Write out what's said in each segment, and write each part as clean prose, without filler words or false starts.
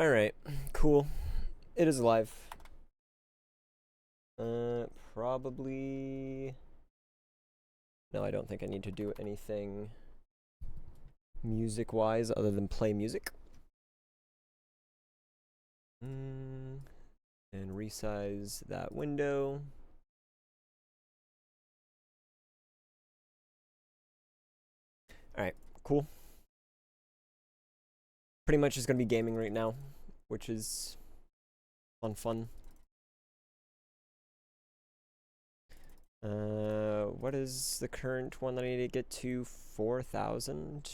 Alright, cool. It is live. Probably... No, I don't think I need to do anything music-wise other than play music. And resize that window. Alright, cool. Pretty much just gonna be gaming right now, which is fun. What is the current one that I need to get to? 4,000?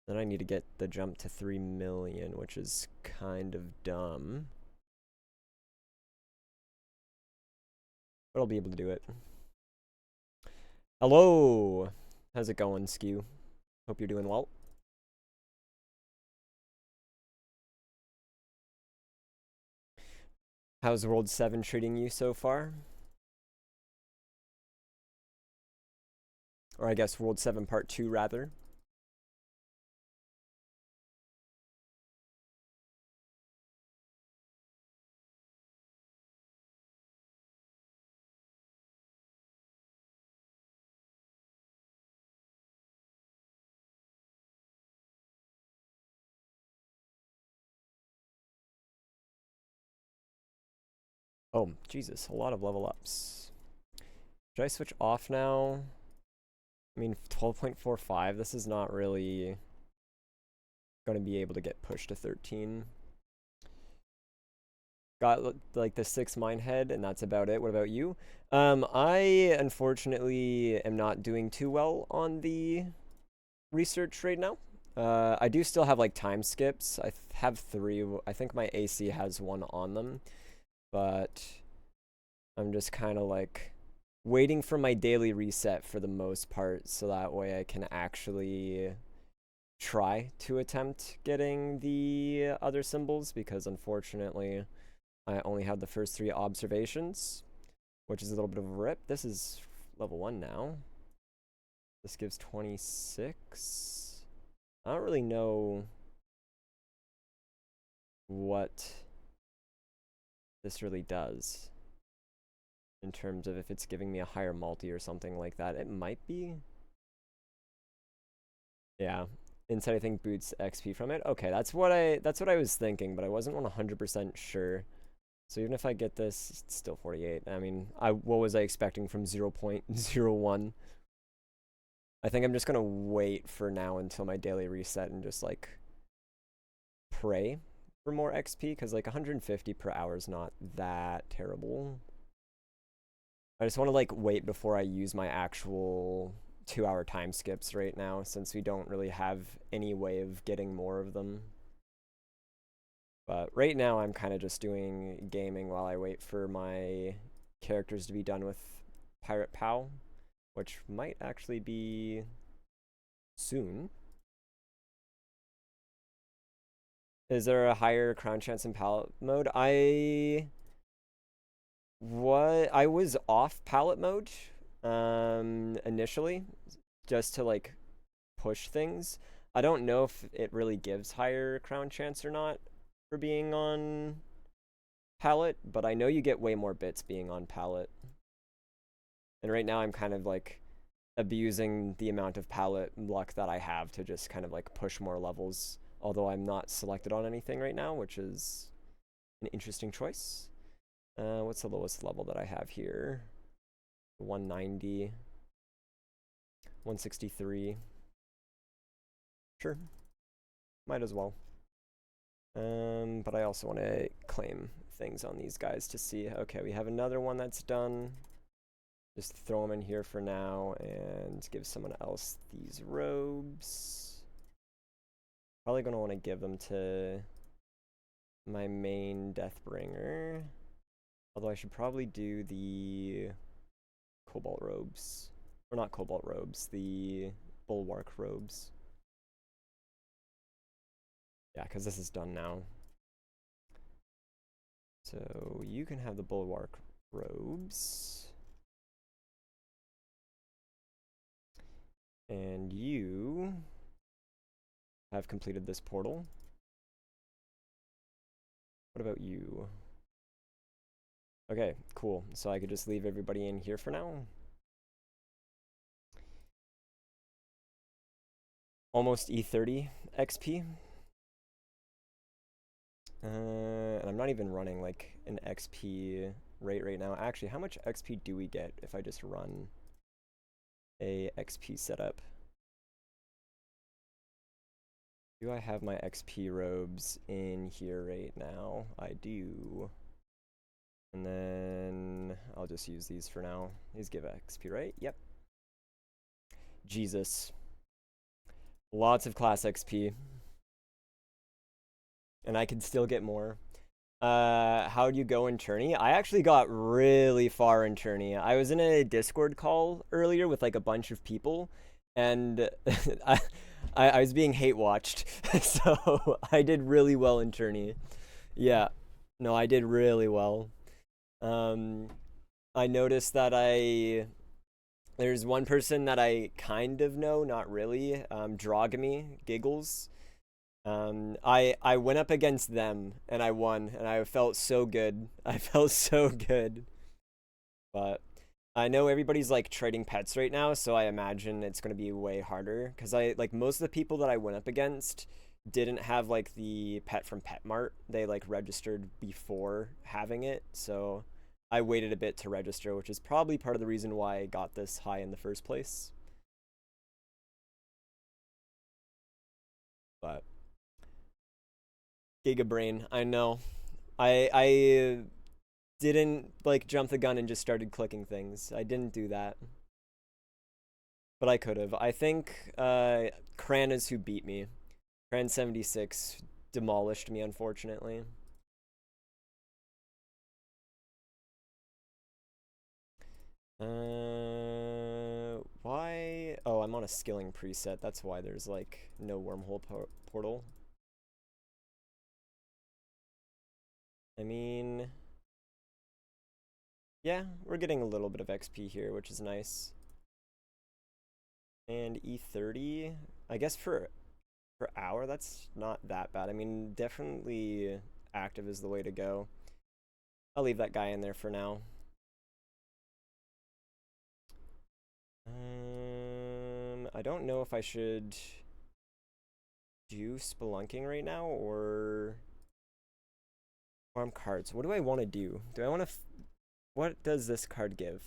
Then I need to get the jump to 3 million, which is kind of dumb. But I'll be able to do it. Hello! How's it going, Skew? Hope you're doing well. How's World 7 treating you so far? Or I guess World 7 Part 2, rather. Oh, Jesus, a lot of level ups. Should I switch off now? I mean, 12.45, this is not really going to be able to get pushed to 13. Got like the 6 mine head, and that's about it. What about you? I unfortunately am not doing too well on the research right now. I do still have like time skips. I have 3. I think my AC has 1 on them, but I'm just kind of like waiting for my daily reset for the most part, so that way I can actually try to attempt getting the other symbols, because unfortunately I only had the first 3 observations, which is a little bit of a rip. This is level 1 now. This gives 26. I don't really know what this really does in terms of if it's giving me a higher multi or something like that. It might be. Yeah. Instead, I think boots XP from it. Okay, that's what I was thinking, but I wasn't 100% sure. So even if I get this, it's still 48. I mean, what was I expecting from 0.01? I think I'm just gonna wait for now until my daily reset and just like pray for more XP, because like 150 per hour is not that terrible. I just want to like wait before I use my actual 2-hour time skips right now, since we don't really have any way of getting more of them. But right now I'm kind of just doing gaming while I wait for my characters to be done with Pirate POW, which might actually be soon. Is there a higher crown chance in palette mode? I was off palette mode initially, just to like push things. I don't know if it really gives higher crown chance or not for being on palette, but I know you get way more bits being on palette. And right now I'm kind of like abusing the amount of palette luck that I have to just kind of like push more levels, although I'm not selected on anything right now, which is an interesting choice. What's the lowest level that I have here? 190, 163. Sure, might as well. But I also want to claim things on these guys to see. Okay, we have another one that's done. Just throw them in here for now and give someone else these robes. Probably going to want to give them to my main Deathbringer. Although I should probably do the Cobalt robes. Or not Cobalt robes, the Bulwark robes. Yeah, because this is done now. So you can have the Bulwark robes. And you have completed this portal. What about you? Okay, cool. So I could just leave everybody in here for now. Almost E30 XP. And I'm not even running like an XP rate right now. Actually, how much XP do we get if I just run a XP setup? Do I have my XP robes in here right now? I do. And then I'll just use these for now. These give XP, right? Yep. Jesus. Lots of class XP. And I can still get more. How'd you go in tourney? I actually got really far in tourney. I was in a Discord call earlier with like a bunch of people, and I was being hate watched, so I did really well in tourney. Yeah, no, I did really well. I noticed that there's one person that I kind of know, not really, Drogamy Giggles. I went up against them and I won, and I felt so good. I felt so good. But I know everybody's like trading pets right now, so I imagine it's gonna be way harder. Cause I like most of the people that I went up against didn't have like the pet from PetMart. They like registered before having it, so I waited a bit to register, which is probably part of the reason why I got this high in the first place. But Giga Brain, I know. I didn't like jump the gun and just started clicking things. I didn't do that. But I could have. I think Kran is who beat me. Kran 76 demolished me, unfortunately. Why? Oh, I'm on a skilling preset. That's why there's like no wormhole portal. I mean, yeah, we're getting a little bit of XP here, which is nice. And E30, I guess for hour, that's not that bad. I mean, definitely active is the way to go. I'll leave that guy in there for now. I don't know if I should do spelunking right now or farm cards. What do I want to do? Do I want to... What does this card give?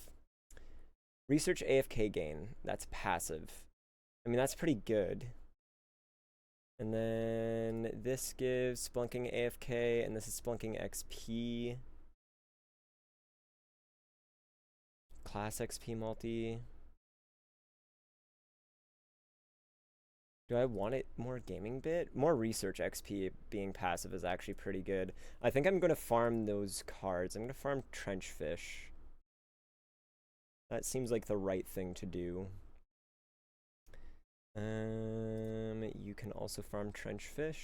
Research AFK gain. That's passive. I mean, that's pretty good. And then this gives Splunking AFK, and this is Splunking XP. Class XP multi. Do I want it more gaming bit? More research XP being passive is actually pretty good. I think I'm going to farm those cards. I'm going to farm Trenchfish. That seems like the right thing to do. You can also farm Trenchfish.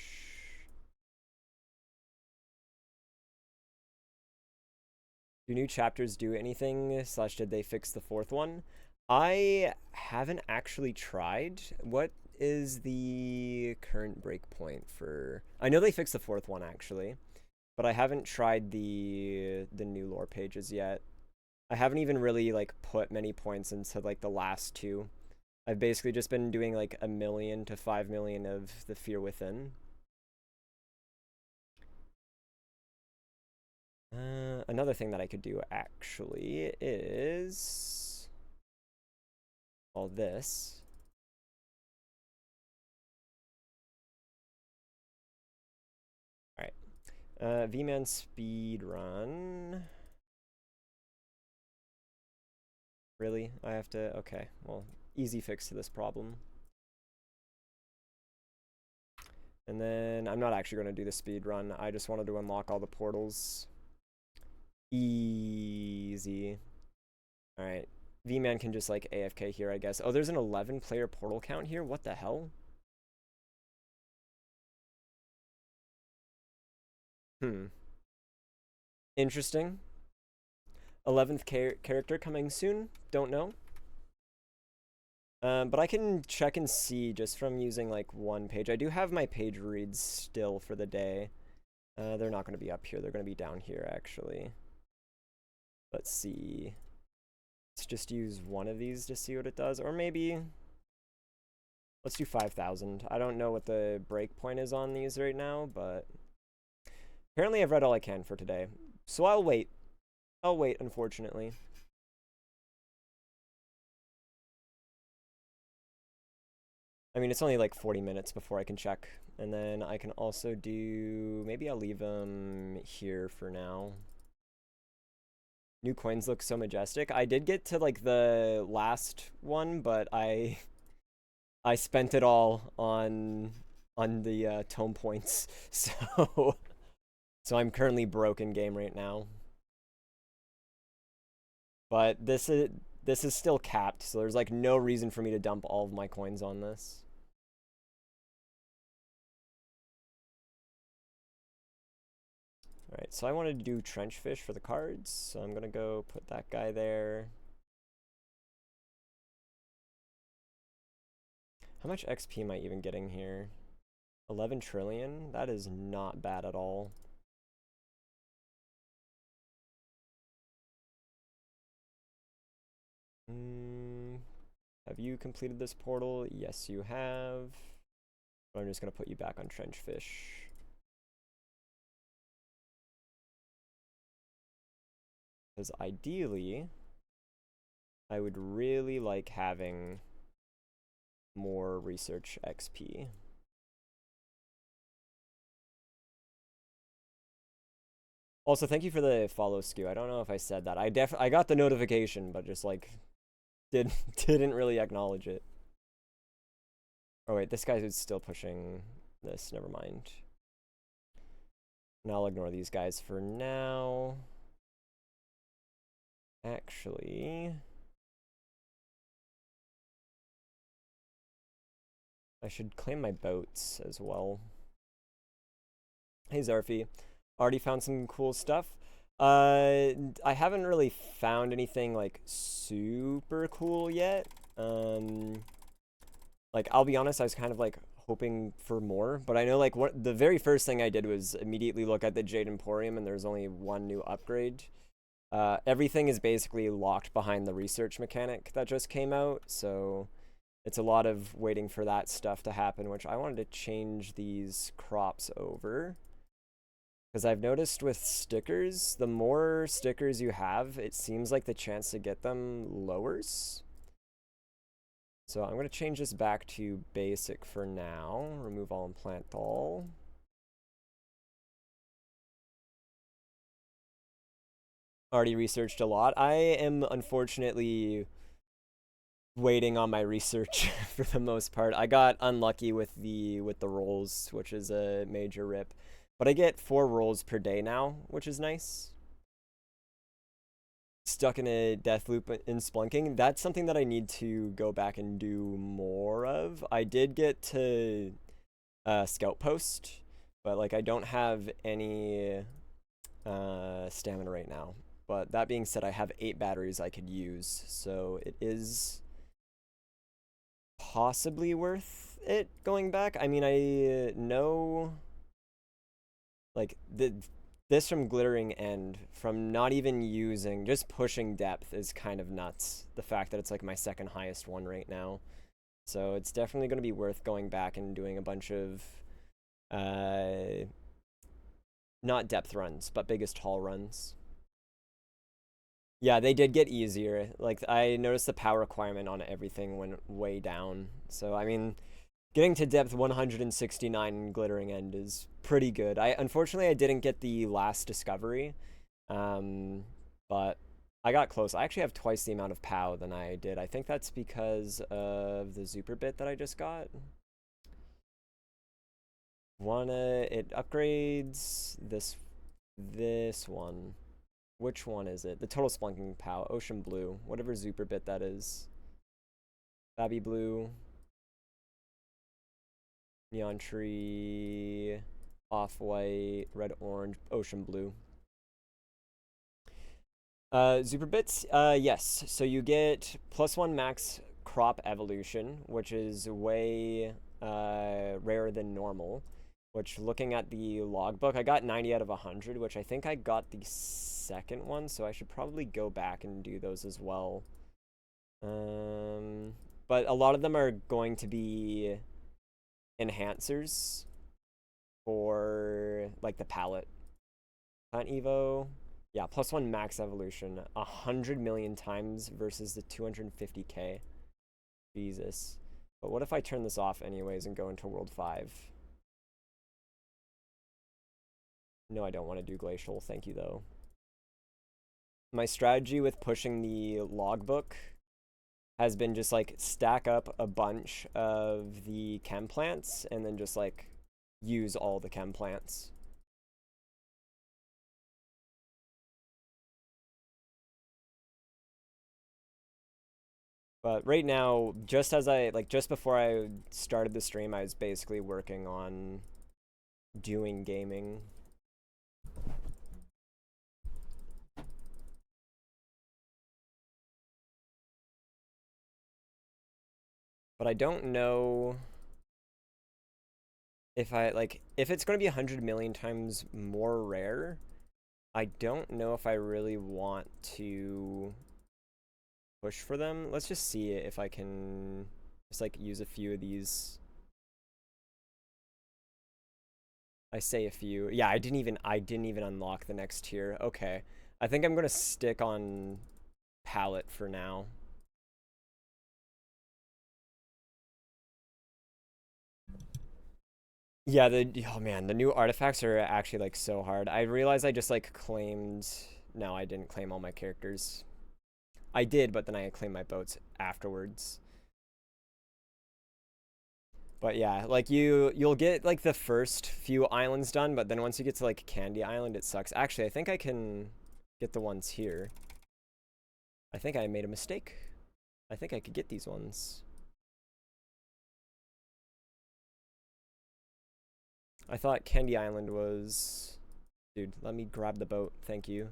Do new chapters do anything, / did they fix the fourth one? I haven't actually tried. What is the current breakpoint for... I know they fixed the fourth one, actually. But I haven't tried the new lore pages yet. I haven't even really, like, put many points into, like, the last two. I've basically just been doing, like, 1 million to 5 million of the Fear Within. Another thing that I could do, actually, is... all this. Alright. V-Man speed run. Really? I have to... Okay, well, easy fix to this problem. And then I'm not actually going to do the speed run. I just wanted to unlock all the portals. Easy. Alright. V-Man can just, like, AFK here, I guess. Oh, there's an 11-player portal count here? What the hell? Interesting. 11th character coming soon? Don't know. But I can check and see just from using, like, one page. I do have my page reads still for the day. They're not going to be up here. They're going to be down here, actually. Let's see. Let's just use one of these to see what it does. Or maybe... Let's do 5,000. I don't know what the break point is on these right now, but... Apparently I've read all I can for today. So I'll wait. I'll wait, unfortunately. I mean, it's only like 40 minutes before I can check. And then I can also do... Maybe I'll leave them here for now. New coins look so majestic. I did get to like the last one, but I spent it all on the tome points. So I'm currently broke in game right now. But this is still capped, so there's like no reason for me to dump all of my coins on this. Alright, so I wanted to do trench fish for the cards, so I'm gonna go put that guy there. How much XP am I even getting here? 11 trillion? That is not bad at all. Have you completed this portal? Yes, you have. But I'm just gonna put you back on trench fish. Because ideally, I would really like having more research XP. Also, thank you for the follow, Skew. I don't know if I said that. I got the notification, but just like didn't really acknowledge it. Oh wait, this guy is still pushing this. Never mind. And I'll ignore these guys for now. Actually, I should claim my boats as well. Hey Zarfi, already found some cool stuff. I haven't really found anything like super cool yet. Like I'll be honest, I was kind of like hoping for more, but I know like what the very first thing I did was immediately look at the Jade Emporium, and there's only one new upgrade. Everything is basically locked behind the research mechanic that just came out, so it's a lot of waiting for that stuff to happen, which I wanted to change these crops over. Because I've noticed with stickers, the more stickers you have, it seems like the chance to get them lowers. So I'm going to change this back to basic for now. Remove all and plant all. Already researched a lot. I am unfortunately waiting on my research for the most part. I got unlucky with the rolls, which is a major rip. But I get 4 rolls per day now, which is nice. Stuck in a death loop in Splunking. That's something that I need to go back and do more of. I did get to Scout Post, but like I don't have any stamina right now. But that being said, I have 8 batteries I could use, so it is possibly worth it going back. I mean, I know like this from Glittering End, from not even using, just pushing depth is kind of nuts. The fact that it's like my second highest one right now. So it's definitely going to be worth going back and doing a bunch of not depth runs, but biggest haul runs. Yeah, they did get easier. Like, I noticed the power requirement on everything went way down. So, I mean, getting to depth 169 in Glittering End is pretty good. Unfortunately, I didn't get the last discovery, but I got close. I actually have twice the amount of POW than I did. I think that's because of the Super bit that I just got. It upgrades this one. Which one is it? The total Splunking POW, Ocean Blue, whatever Super bit that is. Babby Blue, Neon Tree, Off-White, Red Orange, Ocean Blue. Super bits, yes. So you get +1 max crop evolution, which is way rarer than normal, Which, looking at the logbook, I got 90 out of 100, which I think I got the second one, so I should probably go back and do those as well. But a lot of them are going to be enhancers for, like, the palette. Plant Evo. Yeah, +1 max evolution. 100 million times versus the 250k. Jesus. But what if I turn this off anyways and go into World 5? No, I don't want to do Glacial. Thank you, though. My strategy with pushing the logbook has been just, like, stack up a bunch of the chem plants and then just, like, use all the chem plants. But right now, just before I started the stream, I was basically working on doing gaming. But I don't know if if it's going to be 100 million times more rare, I don't know if I really want to push for them. Let's just see if I can just, like, use a few of these. I say a few. Yeah, I didn't even unlock the next tier. Okay. I think I'm going to stick on palette for now. Yeah, oh man, the new artifacts are actually, like, so hard. I realized I just, like, claimed. No, I didn't claim all my characters. I did, but then I claimed my boats afterwards. But yeah, like, you'll get, like, the first few islands done, but then once you get to, like, Candy Island, it sucks. Actually, I think I can get the ones here. I think I made a mistake. I think I could get these ones. I thought Candy Island was... Dude, let me grab the boat. Thank you.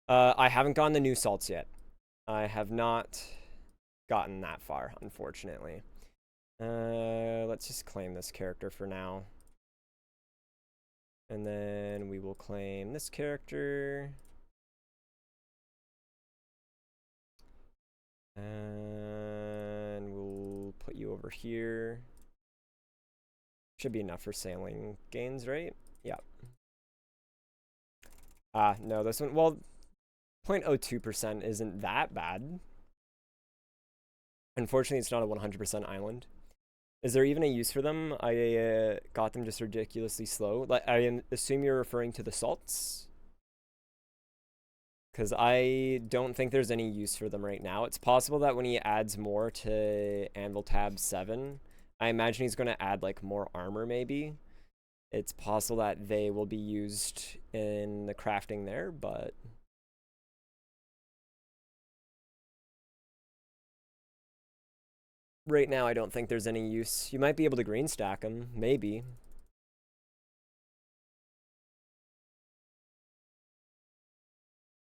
I haven't gotten the new salts yet. I have not gotten that far, unfortunately. Let's just claim this character for now. And then we will claim this character. And we'll put you over here. Should be enough for sailing gains, right? Yeah. No, this one, well, 0.02% isn't that bad. Unfortunately, it's not a 100% island. Is there even a use for them? I got them just ridiculously slow. Like, I assume you're referring to the salts? Because I don't think there's any use for them right now. It's possible that when he adds more to Anvil Tab 7, I imagine he's going to add, like, more armor, maybe. It's possible that they will be used in the crafting there, but... Right now, I don't think there's any use. You might be able to green stack them, maybe.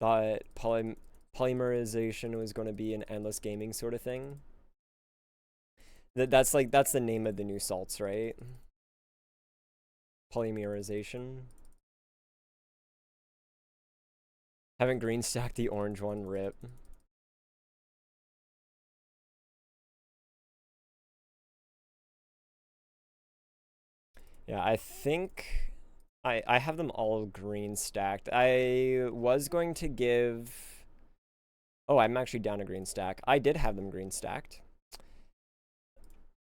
Thought polymerization was going to be an endless gaming sort of thing. That's the name of the new salts, right? Polymerization. Haven't green stacked the orange one, rip. Yeah, I think I have them all green stacked. I was going to give... Oh, I'm actually down a green stack. I did have them green stacked.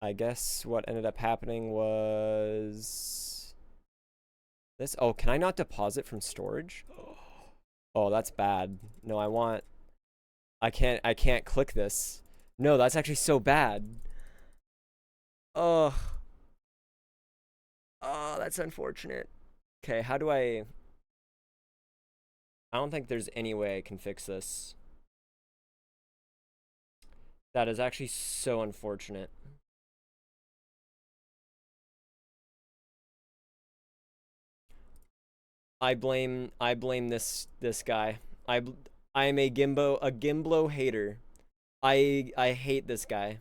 I guess what ended up happening was... This? Oh, can I not deposit from storage? Oh, that's bad. No, I can't click this. No, that's actually so bad. Oh. Oh, that's unfortunate. Okay, how do I don't think there's any way I can fix this. That is actually so unfortunate. I blame this guy. I am a Gimblo hater. I hate this guy.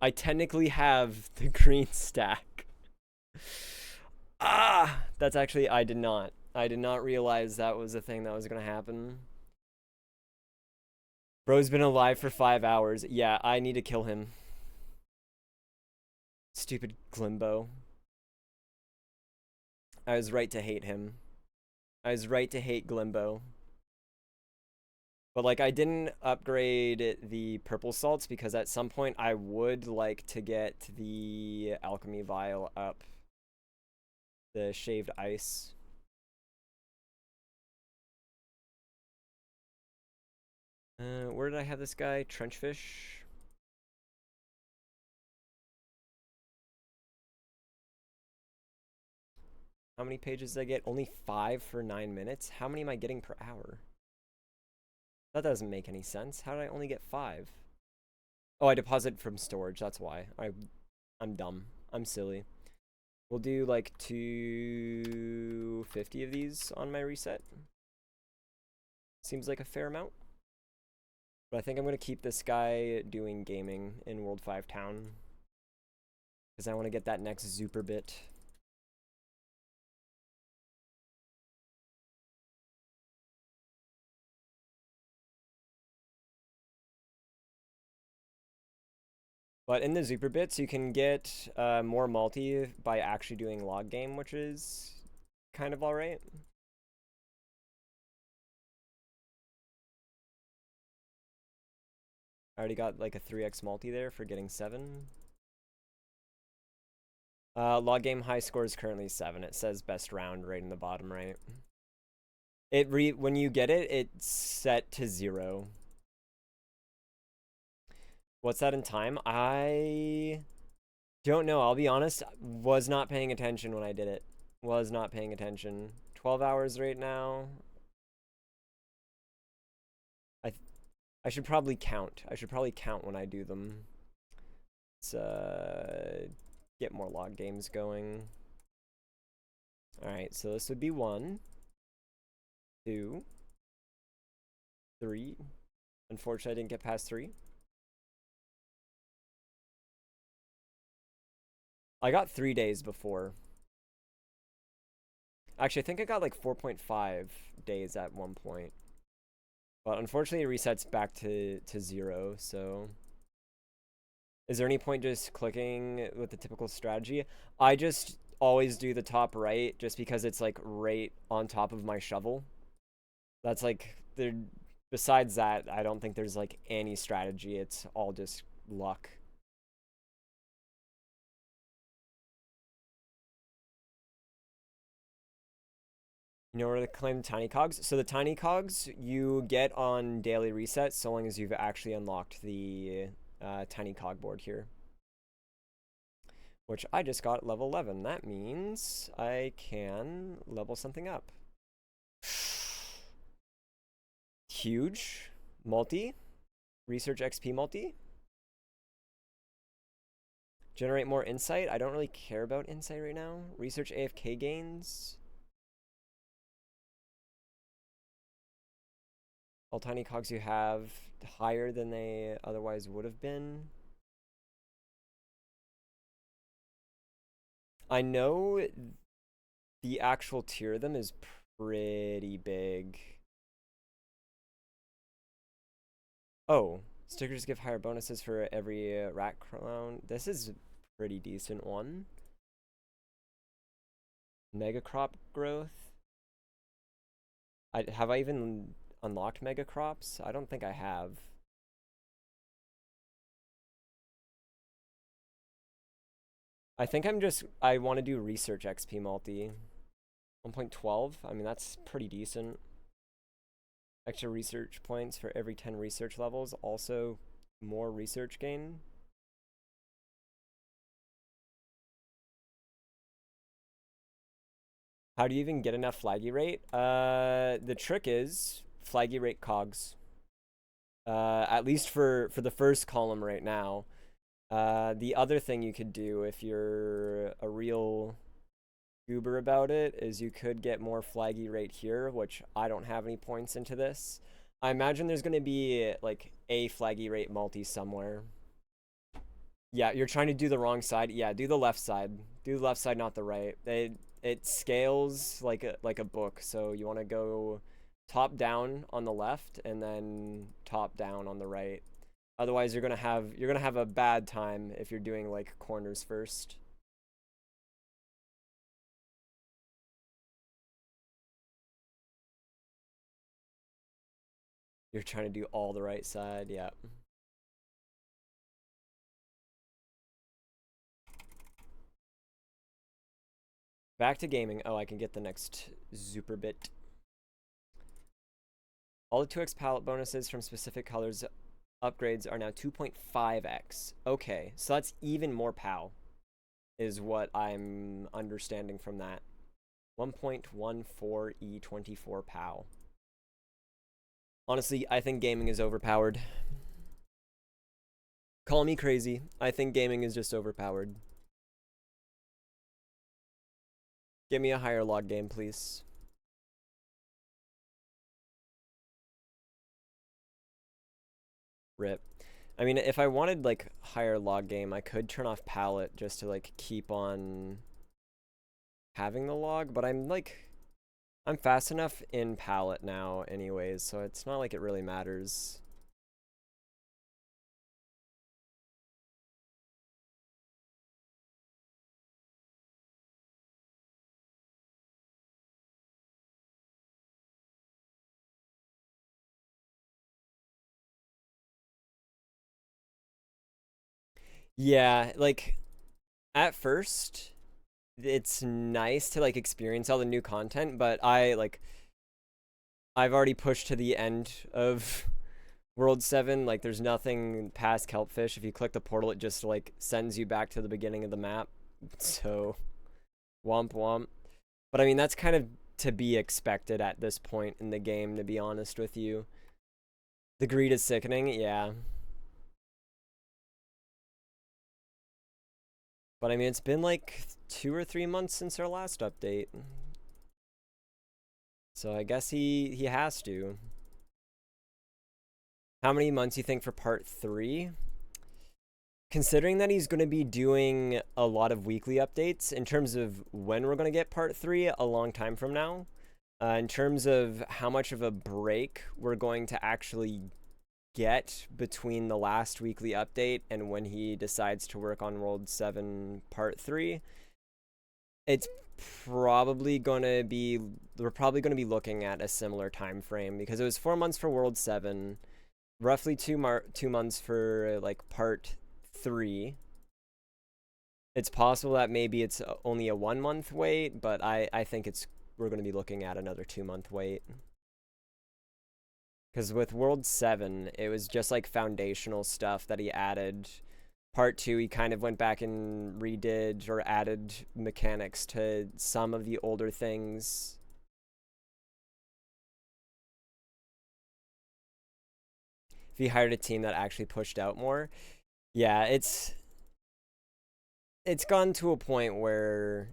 I technically have the green stack. Ah, that's actually, I did not. I did not realize that was a thing that was gonna happen. Bro's been alive for 5 hours. Yeah, I need to kill him. Stupid Glimbo. I was right to hate him. I was right to hate Glimbo. But like I didn't upgrade the purple salts because at some point I would like to get the alchemy vial up. The shaved ice. Where did I have this guy? Trenchfish. How many pages did I get? Only 5 for 9 minutes? How many am I getting per hour? That doesn't make any sense. How did I only get 5? Oh, I deposit from storage. That's why. I'm dumb. I'm silly. We'll do like 250 of these on my reset. Seems like a fair amount. But I think I'm going to keep this guy doing gaming in World 5 Town. Because I want to get that next Zuper bit. But in the Zuper bits, you can get more multi by actually doing log game, which is kind of alright. I already got like a 3x multi there for getting 7. Log game high score is currently 7. It says best round right in the bottom right. When you get it, it's set to 0. What's that in time? I don't know. I'll be honest. Was not paying attention when I did it. Was not paying attention. 12 hours right now. I should probably count. I should probably count when I do them. Let's get more log games going. Alright, so this would be 1, 2, 3. Unfortunately, I didn't get past 3. I got 3 days before. Actually, I think I got like 4.5 days at one point. But unfortunately, it resets back to 0, so... Is there any point just clicking with the typical strategy? I just always do the top right just because it's like right on top of my shovel. That's like... Besides that, I don't think there's like any strategy. It's all just luck. You know where to claim the tiny cogs? So the tiny cogs you get on daily reset so long as you've actually unlocked the tiny cog board here. Which I just got level 11. That means I can level something up. Huge. Multi. Research XP multi. Generate more insight. I don't really care about insight right now. Research AFK gains. All tiny cogs you have higher than they otherwise would have been. I know the actual tier of them is pretty big. Oh, stickers give higher bonuses for every rat crown. This is a pretty decent one. Mega crop growth. Have I even unlocked mega crops? I don't think I have. I think I want to do research XP multi. 1.12. I mean, that's pretty decent. Extra research points for every 10 research levels. Also, more research gain. How do you even get enough flaggy rate? The trick is flaggy rate cogs. At least for the first column right now. The other thing you could do if you're a real goober about it is you could get more flaggy rate here, which I don't have any points into this. I imagine there's going to be like a flaggy rate multi somewhere. Yeah, you're trying to do the wrong side. Yeah, do the left side. Do the left side, not the right. It scales like a book. So you want to go top down on the left and then top down on the right. Otherwise, you're gonna have a bad time if you're doing like corners first. You're trying to do all the right side. Yeah. Back to gaming. Oh, I can get the next Super bit. All the 2x palette bonuses from specific colors upgrades are now 2.5x. Okay, so that's even more POW, is what I'm understanding from that. 1.14 E24 POW. Honestly, I think gaming is overpowered. Call me crazy. I think gaming is just overpowered. Give me a higher log game, please. Rip. I mean, if I wanted like higher log game, I could turn off palette just to like keep on having the log, but I'm fast enough in palette now anyways, so it's not like it really matters. Yeah, like at first it's nice to like experience all the new content, but I've already pushed to the end of World 7. Like there's nothing past Kelpfish. If you click the portal, it just like sends you back to the beginning of the map. So womp womp. But I mean that's kind of to be expected at this point in the game, to be honest with you. The greed is sickening, yeah. But I mean it's been like 2 or 3 months since our last update. So I guess he has to. How many months you think for part 3? Considering that he's going to be doing a lot of weekly updates, in terms of when we're going to get part 3, a long time from now. In terms of how much of a break we're going to actually get between the last weekly update and when he decides to work on World 7 part 3, it's probably going to be, we're probably going to be looking at a similar time frame, because it was 4 months for World 7, roughly 2 months for like part 3. It's possible that maybe it's only a 1 month wait, but I think we're going to be looking at another 2 month wait. Because with World 7, it was just like foundational stuff that he added. Part 2, he kind of went back and redid or added mechanics to some of the older things. If he hired a team that actually pushed out more, yeah, it's gone to a point where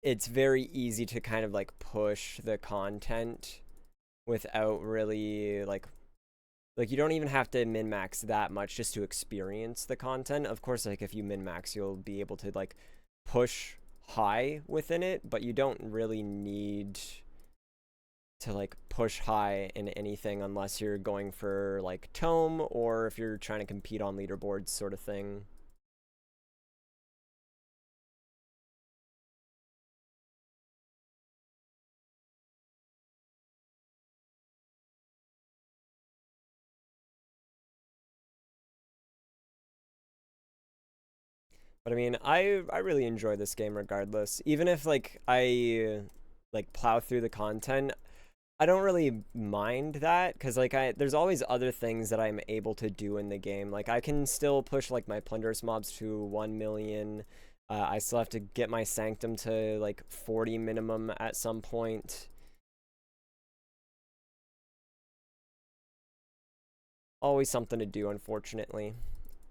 it's very easy to kind of like push the content without really like you don't even have to min max that much just to experience the content. Of course, like if you min max, you'll be able to like push high within it, but you don't really need to like push high in anything unless you're going for like tome or if you're trying to compete on leaderboards sort of thing. But I mean, I really enjoy this game regardless. Even if like I like plow through the content, I don't really mind that because like there's always other things that I'm able to do in the game. Like I can still push like my plunderous mobs to 1 million. I still have to get my sanctum to like 40 minimum at some point. Always something to do, unfortunately.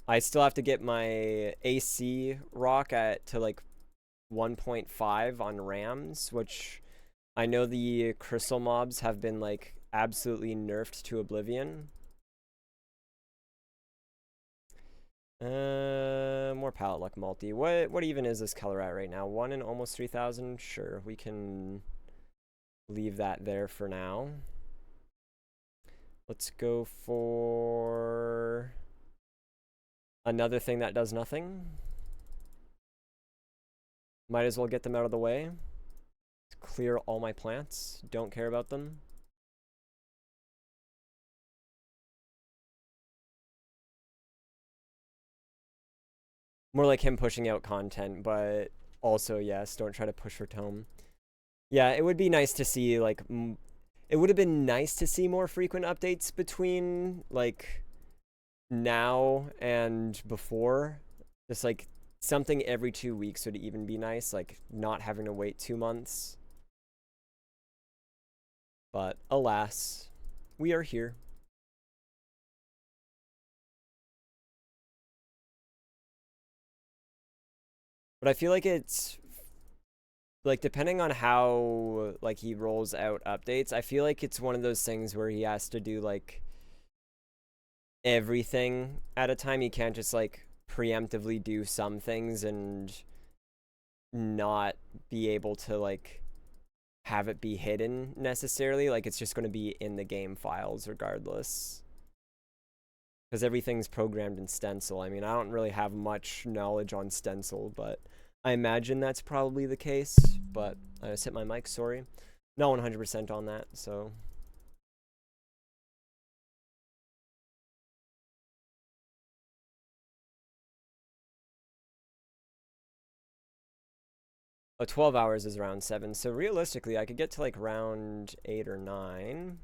I still have to get my AC rock at to like 1.5 on rams, which I know the crystal mobs have been like absolutely nerfed to oblivion. palette luck multi. What even is this color at right now? 1 in almost 3,000? Sure, we can leave that there for now. Let's go for another thing that does nothing. Might as well get them out of the way. Clear all my plants. Don't care about them. More like him pushing out content, but also, yes, don't try to push for tome. Yeah, it would be nice to see, like, it would have been nice to see more frequent updates between, like, now and before. Just, like, something every 2 weeks would even be nice, like, not having to wait 2 months. But, alas, we are here. But I feel like it's, like, depending on how, like, he rolls out updates, I feel like it's one of those things where he has to do, like, everything at a time. He can't just, like, preemptively do some things and not be able to, like, have it be hidden necessarily. Like, it's just going to be in the game files regardless. Because everything's programmed in Stencil. I mean, I don't really have much knowledge on Stencil, but I imagine that's probably the case. But I just hit my mic, sorry. Not 100% on that, so. Oh, 12 hours is round 7, so realistically, I could get to, like, round 8 or 9.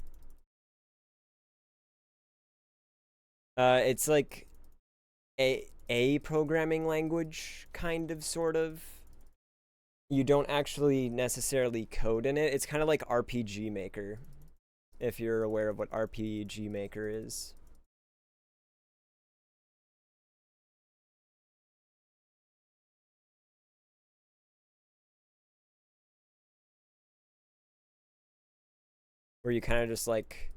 It's like a programming language, kind of, sort of. You don't actually necessarily code in it. It's kind of like RPG Maker, if you're aware of what RPG Maker is. Where you kind of just, like,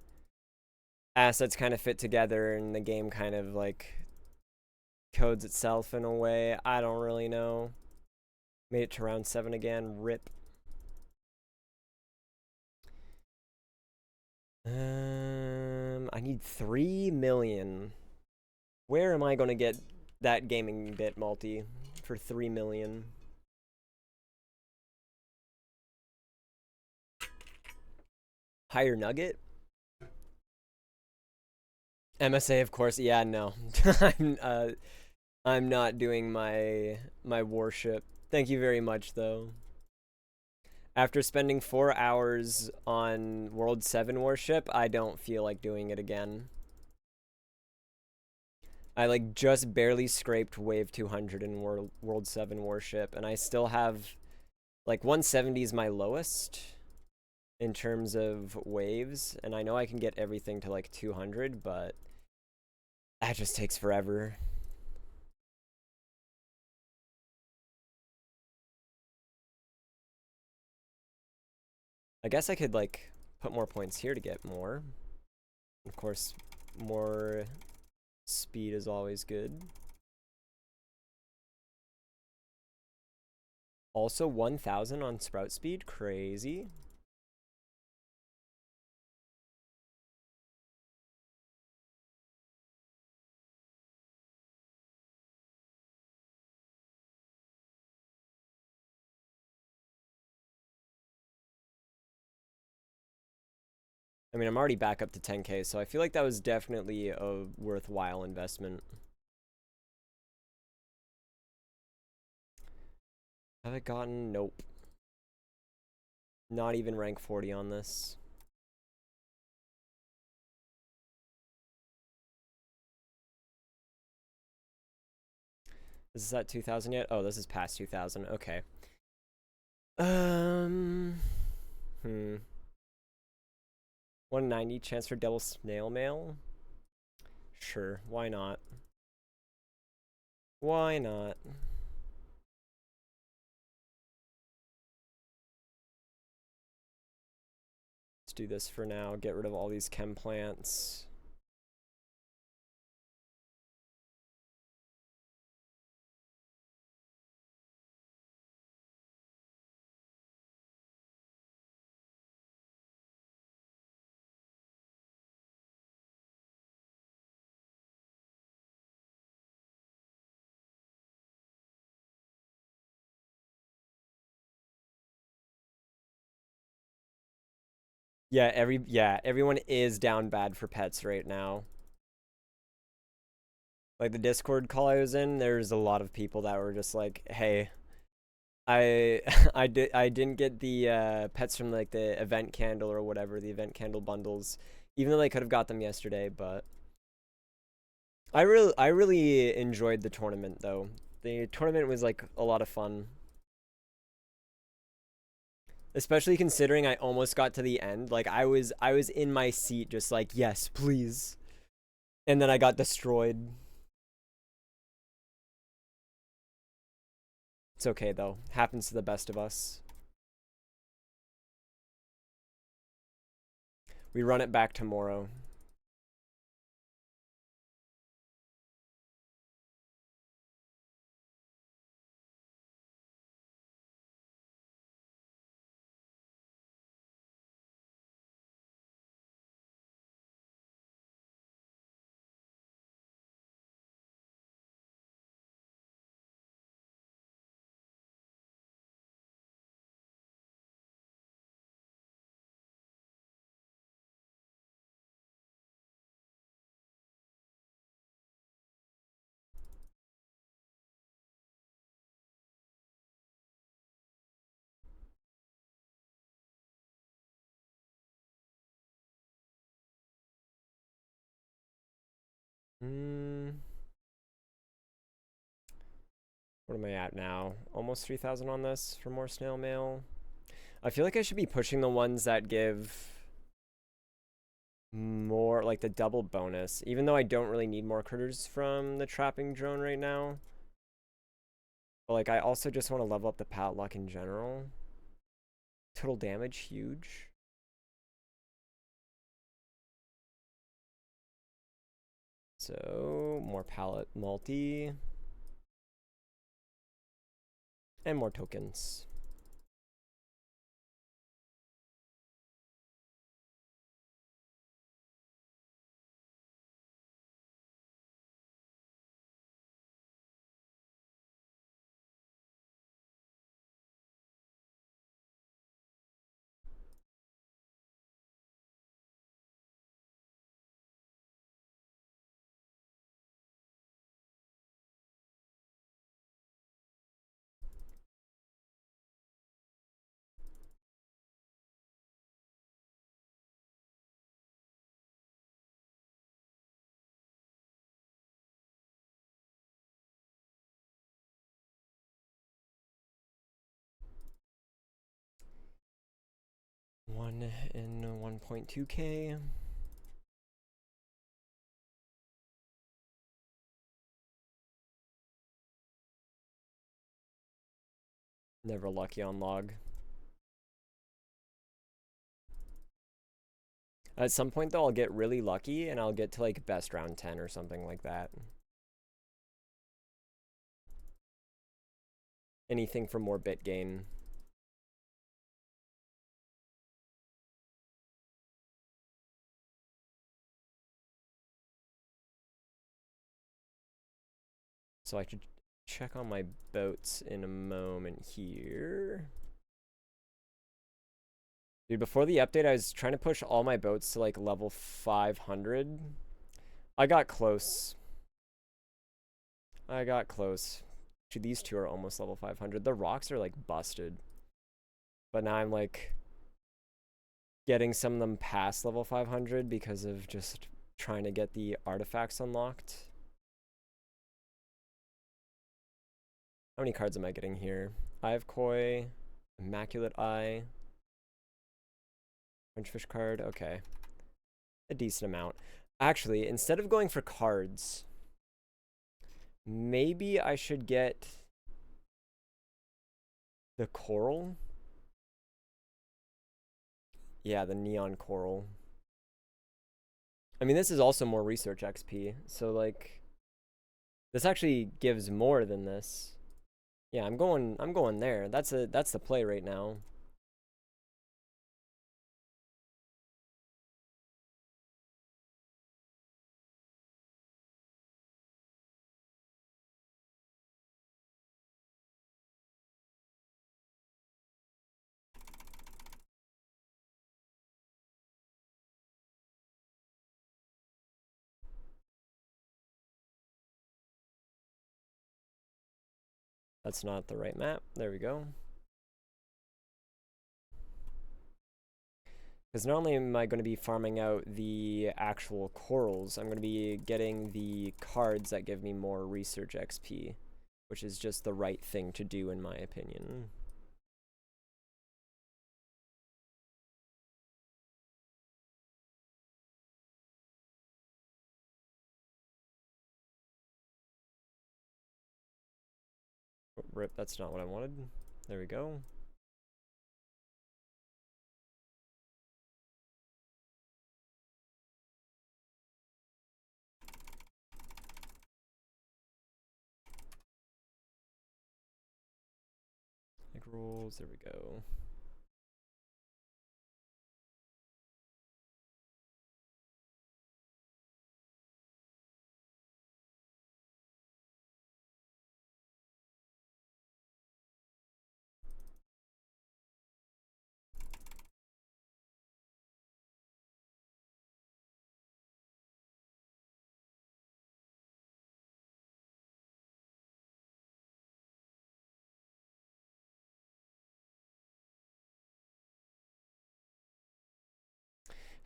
assets kind of fit together and the game kind of, like, codes itself in a way. I don't really know. Made it to round 7 again. Rip. I need 3 million. Where am I going to get that gaming bit multi for 3 million? Higher Nugget? MSA, of course. Yeah, no. I'm not doing my warship. Thank you very much, though. After spending 4 hours on World 7 warship, I don't feel like doing it again. I, like, just barely scraped wave 200 in World 7 warship, and I still have, like, 170 is my lowest in terms of waves, and I know I can get everything to, like, 200, but that just takes forever. I guess I could, like, put more points here to get more. Of course, more speed is always good. Also, 1,000 on sprout speed. Crazy. I mean, I'm already back up to 10K, so I feel like that was definitely a worthwhile investment. Have I gotten? Nope. Not even rank 40 on this. Is this at 2,000 yet? Oh, this is past 2,000. Okay. Hmm. 190 chance for double snail mail? Sure, why not? Why not? Let's do this for now. Get rid of all these chem plants. Yeah, everyone is down bad for pets right now. Like the Discord call I was in, there's a lot of people that were just like, "Hey, I I didn't get the pets from like the event candle or whatever, the event candle bundles, even though they could have got them yesterday, but I really enjoyed the tournament though. The tournament was like a lot of fun. Especially considering I almost got to the end. Like I was in my seat just like, "Yes, please." And then I got destroyed. It's okay though. Happens to the best of us. We run it back tomorrow. Hmm. What am I at now? Almost 3,000 on this for more snail mail. I feel like I should be pushing the ones that give more, like the double bonus, even though I don't really need more critters from the trapping drone right now. But like I also just want to level up the padlock in general. Total damage, huge. So more pallet multi. And more tokens. One in 1.2k. Never lucky on log. At some point though, I'll get really lucky and I'll get to like best round 10 or something like that. Anything for more bit gain. So I should check on my boats in a moment here. Dude, before the update, I was trying to push all my boats to like level 500. I got close. I got close. Dude, these two are almost level 500. The rocks are like busted. But now I'm like getting some of them past level 500 because of just trying to get the artifacts unlocked. How many cards am I getting here? Eye of Koi, Immaculate Eye, Frenchfish card. Okay. A decent amount. Actually, instead of going for cards, maybe I should get the coral. Yeah, the neon coral. I mean, this is also more research XP, so like this actually gives more than this. Yeah, I'm going there. That's the play right now. That's not the right map. There we go. Because not only am I going to be farming out the actual corals, I'm going to be getting the cards that give me more research XP, which is just the right thing to do in my opinion. Oh, rip, that's not what I wanted. There we go. Egg rolls, there we go.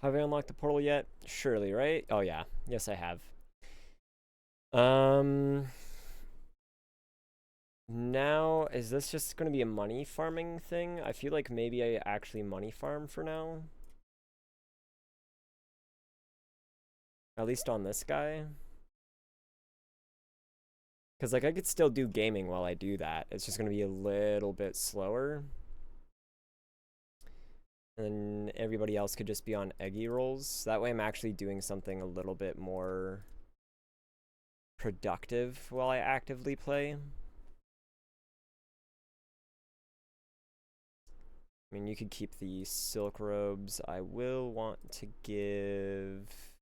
Have I unlocked the portal yet? Surely, right? Oh yeah. Yes, I have. Now, is this just going to be a money farming thing? I feel like maybe I actually money farm for now. At least on this guy. Because, like, I could still do gaming while I do that. It's just going to be a little bit slower. And everybody else could just be on eggy rolls. That way I'm actually doing something a little bit more productive while I actively play. I mean, you could keep the silk robes. I will want to give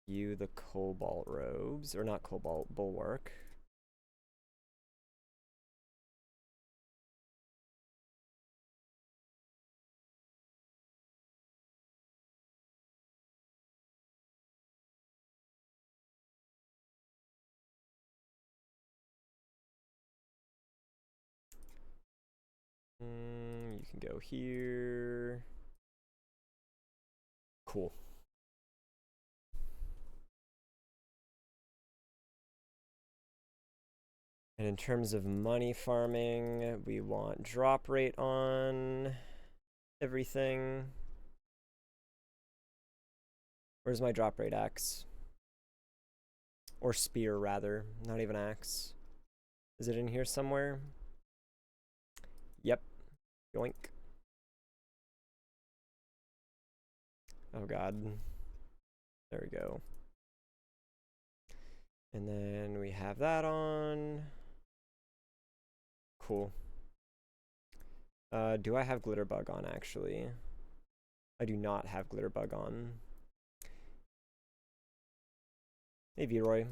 you the cobalt robes. Or not cobalt, bulwark. You can go here. Cool. And in terms of money farming, we want drop rate on everything. Where's my drop rate axe? Or spear, rather. Not even axe. Is it in here somewhere? Yep. Yoink. Oh god. There we go. And then we have that on. Cool. Do I have glitter bug on, actually? I do not have glitter bug on. Hey, V-Roy.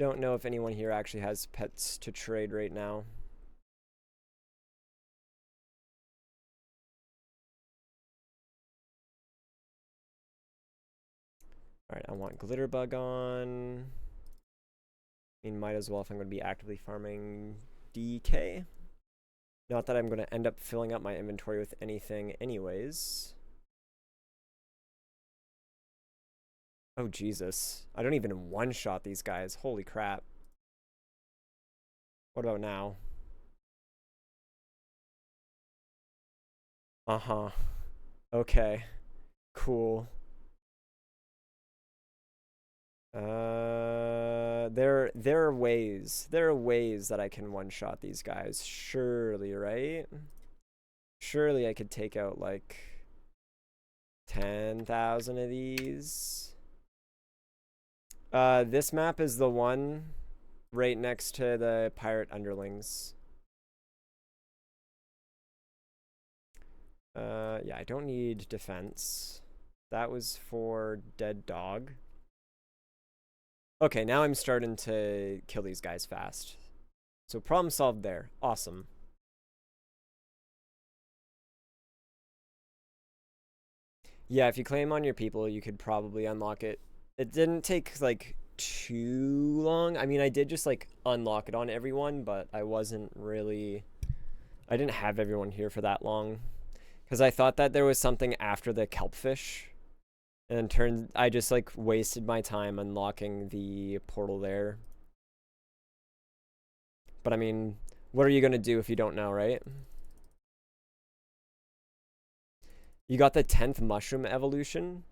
Don't know if anyone here actually has pets to trade right now. Alright, I want glitter bug on. I mean, might as well if I'm going to be actively farming DK. Not that I'm going to end up filling up my inventory with anything anyways. Oh, Jesus. I don't even one-shot these guys. Holy crap. What about now? Uh-huh. Okay. Cool. There are ways that I can one-shot these guys. Surely, right? Surely I could take out, like, 10,000 of these. This map is the one right next to the pirate underlings. Yeah, I don't need defense. That was for dead dog. Okay, now I'm starting to kill these guys fast. So problem solved there. Awesome. Yeah, if you claim on your people, you could probably unlock it. It didn't take, like, too long. I mean, I did just like unlock it on everyone, but I wasn't really. I didn't have everyone here for that long because I thought that there was something after the kelpfish, and I just like wasted my time unlocking the portal there. But I mean, what are you gonna do if you don't know, right? You got the 10th mushroom evolution.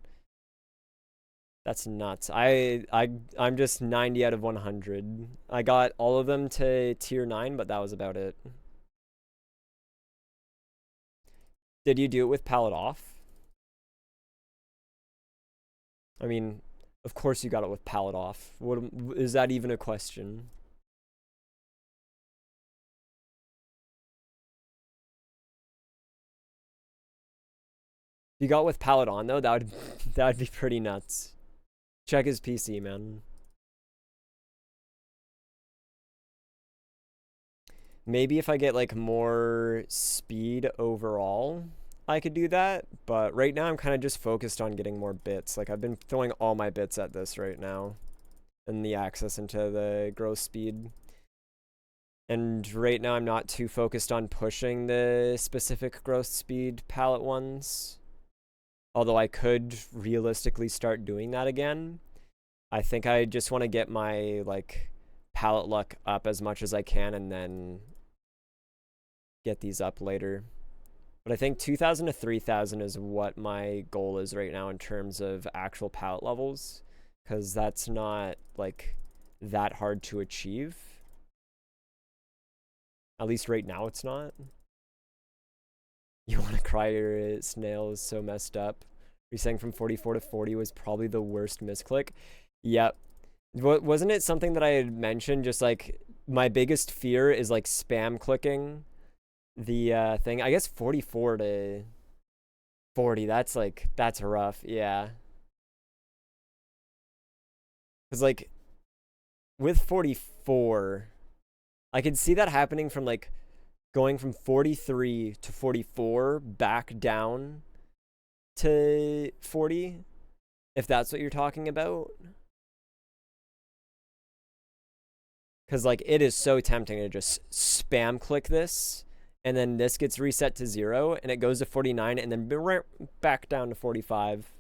That's nuts. I'm just 90 out of 100. I got all of them to tier 9, but that was about it. Did you do it with palette off? I mean, of course you got it with palette off. What is that even a question? You got with palette on though, that would be pretty nuts. Check his PC, man. Maybe if I get like more speed overall, I could do that. But right now I'm kind of just focused on getting more bits. Like I've been throwing all my bits at this right now. And the access into the growth speed. And right now I'm not too focused on pushing the specific growth speed palette ones. Although I could realistically start doing that again. I think I just want to get my like palette luck up as much as I can and then get these up later. But I think 2,000 to 3,000 is what my goal is right now in terms of actual palette levels, because that's not like that hard to achieve. At least right now it's not. You want to cry, your snail is so messed up. You're saying from 44 to 40 was probably the worst misclick. Yep. Wasn't it something that I had mentioned? Just like my biggest fear is like spam clicking the thing. I guess 44 to 40, that's rough. Yeah. Because like with 44, I could see that happening from like going from 43 to 44 back down to 40, if that's what you're talking about. Because like it is so tempting to just spam click this, and then this gets reset to 0, and it goes to 49, and then back down to 45.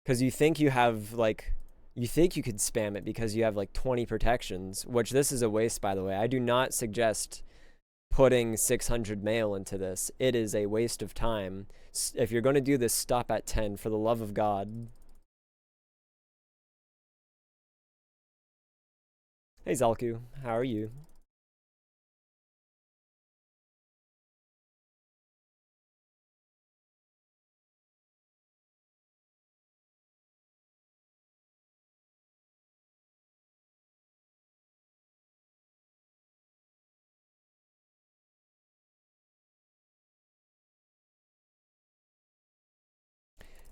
Because you think you have like, you think you could spam it because you have like 20 protections, which this is a waste, by the way. I do not suggest putting 600 mail into this. It is a waste of time. If you're going to do this, stop at 10, for the love of God. Hey Zalku, how are you?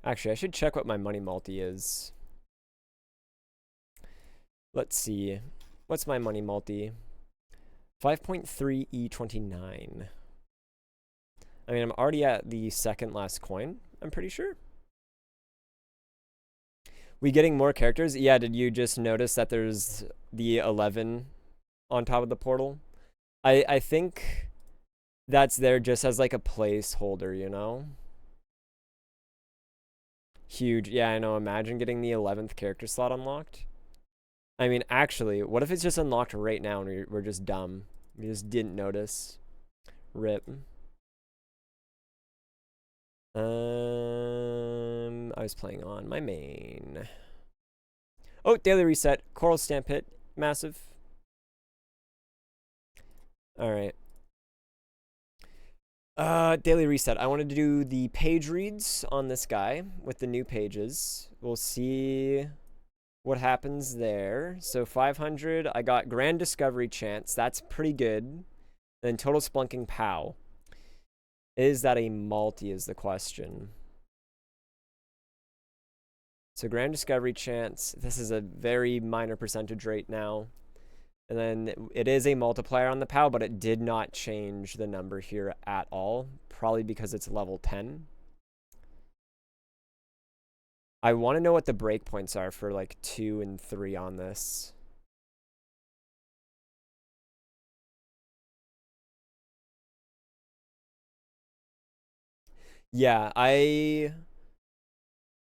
Actually, I should check what my money multi is. Let's see. What's my money multi? 5.3 E29. I mean, I'm already at the second last coin, I'm pretty sure. We getting more characters? Yeah, did you just notice that there's the 11 on top of the portal? I think that's there just as like a placeholder, you know? Huge. Yeah, I know. Imagine getting the 11th character slot unlocked. I mean, actually, what if it's just unlocked right now and we're just dumb? We just didn't notice. Rip. I was playing on my main. Oh, daily reset. Coral stamp hit. Massive. Alright. Daily reset. I wanted to do the page reads on this guy with the new pages. We'll see what happens there. So 500. I got Grand Discovery Chance. That's pretty good. Then Total Splunking Pow. Is that a multi is the question. So Grand Discovery Chance. This is a very minor percentage right now. And then it is a multiplier on the POW, but it did not change the number here at all. Probably because it's level 10. I want to know what the breakpoints are for like 2 and 3 on this. Yeah, I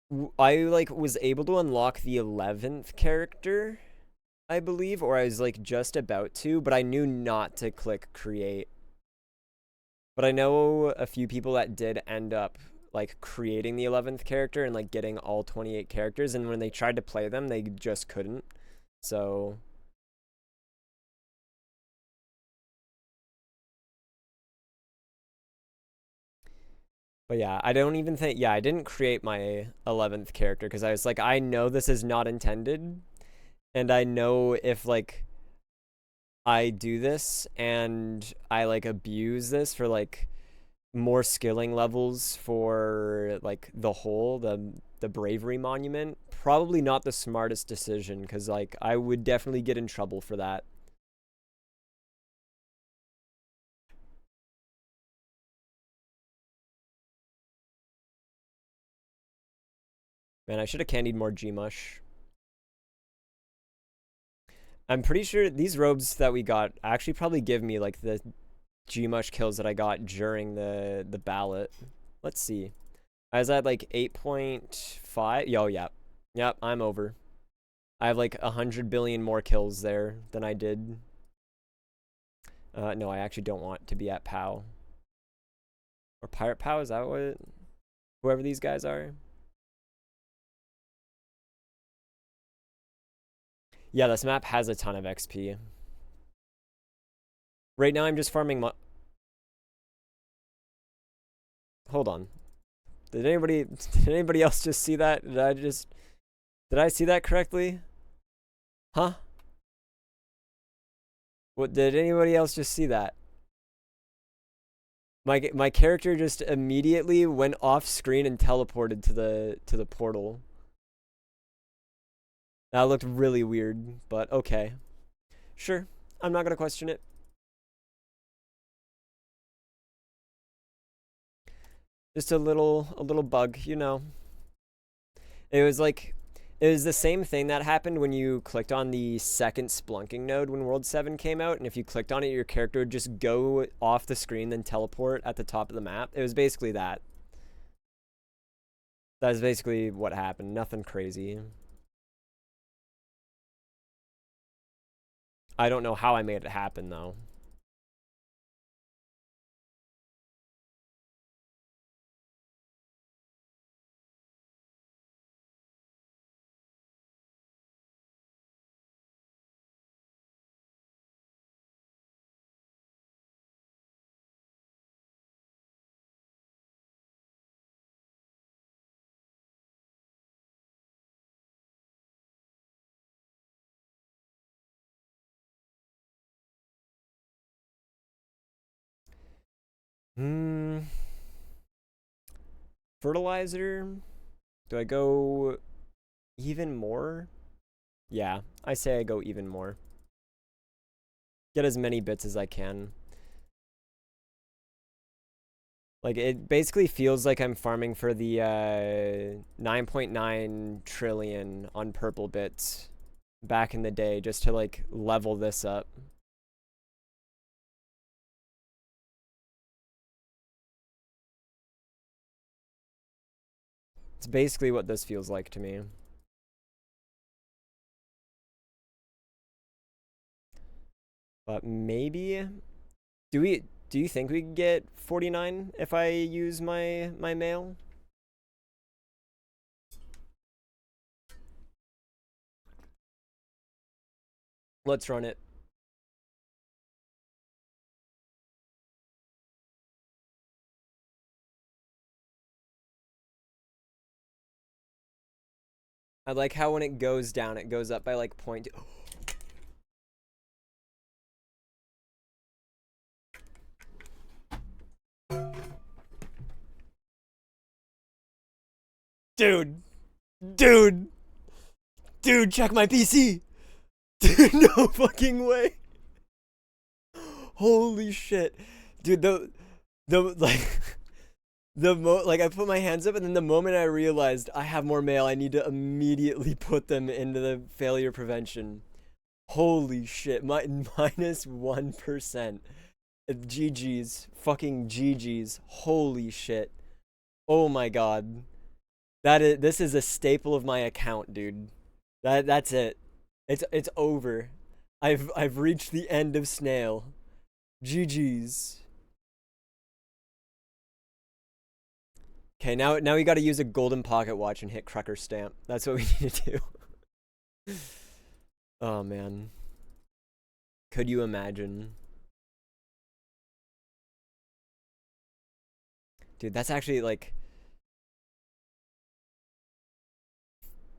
like was able to unlock the 11th character, I believe, or I was like just about to, but I knew not to click create. But I know a few people that did end up like creating the 11th character and like getting all 28 characters, and when they tried to play them, they just couldn't. So but yeah, I don't even think, yeah, I didn't create my 11th character because I was like, I know this is not intended, and I know if like I do this and I like abuse this for like more skilling levels for like the bravery monument, probably not the smartest decision because like I would definitely get in trouble for that. Man, I should have candied more Gmush. I'm pretty sure these robes that we got actually probably give me like the Gmush kills that I got during the ballot. Let's see. I was at like 8.5. Yo, yeah. Yep, I'm over. I have like 100 billion more kills there than I did. No, I actually don't want to be at POW. Or Pirate POW, is that what? Whoever these guys are? Yeah, this map has a ton of XP. Right now I'm just farming Hold on. Did anybody else just see that? Did I see that correctly? Huh? What, did anybody else just see that? My character just immediately went off screen and teleported to the portal. That looked really weird, but okay. Sure. I'm not gonna question it. Just a little bug, you know. It was like it was the same thing that happened when you clicked on the second splunking node when World 7 came out, and if you clicked on it, your character would just go off the screen, then teleport at the top of the map. It was basically that. That's basically what happened. Nothing crazy. I don't know how I made it happen, though. Hmm. Fertilizer? Do I go even more? Yeah, I say I go even more. Get as many bits as I can. Like, it basically feels like I'm farming for the 9.9 trillion on purple bits back in the day just to, like, level this up. It's basically what this feels like to me. But maybe... Do you think we could get 49 if I use my mail? Let's run it. I like how when it goes down, it goes up by like point. Dude, dude, dude, check my PC. Dude, no fucking way. Holy shit, dude. The like Like I put my hands up, and then the moment I realized I have more mail, I need to immediately put them into the failure prevention. Holy shit, my -1%. GG's, fucking GG's. Holy shit. Oh my god. This is a staple of my account, dude. That's it. It's over. I've reached the end of snail. GG's. Okay, now we got to use a golden pocket watch and hit Crucker stamp. That's what we need to do. Oh man. Could you imagine? Dude, that's actually like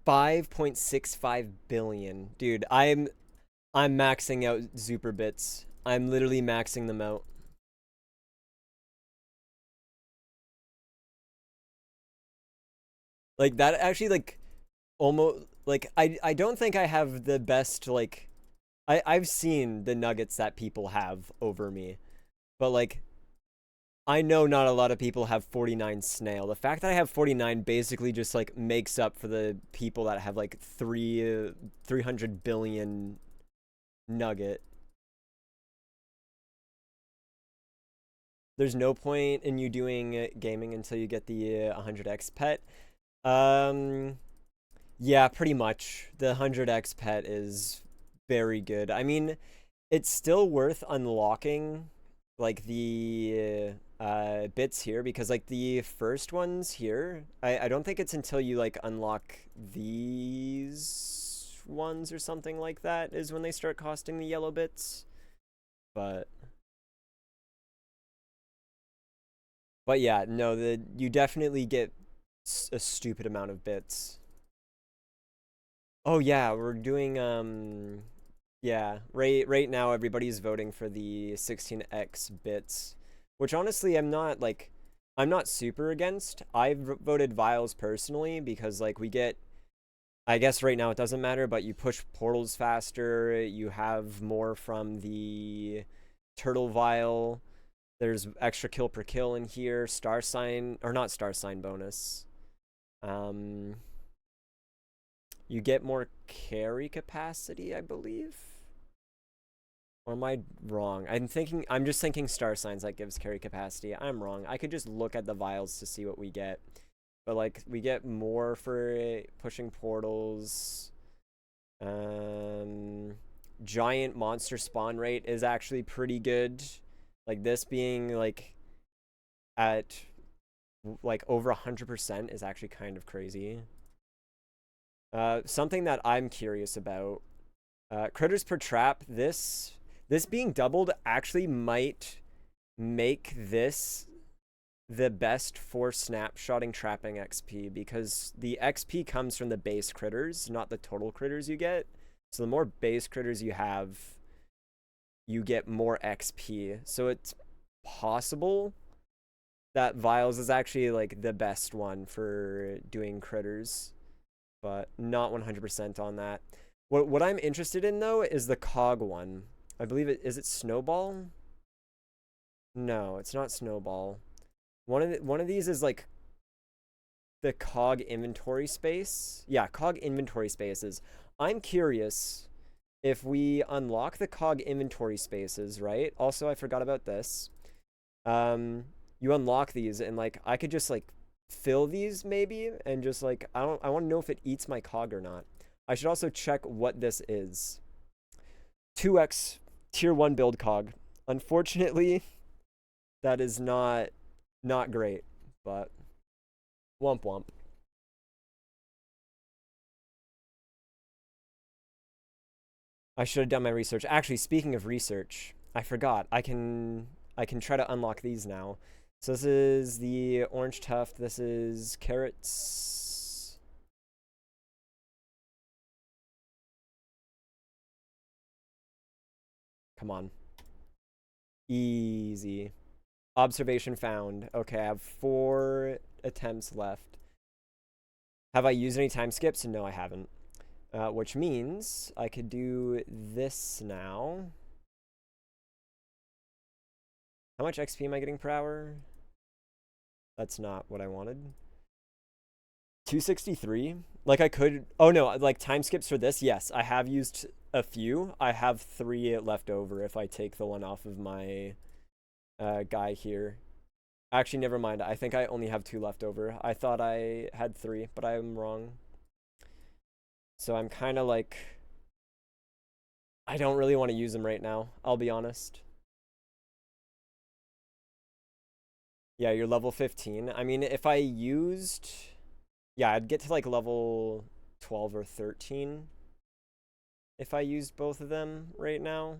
5.65 billion. Dude, I'm maxing out Zuper bits. I'm literally maxing them out. Like that actually like almost like I don't think I have the best like I've seen the nuggets that people have over me. But like I know not a lot of people have 49 snail. The fact that I have 49 basically just like makes up for the people that have like 300 billion nugget. There's no point in you doing gaming until you get the 100x pet. Um yeah, pretty much. The 100x pet is very good. I mean, it's still worth unlocking like the bits here because like the first ones here, I don't think it's until you like unlock these ones or something like that is when they start costing the yellow bits. But yeah, no, the you definitely get a stupid amount of bits. Oh yeah, we're doing yeah, right now everybody's voting for the 16x bits, which honestly I'm not super against. I've voted vials personally because like we get I guess right now it doesn't matter, but you push portals faster, you have more from the turtle vial. There's extra kill per kill in here, star sign or not star sign bonus. Um you get more carry capacity, I believe. Or am I wrong? I'm just thinking star signs that gives carry capacity. I'm wrong. I could just look at the vials to see what we get. But like we get more for pushing portals. Um Giant monster spawn rate is actually pretty good. Like this being like at like over 100% is actually kind of crazy. Something that I'm curious about. Critters per trap, this being doubled actually might make this the best for snapshotting trapping XP because the XP comes from the base critters, not the total critters you get. So the more base critters you have, you get more XP. So it's possible that Vials is actually like the best one for doing critters, but not 100% on that. What I'm interested in though is the cog one. I believe it Snowball? No, it's not Snowball. One of these is like the cog inventory space. Yeah, cog inventory spaces. I'm curious if we unlock the cog inventory spaces, right? Also, I forgot about this. You unlock these and like I could just like fill these maybe and just like I want to know if it eats my cog or not. I should also check what this is. 2x tier 1 build cog. Unfortunately, that is not great, but womp womp. I should have done my research. Actually, speaking of research, I forgot. I can try to unlock these now. So this is the orange tuft. This is carrots. Come on. Easy. Observation found. Okay, I have 4 attempts left. Have I used any time skips? No, I haven't. Which means I could do this now. How much XP am I getting per hour? That's not what I wanted. 263? Like I could... Oh no, like time skips for this? Yes, I have used a few. I have 3 left over if I take the one off of my guy here. Actually, never mind. I think I only have 2 left over. I thought I had 3, but I'm wrong. So I'm kind of like... I don't really want to use them right now, I'll be honest. Yeah, you're level 15. I mean, if I used... Yeah, I'd get to like level 12 or 13 if I used both of them right now.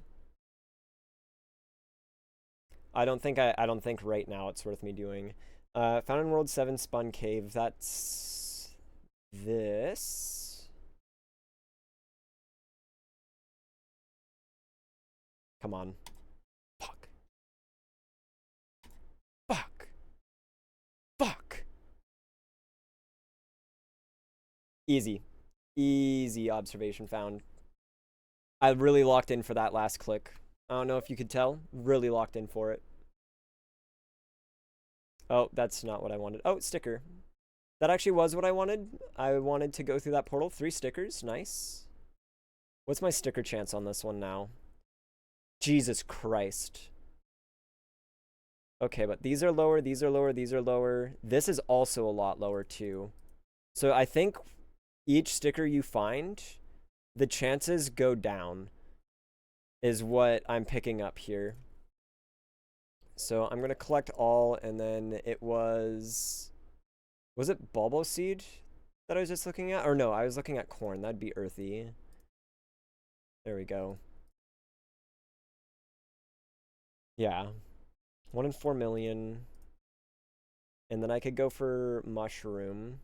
I don't think right now it's worth me doing. Found in World 7 Spun Cave. That's this. Come on. Fuck. Fuck. Fuck. Easy. Easy observation found. I really locked in for that last click. I don't know if you could tell. Really locked in for it. Oh, that's not what I wanted. Oh, sticker. That actually was what I wanted. I wanted to go through that portal. 3 stickers. Nice. What's my sticker chance on this one now? Jesus Christ. Okay, but these are lower, these are lower, these are lower. This is also a lot lower too. So I think each sticker you find, the chances go down is what I'm picking up here. So I'm going to collect all, and then it was it Bulbo Seed that I was just looking at? Or no, I was looking at corn. That'd be earthy. There we go. Yeah. 1 in 4 million. And then I could go for mushroom.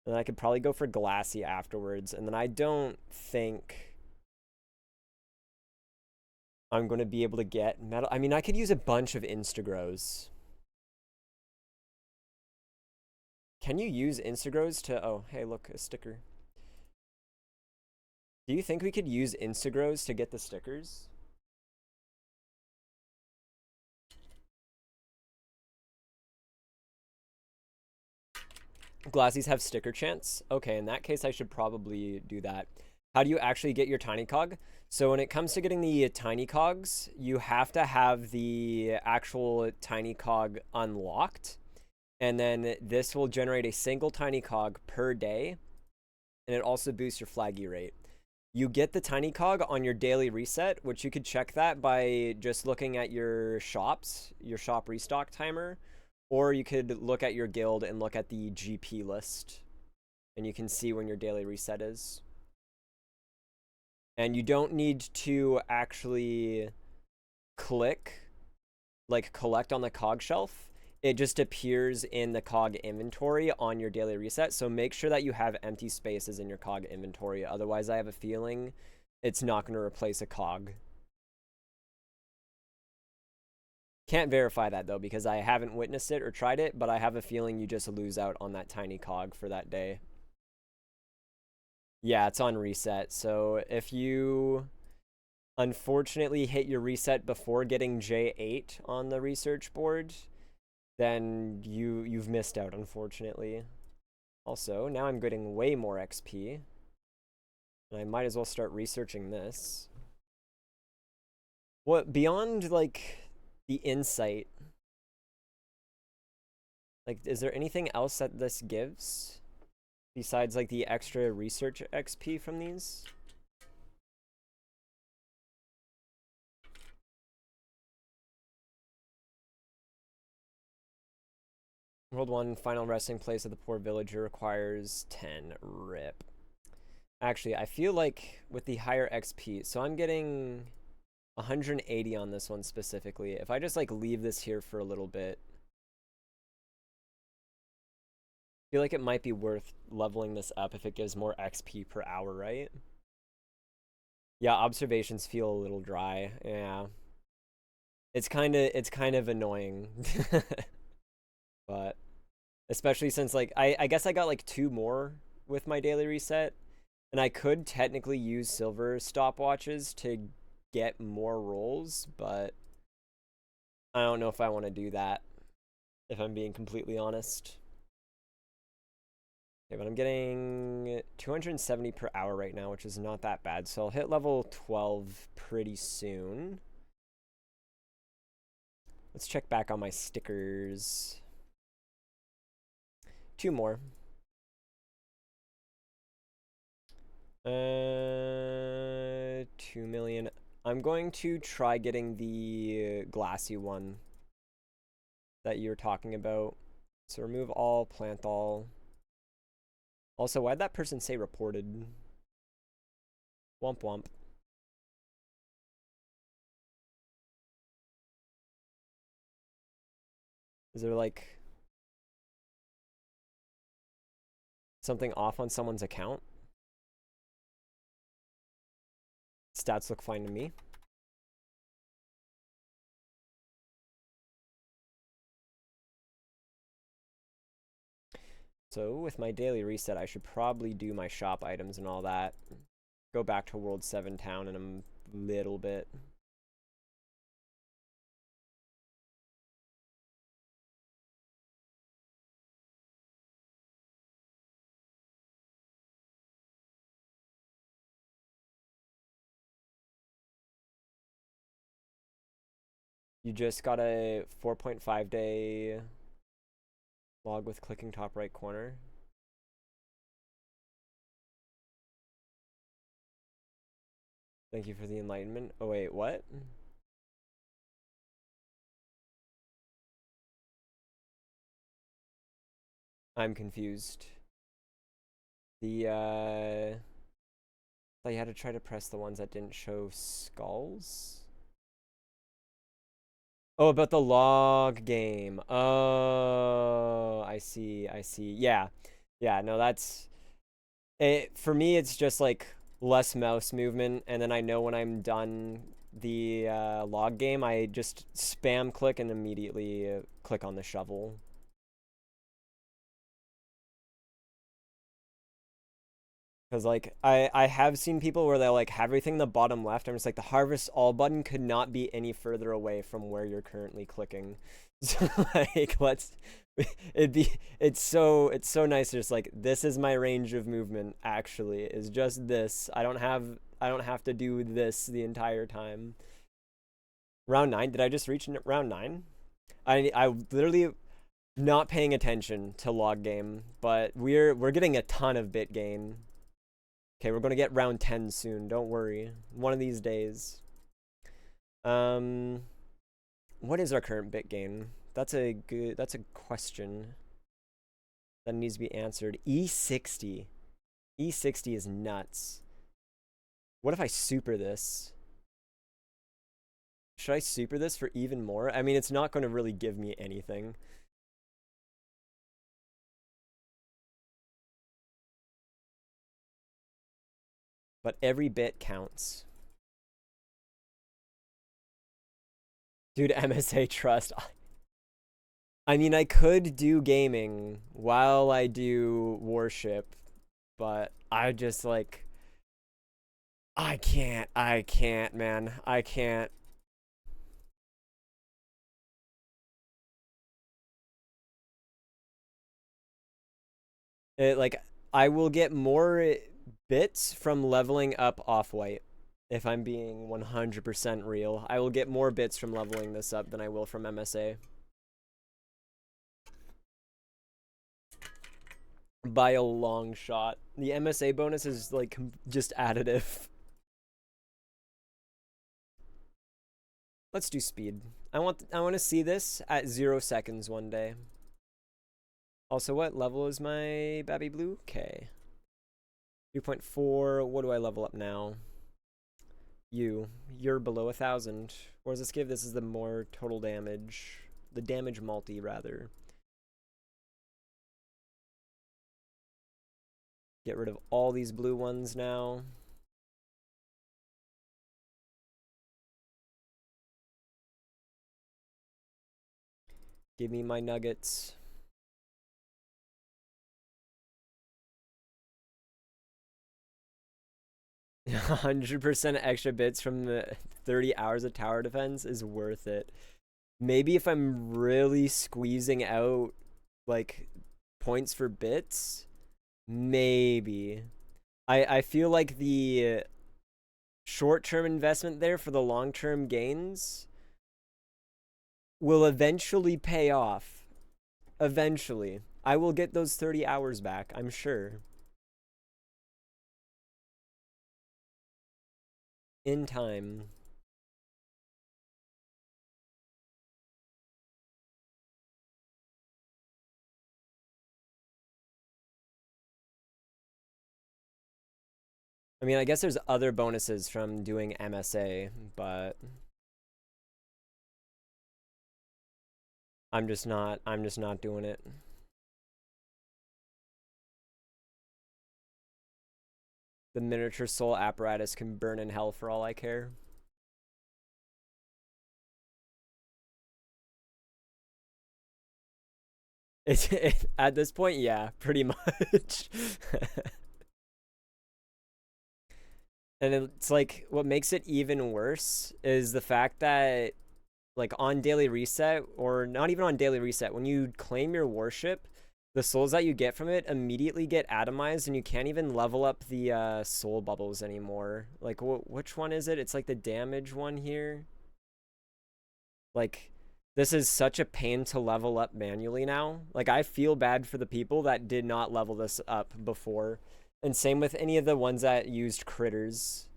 And then I could probably go for glassy afterwards. And then I don't think I'm going to be able to get metal. I mean, I could use a bunch of Instagrows. Can you use Instagrows to... Oh, hey, look, a sticker. Do you think we could use Instagrows to get the stickers? Glassies have sticker chance? Okay, in that case, I should probably do that. How do you actually get your tiny cog? So when it comes to getting the tiny cogs, you have to have the actual tiny cog unlocked. And then this will generate a single tiny cog per day. And it also boosts your flaggy rate. You get the tiny cog on your daily reset, which you could check that by just looking at your shops, your shop restock timer. Or you could look at your guild and look at the GP list. And you can see when your daily reset is. And you don't need to actually click, like collect on the cog shelf. It just appears in the cog inventory on your daily reset. So make sure that you have empty spaces in your cog inventory. Otherwise, I have a feeling it's not going to replace a cog. Can't verify that though, because I haven't witnessed it or tried it, but I have a feeling you just lose out on that tiny cog for that day. Yeah, it's on reset. So if you unfortunately hit your reset before getting J8 on the research board, then you've missed out, unfortunately. Also, now I'm getting way more XP. And I might as well start researching this. What, beyond, like, the insight, like, is there anything else that this gives? Besides, like, the extra research XP from these? World 1, final resting place of the poor villager requires 10. RIP. Actually, I feel like with the higher XP, so I'm getting 180 on this one specifically. If I just, like, leave this here for a little bit, I feel like it might be worth leveling this up if it gives more XP per hour, right? Yeah, observations feel a little dry. Yeah. It's kind of annoying. But especially since, like, I guess I got like 2 more with my daily reset, and I could technically use silver stopwatches to get more rolls, but I don't know if I want to do that. if I'm being completely honest. Okay, but I'm getting 270 per hour right now, which is not that bad. So I'll hit level 12 pretty soon. Let's check back on my stickers. 2 more. 2 million. I'm going to try getting the glassy one that you were talking about. So remove all, plant all. Also, why'd that person say reported? Womp womp. Is there like something off on someone's account? Stats look fine to me. So with my daily reset, I should probably do my shop items and all that. Go back to World 7 town in a little bit. You just got a 4.5 day log with clicking top right corner. Thank you for the enlightenment. Oh wait, what? I'm confused. The thought you had to try to press the ones that didn't show skulls. Oh, about the log game. Oh, I see. I see. Yeah. Yeah, no, that's it. For me, it's just like less mouse movement, and then I know when I'm done the log game, I just spam click and immediately click on the shovel. Because like I have seen people where they like have everything in the bottom left. I'm just like the harvest all button could not be any further away from where you're currently clicking. So like it's so nice to just like this is my range of movement actually is just this. I don't have to do this the entire time. Round 9, did I just reach round 9? I literally not paying attention to log game, but we're getting a ton of bit gain. Okay, we're gonna get round 10 soon. Don't worry. One of these days. Um, what is our current bit gain? That's a question that needs to be answered. E60. E60 is nuts. What if I super this? Should I super this for even more? I mean, it's not going to really give me anything. But every bit counts. Dude, MSA trust. I mean, I could do gaming while I do worship, but I just like I can't, man. I can't. Like I will get more bits from leveling up off-white. If I'm being 100% real, I will get more bits from leveling this up than I will from MSA. By a long shot. The MSA bonus is like just additive. Let's do speed. I want to see this at 0 seconds one day. Also, what level is my Babby Blue? Okay. 2.4. What do I level up now? You're below 1,000. What does this give? This is the more total damage. The damage multi, rather. Get rid of all these blue ones now. Give me my nuggets. A 100% extra bits from the 30 hours of tower defense is worth it. Maybe if I'm really squeezing out like points for bits, maybe. I feel like the short-term investment there for the long-term gains will eventually pay off. Eventually. I will get those 30 hours back, I'm sure. In time. I mean, I guess there's other bonuses from doing MSA, but I'm just not doing it. The miniature soul apparatus can burn in hell for all I care. At this point, yeah, pretty much. And it's like what makes it even worse is the fact that like on daily reset or not even on daily reset, when you claim your warship, the souls that you get from it immediately get atomized and you can't even level up the soul bubbles anymore. Like which one is it? It's like the damage one here. Like this is such a pain to level up manually now. Like I feel bad for the people that did not level this up before. And same with any of the ones that used critters.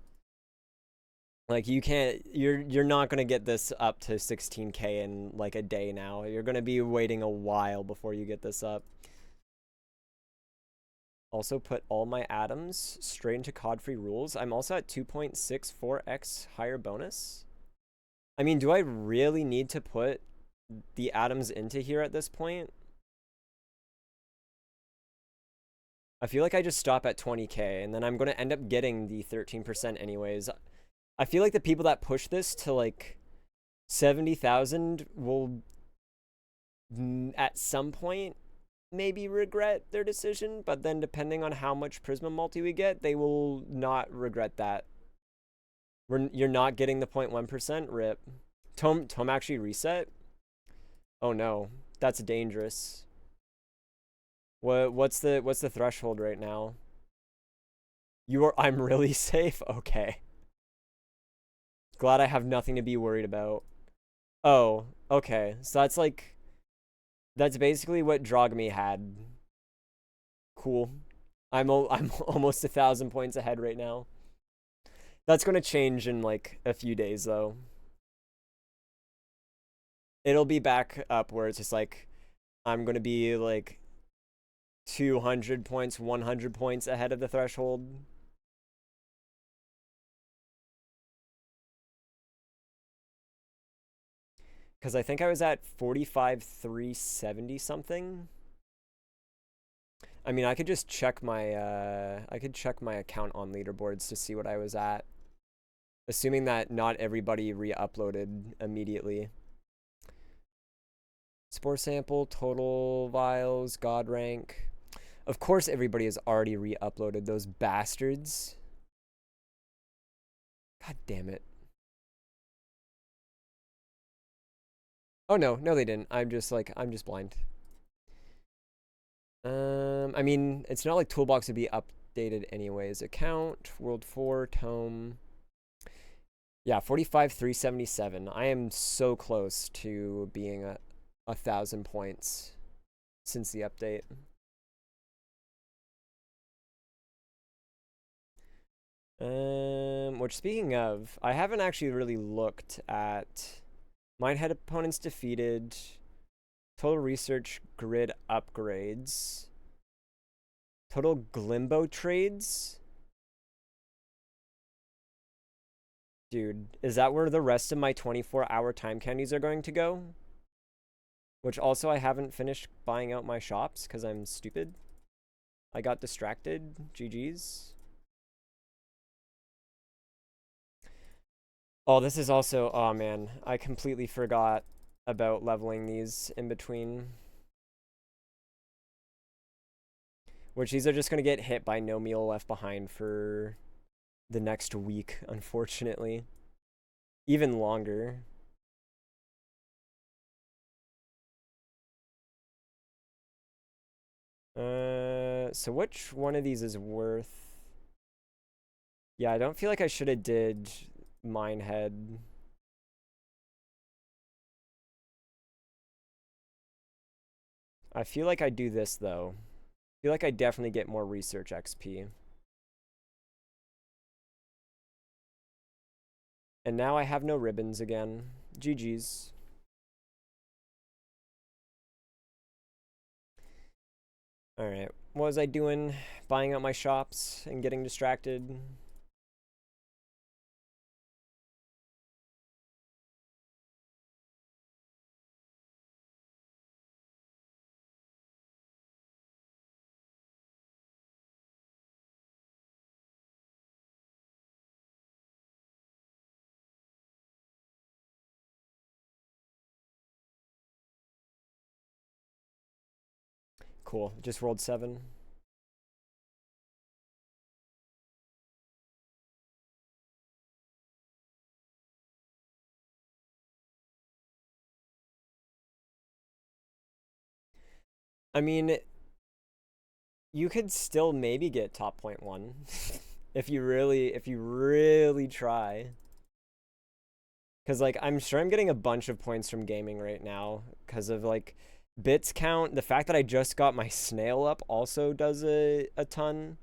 Like you can't you're not going to get this up to 16k in like a day now. You're going to be waiting a while before you get this up. Also put all my atoms straight into COD free rules. I'm also at 2.64x higher bonus. I mean, do I really need to put the atoms into here at this point? I feel like I just stop at 20k and then I'm going to end up getting the 13% anyways. I feel like the people that push this to like 70,000 will at some point maybe regret their decision, but then depending on how much Prisma multi we get, they will not regret that. You're not getting the 0.1% rip. Tome actually reset? Oh no, that's dangerous. What's the threshold right now? I'm really safe? Okay. Glad I have nothing to be worried about. Oh, okay. So that's basically what Drogme had. Cool. I'm almost 1,000 points ahead right now. That's gonna change in like a few days though. It'll be back up where it's just like I'm gonna be like 200 points, 100 points ahead of the threshold. Because I think I was at 45,370 something. I mean, I could just check my account on leaderboards to see what I was at. Assuming that not everybody re-uploaded immediately. Spore sample, total vials, god rank. Of course everybody has already re-uploaded, those bastards. God damn it. Oh no, they didn't. I'm just blind. I mean, it's not like Toolbox would be updated anyways. Account, World 4, Tome. Yeah, 45,377. I am so close to being a 1,000 points since the update. Which speaking of, I haven't actually really looked at Minehead opponents defeated, total research grid upgrades, total Glimbo trades. Dude, is that where the rest of my 24-hour time candies are going to go? Which also I haven't finished buying out my shops because I'm stupid. I got distracted. GG's. Oh, this is also, oh man, I completely forgot about leveling these in between. Which these are just going to get hit by no meal left behind for the next week, unfortunately. Even longer. So which one of these is worth? Yeah, I don't feel like I should have did Minehead. I feel like I do this though. I feel like I definitely get more research XP. And now I have no ribbons again. GG's. Alright, what was I doing? Buying out my shops and getting distracted. Cool, just rolled 7. I mean, you could still maybe get top 0.1 if you really try. Cause like I'm sure I'm getting a bunch of points from gaming right now because of like bits count. The fact that I just got my snail up also does a ton.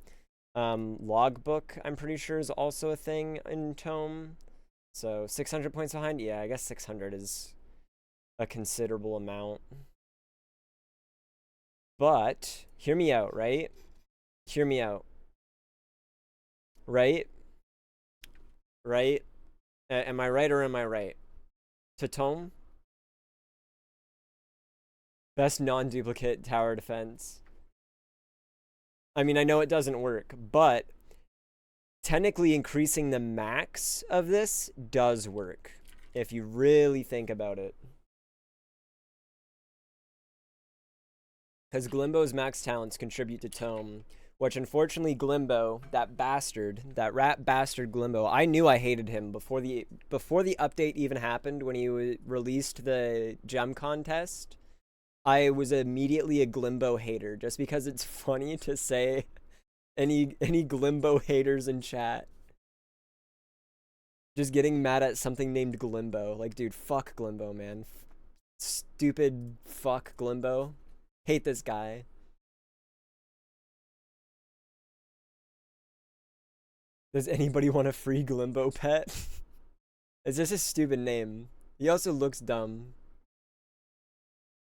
Logbook I'm pretty sure is also a thing in Tome. So 600 points behind. Yeah, I guess 600 is a considerable amount. But hear me out, right? Hear me out. Right? Right? Am I right or am I right? To Tome, best non-duplicate tower defense. I mean, I know it doesn't work, but technically increasing the max of this does work if you really think about it. Because Glimbo's max talents contribute to Tome, which unfortunately Glimbo, that bastard, that rat bastard Glimbo, I knew I hated him before the update even happened when he released the gem contest. I was immediately a Glimbo hater just because it's funny to say any Glimbo haters in chat. Just getting mad at something named Glimbo. Like, dude, fuck Glimbo, man. Stupid fuck Glimbo. Hate this guy. Does anybody want a free Glimbo pet? It's just a stupid name. He also looks dumb.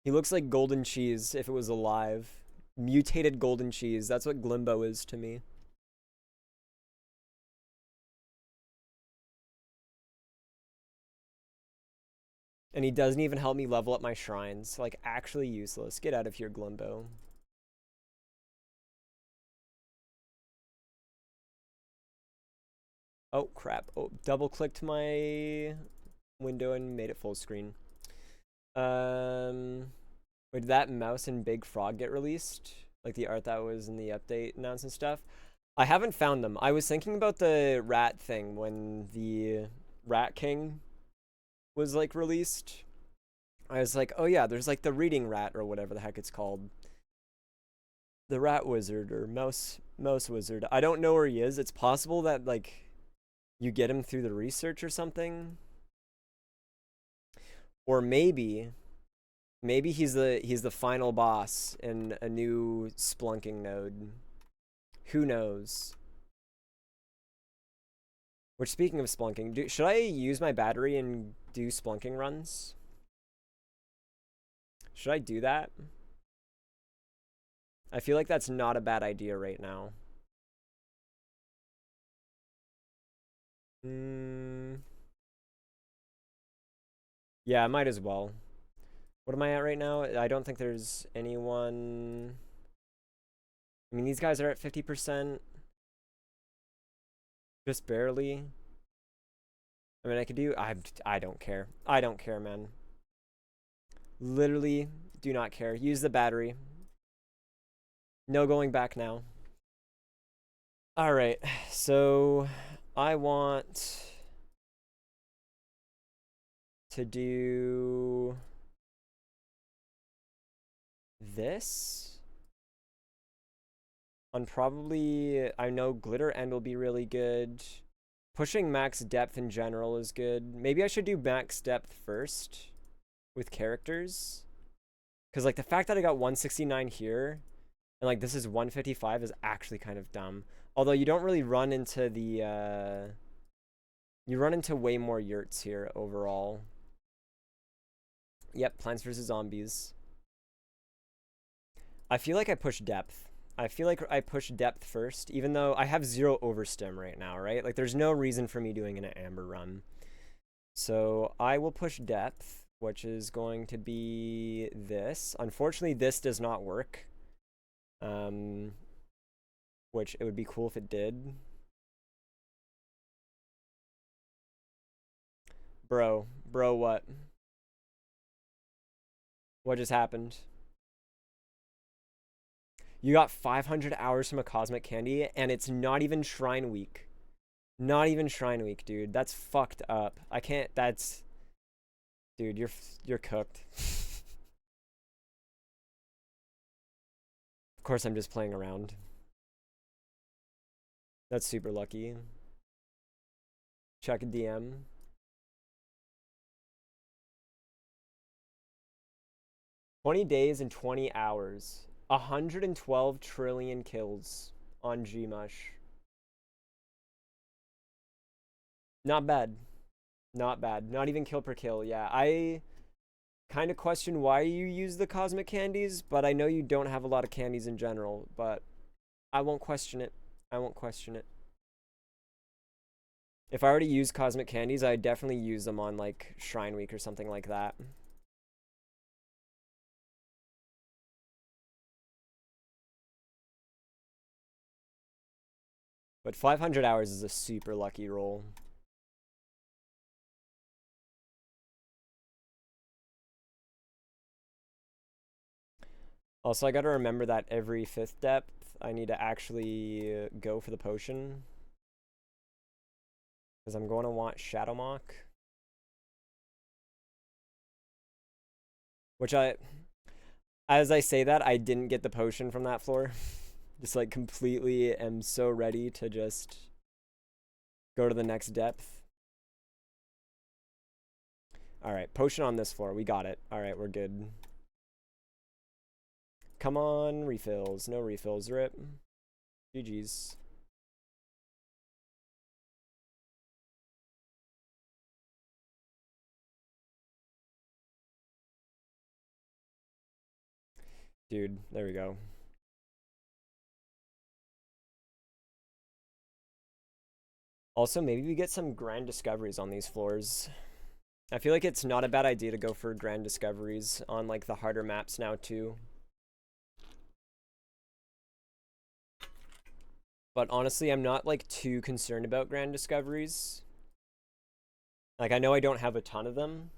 He looks like golden cheese if it was alive. Mutated golden cheese. That's what Glimbo is to me. And he doesn't even help me level up my shrines. Like, actually useless. Get out of here, Glimbo. Oh, crap. Oh, double-clicked my window and made it full screen. Wait, did that mouse and big frog get released? Like the art that was in the update announcement stuff? I haven't found them. I was thinking about the rat thing when the Rat King was like released. I was like, oh yeah, there's like the reading rat or whatever the heck it's called. The rat wizard or mouse wizard. I don't know where he is. It's possible that like you get him through the research or something. Or maybe he's the final boss in a new splunking node. Who knows? Which, speaking of splunking, should I use my battery and do splunking runs? Should I do that? I feel like that's not a bad idea right now. Yeah, I might as well. What am I at right now? I don't think there's anyone. I mean, these guys are at 50%. Just barely. I mean, I could do. I don't care. I don't care, man. Literally do not care. Use the battery. No going back now. All right. So I want to do this. On probably, I know Glitter End will be really good. Pushing max depth in general is good. Maybe I should do max depth first with characters. Because, like, the fact that I got 169 here, and, like, this is 155 is actually kind of dumb. Although you don't really run into the, you run into way more yurts here overall. Yep, Plants vs. Zombies. I feel like I push depth. I feel like I push depth first, even though I have 0 overstim right now, right? Like, there's no reason for me doing an amber run. So I will push depth, which is going to be this. Unfortunately, this does not work. Which it would be cool if it did. Bro, what? What just happened? You got 500 hours from a cosmic candy, and it's not even Shrine Week. Not even Shrine Week, dude. That's fucked up. I can't. That's, dude. You're cooked. Of course, I'm just playing around. That's super lucky. Check a DM. "20 days and 20 hours. 112 trillion kills on Gmush. Not bad. Not bad. Not even kill per kill. Yeah, I kind of question why you use the cosmic candies, but I know you don't have a lot of candies in general, but I won't question it. I won't question it. If I already use cosmic candies, I'd definitely use them on, like, Shrine Week or something like that. But 500 hours is a super lucky roll. Also, I gotta remember that every 5th depth, I need to actually go for the potion. Because I'm going to want Shadow Mock. Which as I say that, I didn't get the potion from that floor. Just, like, completely am so ready to just go to the next depth. Alright, potion on this floor. We got it. Alright, we're good. Come on, refills. No refills. Rip. GG's. Dude, there we go. Also, maybe we get some grand discoveries on these floors. I feel like it's not a bad idea to go for grand discoveries on, like, the harder maps now, too. But honestly, I'm not, like, too concerned about grand discoveries. Like, I know I don't have a ton of them,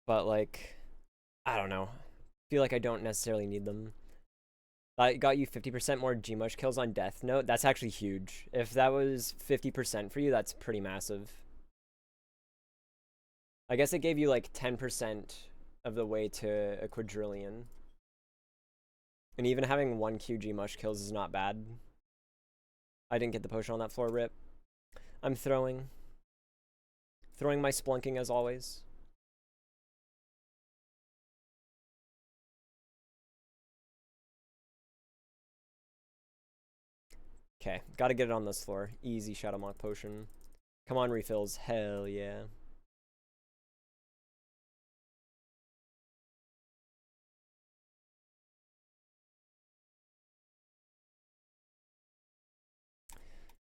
but, like, I don't know. I feel like I don't necessarily need them. That got you 50% more Gmush kills on Death Note. That's actually huge. If that was 50% for you, that's pretty massive. I guess it gave you, like, 10% of the way to a quadrillion. And even having 1 Q Gmush kills is not bad. I didn't get the potion on that floor, rip. I'm throwing. Throwing my splunking as always. Okay, gotta get it on this floor. Easy Shadow Mock potion. Come on, refills. Hell yeah.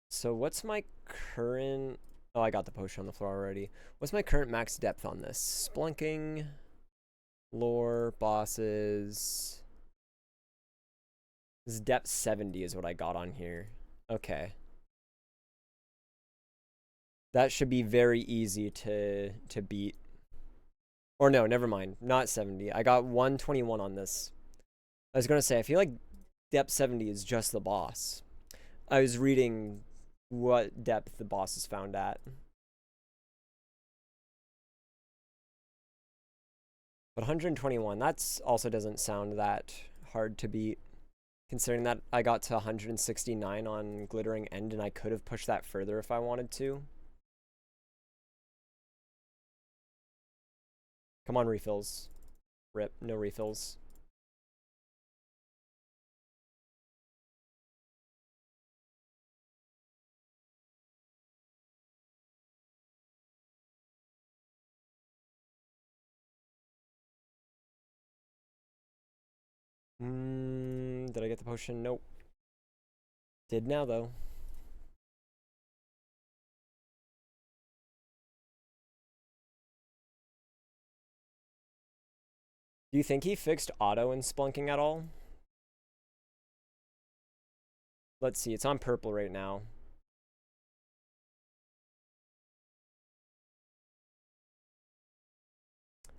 So what's my current... Oh, I got the potion on the floor already. What's my current max depth on this? Splunking, lore, bosses. This is depth 70 is what I got on here. Okay. That should be very easy to beat. Or no, never mind. Not 70. I got 121 on this. I was going to say, I feel like depth 70 is just the boss. I was reading what depth the boss is found at. But 121, that's also doesn't sound that hard to beat. Considering that I got to 169 on Glittering End and I could have pushed that further if I wanted to. Come on, refills. Rip, no refills. Did I get the potion? Nope. Did now, though. Do you think he fixed auto and splunking at all? Let's see, it's on purple right now.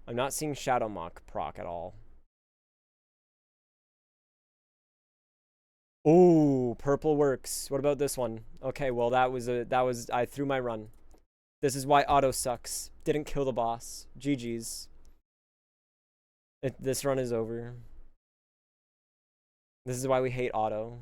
I'm not seeing Shadow Mock proc at all. Ooh, purple works. What about this one? Okay, well I threw my run. This is why auto sucks. Didn't kill the boss. GG's. This run is over. This is why we hate auto.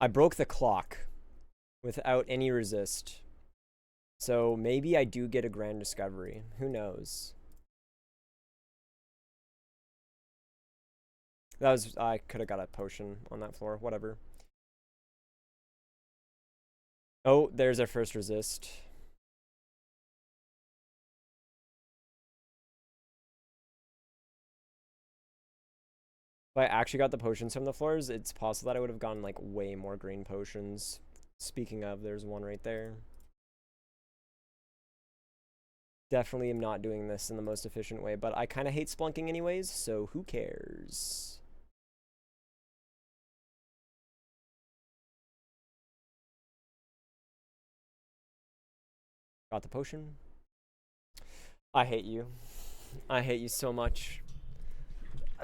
I broke the clock without any resist. So maybe I do get a grand discovery. Who knows? I could have got a potion on that floor. Whatever. Oh, there's our first resist. If I actually got the potions from the floors, it's possible that I would have gotten like way more green potions. Speaking of, there's one right there. Definitely am not doing this in the most efficient way, but I kind of hate splunking anyways, so who cares? Got the potion. I hate you. I hate you so much.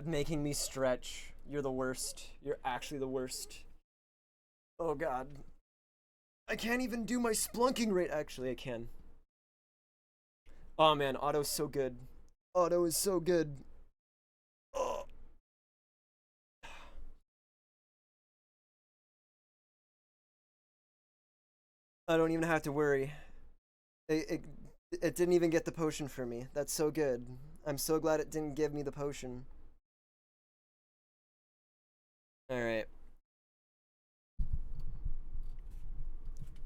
Making me stretch. You're the worst. You're actually the worst. Oh god. I can't even do my splunking rate. Actually, I can. Oh man, auto's so good. Auto is so good. Oh. I don't even have to worry. It didn't even get the potion for me. That's so good. I'm so glad it didn't give me the potion. Alright.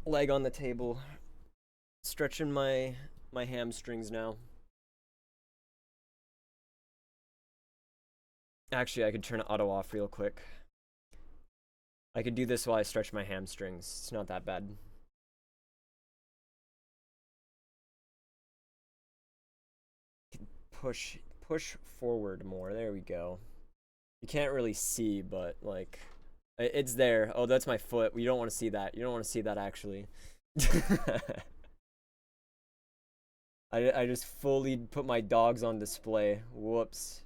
Leg on the table. Stretching my hamstrings now. Actually, I could turn auto off real quick. I could do this while I stretch my hamstrings. It's not that bad. Push forward more. There we go. You can't really see, but like it's there. Oh, that's my foot. You don't want to see that. You don't want to see that actually. I just fully put my dogs on display. Whoops.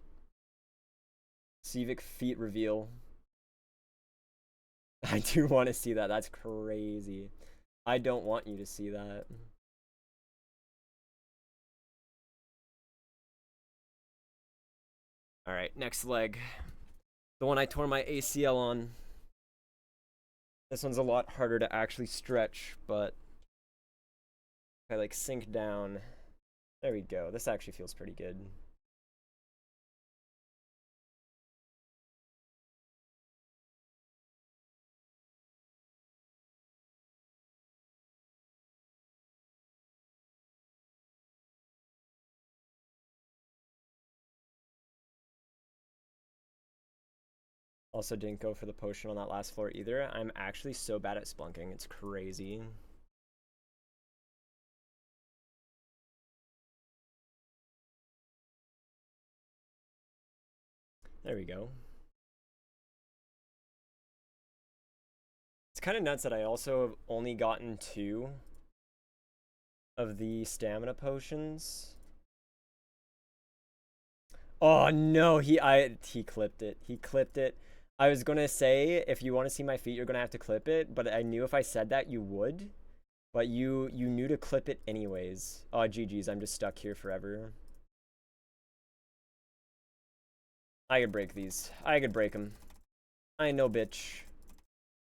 Civic feet reveal. I do want to see that. That's crazy. I don't want you to see that. All right, next leg. The one I tore my ACL on. This one's a lot harder to actually stretch, but if I like sink down, there we go. This actually feels pretty good. Also didn't go for the potion on that last floor either. I'm actually so bad at splunking. It's crazy. There we go. It's kind of nuts that I also have only gotten 2 of the stamina potions. Oh no, he clipped it. He clipped it. I was gonna say, if you want to see my feet, you're gonna have to clip it, but I knew if I said that you would. But you knew to clip it anyways. Oh, GG's, I'm just stuck here forever. I could break these. I could break them. I know, bitch.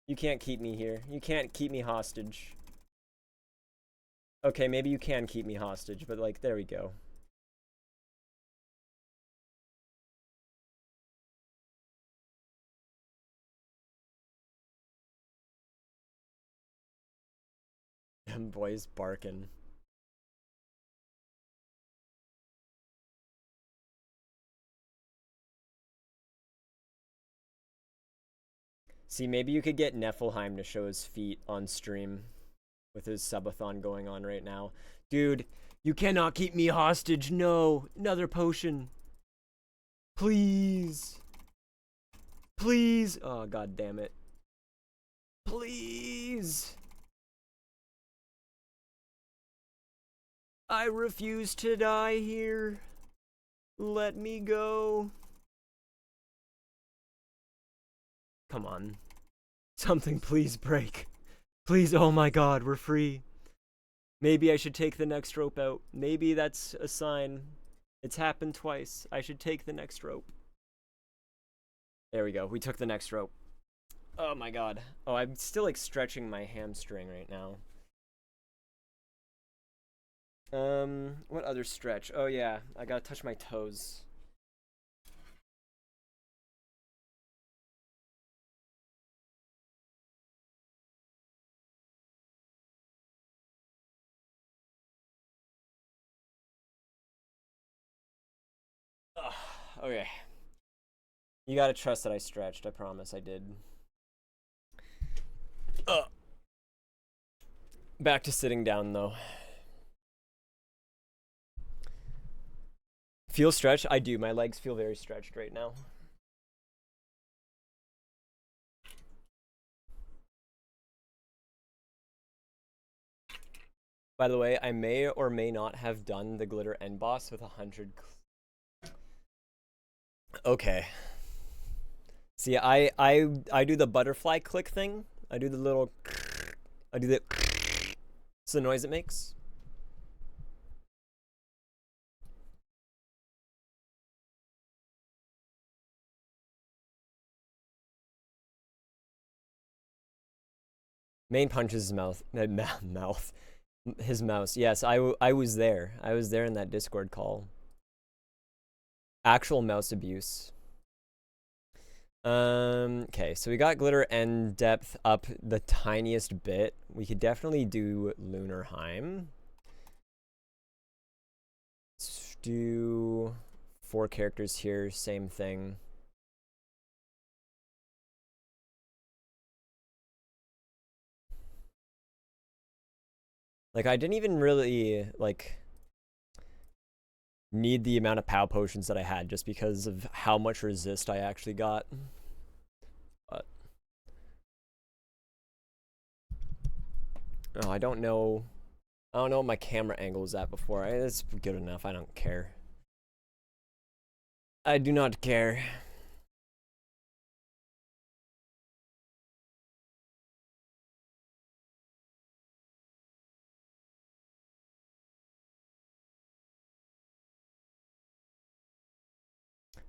You can't keep me here. You can't keep me hostage. Okay, maybe you can keep me hostage, but like, there we go. Them boys barking. See, maybe you could get Niflheim to show his feet on stream with his subathon going on right now. Dude, you cannot keep me hostage. No, another potion. Please. Please. Oh, god damn it. Please. I refuse to die here. Let me go. Come on. Something please break. Please, oh my god, we're free. Maybe I should take the next rope out. Maybe that's a sign. It's happened twice. I should take the next rope. There we go. We took the next rope. Oh my god. Oh, I'm still like stretching my hamstring right now. What other stretch? Oh yeah, I gotta touch my toes. Ugh, okay. You gotta trust that I stretched. I promise I did. Back to sitting down though. Feel stretched? I do. My legs feel very stretched right now. By the way, I may or may not have done the glitter end boss with 100. Okay. See, I do the butterfly click thing. I do the little. I do the. It's the noise it makes. Main punches his mouth. Mouth. His mouse. Yes, I was there. I was there in that Discord call. Actual mouse abuse. Okay, so we got glitter end depth up the tiniest bit. We could definitely do Lunarheim. Let's do 4 characters here, same thing. Like, I didn't even really, like, need the amount of POW potions that I had just because of how much resist I actually got. But, oh, I don't know. I don't know what my camera angle was at before. It's good enough. I don't care. I do not care.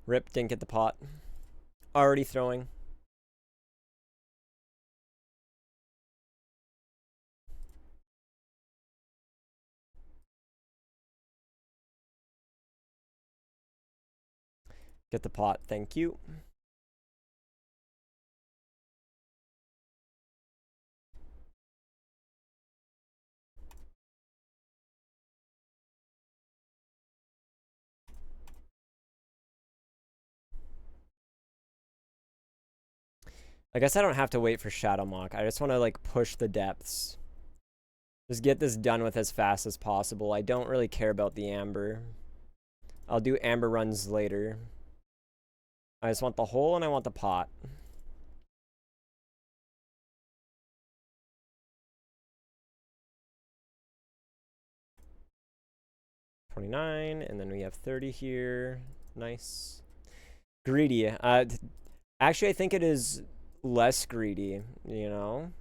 Rip, didn't get the pot. Already throwing. Get the pot, thank you. I guess I don't have to wait for Shadowmock. I just want to like push the depths. Just get this done with as fast as possible. I don't really care about the Amber. I'll do Amber runs later. I just want the hole and I want the pot. $29, and then we have 30 here. Nice. Greedy. Actually, I think it is less greedy, you know?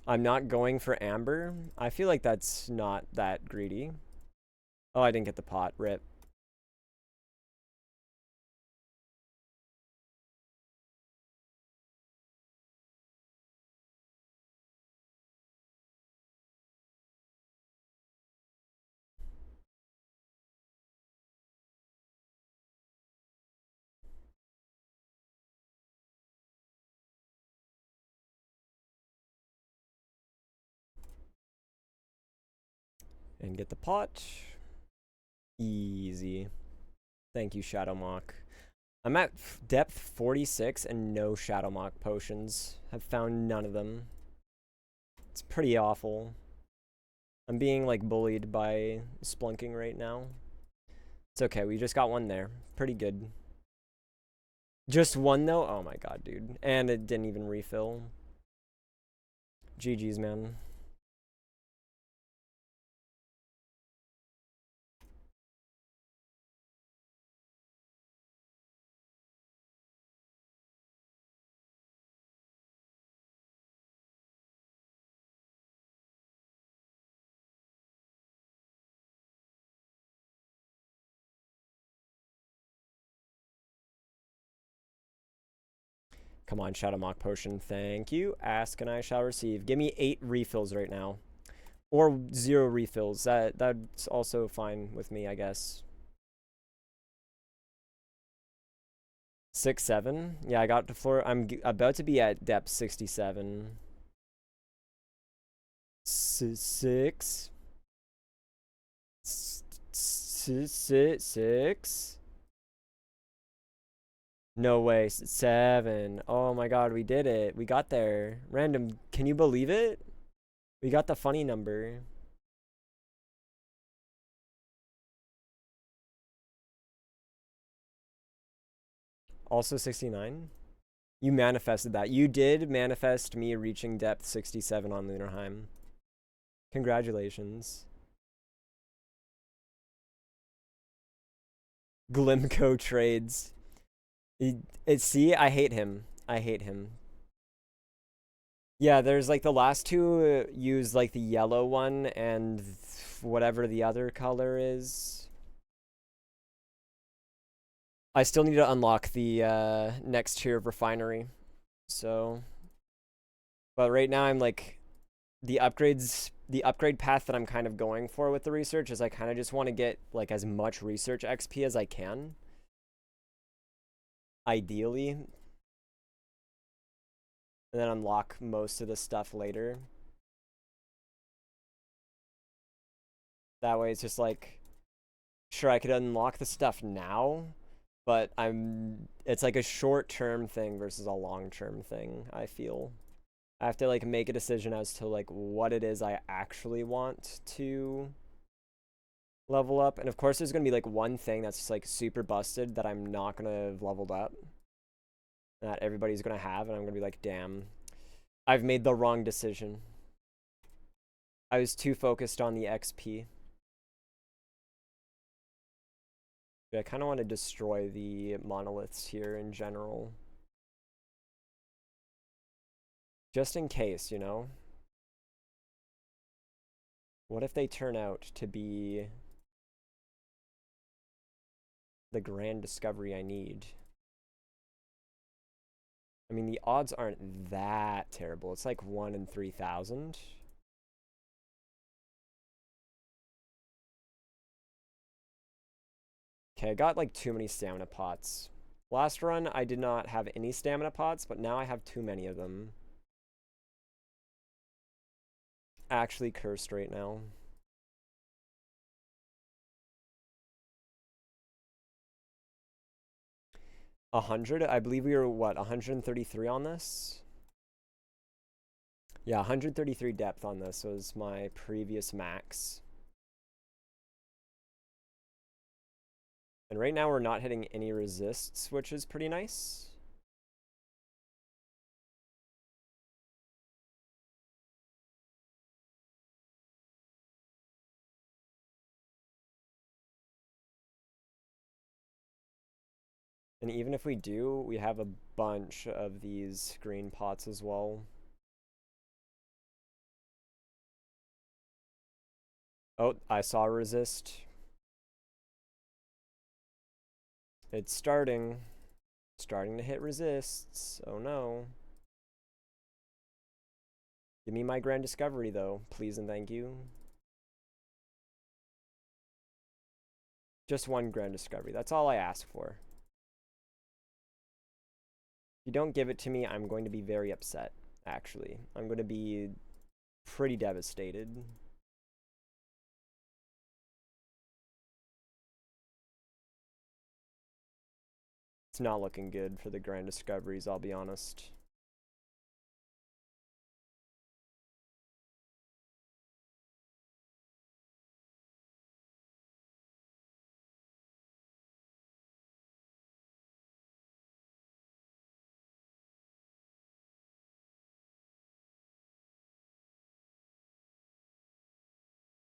I'm not going for amber. I feel like that's not that greedy. Oh, I didn't get the pot. Rip. And get the pot. Easy. Thank you, Shadowmock. I'm at depth 46 and no Shadowmock potions. I've found none of them. It's pretty awful. I'm being like bullied by splunking right now. It's okay, we just got one there. Pretty good. Just one though? Oh my god, dude. And it didn't even refill. GG's, man. Come on, Shadowmock potion. Thank you. Ask and I shall receive. Give me 8 refills right now. Or 0 refills. That's also fine with me, I guess. 6, 7. Yeah, I got to floor. I'm about to be at depth 67. 6. 6. No way. 7. Oh my god, we did it. We got there. Random. Can you believe it? We got the funny number. Also 69. You manifested that. You did manifest me reaching depth 67 on Lunarheim. Congratulations. Glimco trades. See, I hate him. I hate him. Yeah, there's like the last two use like the yellow one and whatever the other color is. I still need to unlock the next tier of refinery. So, but right now I'm like the upgrade path that I'm kind of going for with the research is I kind of just want to get like as much research XP as I can. Ideally. And then unlock most of the stuff later. That way it's just like, sure, I could unlock the stuff now, but it's like a short-term thing versus a long-term thing, I feel. I have to like make a decision as to like what it is I actually want to level up. And of course there's going to be like one thing that's just like super busted that I'm not going to have leveled up. That everybody's going to have, and I'm going to be like, damn, I've made the wrong decision. I was too focused on the XP. I kind of want to destroy the monoliths here in general. Just in case, you know? What if they turn out to be the grand discovery I need? I mean, the odds aren't that terrible. It's like 1 in 3,000. Okay, I got like too many stamina pots. Last run, I did not have any stamina pots, but now I have too many of them. Actually cursed right now. 100? I believe we were, what, 133 on this? Yeah, 133 depth on this was my previous max. And right now we're not hitting any resists, which is pretty nice. And even if we do, we have a bunch of these green pots as well. Oh, I saw resist. It's starting. Starting to hit resists. Oh no. Give me my grand discovery though, please and thank you. Just one grand discovery. That's all I ask for. If you don't give it to me, I'm going to be very upset, actually. I'm going to be pretty devastated. It's not looking good for the grand discoveries, I'll be honest.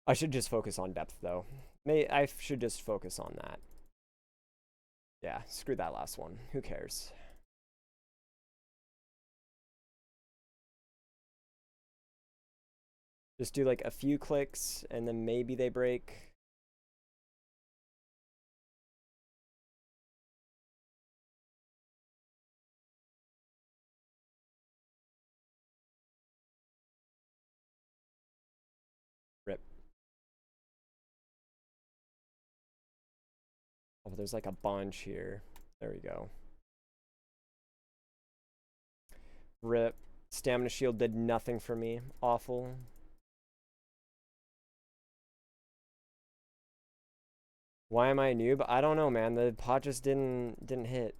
I should just focus on depth, though. I should just focus on that. Yeah, screw that last one. Who cares? Just do like a few clicks, and then maybe they break. Rip. Oh, there's like a bunch here. There we go. Rip. Stamina shield did nothing for me. Awful. Why am I a noob? I don't know, man. The pot just didn't hit.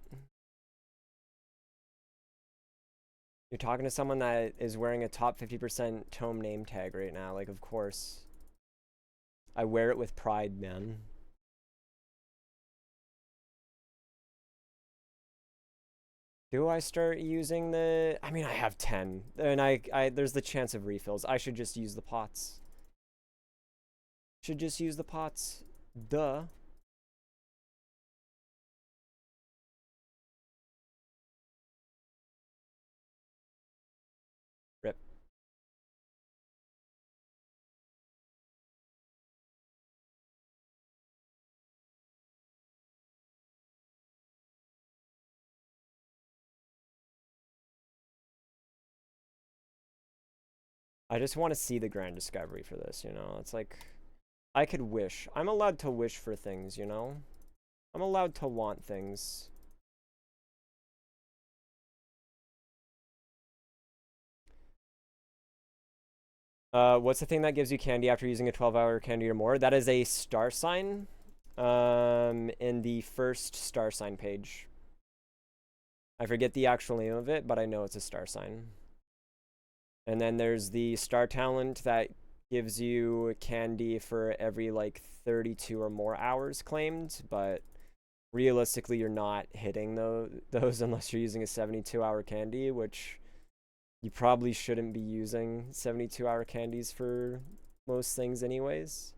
You're talking to someone that is wearing a top 50% tome name tag right now. Like, of course. I wear it with pride, man. Do I start using the... I mean, I have 10. And there's the chance of refills. I should just use the pots. Should just use the pots. Duh. Rip. I just want to see the grand discovery for this, you know? It's like... I could wish. I'm allowed to wish for things, you know? I'm allowed to want things. What's the thing that gives you candy after using a 12-hour candy or more? That is a star sign. In the first star sign page. I forget the actual name of it, but I know it's a star sign. And then there's the star talent that gives you candy for every like 32 or more hours claimed, but realistically you're not hitting those unless you're using a 72-hour candy, which you probably shouldn't be using 72-hour candies for most things anyways.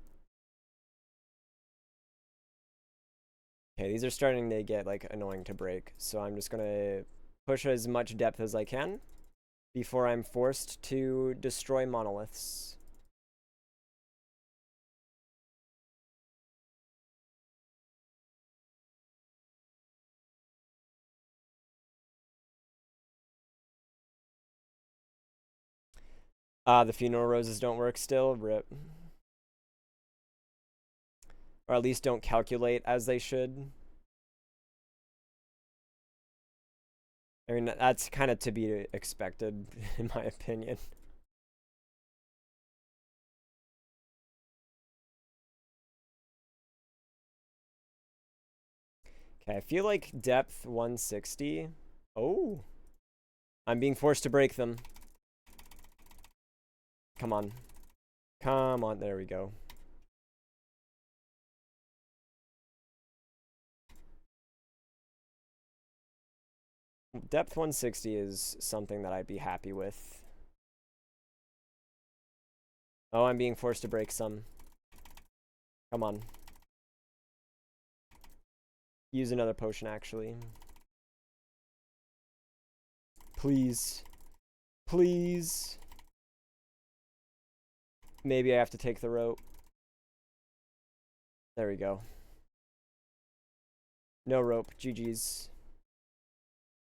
Okay, these are starting to get like annoying to break, so I'm just gonna push as much depth as I can before I'm forced to destroy monoliths. The funeral roses don't work still, rip. Or at least don't calculate as they should. I mean, that's kind of to be expected, in my opinion. Okay, I feel like depth 160. Oh. I'm being forced to break them. Come on. Come on, there we go. Depth 160 is something that I'd be happy with. Oh, I'm being forced to break some. Come on. Use another potion, actually. Please. Please. Maybe I have to take the rope. There we go. No rope. GG's.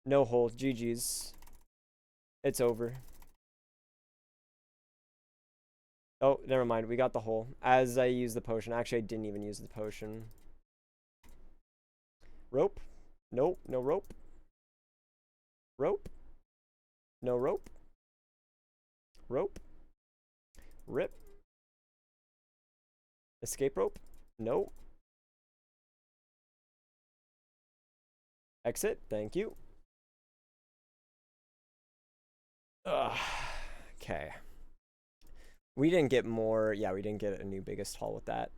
No hole. GG's. It's over. Oh, never mind. We got the hole. As I use the potion. Actually, I didn't even use the potion. Rope? Nope. No rope. Rope? No rope. Rope? Rip. Escape rope? No. Exit. Thank you. Ugh. Okay. We didn't get more. Yeah, we didn't get a new biggest haul with that.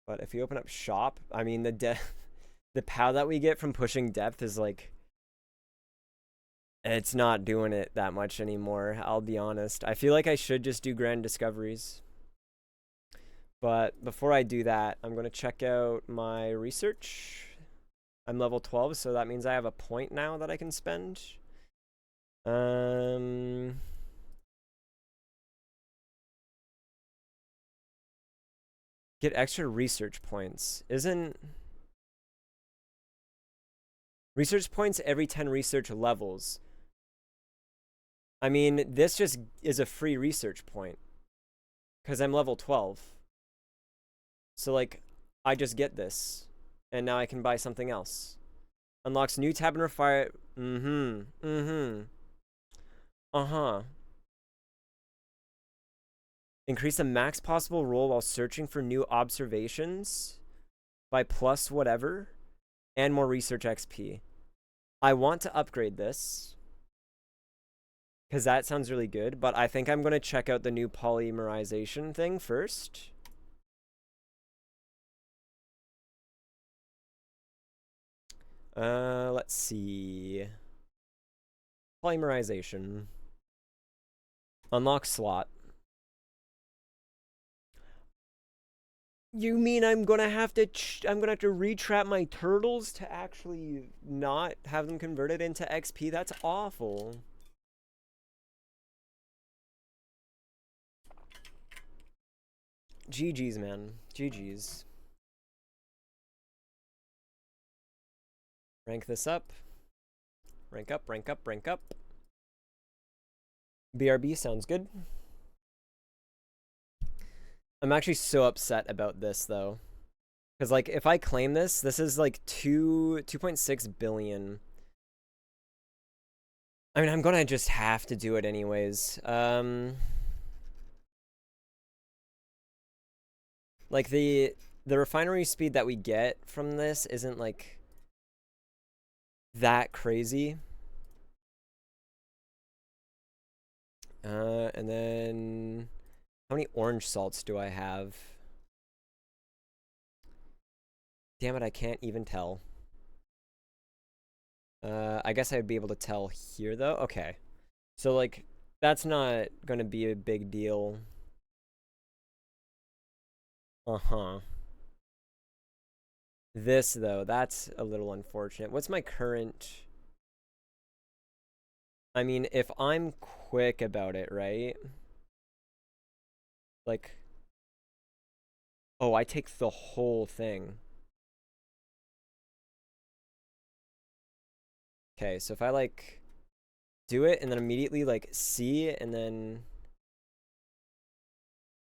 But if you open up shop, I mean the POW that we get from pushing depth is like, it's not doing it that much anymore. I'll be honest. I feel like I should just do grand discoveries. But before I do that, I'm going to check out my research. I'm level 12, so that means I have a point now that I can spend. Get extra research points. Isn't research points every 10 research levels? I mean, this just is a free research point because I'm level 12. So like, I just get this, and now I can buy something else. Unlocks new tab and refire. Increase the max possible roll while searching for new observations by plus whatever, and more research XP. I want to upgrade this because that sounds really good, but I think I'm going to check out the new polymerization thing first. Let's see. Polymerization. Unlock slot. You mean I'm gonna have to retrap my turtles to actually not have them converted into XP? That's awful. GG's, man. GG's. Rank this up. Rank up, rank up, rank up. BRB sounds good. I'm actually so upset about this, though. Because, like, if I claim this, this is, like, 2.6 billion. I mean, I'm gonna just have to do it anyways. Like, the refinery speed that we get from this isn't, like, that crazy. And then... How many orange salts do I have? Damn it, I can't even tell. I guess I'd be able to tell here, though. Okay. So, like, that's not gonna be a big deal. This, though, that's a little unfortunate. What's my current... I mean, if I'm quick about it, right? Like... Oh, I take the whole thing. Okay, so if I, like, do it and then immediately, like, see and then...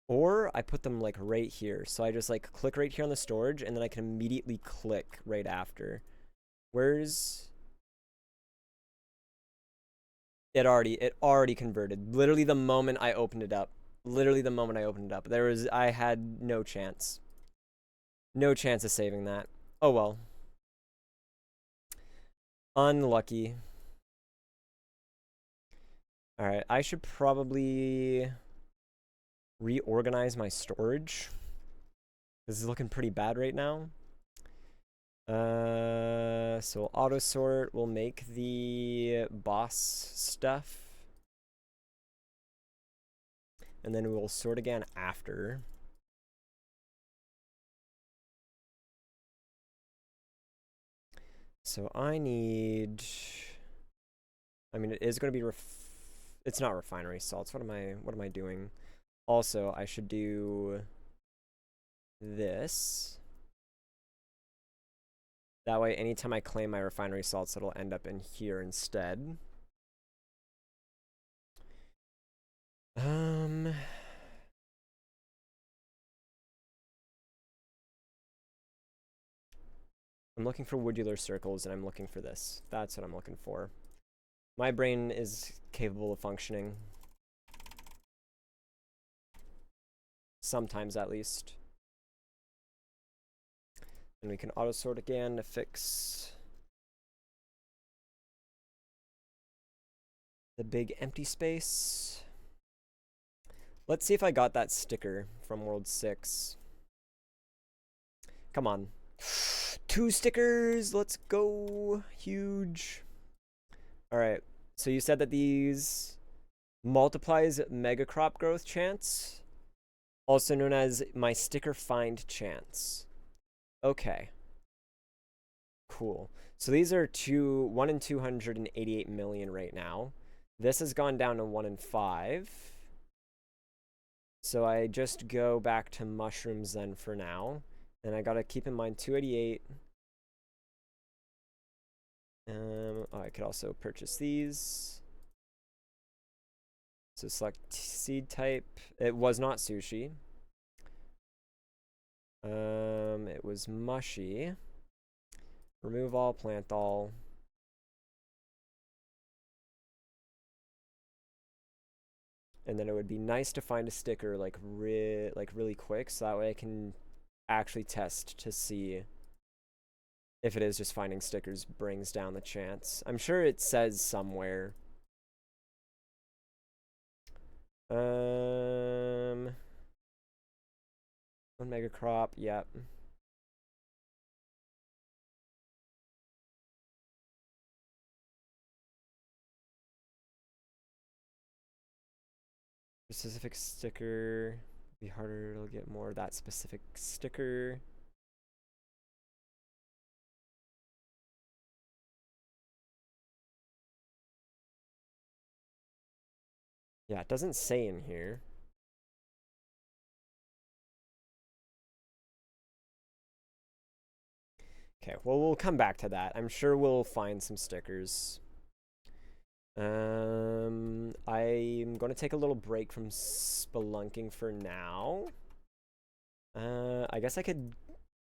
Or I put them, like, right here. So I just, like, click right here on the storage, and then I can immediately click right after. Where's... It already converted. Literally the moment I opened it up. Literally the moment I opened it up. I had no chance. No chance of saving that. Oh well. Unlucky. Alright, I should probably reorganize my storage. This is looking pretty bad right now. So auto sort will make the boss stuff. And then we'll sort again after. So I need... I mean, it is going to be... It's not refinery salts. What am I doing? Also, I should do this. That way, anytime I claim my refinery salts, it'll end up in here instead. I'm looking for woodula circles, and I'm looking for this. That's what I'm looking for. My brain is capable of functioning. Sometimes, at least. And we can auto-sort again to fix the big empty space. Let's see if I got that sticker from World 6. Come on. 2 stickers! Let's go! Huge. Alright, so you said that these multiplies mega crop growth chance, also known as my sticker find chance. Okay. Cool. So these are 1 in 288 million right now. This has gone down to 1 in 5. So I just go back to mushrooms then for now. And I gotta keep in mind 288. Oh, I could also purchase these. So select seed type. It was not sushi. It was mushy. Remove all, plant all. And then it would be nice to find a sticker like really quick, so that way I can actually test to see if it is just finding stickers brings down the chance. I'm sure it says somewhere. One mega crop, yep. Specific sticker. Be harder to get more of that specific sticker. Yeah, it doesn't say in here. Okay, well, we'll come back to that. I'm sure we'll find some stickers. I'm going to take a little break from spelunking for now. I guess I could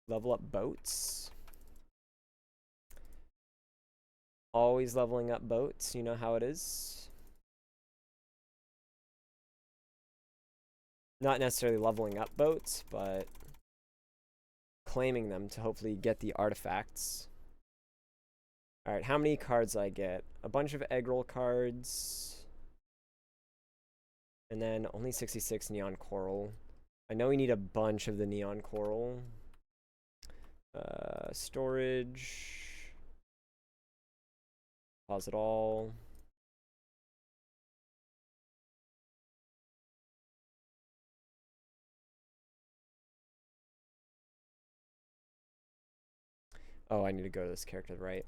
level up boats. Always leveling up boats, you know how it is. Not necessarily leveling up boats, but claiming them to hopefully get the artifacts. Alright, how many cards I get? A bunch of egg roll cards. And then only 66 neon coral. I know we need a bunch of the neon coral. Storage. Pause it all. Oh, I need to go to this character, right?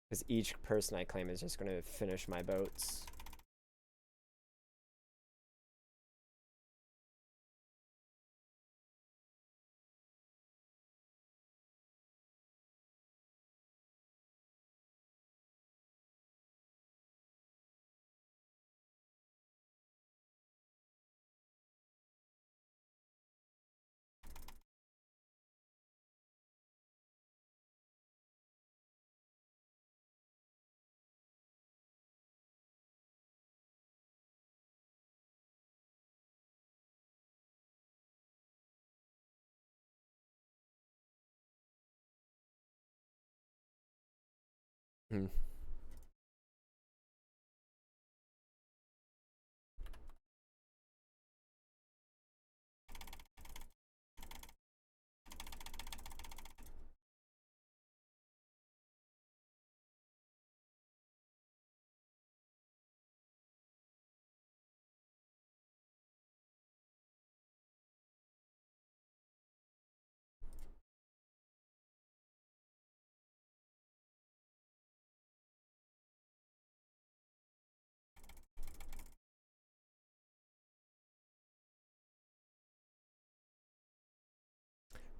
Because each person I claim is just going to finish my boats. Hmm.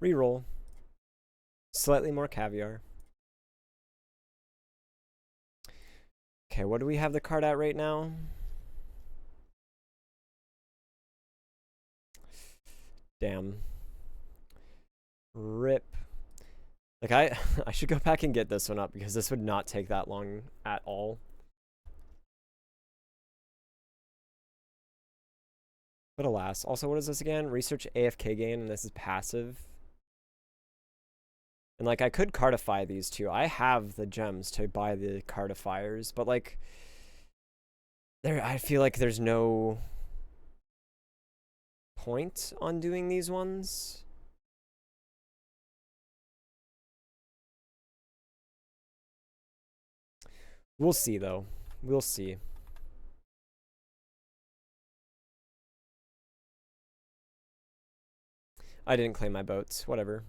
Reroll. Slightly more caviar. Okay, what do we have the card at right now? Damn. Rip. Like, I should go back and get this one up because this would not take that long at all. But alas. Also, what is this again? Research AFK gain, and this is passive. And, like, I could cardify these two. I have the gems to buy the cardifiers, but, like, I feel like there's no point on doing these ones. We'll see, though. We'll see. I didn't claim my boats. Whatever.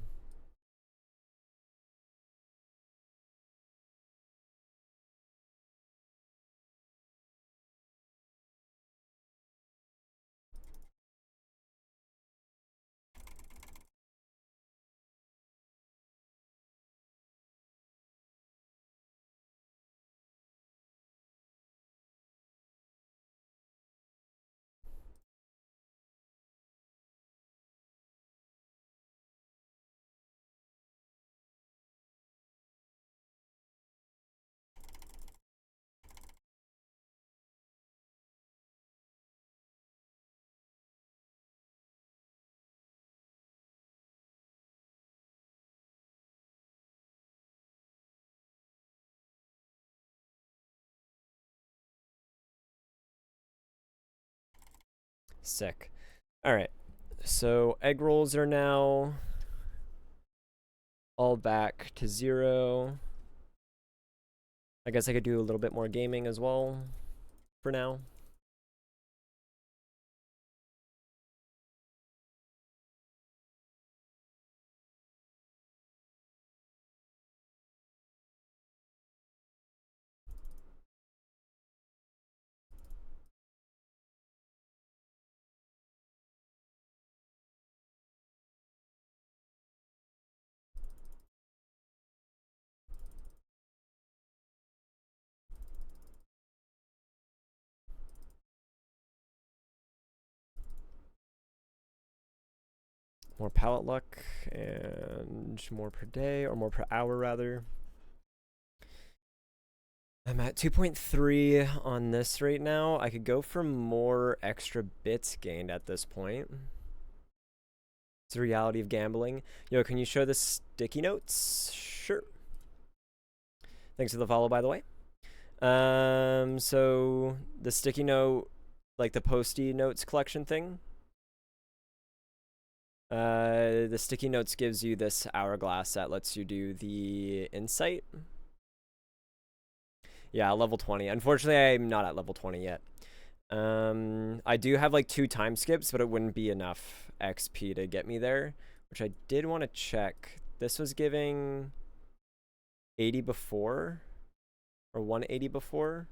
Sick. All right. So egg rolls are now all back to 0. I guess I could do a little bit more gaming as well for now. More pallet luck and more per day, or more per hour rather. I'm at 2.3 on this right now. I could go for more extra bits gained at this point. It's the reality of gambling. Yo, can you show the sticky notes? Sure. Thanks for the follow, by the way. So the sticky note, like the posty notes collection thing. The sticky notes gives you this hourglass that lets you do the insight. Yeah, level 20. Unfortunately, I'm not at level 20 yet. I do have like 2 time skips, but it wouldn't be enough XP to get me there, which I did want to check. This was giving 80 before, or 180 before.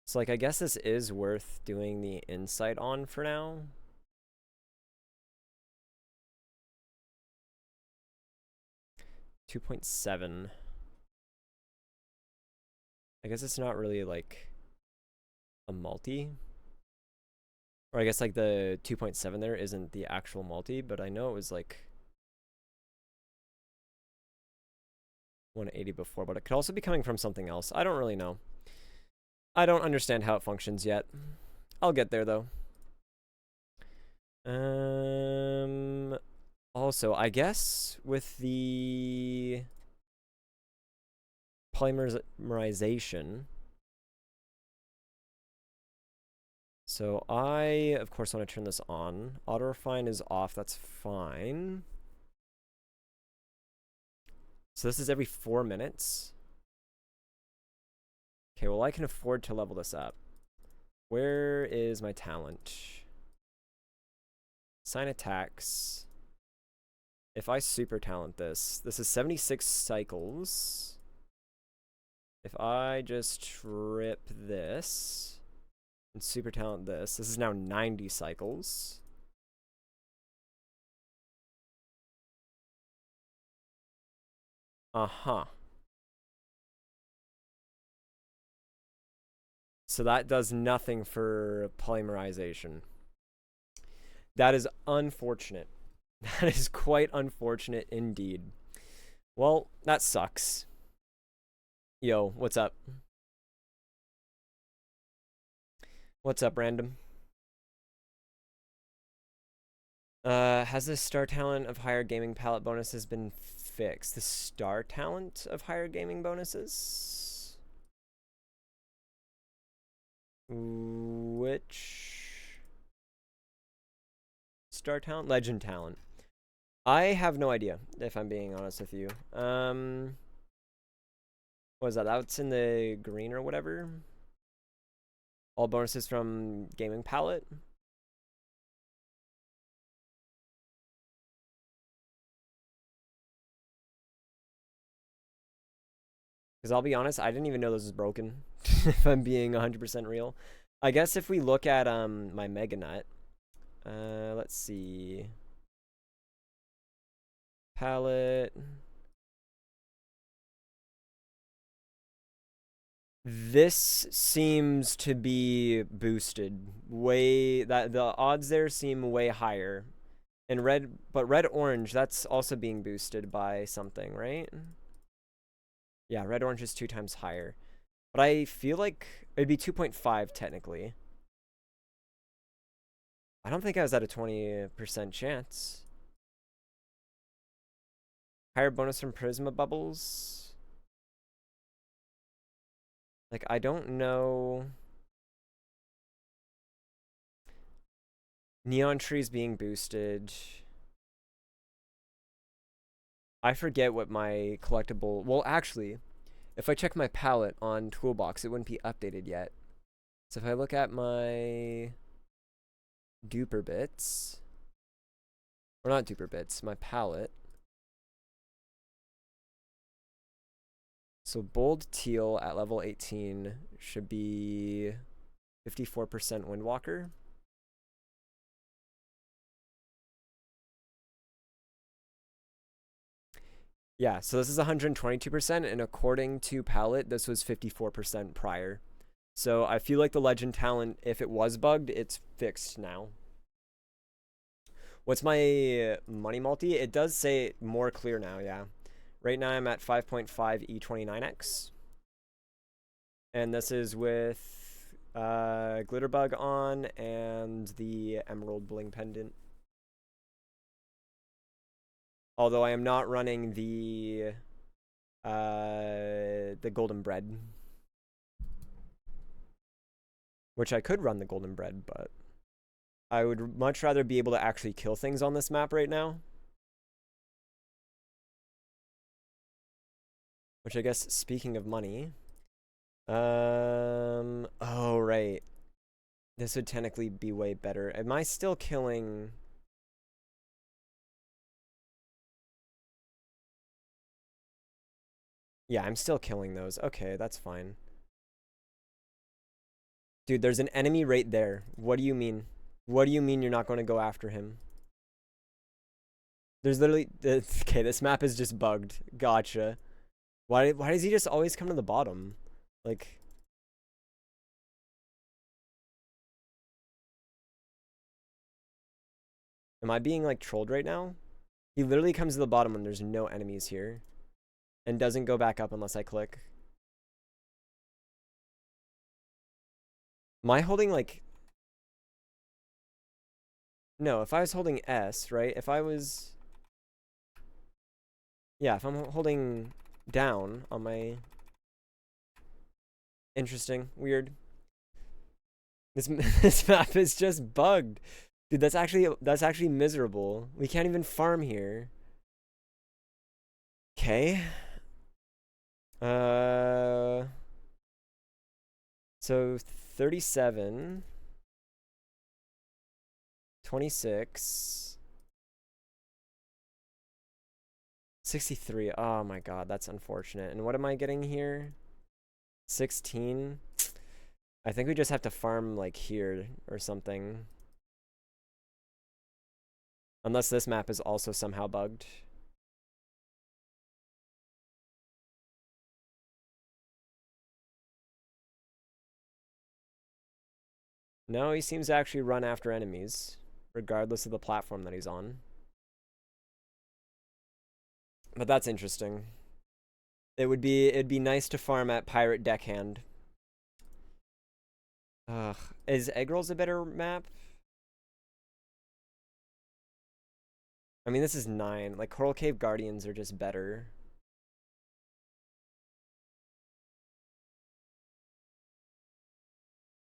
So, like, I guess this is worth doing the insight on for now. $2.7. I guess it's not really, like, a multi. Or I guess, like, the 2.7 there isn't the actual multi, but I know it was, like, 180 before, but it could also be coming from something else. I don't really know. I don't understand how it functions yet. I'll get there, though. Also, I guess with the polymerization, so I, of course, want to turn this on. Auto refine is off. That's fine. So this is every 4 minutes. Okay, well, I can afford to level this up. Where is my talent? Sign attacks. If I super talent this is 76 cycles. If I just trip this and super talent this is now 90 cycles. Uh-huh. So that does nothing for polymerization. That is unfortunate. That is quite unfortunate indeed. Well, that sucks. Yo, what's up? What's up, random? Has the star talent of higher gaming palette bonuses been fixed? The star talent of higher gaming bonuses? Which star talent? Legend talent. I have no idea, if I'm being honest with you. What is that? That's in the green or whatever. All bonuses from gaming palette. Because I'll be honest, I didn't even know this was broken. If I'm being 100% real. I guess if we look at my Mega Nut, let's see. Palette. This seems to be boosted way, that the odds there seem way higher. And red orange, that's also being boosted by something, right? Yeah, red orange is 2 times higher. But I feel like it'd be 2.5 technically. I don't think I was at a 20% chance. Higher bonus from Prisma Bubbles. Like, I don't know. Neon Trees being boosted. I forget what my collectible... Well, actually, if I check my palette on Toolbox, it wouldn't be updated yet. So if I look at my duper bits... Or not duper bits, my palette. So bold teal at level 18 should be 54% Windwalker. Yeah, so this is 122%, and according to palette, this was 54% prior. So I feel like the legend talent, if it was bugged, it's fixed now. What's my money multi? It does say more clear now, yeah. Right now I'm at 5.5 E29X. And this is with Glitterbug on and the Emerald Bling Pendant. Although I am not running the Golden Bread. Which I could run the Golden Bread, but I would much rather be able to actually kill things on this map right now. Which I guess, speaking of money... Oh, right. This would technically be way better. Am I still killing... Yeah, I'm still killing those. Okay, that's fine. Dude, there's an enemy right there. What do you mean? What do you mean you're not going to go after him? There's literally... Okay, this map is just bugged. Gotcha. Why does he just always come to the bottom? Like... Am I being, like, trolled right now? He literally comes to the bottom when there's no enemies here. And doesn't go back up unless I click. Am I holding, like... No, if I was holding S, right? If I was... Yeah, if I'm holding down on my... Interesting. Weird. This this map is just bugged. Dude, that's actually miserable. We can't even farm here. Okay. So 37, 26, 63. Oh my god, that's unfortunate. And what am I getting here? 16. I think we just have to farm like here or something. Unless this map is also somehow bugged. No, he seems to actually run after enemies, regardless of the platform that he's on. But that's interesting. It'd be nice to farm at Pirate Deckhand. Ugh. Is Egg Rolls a better map? I mean, this is 9. Like, Coral Cave Guardians are just better.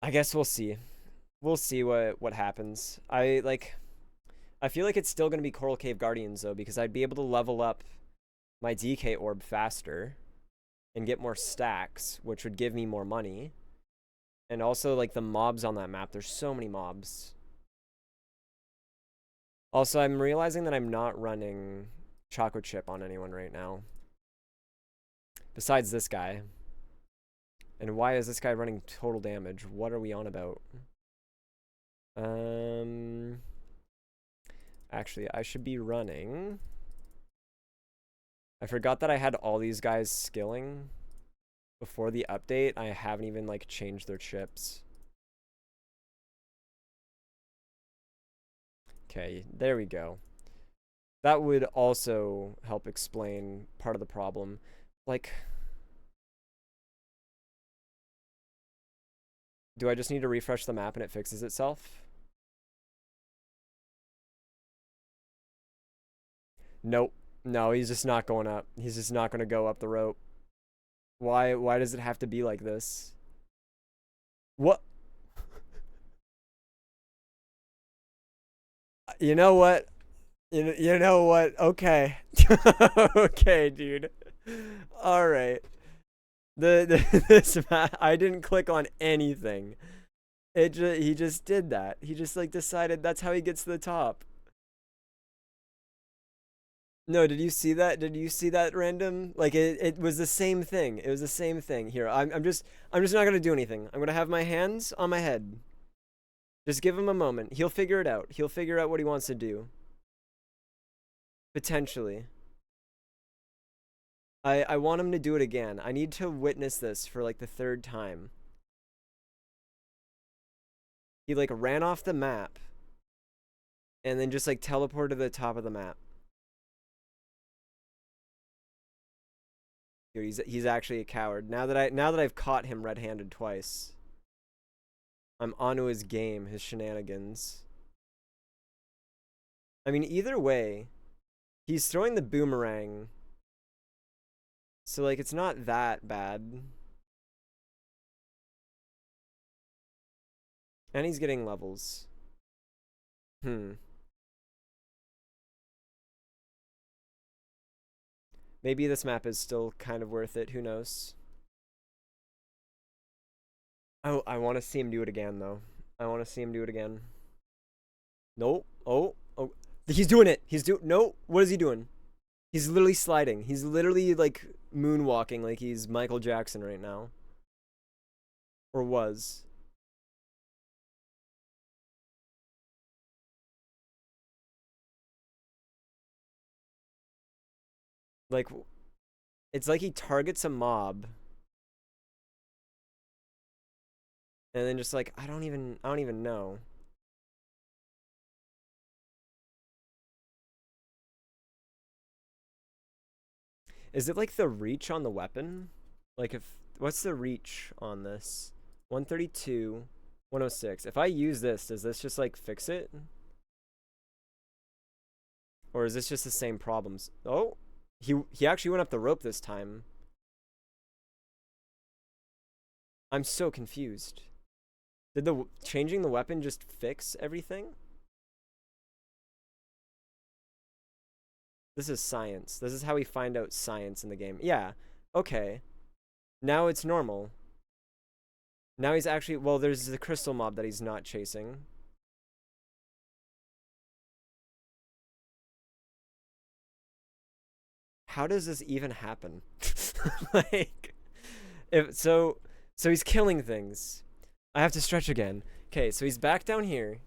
I guess we'll see. We'll see what happens. I feel like it's still going to be Coral Cave Guardians, though, because I'd be able to level up my DK orb faster and get more stacks, which would give me more money. And also, like, the mobs on that map. There's so many mobs. Also, I'm realizing that I'm not running Choco Chip on anyone right now. Besides this guy. And why is this guy running total damage? What are we on about? Actually, I should be running. I forgot that I had all these guys skilling before the update. I haven't even, like, changed their chips. Okay, there we go. That would also help explain part of the problem. Like, do I just need to refresh the map and it fixes itself? Nope. No, he's just not going up. He's just not going to go up the rope. Why does it have to be like this? What? You know what? You know what? Okay. Okay, dude. All right. This I didn't click on anything. He just did that. He just like decided that's how he gets to the top. No, did you see that? Did you see that random? Like it was the same thing. It was the same thing. Here, I'm just not gonna do anything. I'm gonna have my hands on my head. Just give him a moment. He'll figure it out. He'll figure out what he wants to do. Potentially. I want him to do it again. I need to witness this for like the 3rd time. He like ran off the map and then just like teleported to the top of the map. Dude, he's actually a coward. Now that I've caught him red-handed twice. I'm onto his game, his shenanigans. I mean, either way, he's throwing the boomerang. So like it's not that bad. And he's getting levels. Maybe this map is still kind of worth it. Who knows? Oh, I want to see him do it again, though. I want to see him do it again. Nope. Oh. He's doing it. No. What is he doing? He's literally sliding. He's literally, like, moonwalking like he's Michael Jackson right now. Or was. Like, it's like he targets a mob. And then just like, I don't even know. Is it like the reach on the weapon? Like what's the reach on this? 132, 106. If I use this, does this just like fix it? Or is this just the same problems? Oh, he actually went up the rope this time. I'm so confused. Did the changing the weapon just fix everything? This is science. This is how we find out science in the game. Yeah. Okay. Now it's normal. Now he's actually, well, there's the crystal mob that he's not chasing. How does this even happen? Like, so he's killing things. I have to stretch again. Okay, so he's back down here.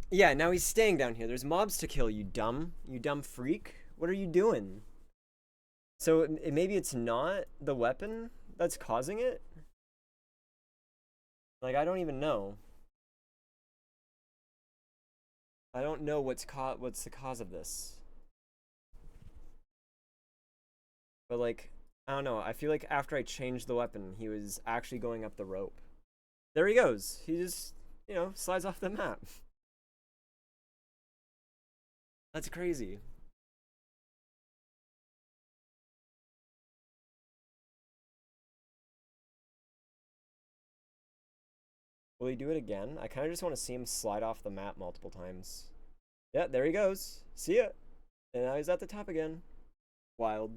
Yeah, now he's staying down here. There's mobs to kill, you dumb freak. What are you doing? So maybe it's not the weapon that's causing it? Like, I don't even know. I don't know what's the cause of this. But like, I don't know. I feel like after I changed the weapon, he was actually going up the rope. There he goes. He just, slides off the map. That's crazy. Will he do it again? I kind of just want to see him slide off the map multiple times. Yeah, there he goes. See ya. And now he's at the top again. Wild.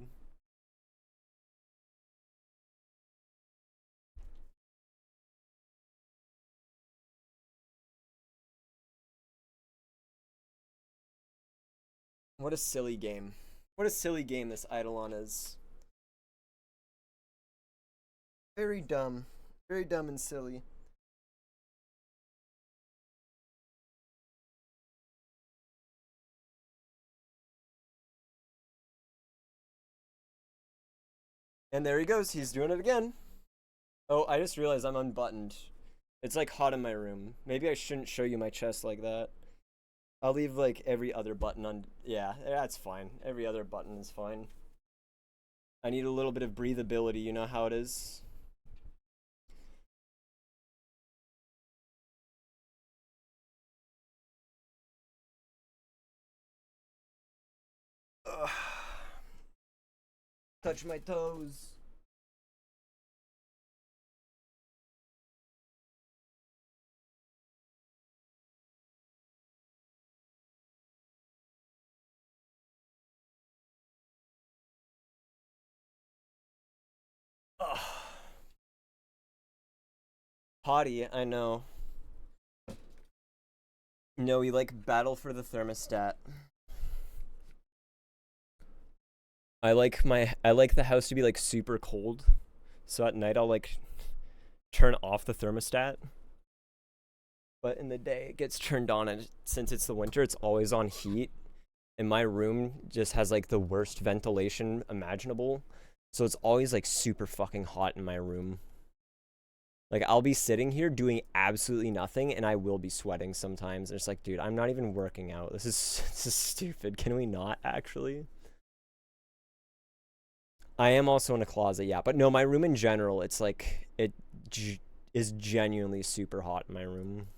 What a silly game. What a silly game this Eidolon is. Very dumb. Very dumb and silly. And there he goes. He's doing it again. Oh, I just realized I'm unbuttoned. It's like hot in my room. Maybe I shouldn't show you my chest like that. I'll leave like every other button on. Yeah, that's fine. Every other button is fine. I need a little bit of breathability. You know how it is. Ugh. Touch my toes. Ugh. Potty, I know. No, we like battle for the thermostat. I like the house to be like super cold. So at night I'll like turn off the thermostat. But in the day it gets turned on, and since it's the winter it's always on heat. And my room just has like the worst ventilation imaginable. So it's always like super fucking hot in my room. Like I'll be sitting here doing absolutely nothing and I will be sweating sometimes. It's like, dude, I'm not even working out. This is stupid. Can we not actually? I am also in a closet, yeah. But no, my room in general, it's like is genuinely super hot in my room.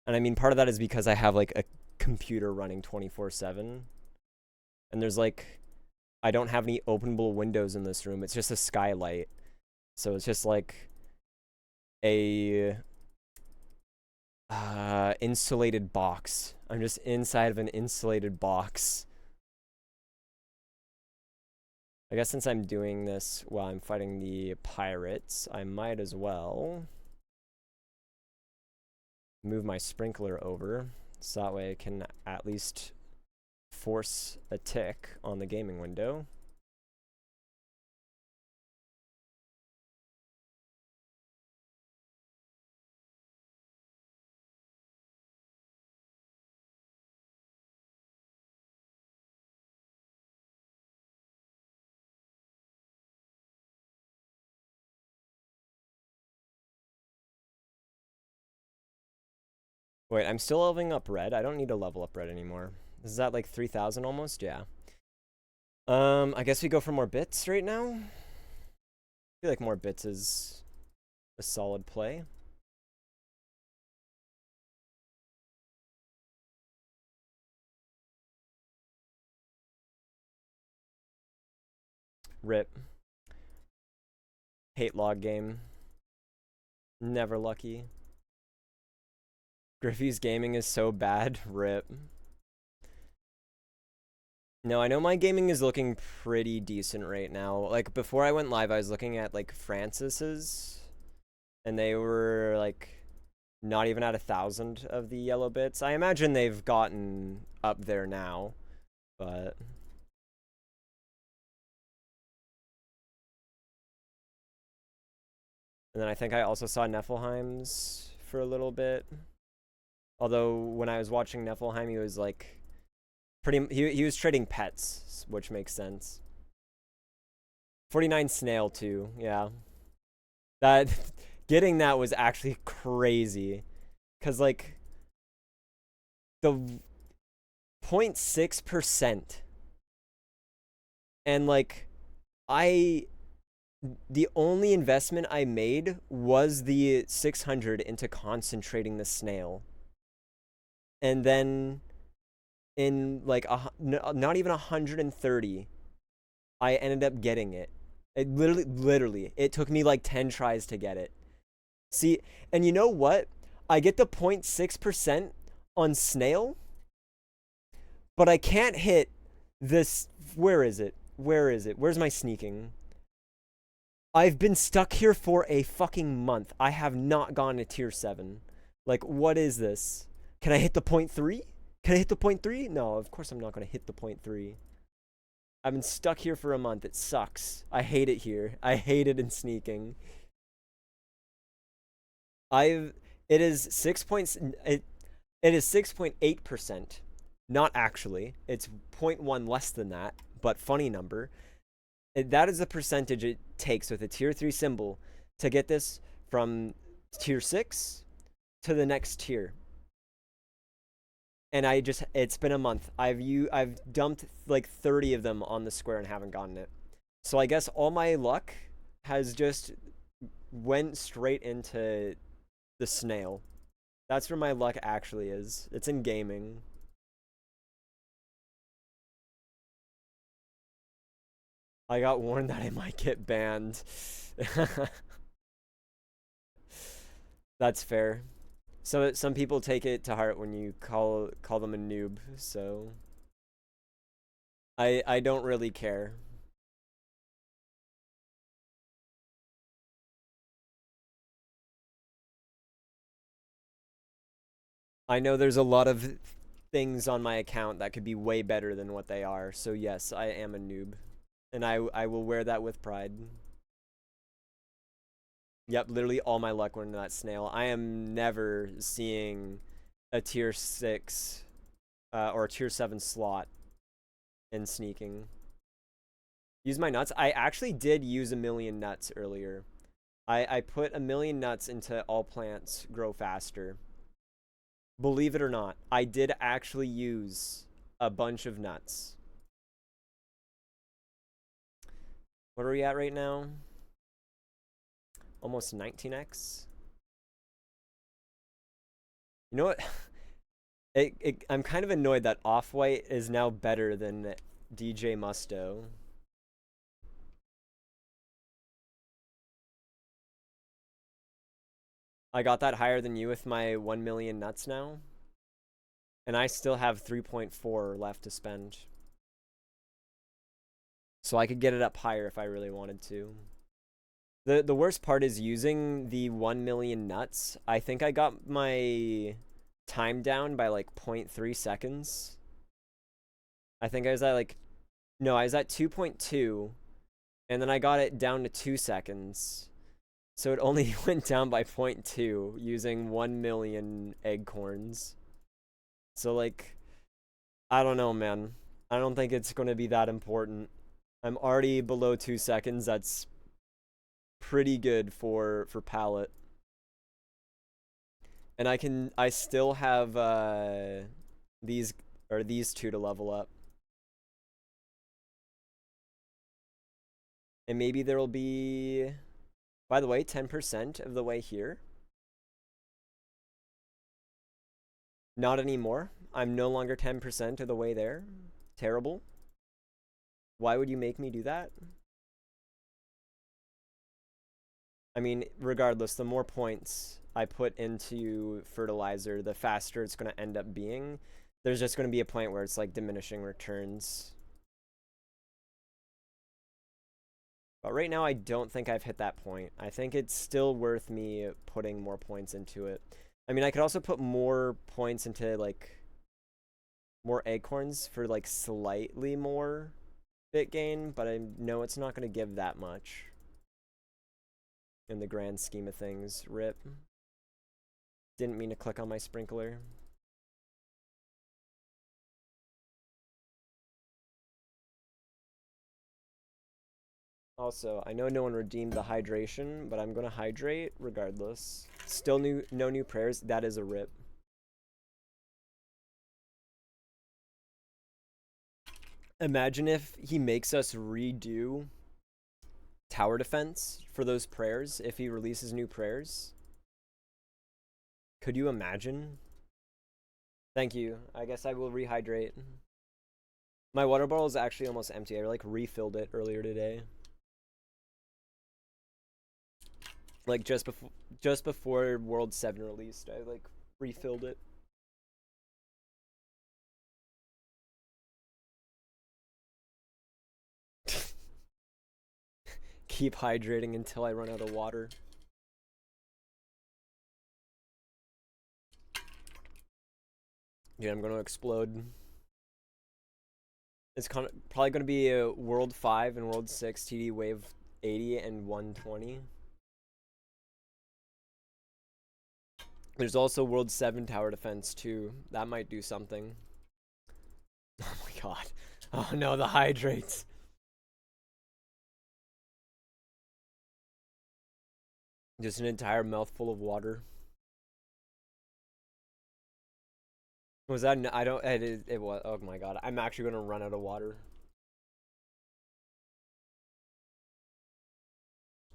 And I mean, part of that is because I have like a computer running 24/7. And there's like I don't have any openable windows in this room. It's just a skylight. So it's just like a insulated box. I'm just inside of an insulated box. I guess since I'm doing this while I'm fighting the pirates, I might as well move my sprinkler over so that way I can at least force a tick on the gaming window. Wait, I'm still leveling up red. I don't need to level up red anymore. This is at like 3,000 almost? Yeah. I guess we go for more bits right now. I feel like more bits is a solid play. Rip. Hate log game. Never lucky. Griffey's gaming is so bad. Rip. No, I know my gaming is looking pretty decent right now. Like, before I went live, I was looking at, like, Francis's, and they were, like, not even at 1,000 of the yellow bits. I imagine they've gotten up there now, but... And then I think I also saw Niflheim's for a little bit. Although, when I was watching Niflheim, he was, like... He was trading pets, which makes sense. 49 snail too, yeah. That Getting that was actually crazy. Because, like, the 0.6%. And, like, I. The only investment I made was the 600 into concentrating the snail. And then in like not even 130, I ended up getting it. It literally, it took me like 10 tries to get it. See, and you know what? I get the 0.6% on snail, but I can't hit this. Where is it? Where is it? Where's my sneaking? I've been stuck here for a fucking month. I have not gone to tier 7. Like, what is this? Can I hit the 0.3? Can I hit the 0.3? No, of course I'm not going to hit the 0.3. I've been stuck here for a month. It sucks. I hate it here. I hate it in sneaking. It is 6 points. It is 6.8%. Not actually. It's 0.1 less than that, but funny number. That is the percentage it takes with a tier 3 symbol to get this from tier 6 to the next tier. And it's been a month. I've dumped like 30 of them on the square and haven't gotten it. So I guess all my luck has just went straight into the snail. That's where my luck actually is. It's in gaming. I got warned that I might get banned. That's fair. So some people take it to heart when you call them a noob, so I don't really care. I know there's a lot of things on my account that could be way better than what they are. So yes, I am a noob. And I will wear that with pride. Yep, literally all my luck went into that snail. I am never seeing a tier 6 or a tier 7 slot in sneaking. Use my nuts. I actually did use 1,000,000 nuts earlier. I put 1,000,000 nuts into all plants grow faster. Believe it or not, I did actually use a bunch of nuts. What are we at right now? Almost 19x. You know what? I'm kind of annoyed that Off-White is now better than DJ Musto. I got that higher than you with my 1,000,000 nuts now. And I still have 3.4 left to spend. So I could get it up higher if I really wanted to. The worst part is using the 1,000,000 nuts. I think I got my time down by like 0.3 seconds. I think I was at like, no, I was at 2.2, and then I got it down to 2 seconds. So it only went down by 0.2 using 1,000,000 acorns. So like, I don't know, man. I don't think it's going to be that important. I'm already below 2 seconds. That's pretty good for pallet. And I still have these two to level up. And maybe there'll be, by the way, 10% of the way here. Not anymore. I'm no longer 10% of the way there. Terrible. Why would you make me do that? I mean, regardless, the more points I put into fertilizer, the faster it's going to end up being. There's just going to be a point where it's like diminishing returns. But right now, I don't think I've hit that point. I think it's still worth me putting more points into it. I mean, I could also put more points into, like, more acorns for, like, slightly more bit gain, but I know it's not going to give that much in the grand scheme of things. RIP. Didn't mean to click on my sprinkler. Also, I know no one redeemed the hydration, but I'm gonna hydrate regardless. Still no new prayers. That is a rip. Imagine if he makes us redo tower defense for those prayers if he releases new prayers. Could you imagine? Thank you. I guess I will rehydrate. My water bottle is actually almost empty. I like refilled it earlier today. Like just before World 7 released, I like refilled it. Keep hydrating until I run out of water. Yeah, I'm gonna explode. It's probably gonna be a World 5 and World 6 TD Wave 80 and 120. There's also World 7 Tower Defense too. That might do something. Oh my god. Oh no, the hydrates. Just an entire mouthful of water. Was that? I don't. It was. Oh my god. I'm actually gonna run out of water.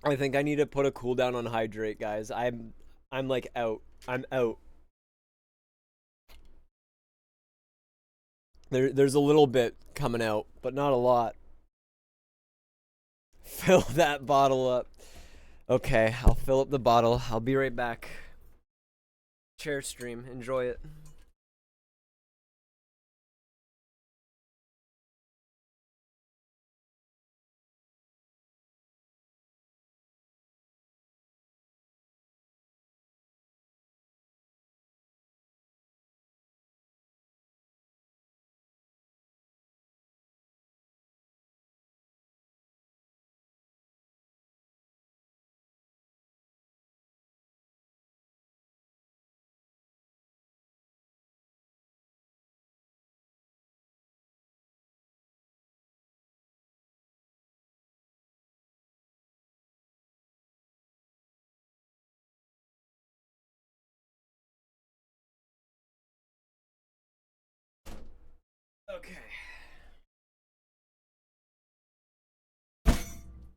I think I need to put a cooldown on hydrate, guys. I'm like out. I'm out. There's a little bit coming out, but not a lot. Fill that bottle up. Okay, I'll fill up the bottle. I'll be right back. Chair stream. Enjoy it. Okay.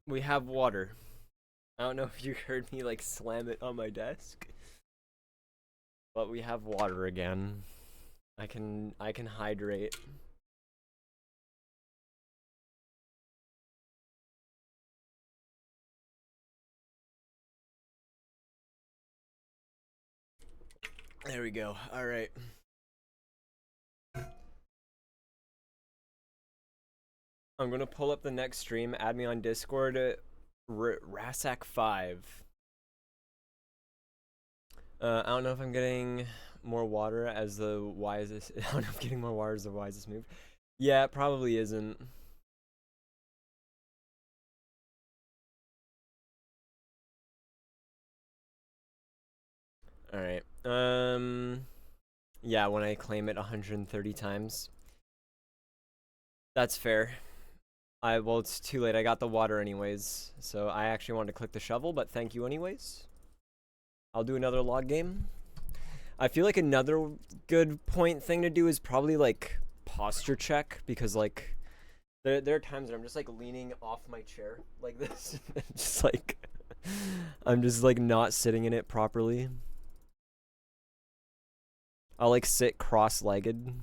We have water. I don't know if you heard me like slam it on my desk. But we have water again. I can hydrate. There we go. All right. I'm gonna pull up the next stream. Add me on Discord. Rasak5. I don't know if I'm getting more water as the wisest. I don't know if getting more water is the wisest move. Yeah, it probably isn't. All right. Yeah, when I claim it 130 times. That's fair. Well, it's too late. I got the water anyways. So I actually wanted to click the shovel, but thank you anyways. I'll do another log game. I feel like another good point thing to do is probably like posture check, because like there are times where I'm just like leaning off my chair like this. Just like I'm just like not sitting in it properly. I'll like sit cross-legged.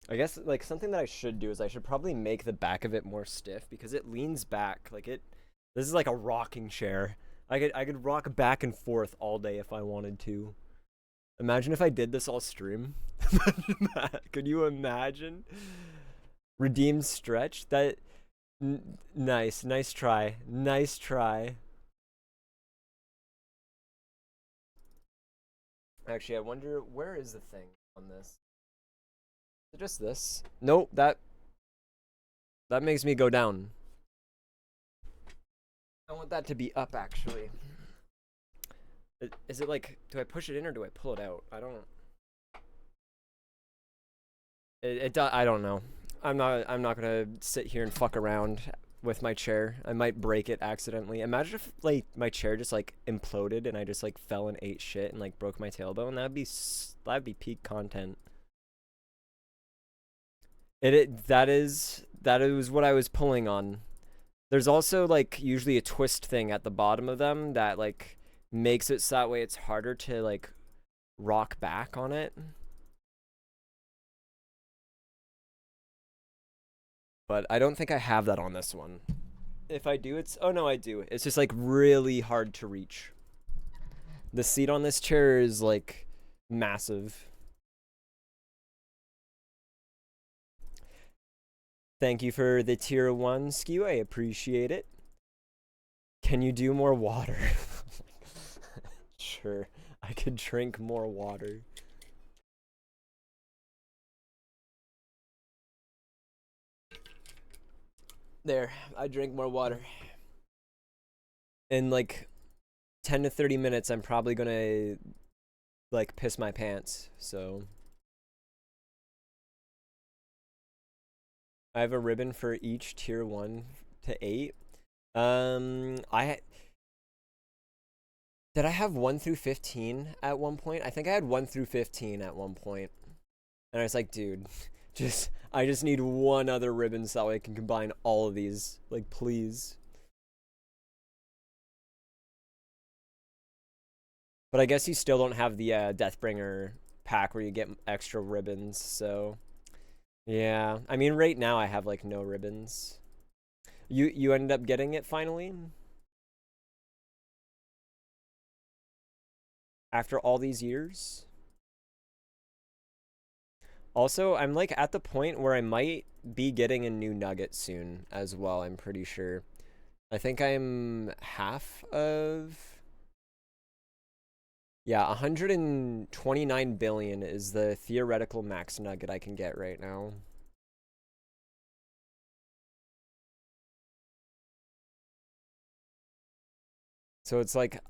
I guess like something that I should do is I should probably make the back of it more stiff, because it leans back. Like this is like a rocking chair. I could rock back and forth all day if I wanted to. Imagine if I did this all stream. Could you imagine? Redeemed stretch? That nice try. Nice try. Actually, I wonder where is the thing on this? Is it just this? Nope, that makes me go down. I want that to be up, actually. Is it like, do I push it in or do I pull it out? I don't. I don't know. I'm not gonna sit here and fuck around with my chair. I might break it accidentally. Imagine if like my chair just like imploded and I just like fell and ate shit and like broke my tailbone. That'd be peak content. That is what I was pulling on. There's also like usually a twist thing at the bottom of them that like makes it so that way it's harder to like rock back on it. But I don't think I have that on this one. If I do, it's, oh no, I do. It's just like really hard to reach. The seat on this chair is like massive. Thank you for the tier 1 skew. I appreciate it. Can you do more water? Sure, I could drink more water. There, I drink more water. In like 10 to 30 minutes, I'm probably gonna like piss my pants, so. I have a ribbon for each tier 1 to 8. I did I have 1 through 15 at one point? I think I had 1 through 15 at one point. And I was like, dude, I just need one other ribbon so that way I can combine all of these. Like, please. But I guess you still don't have the Deathbringer pack where you get extra ribbons, so yeah. I mean, right now I have like no ribbons. You ended up getting it finally? After all these years? Also, I'm like at the point where I might be getting a new nugget soon as well, I'm pretty sure. I think I'm half of, yeah, 129 billion is the theoretical max nugget I can get right now. So it's like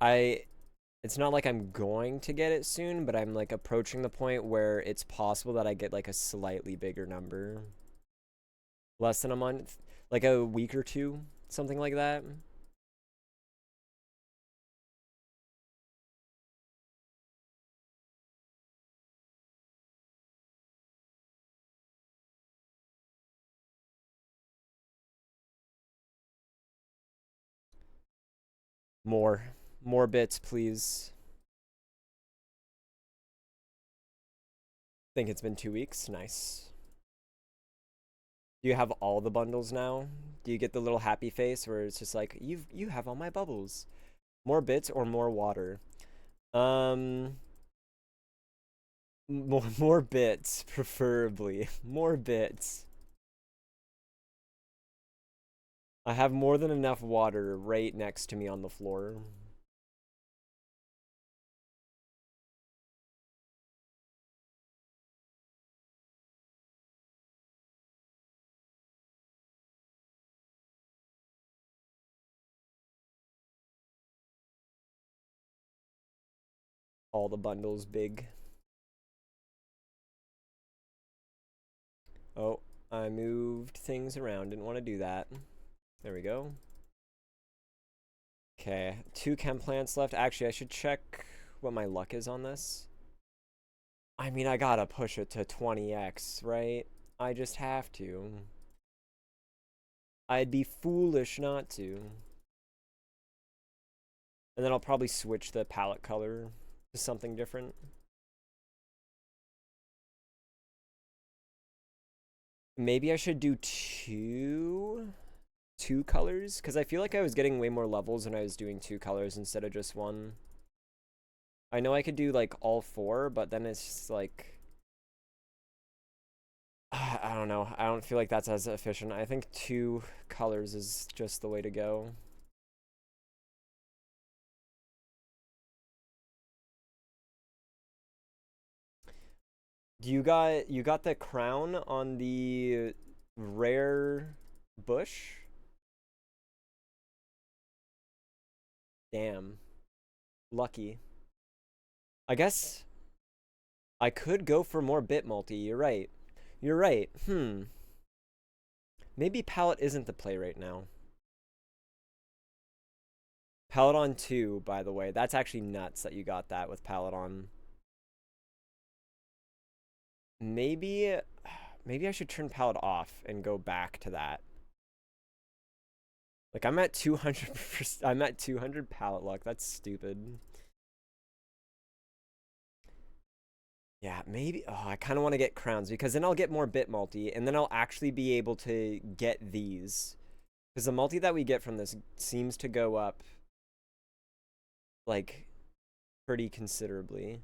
it's not like I'm going to get it soon, but I'm like approaching the point where it's possible that I get like a slightly bigger number. Less than a month, like a week or two, something like that. More bits, please. Think it's been 2 weeks. Nice. Do you have all the bundles now? Do you get the little happy face where it's just like you have all my bubbles? More bits or more water? Um, more bits, preferably. More bits. I have more than enough water right next to me on the floor. All the bundles big. Oh, I moved things around. Didn't want to do that. There we go. Okay, 2 chem plants left. Actually, I should check what my luck is on this. I mean, I gotta push it to 20x, right? I just have to. I'd be foolish not to. And then I'll probably switch the palette color to something different. Maybe I should do two colors, because I feel like I was getting way more levels when I was doing 2 colors instead of just 1. I know I could do like all 4, but then it's just like, I don't know. I don't feel like that's as efficient. I think 2 colors is just the way to go. You got the crown on the rare bush? Damn. Lucky. I guess I could go for more bit multi. You're right. You're right. Maybe Palette isn't the play right now. Palette on 2, by the way. That's actually nuts that you got that with Palette on. Maybe I should turn Palette off and go back to that. Like, I'm at 200%, I'm at 200 Palette luck. That's stupid. Yeah, maybe. Oh, I kind of want to get crowns because then I'll get more bit multi, and then I'll actually be able to get these. Because the multi that we get from this seems to go up, like, pretty considerably.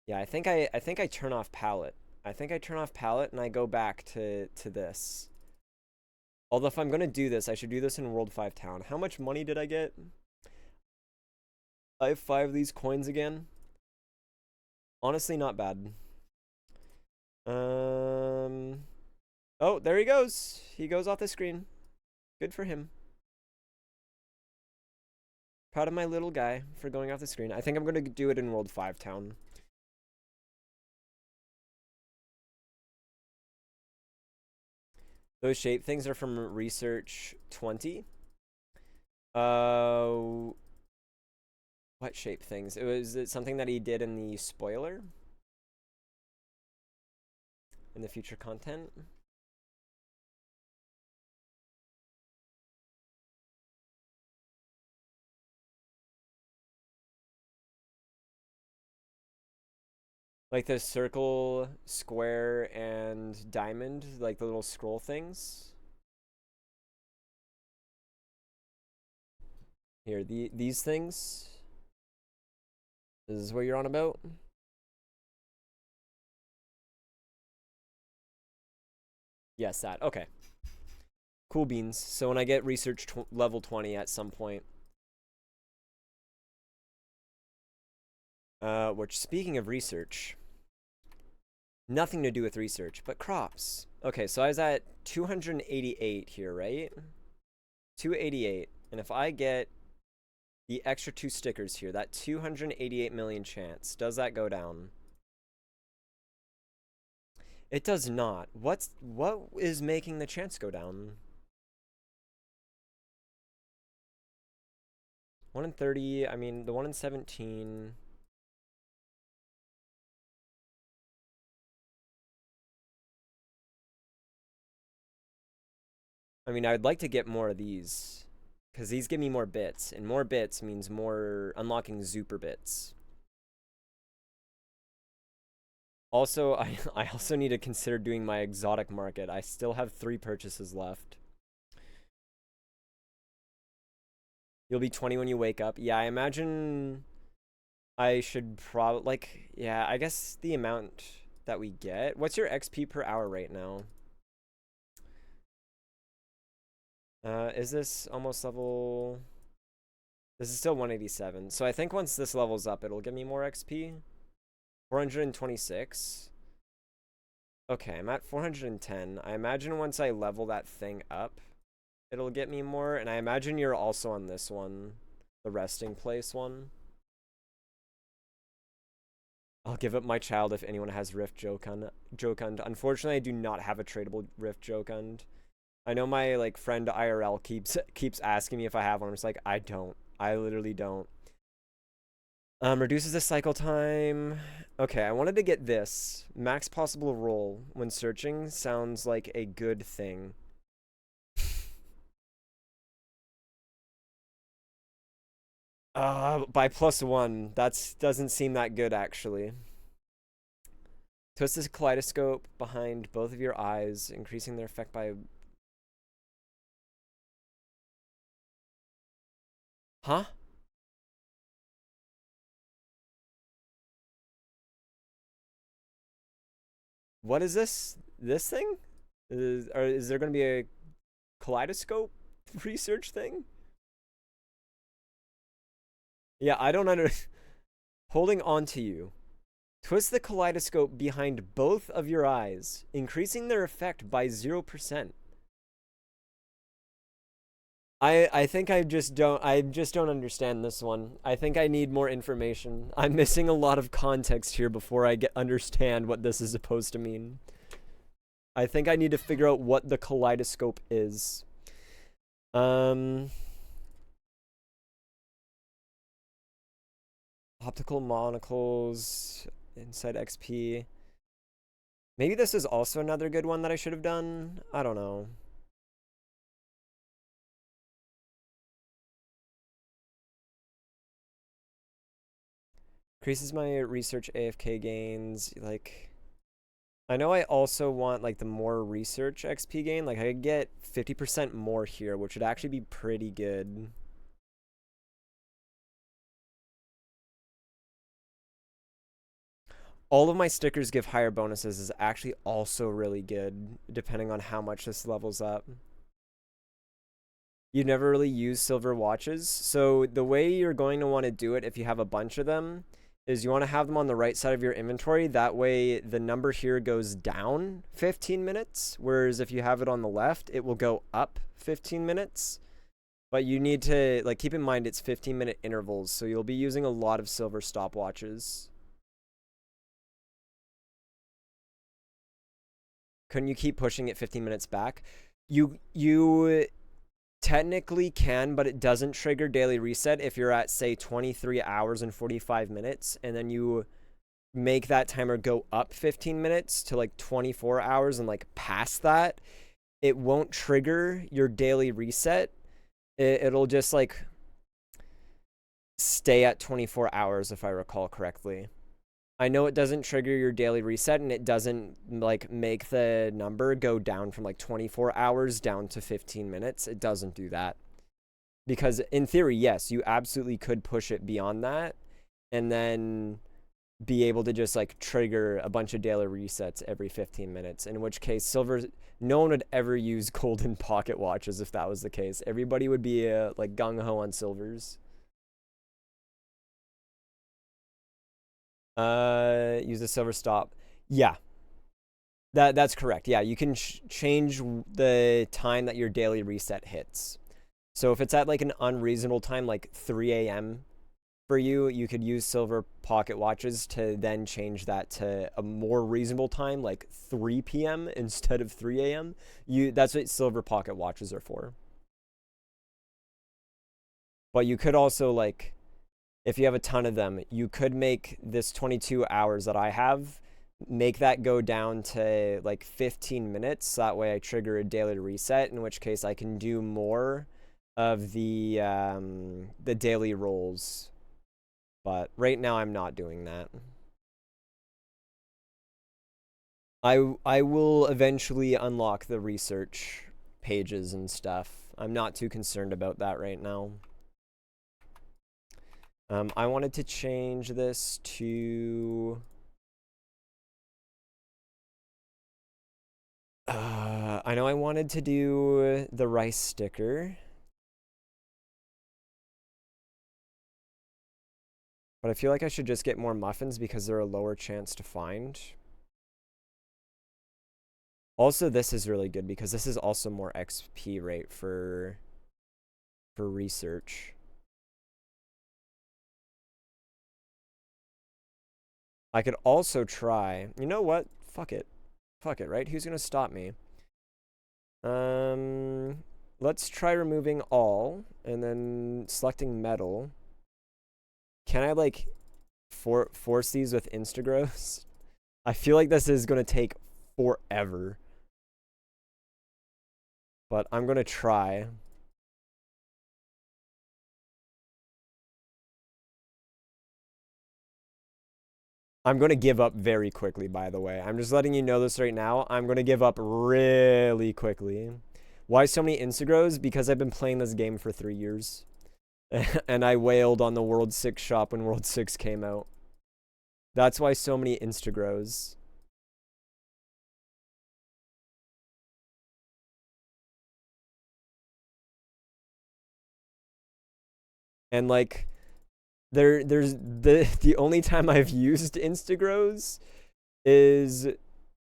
Yeah, I think I turn off palette. I think I turn off palette and I go back to this. Although if I'm gonna do this, I should do this in World 5 Town. How much money did I get? I have 5 of these coins again. Honestly, not bad. Oh, there he goes. He goes off the screen. Good for him. Proud of my little guy for going off the screen. I think I'm gonna do it in World 5 Town. Those shape things are from Research 20. What shape things? Was it something that he did in the spoiler? In the future content? Like the circle, square, and diamond, like the little scroll things. Here, these things. This is what you're on about? Yes, that. Okay. Cool beans. So when I get research level 20 at some point. Which, speaking of research, nothing to do with research, but crops. Okay, so I was at 288 here, right? 288. And if I get the extra 2 stickers here, that 288 million chance, does that go down? It does not. What is making the chance go down? 1 in 30, I mean, the 1 in 17. I mean, I'd like to get more of these, because these give me more bits, and more bits means more unlocking Zuper bits. Also, I also need to consider doing my exotic market. I still have 3 purchases left. You'll be 20 when you wake up. Yeah, I imagine I should probably, like, yeah, I guess the amount that we get. What's your XP per hour right now? Is this almost level? This is still 187. So I think once this levels up, it'll give me more XP. 426. Okay, I'm at 410. I imagine once I level that thing up, it'll get me more. And I imagine you're also on this one, the resting place one. I'll give up my child if anyone has Rift Jokund. Unfortunately, I do not have a tradable Rift Jokund. I know my like friend IRL keeps asking me if I have one. I'm just like, I don't. I literally don't. Reduces the cycle time. Okay, I wanted to get this. Max possible roll when searching sounds like a good thing. By +1. That doesn't seem that good, actually. Twist this kaleidoscope behind both of your eyes, increasing their effect by... Huh? What is this? This thing? Is there going to be a kaleidoscope research thing? Yeah, I don't under... Holding on to you. Twist the kaleidoscope behind both of your eyes, increasing their effect by 0%. I think I just don't understand this one. I think I need more information. I'm missing a lot of context here before I understand what this is supposed to mean. I think I need to figure out what the kaleidoscope is. Optical monocles inside XP. Maybe this is also another good one that I should have done. I don't know. Increases my research AFK gains. Like, I know I also want like the more research XP gain. Like I could get 50% more here, which would actually be pretty good. All of my stickers give higher bonuses is actually also really good, depending on how much this levels up. You never really use silver watches. So the way you're going to want to do it if you have a bunch of them is you want to have them on the right side of your inventory. That way the number here goes down 15 minutes, whereas if you have it on the left, it will go up 15 minutes. But you need to like keep in mind it's 15-minute intervals, so you'll be using a lot of silver stopwatches. Couldn't you keep pushing it 15 minutes back? You technically can, but it doesn't trigger daily reset if you're at, say, 23 hours and 45 minutes, and then you make that timer go up 15 minutes to like 24 hours and like past that, it won't trigger your daily reset. It'll just like stay at 24 hours if I recall correctly. I know it doesn't trigger your daily reset, and it doesn't like make the number go down from like 24 hours down to 15 minutes. It doesn't do that. Because in theory, yes, you absolutely could push it beyond that and then be able to just like trigger a bunch of daily resets every 15 minutes, in which case silver, no one would ever use golden pocket watches if that was the case. Everybody would be like gung-ho on silvers. Use a silver stop. Yeah, that's correct. Yeah, you can change the time that your daily reset hits. So if it's at like an unreasonable time, like 3 a.m. for you, you could use silver pocket watches to then change that to a more reasonable time, like 3 p.m. instead of 3 a.m. That's what silver pocket watches are for. But you could also like, if you have a ton of them, you could make this 22 hours that I have, make that go down to like 15 minutes. So that way I trigger a daily reset, in which case I can do more of the daily rolls. But right now I'm not doing that. I will eventually unlock the research pages and stuff. I'm not too concerned about that right now. I wanted to change this to I know I wanted to do the rice sticker, but I feel like I should just get more muffins because they're a lower chance to find. Also, this is really good because this is also more XP rate for research. I could also try, you know what? Fuck it. Fuck it, right? Who's gonna stop me? Let's try removing all and then selecting metal. Can I like force these with Instagrows? I feel like this is gonna take forever, but I'm gonna try. I'm gonna give up very quickly, by the way. I'm just letting you know this right now. I'm gonna give up really quickly. Why so many Instagrows? Because I've been playing this game for 3 years. And I wailed on the World 6 shop when World 6 came out. That's why so many Instagrows. And like there's the only time I've used Instagrows is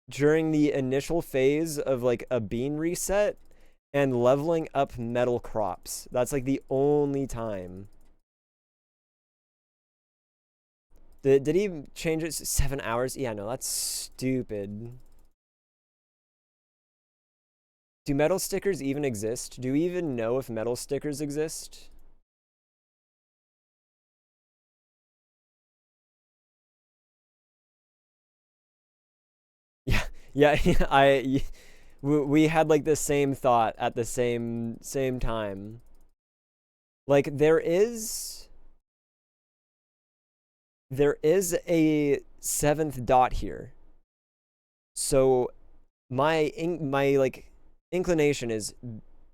during the initial phase of like a bean reset and leveling up metal crops. That's like the only time. Did he change it 7 hours? Yeah, no, that's stupid. Do metal stickers even exist? Do we even know if metal stickers exist? Yeah, yeah, we had like the same thought at the same time. Like there is a seventh dot here. So my like inclination is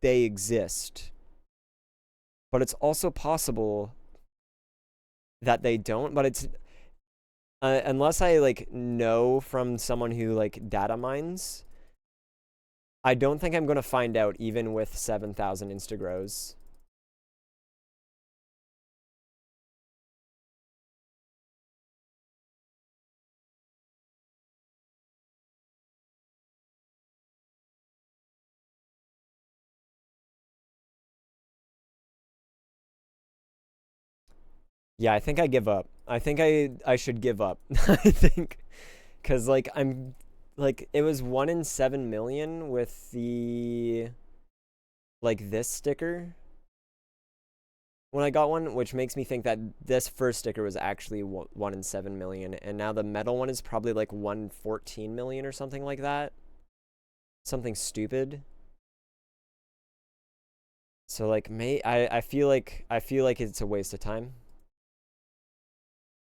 they exist, but it's also possible that they don't. But it's unless I like know from someone who like data mines, I don't think I'm gonna find out even with 7,000 Instagrows. Yeah, I think I give up. I think I should give up. I think because like I'm like it was 1 in 7 million with the like this sticker when I got one, which makes me think that this first sticker was actually 1 in 7 million, and now the metal one is probably like 114 million or something like that. Something stupid. So like I feel like it's a waste of time.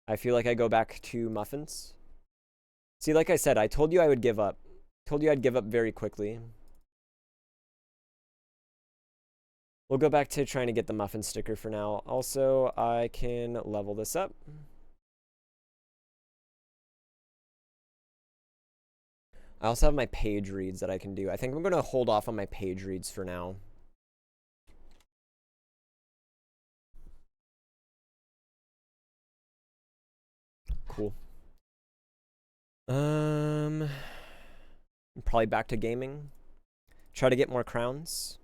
I feel like I go back to muffins. See, like I said, I told you I would give up. Told you I'd give up very quickly. We'll go back to trying to get the muffin sticker for now. Also, I can level this up. I also have my page reads that I can do. I think I'm going to hold off on my page reads for now. Cool. Probably back to gaming. Try to get more crowns.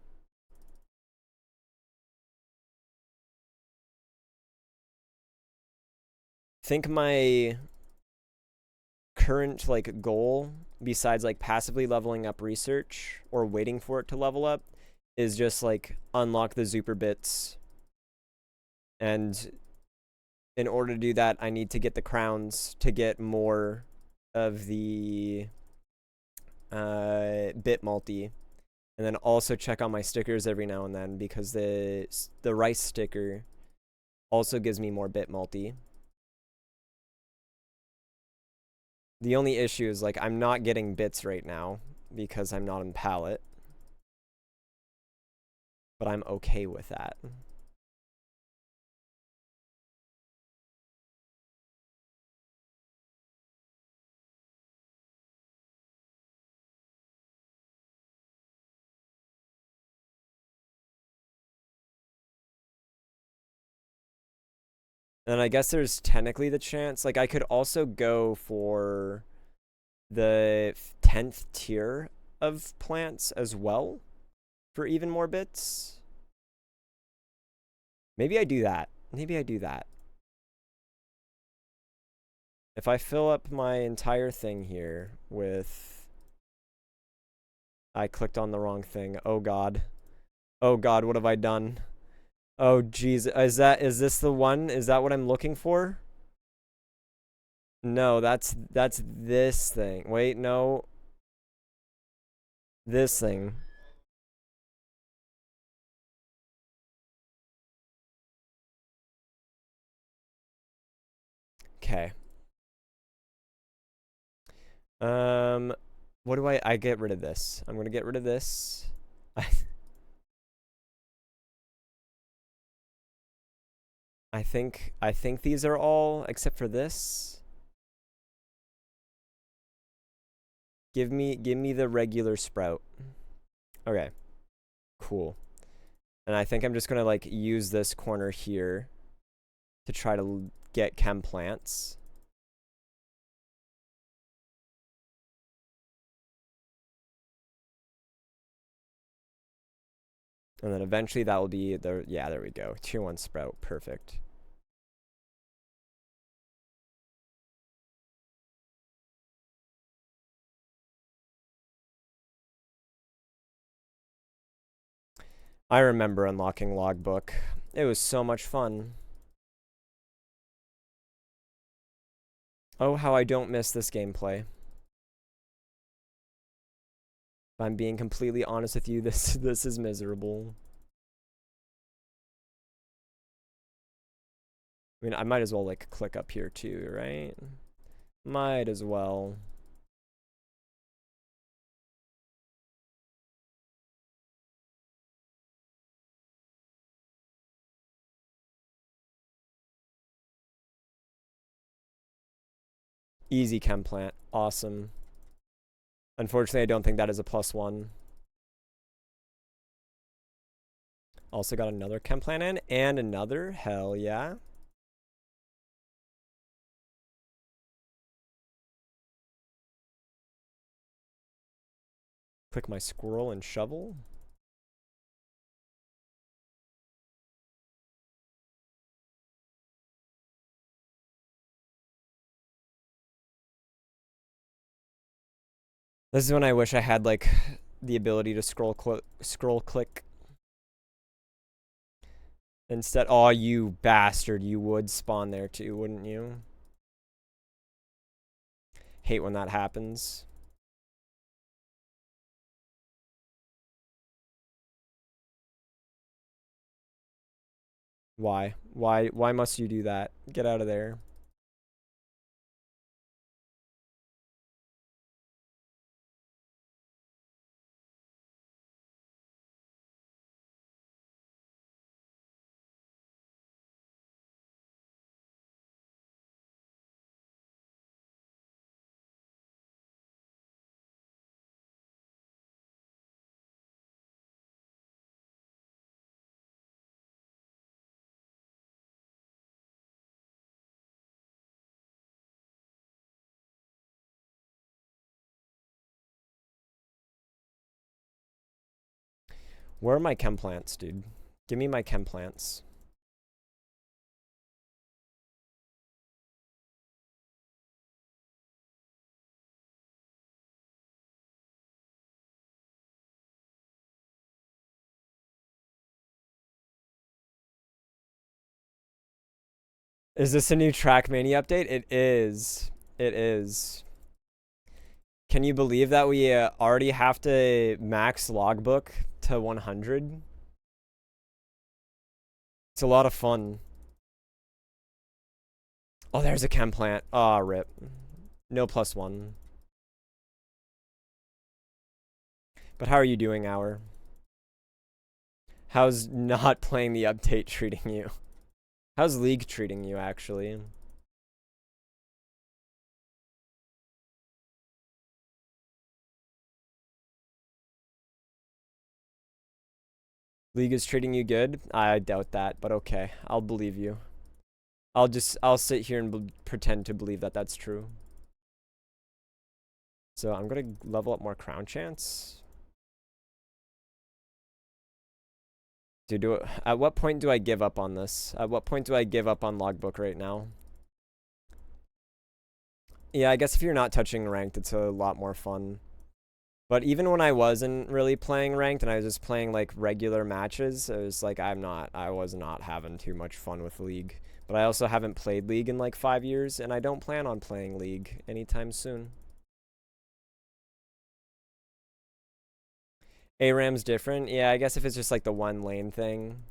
Think my current like goal, besides like passively leveling up research or waiting for it to level up, is just like unlock the Zuper bits. And in order to do that, I need to get the crowns to get more of the bit multi, and then also check on my stickers every now and then because the rice sticker also gives me more bit multi. The only issue is like I'm not getting bits right now because I'm not in palette, but I'm okay with that. And I guess there's technically the chance like I could also go for the 10th tier of plants as well for even more bits. Maybe I do that. Maybe I do that. If I fill up my entire thing here with... I clicked on the wrong thing. Oh god. Oh god, what have I done? Oh jeez, is this the one? Is that what I'm looking for? No, that's this thing. Wait, no. This thing. Okay. Um what do I get rid of this? I'm going to get rid of this. I think these are all except for this. Give me the regular sprout. Okay. Cool. And I think I'm just gonna like use this corner here to try to get chem plants. And then eventually that will be the, yeah, there we go. Tier 1 sprout, perfect. I remember unlocking Logbook. It was so much fun. Oh, how I don't miss this gameplay. If I'm being completely honest with you, this is miserable. I mean, I might as well like click up here too, right? Might as well. Easy chem plant. Awesome. Unfortunately, I don't think that is a +1. Also got another chem plant in and another. Hell yeah. Click my squirrel and shovel. This is when I wish I had like the ability to scroll click. Instead, oh, you bastard, you would spawn there too, wouldn't you? Hate when that happens. Why? Why must you do that? Get out of there. Where are my chem plants, dude? Give me my chem plants. Is this a new Trackmania update? It is. It is. Can you believe that we already have to max logbook to 100? It's a lot of fun. Oh, there's a chem plant. Ah, rip. No +1. But how are you doing, Hour? How's not playing the update treating you? How's League treating you, actually? League is treating you good? I doubt that, but okay. I'll believe you. I'll sit here and pretend to believe that that's true. So I'm gonna level up more crown chance. Dude, at what point do I give up on this? At what point do I give up on logbook right now? Yeah, I guess if you're not touching ranked, it's a lot more fun. But even when I wasn't really playing ranked and I was just playing like regular matches, it was like I was not having too much fun with League. But I also haven't played League in like 5 years, and I don't plan on playing League anytime soon. ARAM's different? Yeah, I guess if it's just like the one lane thing.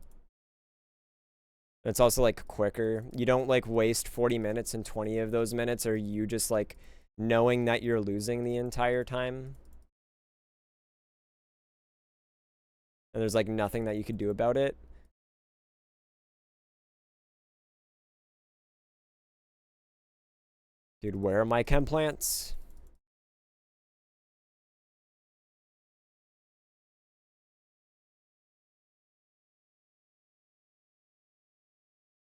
It's also like quicker. You don't like waste 40 minutes and 20 of those minutes are you just like knowing that you're losing the entire time. And there's like nothing that you could do about it. Dude, where are my chem plants?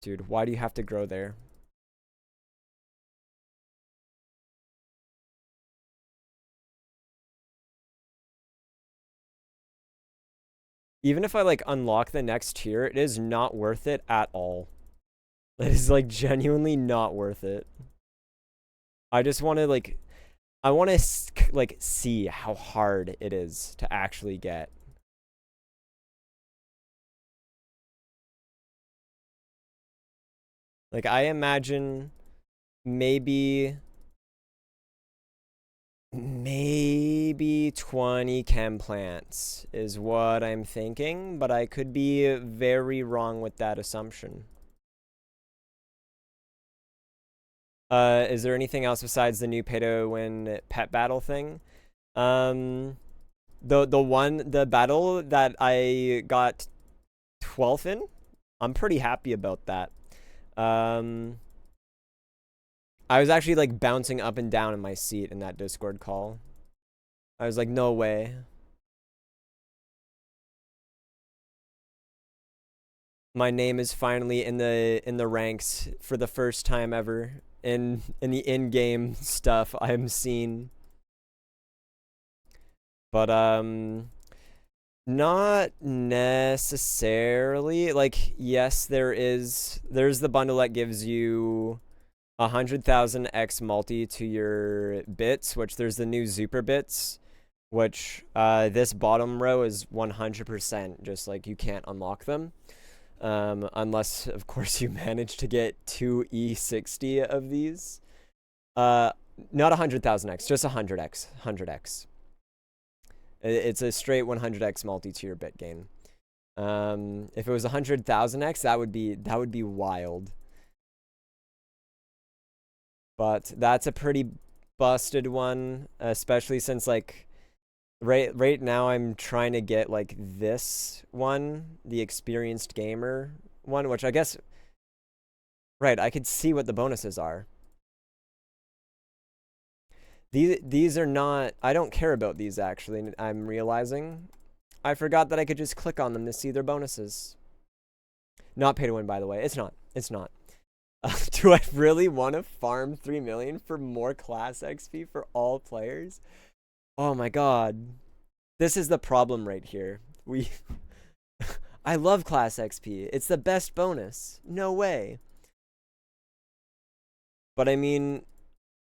Dude, why do you have to grow there? Even if I like unlock the next tier, it is not worth it at all. It is like genuinely not worth it. I just want to like, I want to like see how hard it is to actually get. Like, I imagine maybe 20 chem plants is what I'm thinking, but I could be very wrong with that assumption. Is there anything else besides the new pay to win pet battle thing? Um, the battle that I got 12th in, I'm pretty happy about that. Um, I was actually like bouncing up and down in my seat in that Discord call. I was like, no way. My name is finally in the ranks for the first time ever in the in-game stuff I'm seeing. But not necessarily. Like, yes, there's the bundle that gives you 100,000 X multi to your bits, which there's the new Super bits, which this bottom row is 100% just like you can't unlock them. Unless, of course, you manage to get 2 E60 of these. Not 100,000x, just 100x. 100x. It's a straight 100x multi to your bit gain. If it was 100,000x, that would be wild. But that's a pretty busted one, especially since like right now I'm trying to get like this one, the experienced gamer one, which I guess right, I could see what the bonuses are. These are not, I don't care about these actually, I'm realizing. I forgot that I could just click on them to see their bonuses. Not pay to win, by the way. It's not. It's not. Do I really want to farm 3 million for more class XP for all players? Oh my god. This is the problem right here. I love class XP. It's the best bonus. No way. But I mean,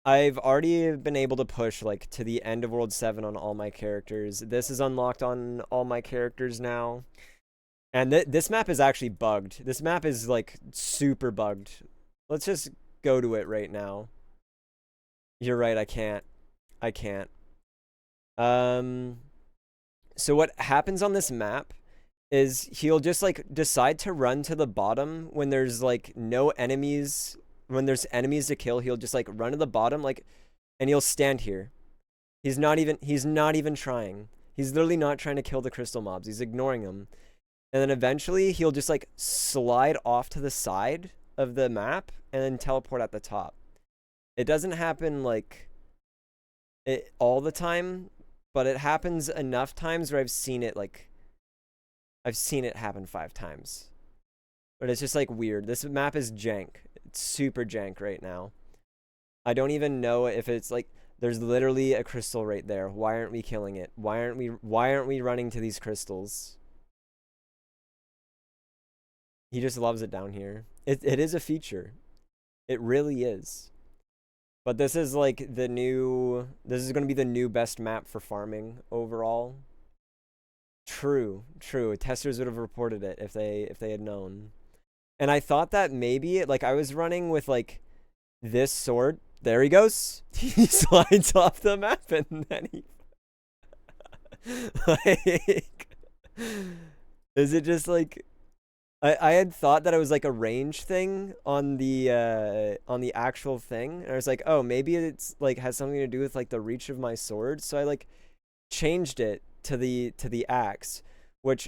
I've already been able to push like to the end of World 7 on all my characters. This is unlocked on all my characters now. And this map is actually bugged. This map is like super bugged. Let's just go to it right now. You're right, I can't. I can't. So what happens on this map is he'll just like decide to run to the bottom when there's like no enemies. When there's enemies to kill, he'll just like run to the bottom like and he'll stand here. He's not even trying. He's literally not trying to kill the crystal mobs. He's ignoring them. And then eventually he'll just like slide off to the side of the map and then teleport at the top. It doesn't happen like all the time, but it happens enough times where I've seen it happen 5 times. But it's just like weird. This map is jank. It's super jank right now. I don't even know if it's like there's literally a crystal right there. Why aren't we killing it? Why aren't we running to these crystals? He just loves it down here. It is a feature. It really is. But this is like this is going to be the new best map for farming overall. True. Testers would have reported it if they had known. And I thought that maybe like I was running with like this sword. There he goes. He slides off the map and then he like is it just like I had thought that it was like a range thing on the actual thing, and I was like, oh, maybe it's like has something to do with like the reach of my sword. So I like changed it to the axe, which,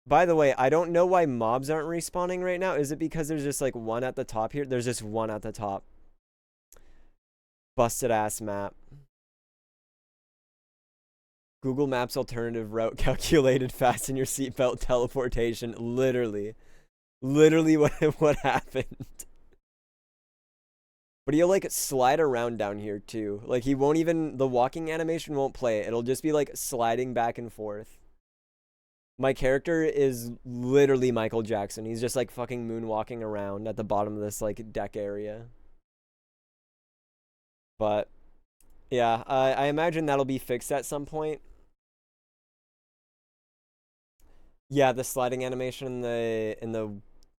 by the way, I don't know why mobs aren't respawning right now. Is it because there's just like one at the top here? There's just one at the top. Busted ass map. Google Maps alternative route calculated, fasten your seatbelt teleportation. Literally what happened. But he'll like slide around down here too. Like he won't even, the walking animation won't play. It'll just be like sliding back and forth. My character is literally Michael Jackson. He's just like fucking moonwalking around at the bottom of this like deck area. But yeah, I imagine that'll be fixed at some point. Yeah, the sliding animation in the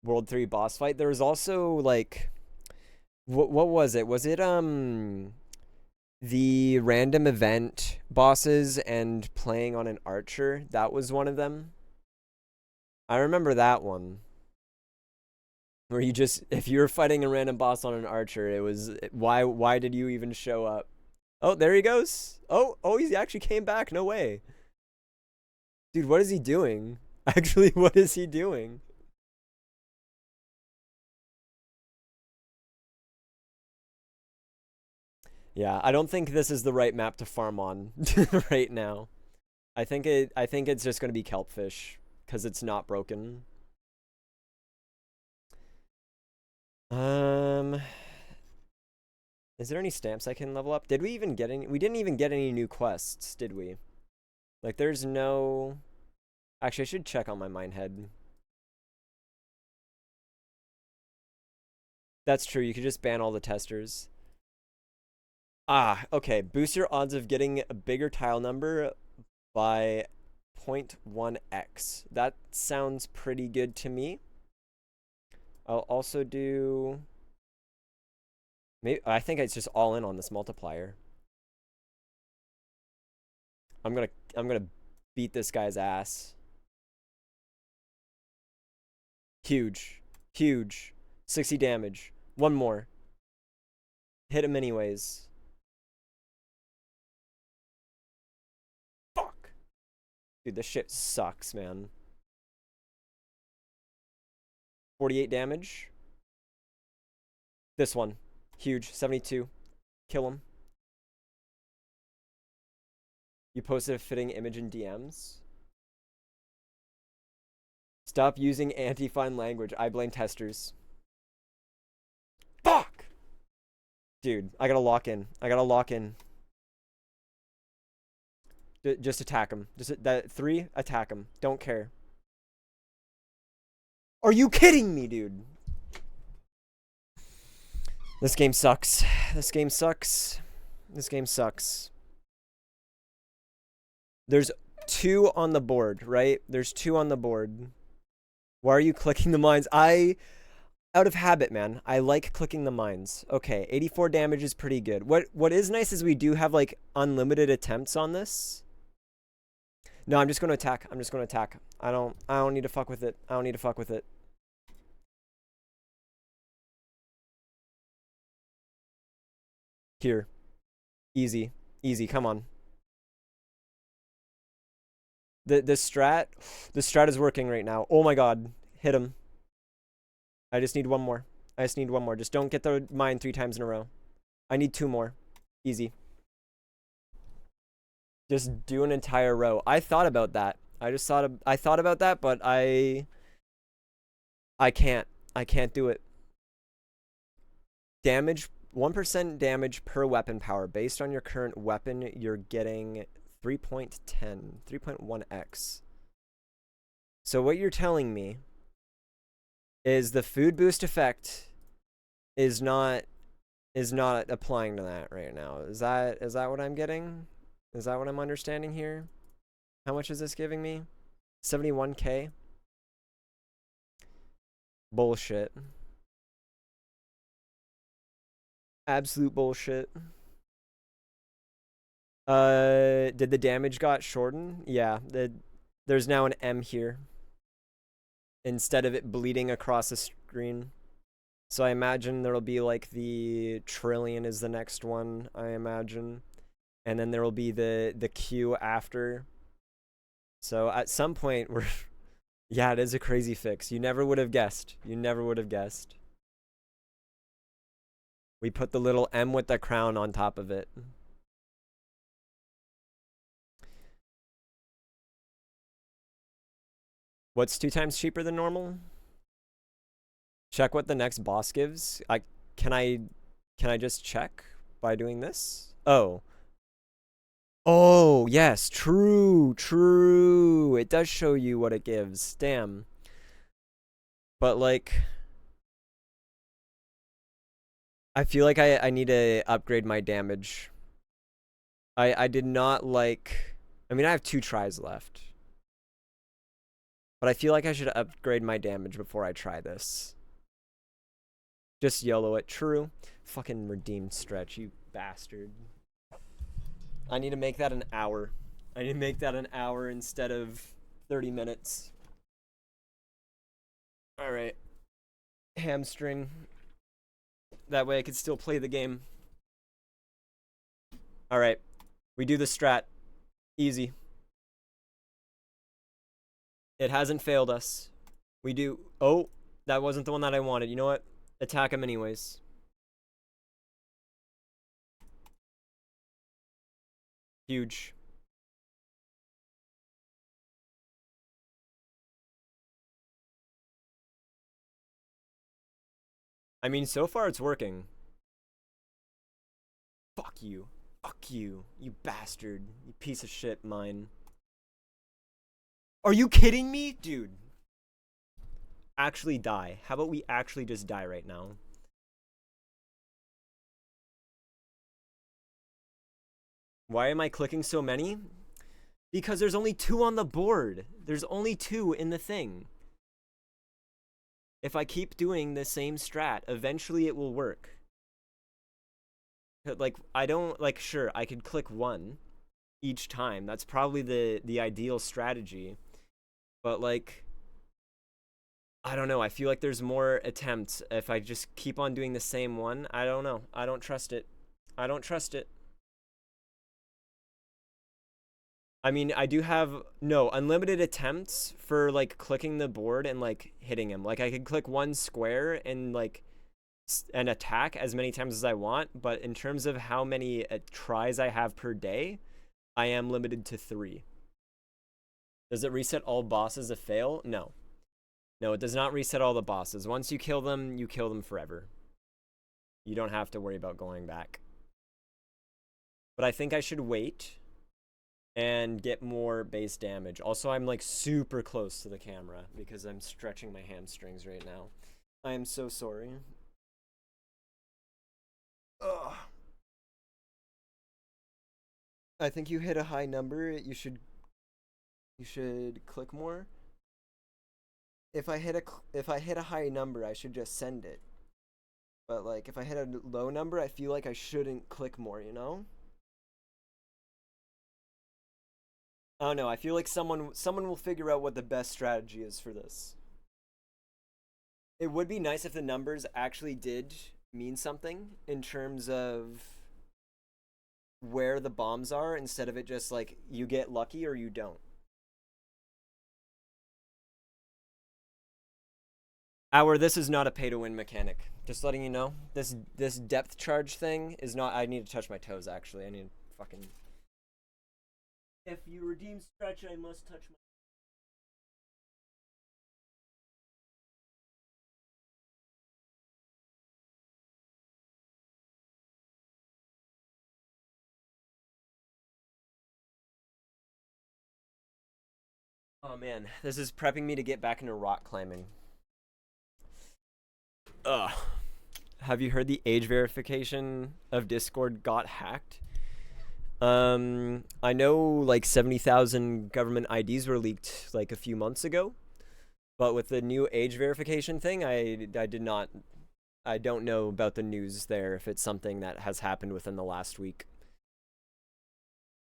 World 3 boss fight. There was also like what was it? Was it the random event bosses and playing on an archer? That was one of them. I remember that one. Where you just if you were fighting a random boss on an archer, it was why did you even show up? Oh, there he goes. Oh, he actually came back. No way. Dude, what is he doing? Actually, what is he doing? Yeah, I don't think this is the right map to farm on right now. I think it's just going to be kelpfish cuz it's not broken. Um is there any stamps I can level up? Did we even get any? We didn't even get any new quests, did we? Like there's no Actually, I should check on my mine head. That's true. You could just ban all the testers. Ah, okay. Boost your odds of getting a bigger tile number by 0.1x. That sounds pretty good to me. I'll also do maybe I think it's just all in on this multiplier. I'm gonna beat this guy's ass. Huge. Huge. 60 damage. One more. Hit him anyways. Fuck. Dude, this shit sucks, man. 48 damage. This one. Huge. 72. Kill him. You posted a fitting image in DMs. Stop using anti-fine language. I blame testers. Fuck! Dude, I gotta lock in. I gotta lock in. Just attack him. Just that 3, attack him. Don't care. Are you kidding me, dude? This game sucks. This game sucks. This game sucks. There's 2 on the board, right? There's 2 on the board. Why are you clicking the mines? Out of habit, man. I like clicking the mines. Okay, 84 damage is pretty good. What is nice is we do have like unlimited attempts on this. No, I'm just going to attack. I'm just going to attack. I don't need to fuck with it. I don't need to fuck with it. Here. Easy. Easy. Come on. The strat is working right now. Oh my god. Hit him. I just need one more. I just need one more. Just don't get the mine 3 times in a row. I need 2 more. Easy. Just do an entire row. I thought about that. I thought about that, but I can't. I can't do it. Damage 1% damage per weapon power. Based on your current weapon, you're getting 3.10, 3.1x. So what you're telling me is the food boost effect is not applying to that right now. Is that what I'm getting? Is that what I'm understanding here? How much is this giving me? 71k? Bullshit. Absolute bullshit. Did the damage got shortened? Yeah, there's now an M here instead of it bleeding across the screen. So I imagine there'll be like the trillion is the next one, I imagine. And then there will be the Q after. So at some point we're yeah, it is a crazy fix. You never would have guessed. You never would have guessed. We put the little M with the crown on top of it. What's 2 times cheaper than normal? Check what the next boss gives. Can I just check by doing this? Oh. Oh, yes, true, true. It does show you what it gives. Damn. But like I feel like I need to upgrade my damage. I did not like I mean I have 2 tries left. But I feel like I should upgrade my damage before I try this. Just YOLO it. True. Fucking redeemed stretch, you bastard. I need to make that an hour. I need to make that an hour instead of 30 minutes. Alright. Hamstring. That way I could still play the game. Alright. We do the strat. Easy. It hasn't failed us. We do... Oh, that wasn't the one that I wanted. You know what? Attack him anyways. Huge. I mean, so far it's working. Fuck you. Fuck you. You bastard. You piece of shit, mine. Are you kidding me? Dude. Actually die. How about we actually just die right now? Why am I clicking so many? Because there's only 2 on the board. There's only 2 in the thing. If I keep doing the same strat, eventually it will work. Like, I don't, like, sure, I could click 1 each time. That's probably the ideal strategy. But, like, I don't know. I feel like there's more attempts if I just keep on doing the same one. I don't know. I don't trust it. I don't trust it. I mean, I do have, no, unlimited attempts for, like, clicking the board and, like, hitting him. Like, I could click 1 square and, like, and attack as many times as I want, but in terms of how many tries I have per day, I am limited to 3. Does it reset all bosses if fail? No. No, it does not reset all the bosses. Once you kill them forever. You don't have to worry about going back. But I think I should wait and get more base damage. Also, I'm like super close to the camera because I'm stretching my hamstrings right now. I am so sorry. Ugh. I think you hit a high number. You should click more. If I hit a high number, I should just send it. But like if I hit a low number, I feel like I shouldn't click more, you know? I don't know. I feel like someone will figure out what the best strategy is for this. It would be nice if the numbers actually did mean something in terms of where the bombs are instead of it just like you get lucky or you don't. This is not a pay to win mechanic. Just letting you know. This depth charge thing is not. I need to touch my toes actually. I need to fucking. If you redeem stretch, I must touch my. Oh man, this is prepping me to get back into rock climbing. Ugh. Have you heard the age verification of Discord got hacked? I know like 70,000 government IDs were leaked like a few months ago, but with the new age verification thing, I did not. I don't know about the news there if it's something that has happened within the last week.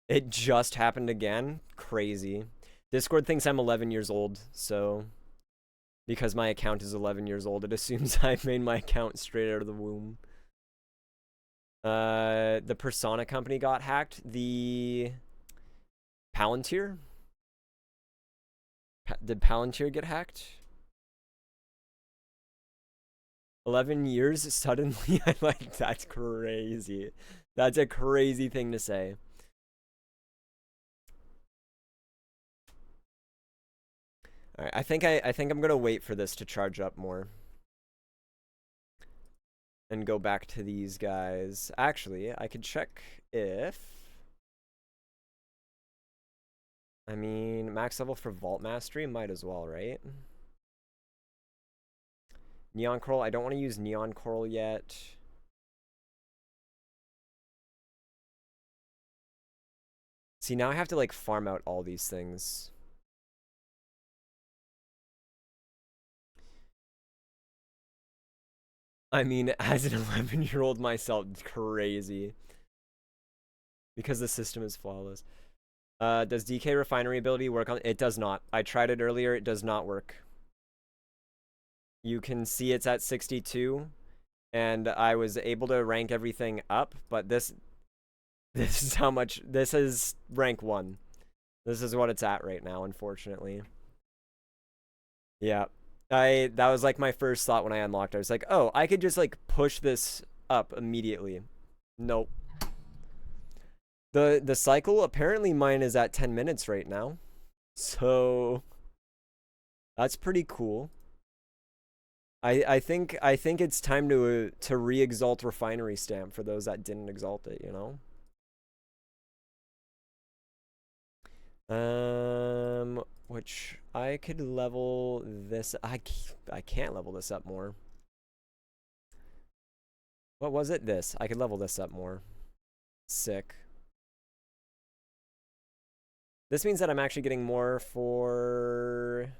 It just happened again. Crazy. Discord thinks I'm 11 years old, so because my account is 11 years old, it assumes I made my account straight out of the womb. The Persona company got hacked. The Palantir? Did Palantir get hacked? 11 years suddenly? I like, that's crazy. That's a crazy thing to say. All right, I think I'm gonna wait for this to charge up more. And go back to these guys. Actually, I could check if... I mean, max level for Vault Mastery, might as well, right? Neon Coral, I don't want to use Neon Coral yet. See, now I have to, like, farm out all these things. I mean, as an 11-year-old myself, it's crazy. Because the system is flawless. Does DK refinery ability work on it? Does not. I tried it earlier. It does not work. You can see it's at 62, and I was able to rank everything up, but this is how much. This is rank 1. This is what it's at right now, unfortunately. Yeah. That was like my first thought when I unlocked it. I was like, oh, I could just like push this up immediately. Nope. The cycle, apparently mine is at 10 minutes right now. So that's pretty cool. I think it's time to re-exalt refinery stamp for those that didn't exalt it, you know? Which I could level this. I can't level this up more. What was it? This. I could level this up more. Sick. This means that I'm actually getting more for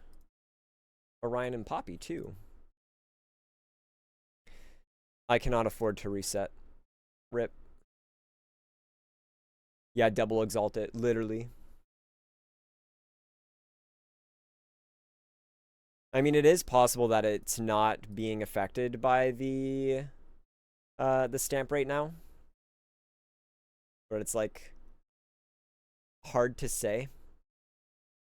Orion and Poppy too. I cannot afford to reset. Rip. Yeah, double exalt it, literally. I mean, it is possible that it's not being affected by the stamp right now. But it's like hard to say.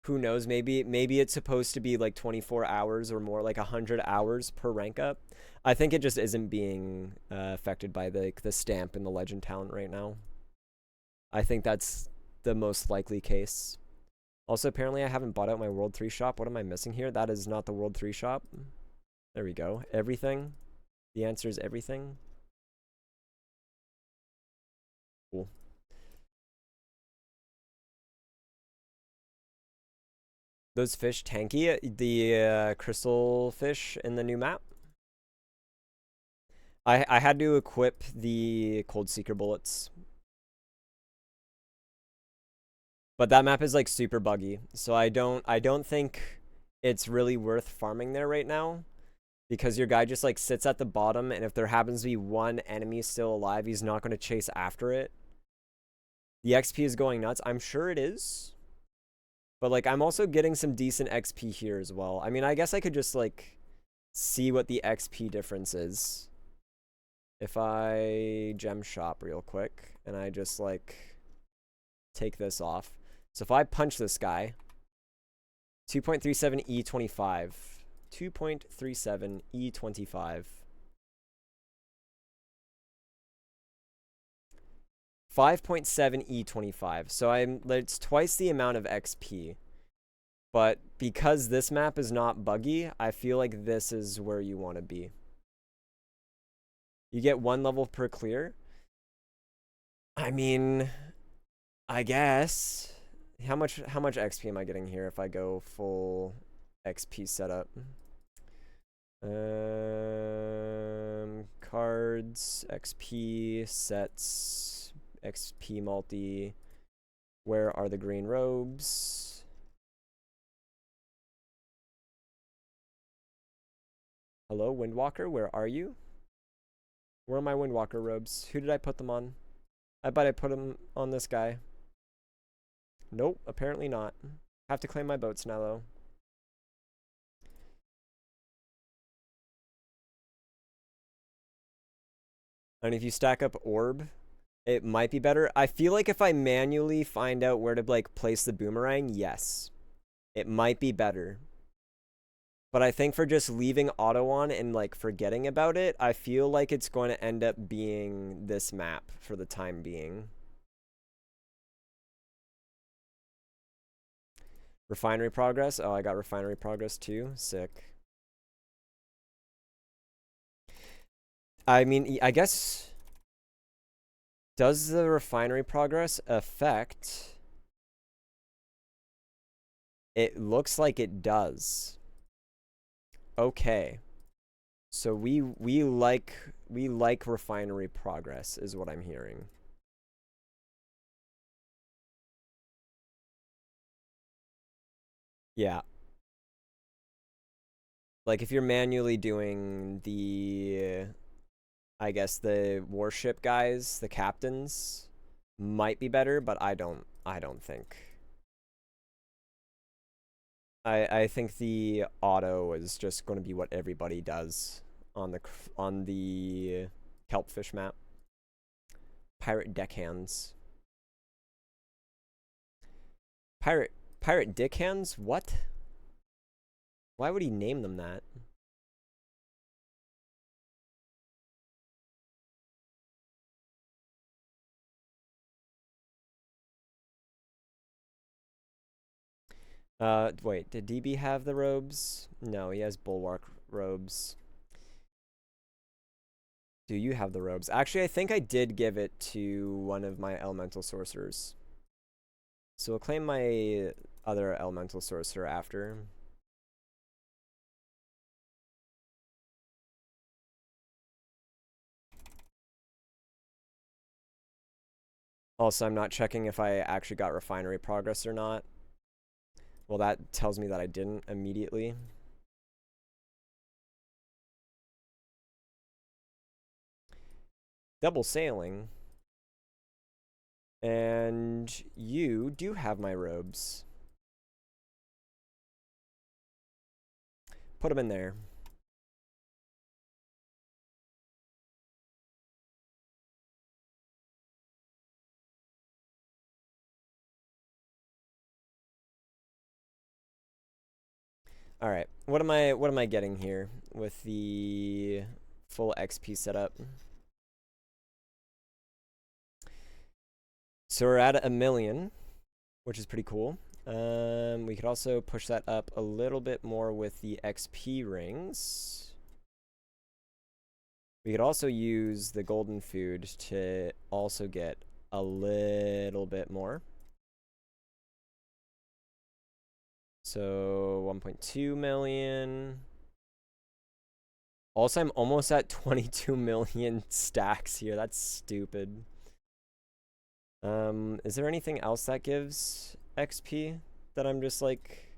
Who knows? Maybe it's supposed to be like 24 hours or more, like 100 hours per rank up. I think it just isn't being affected by the stamp and the legend talent right now. I think that's the most likely case. Also, apparently I haven't bought out my World 3 shop. What am I missing here? That is not the World 3 shop. There we go. Everything. The answer is everything. Cool. Those fish tanky, the crystal fish in the new map. I had to equip the Cold Seeker bullets. But that map is like super buggy. So I don't think it's really worth farming there right now. Because your guy just like sits at the bottom, and if there happens to be one enemy still alive, he's not going to chase after it. The XP is going nuts. I'm sure it is. But like I'm also getting some decent XP here as well. I mean, I guess I could just like see what the XP difference is. If I gem shop real quick and I just like take this off. So if I punch this guy, 2.37 E25. 2.37 E25. 5.7 E25. So it's twice the amount of XP. But because this map is not buggy, I feel like this is where you want to be. You get 1 level per clear. I mean, I guess. How much XP am I getting here if I go full XP setup? Cards, XP, sets, XP multi. Where are the green robes? Hello, Windwalker, where are you? Where are my Windwalker robes? Who did I put them on? I bet I put them on this guy. Nope, apparently not. Have to claim my boats now, though. And if you stack up orb, it might be better. I feel like if I manually find out where to like place the boomerang, yes, it might be better. But I think for just leaving auto on and like forgetting about it, I feel like it's going to end up being this map for the time being. Refinery progress. Oh, I got refinery progress too. Sick. I mean, I guess, does the refinery progress affect? It looks like it does. Okay. So we like refinery progress is what I'm hearing. Yeah. Like if you're manually doing the I guess the warship guys, the captains, might be better, but I don't think. I think the auto is just going to be what everybody does on the kelpfish map. Pirate deckhands. Pirate dickhands? What? Why would he name them that? Wait, did DB have the robes? No, he has bulwark robes. Do you have the robes? Actually, I think I did give it to one of my elemental sorcerers. So we'll claim my other elemental sorcerer after. Also, I'm not checking if I actually got refinery progress or not. Well, that tells me that I didn't immediately. Double sailing. And you do have my robes. Put them in there. All right. What am I getting here with the full XP setup? So we're at 1,000,000, which is pretty cool. We could also push that up a little bit more with the XP rings. We could also use the golden food to also get a little bit more. So 1.2 million. Also, I'm almost at 22 million stacks here. That's stupid. Is there anything else that gives XP that I'm just like...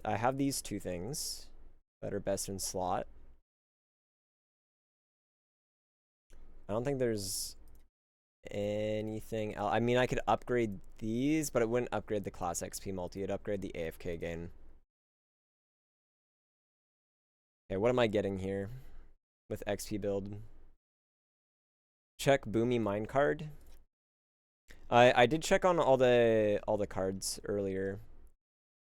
I have these two things that are best in slot. I don't think there's anything else. I mean, I could upgrade these, but it wouldn't upgrade the class XP multi. It'd upgrade the AFK gain. Okay, what am I getting here with XP build? Check Boomy mine card. I did check on all the cards earlier.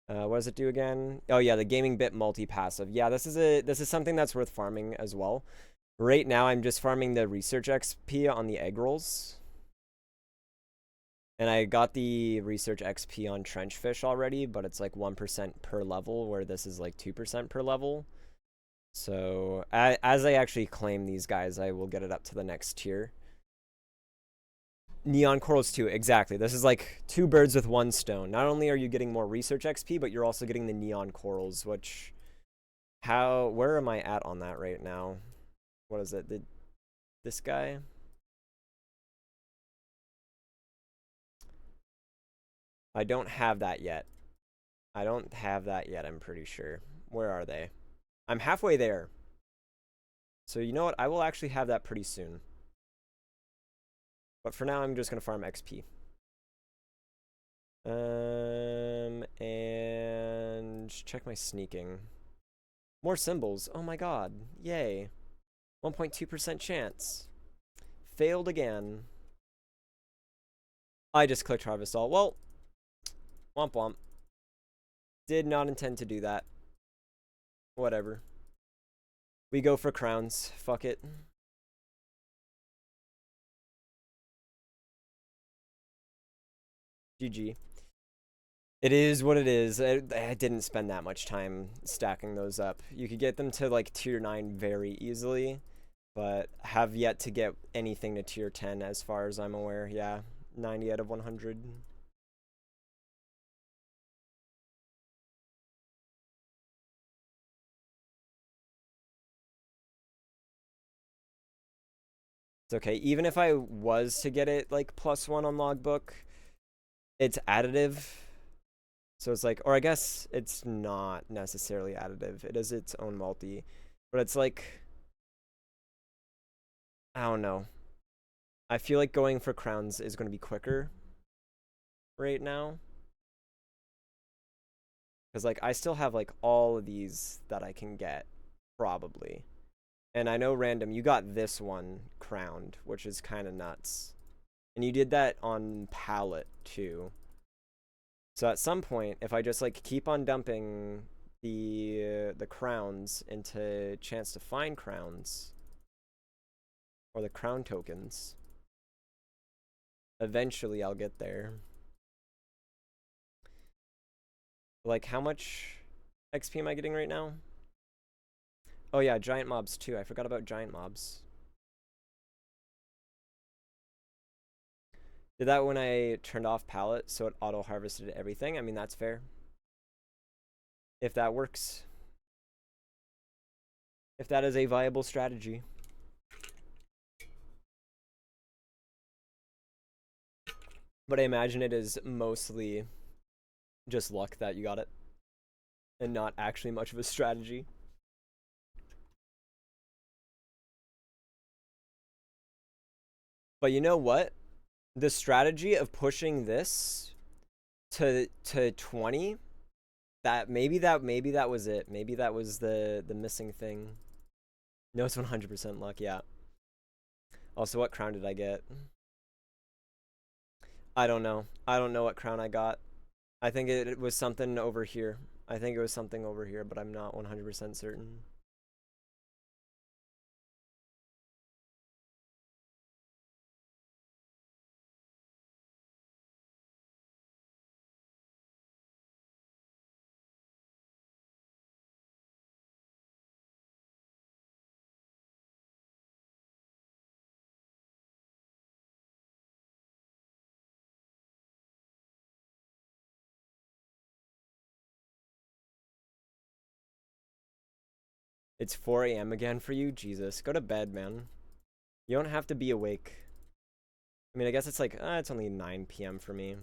What does it do again? Oh yeah, the gaming bit multi passive. Yeah, this is something that's worth farming as well. Right now, I'm just farming the research XP on the egg rolls. And I got the research XP on trench fish already, but it's like 1% per level, where this is like 2% per level. So as I actually claim these guys, I will get it up to the next tier. Neon corals too, exactly. This is like two birds with one stone. Not only are you getting more research XP, but you're also getting the neon corals, which... where am I at on that right now? What is it? This guy? I don't have that yet. I don't have that yet, I'm pretty sure. Where are they? I'm halfway there. So you know what? I will actually have that pretty soon. But for now, I'm just going to farm XP. And check my sneaking. More symbols. Oh my god. Yay. 1.2% chance. Failed again. I just clicked harvest all. Well, womp womp. Did not intend to do that. Whatever. We go for crowns. Fuck it. GG. It is what it is. I didn't spend that much time stacking those up. You could get them to like tier 9 very easily, but have yet to get anything to tier 10 as far as I'm aware. Yeah, 90 out of 100. It's okay. Even if I was to get it like +1 on logbook, it's additive. So it's like, or I guess it's not necessarily additive. It is its own multi, but it's like I don't know. I feel like going for crowns is going to be quicker right now. Because, like, I still have, like, all of these that I can get, probably. And I know, Random, you got this one crowned, which is kind of nuts. And you did that on pallet, too. So at some point, if I just, like, keep on dumping the crowns into chance to find crowns, or the crown tokens, eventually I'll get there. Like, how much XP am I getting right now? Oh yeah, giant mobs too. I forgot about giant mobs. Did that when I turned off pallet, so it auto-harvested everything. I mean, that's fair. If that works. If that is a viable strategy. But I imagine it is mostly just luck that you got it. And not actually much of a strategy. But you know what? The strategy of pushing this to 20, maybe that was it. Maybe that was the missing thing. No, it's 100% luck, yeah. Also, what crown did I get? I don't know. I don't know what crown I got. I think it was something over here. I think it was something over here, but I'm not 100% certain. It's 4 a.m. again for you? Jesus, go to bed, man. You don't have to be awake. I mean, I guess it's like, it's only 9 p.m. for me.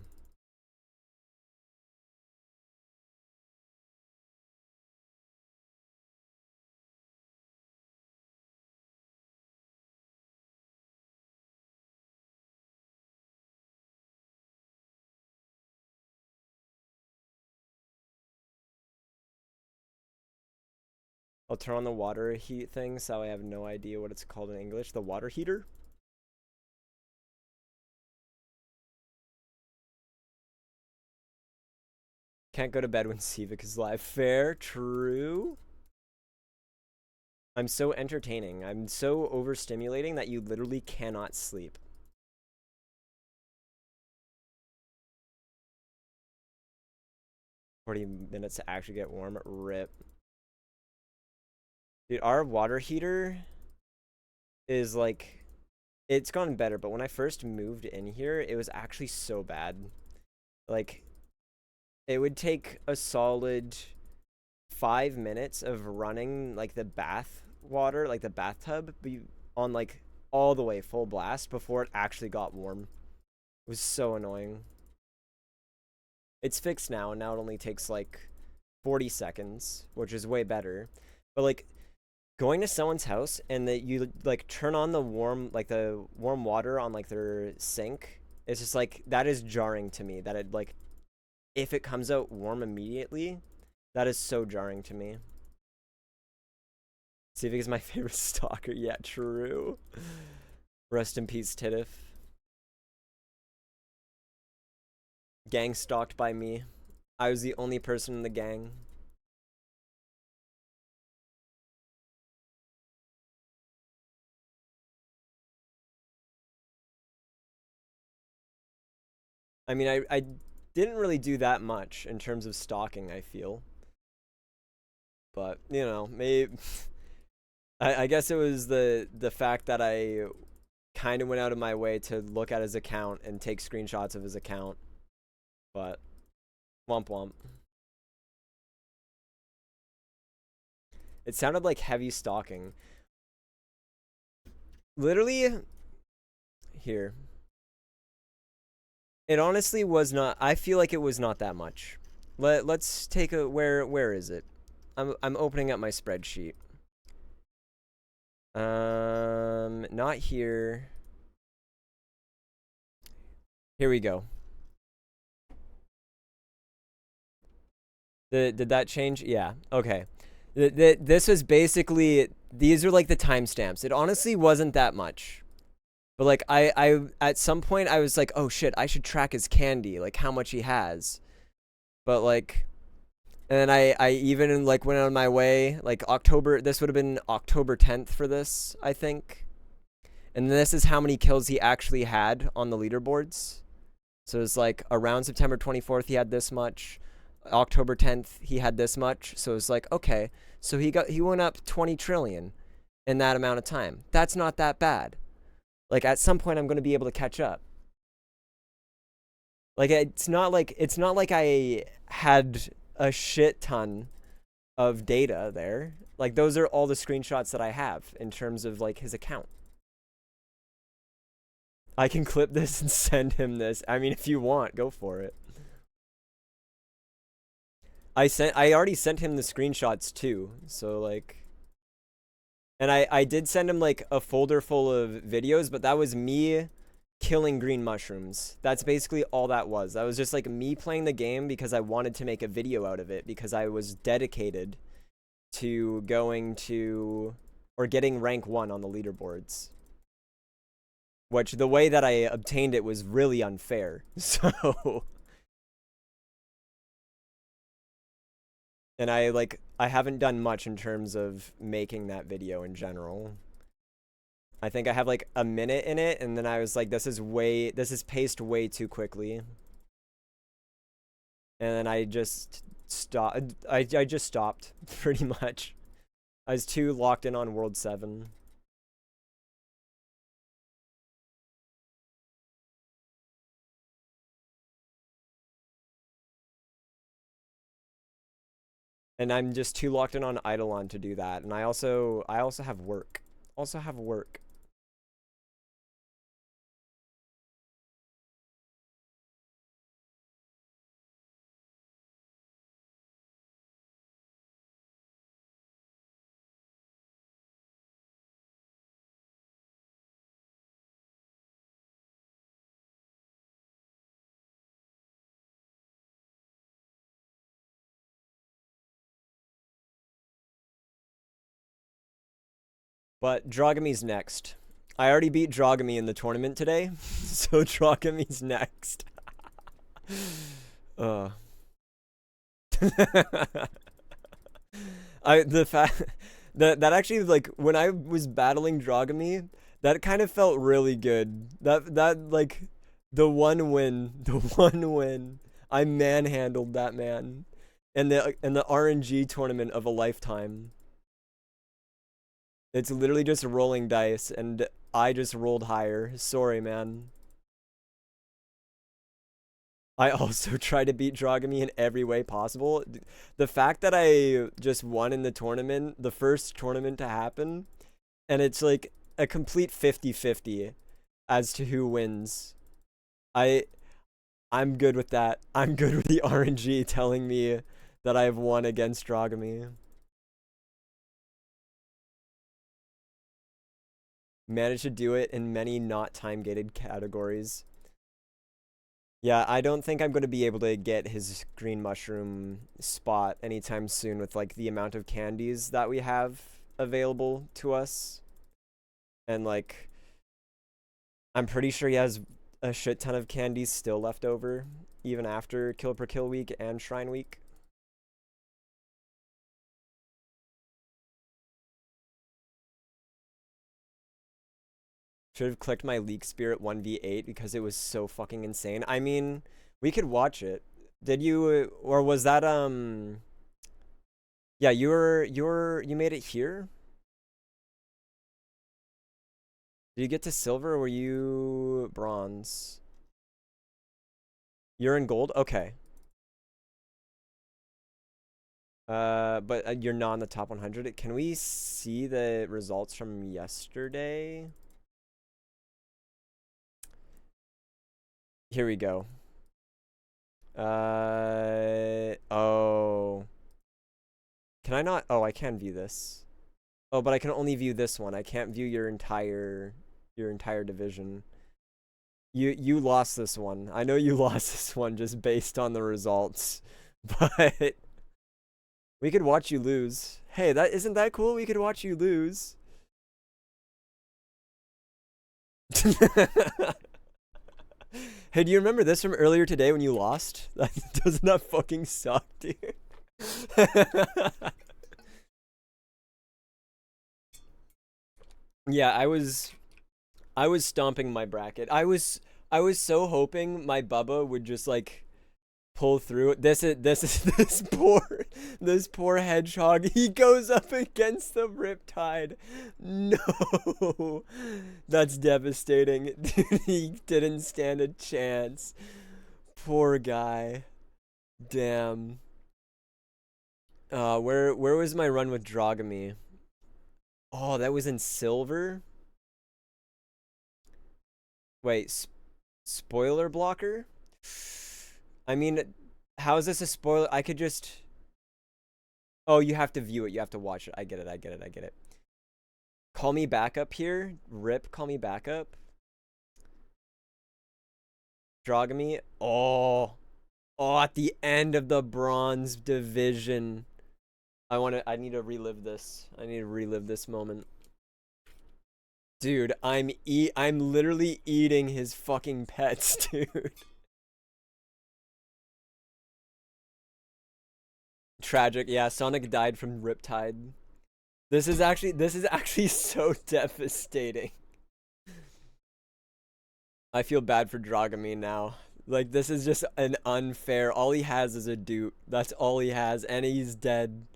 I'll turn on the water heat thing, so I have no idea what it's called in English. The water heater? Can't go to bed when Civic is live. Fair, true. I'm so entertaining. I'm so overstimulating that you literally cannot sleep. $40 to actually get warm. Rip. Dude, our water heater is like, it's gotten better, but when I first moved in here, it was actually so bad. Like, it would take a solid 5 minutes of running like the bath water, like the bathtub, on like all the way full blast before it actually got warm. It was so annoying. It's fixed now, and now it only takes like 40 seconds, which is way better. But like going to someone's house and that you like turn on the warm water on like their sink, it's just like, that is jarring to me, that it like, if it comes out warm immediately, that is so jarring to me. Civic is my favorite stalker. Yeah, true. Rest in peace, Titif. Gang stalked by me. I was the only person in the gang. I mean, I didn't really do that much in terms of stalking, I feel. But, you know, maybe... I guess it was the fact that I kind of went out of my way to look at his account and take screenshots of his account. But, womp womp. It sounded like heavy stalking. Literally, here. It honestly was not. I feel like it was not that much. Let's take a where is it? I'm opening up my spreadsheet. Not here. Here we go. Did that change? Yeah. Okay. This was basically, these are like the timestamps. It honestly wasn't that much. But like I at some point I was like, oh shit, I should track his candy, like how much he has. But like, and then I even like went on my way, like October, this would have been October 10th for this, I think. And this is how many kills he actually had on the leaderboards. So it's like around September 24th he had this much. October 10th he had this much. So it's like, okay, so he went up 20 trillion in that amount of time. That's not that bad. Like at some point I'm going to be able to catch up. Like it's not like I had a shit ton of data there. Like those are all the screenshots that I have in terms of like his account. I can clip this and send him this. I mean, if you want, go for it. I already sent him the screenshots too. So like, and I did send him like a folder full of videos, but that was me killing green mushrooms. That's basically all that was. That was just like me playing the game because I wanted to make a video out of it because I was dedicated to going to or getting rank 1 on the leaderboards. Which the way that I obtained it was really unfair. So and I haven't done much in terms of making that video in general. I think I have like a minute in it, and then I was like, this is paced way too quickly. And then I just stopped. I just stopped, pretty much. I was too locked in on World 7. And I'm just too locked in on Eidolon to do that. And I also have work. Also have work. But Dragami's next. I already beat Dragami in the tournament today, so Dragami's next. uh. The fact that actually, like, when I was battling Dragami, that kind of felt really good. That like the one win, I manhandled that man in the RNG tournament of a lifetime. It's literally just rolling dice, and I just rolled higher. Sorry, man. I also try to beat Dragami in every way possible. The fact that I just won in the tournament, the first tournament to happen, and it's like a complete 50-50 as to who wins. I I'm good with that. I'm good with the RNG telling me that I've won against Dragami. Managed to do it in many not time gated categories. Yeah, I don't think I'm going to be able to get his green mushroom spot anytime soon with like the amount of candies that we have available to us. And like, I'm pretty sure he has a shit ton of candies still left over, even after kill per kill week and shrine week. Should have clicked my Leak Spirit 1v8 because it was so fucking insane. I mean, we could watch it. Did you, or was that, yeah, you made it here? Did you get to silver or were you bronze? You're in gold? Okay. But you're not in the top 100. Can we see the results from yesterday? Here we go. Oh. Can I not? Oh, I can view this. Oh, but I can only view this one. I can't view your entire division. You lost this one. I know you lost this one just based on the results. But we could watch you lose. Hey, that isn't that cool? We could watch you lose. Hey, do you remember this from earlier today when you lost? Doesn't that fucking suck, dude? Yeah, I was stomping my bracket. I was so hoping my Bubba would just like pull through. This is this poor hedgehog. He goes up against the Riptide. No, that's devastating. Dude, he didn't stand a chance. Poor guy. Damn. Where was my run with Dragami? Oh, that was in silver. Wait, spoiler blocker? I mean, how is this a spoiler? I could just. Oh, you have to view it. You have to watch it. I get it. I get it. I get it. Call me back up here. Rip, call me back up. Dragami. Oh. Oh, at the end of the bronze division. I need to relive this. I need to relive this moment. Dude, I'm literally eating his fucking pets, dude. Tragic. Yeah, Sonic died from Riptide. This is actually so devastating. I feel bad for Dragomir now. Like this is just an unfair. All he has is a dude. That's all he has, and he's dead.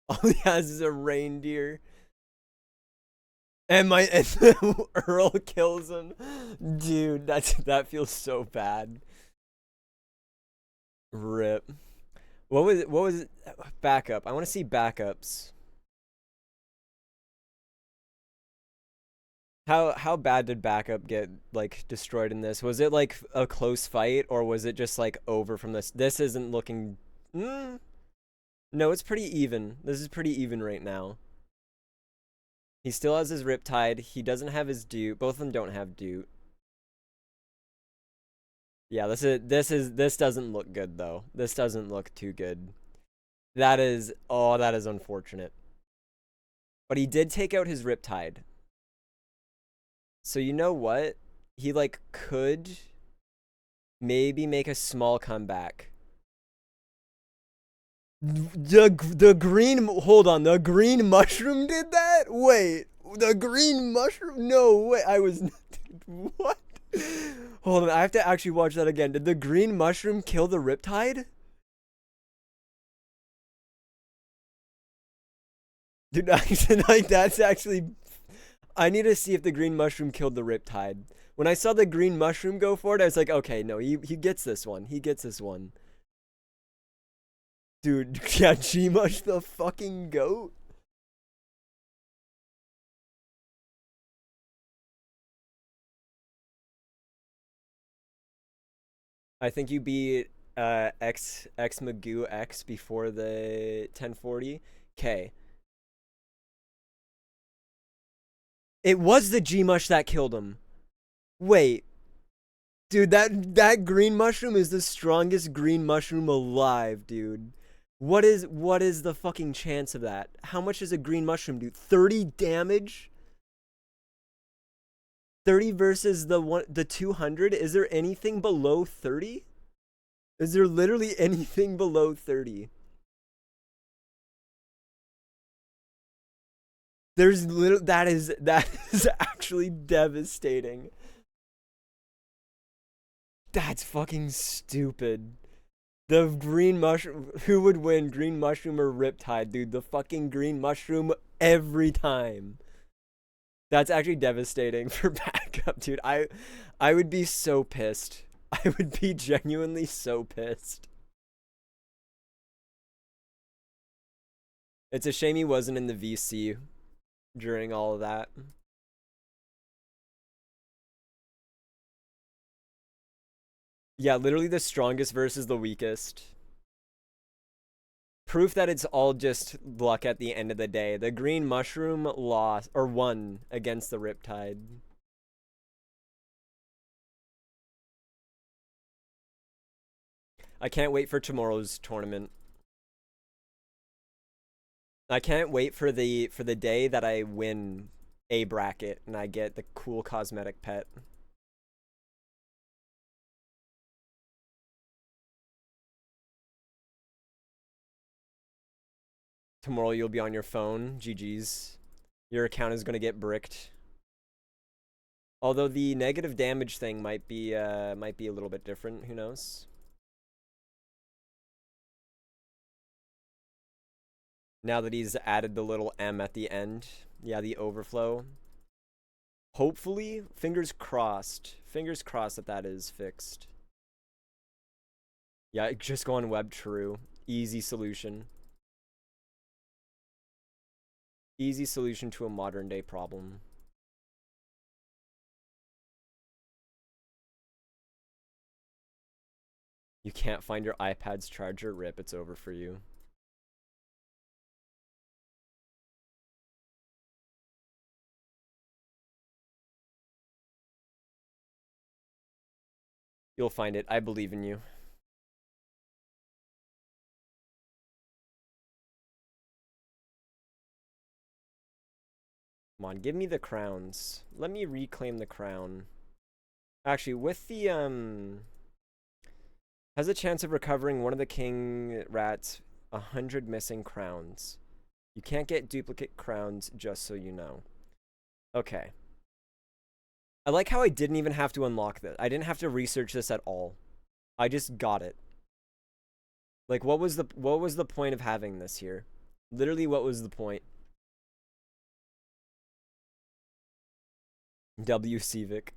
All he has is a reindeer. And Earl kills him. Dude, that feels so bad. Rip. What was it? Backup. I want to see backups. How bad did backup get like destroyed in this? Was it like a close fight or was it just like over from this? This isn't looking. Mm, no, it's pretty even. This is pretty even right now. He still has his Riptide. He doesn't have his Dude. Both of them don't have Dude. Yeah, this doesn't look good though. This doesn't look too good. That is unfortunate. But he did take out his Riptide. So you know what? He like could maybe make a small comeback. The green hold on, the green mushroom did that? Wait, the green mushroom? No way. I was what? Hold on, I have to actually watch that again. Did the green mushroom kill the Riptide? Dude, like that's actually I need to see if the green mushroom killed the Riptide. When I saw the green mushroom go for it, I was like, okay, no, he gets this one. He gets this one. Dude, yeah, G-Mush the fucking goat. I think you beat X Magoo X before the 1040. K. It was the G-Mush that killed him. Wait, dude, that green mushroom is the strongest green mushroom alive, dude. What is the fucking chance of that? How much does a green mushroom do? 30 damage? 30 versus the 200? Is there anything below 30? Is there literally anything below 30? There's little that is actually devastating. That's fucking stupid. The green mushroom, who would win, green mushroom or Riptide, dude? The fucking green mushroom every time. That's actually devastating for backup, dude. I would be so pissed. I would be genuinely so pissed. It's a shame he wasn't in the VC during all of that. Yeah, literally the strongest versus the weakest. Proof that it's all just luck at the end of the day. The green mushroom lost, or won, against the Riptide. I can't wait for tomorrow's tournament. I can't wait for the day that I win a bracket and I get the cool cosmetic pet. Tomorrow you'll be on your phone. GG's. Your account is gonna get bricked. Although the negative damage thing might be a little bit different. Who knows? Now that he's added the little M at the end. Yeah, the overflow. Hopefully, fingers crossed. Fingers crossed that that is fixed. Yeah, just go on web true. Easy solution. Easy solution to a modern day problem. You can't find your iPad's charger? Rip, it's over for you. You'll find it. I believe in you. Come on, give me the crowns. Let me reclaim the crown. Actually, with the, has a chance of recovering one of the king rats 100 missing crowns. You can't get duplicate crowns, just so you know. Okay. I like how I didn't even have to unlock this. I didn't have to research this at all. I just got it. Like, what was the point of having this here? Literally, what was the point? W. Civic.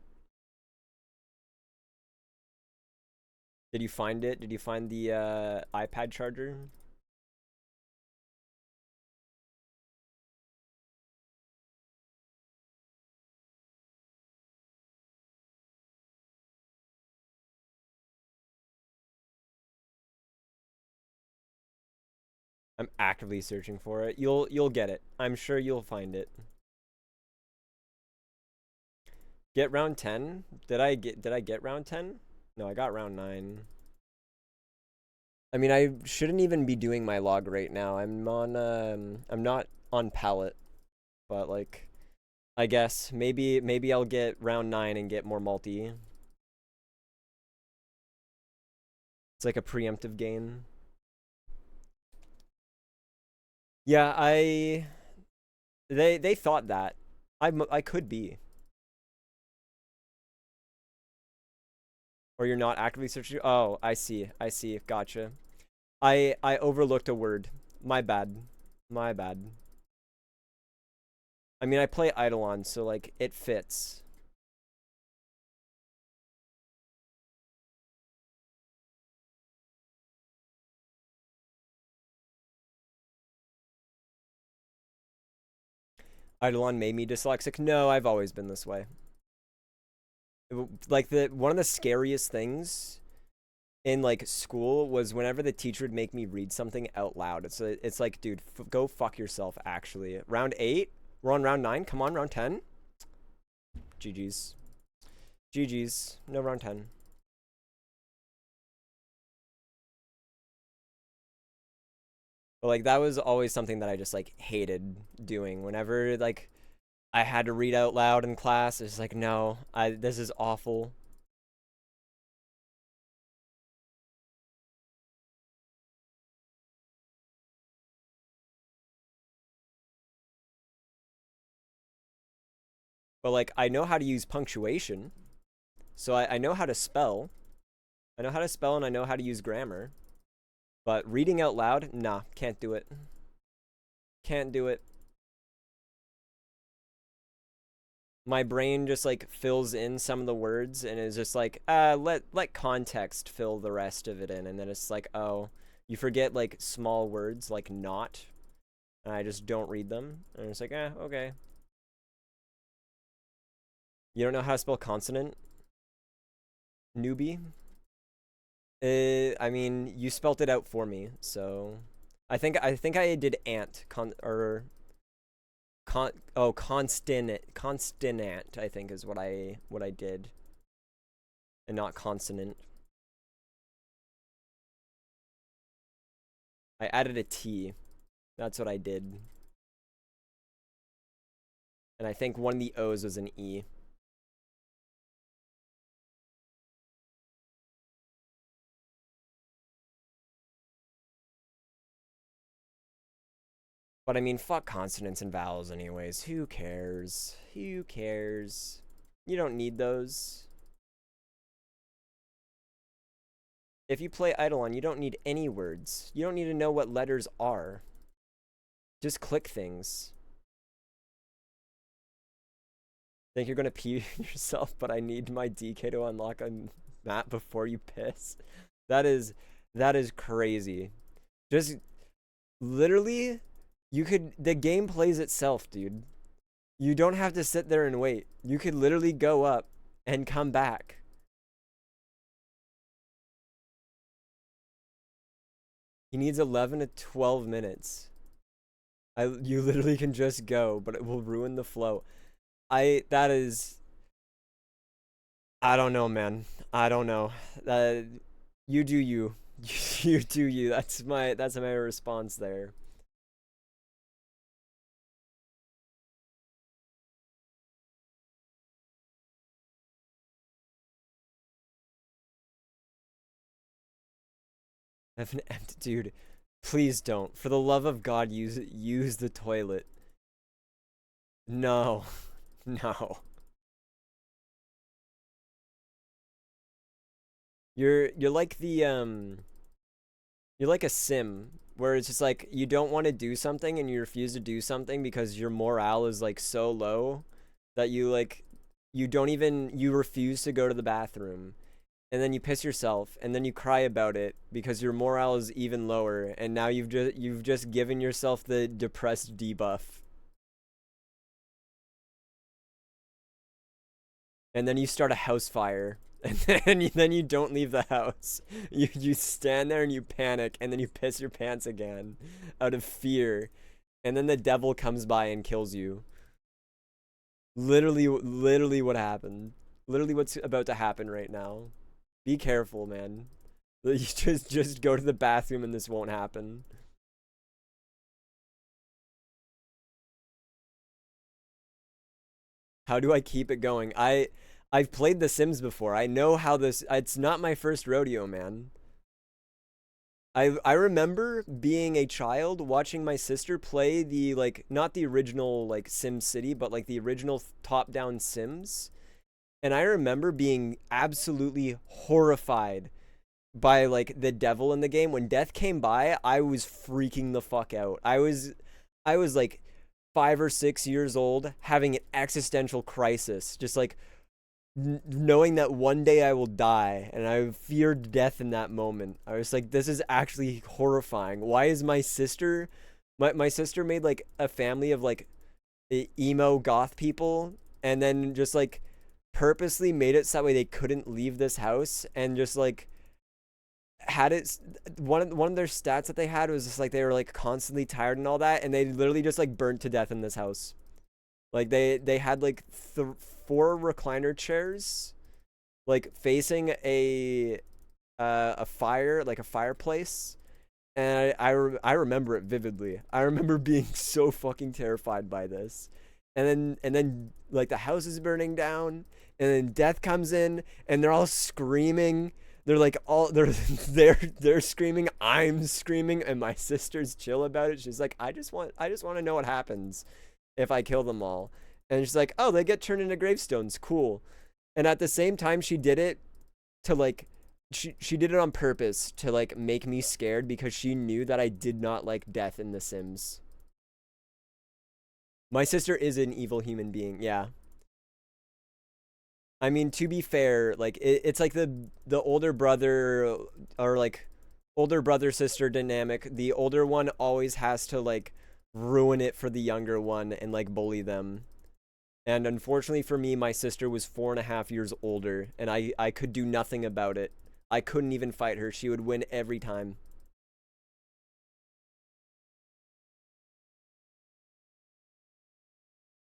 Did you find it? Did you find the iPad charger? I'm actively searching for it. You'll get it. I'm sure you'll find it. Get round 10? Did I get round 10? No, I got round 9. I mean, I shouldn't even be doing my log right now. I'm not on pallet, but like I guess maybe I'll get round 9 and get more multi. It's like a preemptive game. Yeah, they thought that. I could be. Or you're not actively searching. Oh, I see. I see. Gotcha. I overlooked a word. My bad. My bad. I mean, I play Eidolon, so like it fits. Eidolon made me dyslexic. No, I've always been this way. Like one of the scariest things in like school was whenever the teacher would make me read something out loud. It's like, dude, go fuck yourself. Actually, round 8. We're on round 9. Come on, round 10. GG's. GG's. No round 10. But like that was always something that I just like hated doing. Whenever like I had to read out loud in class, it's like, no, this is awful. But like I know how to use punctuation. So I know how to spell. I know how to spell and I know how to use grammar. But reading out loud, nah, can't do it. Can't do it. My brain just like fills in some of the words and is just like, let context fill the rest of it in. And then it's like, oh, you forget like small words like not. And I just don't read them. And it's like, okay. You don't know how to spell consonant? Newbie? I mean, you spelt it out for me, so I think I did ant consonant I think is what I did, and not consonant. I added a T. That's what I did. And I think one of the O's was an E. But I mean, fuck consonants and vowels anyways. Who cares? Who cares? You don't need those. If you play Eidolon, you don't need any words. You don't need to know what letters are. Just click things. Think you're gonna pee yourself, but I need my DK to unlock a map before you piss. That is crazy. Just literally, the game plays itself, dude. You don't have to sit there and wait. You could literally go up and come back. He needs 11 to 12 minutes. You literally can just go, but it will ruin the flow. That is, I don't know, man. I don't know. You do you. You do you. That's my response there. I have an empty dude. Please don't. For the love of God, use the toilet. No. No. You're like you're like a sim where it's just like you don't want to do something and you refuse to do something because your morale is like so low that you refuse to go to the bathroom, and then you piss yourself and then you cry about it because your morale is even lower, and now you've just given yourself the depressed debuff. And then you start a house fire, and then you don't leave the house. You stand there and you panic, and then you piss your pants again out of fear, and then the devil comes by and kills you. Literally what happened. Literally what's about to happen right now. Be careful, man. You just go to the bathroom and this won't happen. How do I keep it going? I've played The Sims before. I know how this. It's not my first rodeo, man. I remember being a child watching my sister play the like not the original like Sim City, but like the original top-down Sims. And I remember being absolutely horrified by like the devil in the game. When death came by, I was freaking the fuck out. I was like 5 or 6 years old having an existential crisis, just like knowing that one day I will die, and I feared death in that moment. I was like, this is actually horrifying. Why is my sister my sister made like a family of like emo goth people, and then just like purposely made it so that way they couldn't leave this house, and just like had it one of their stats that they had was just like they were like constantly tired and all that, and they literally just like burnt to death in this house. Like they had like four recliner chairs, like facing a fire, like a fireplace, and I remember it vividly. I remember being so fucking terrified by this, and then like the house is burning down, and then death comes in, and they're all screaming. They're like all they're screaming. I'm screaming, and my sister's chill about it. She's like, I just want to know what happens if I kill them all. And she's like, oh, they get turned into gravestones. Cool. And at the same time, she did it to like, she did it on purpose to like make me scared because she knew that I did not like death in The Sims. My sister is an evil human being. Yeah. I mean, to be fair, like it's like the older brother or like older brother sister dynamic. The older one always has to like ruin it for the younger one and like bully them. And unfortunately for me, my sister was 4.5 years older, and I could do nothing about it. I couldn't even fight her. She would win every time.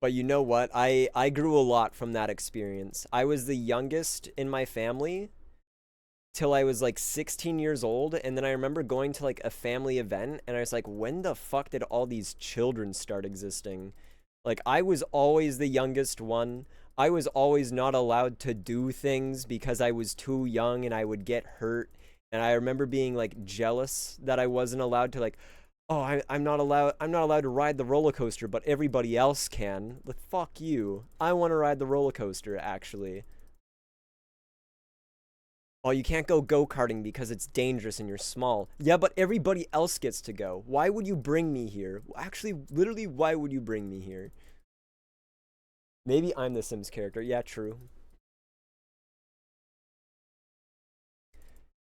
But you know what? I grew a lot from that experience. I was the youngest in my family till I was like 16 years old, and then I remember going to like a family event and I was like, when the fuck did all these children start existing? Like I was always the youngest one. I was always not allowed to do things because I was too young and I would get hurt. And I remember being like jealous that I wasn't allowed to like, oh, I'm not allowed to ride the roller coaster, but everybody else can. Like fuck you. I want to ride the roller coaster actually. Oh, you can't go karting because it's dangerous and you're small. Yeah, but everybody else gets to go. Why would you bring me here? Actually, literally, why would you bring me here? Maybe I'm the Sims character. Yeah, true.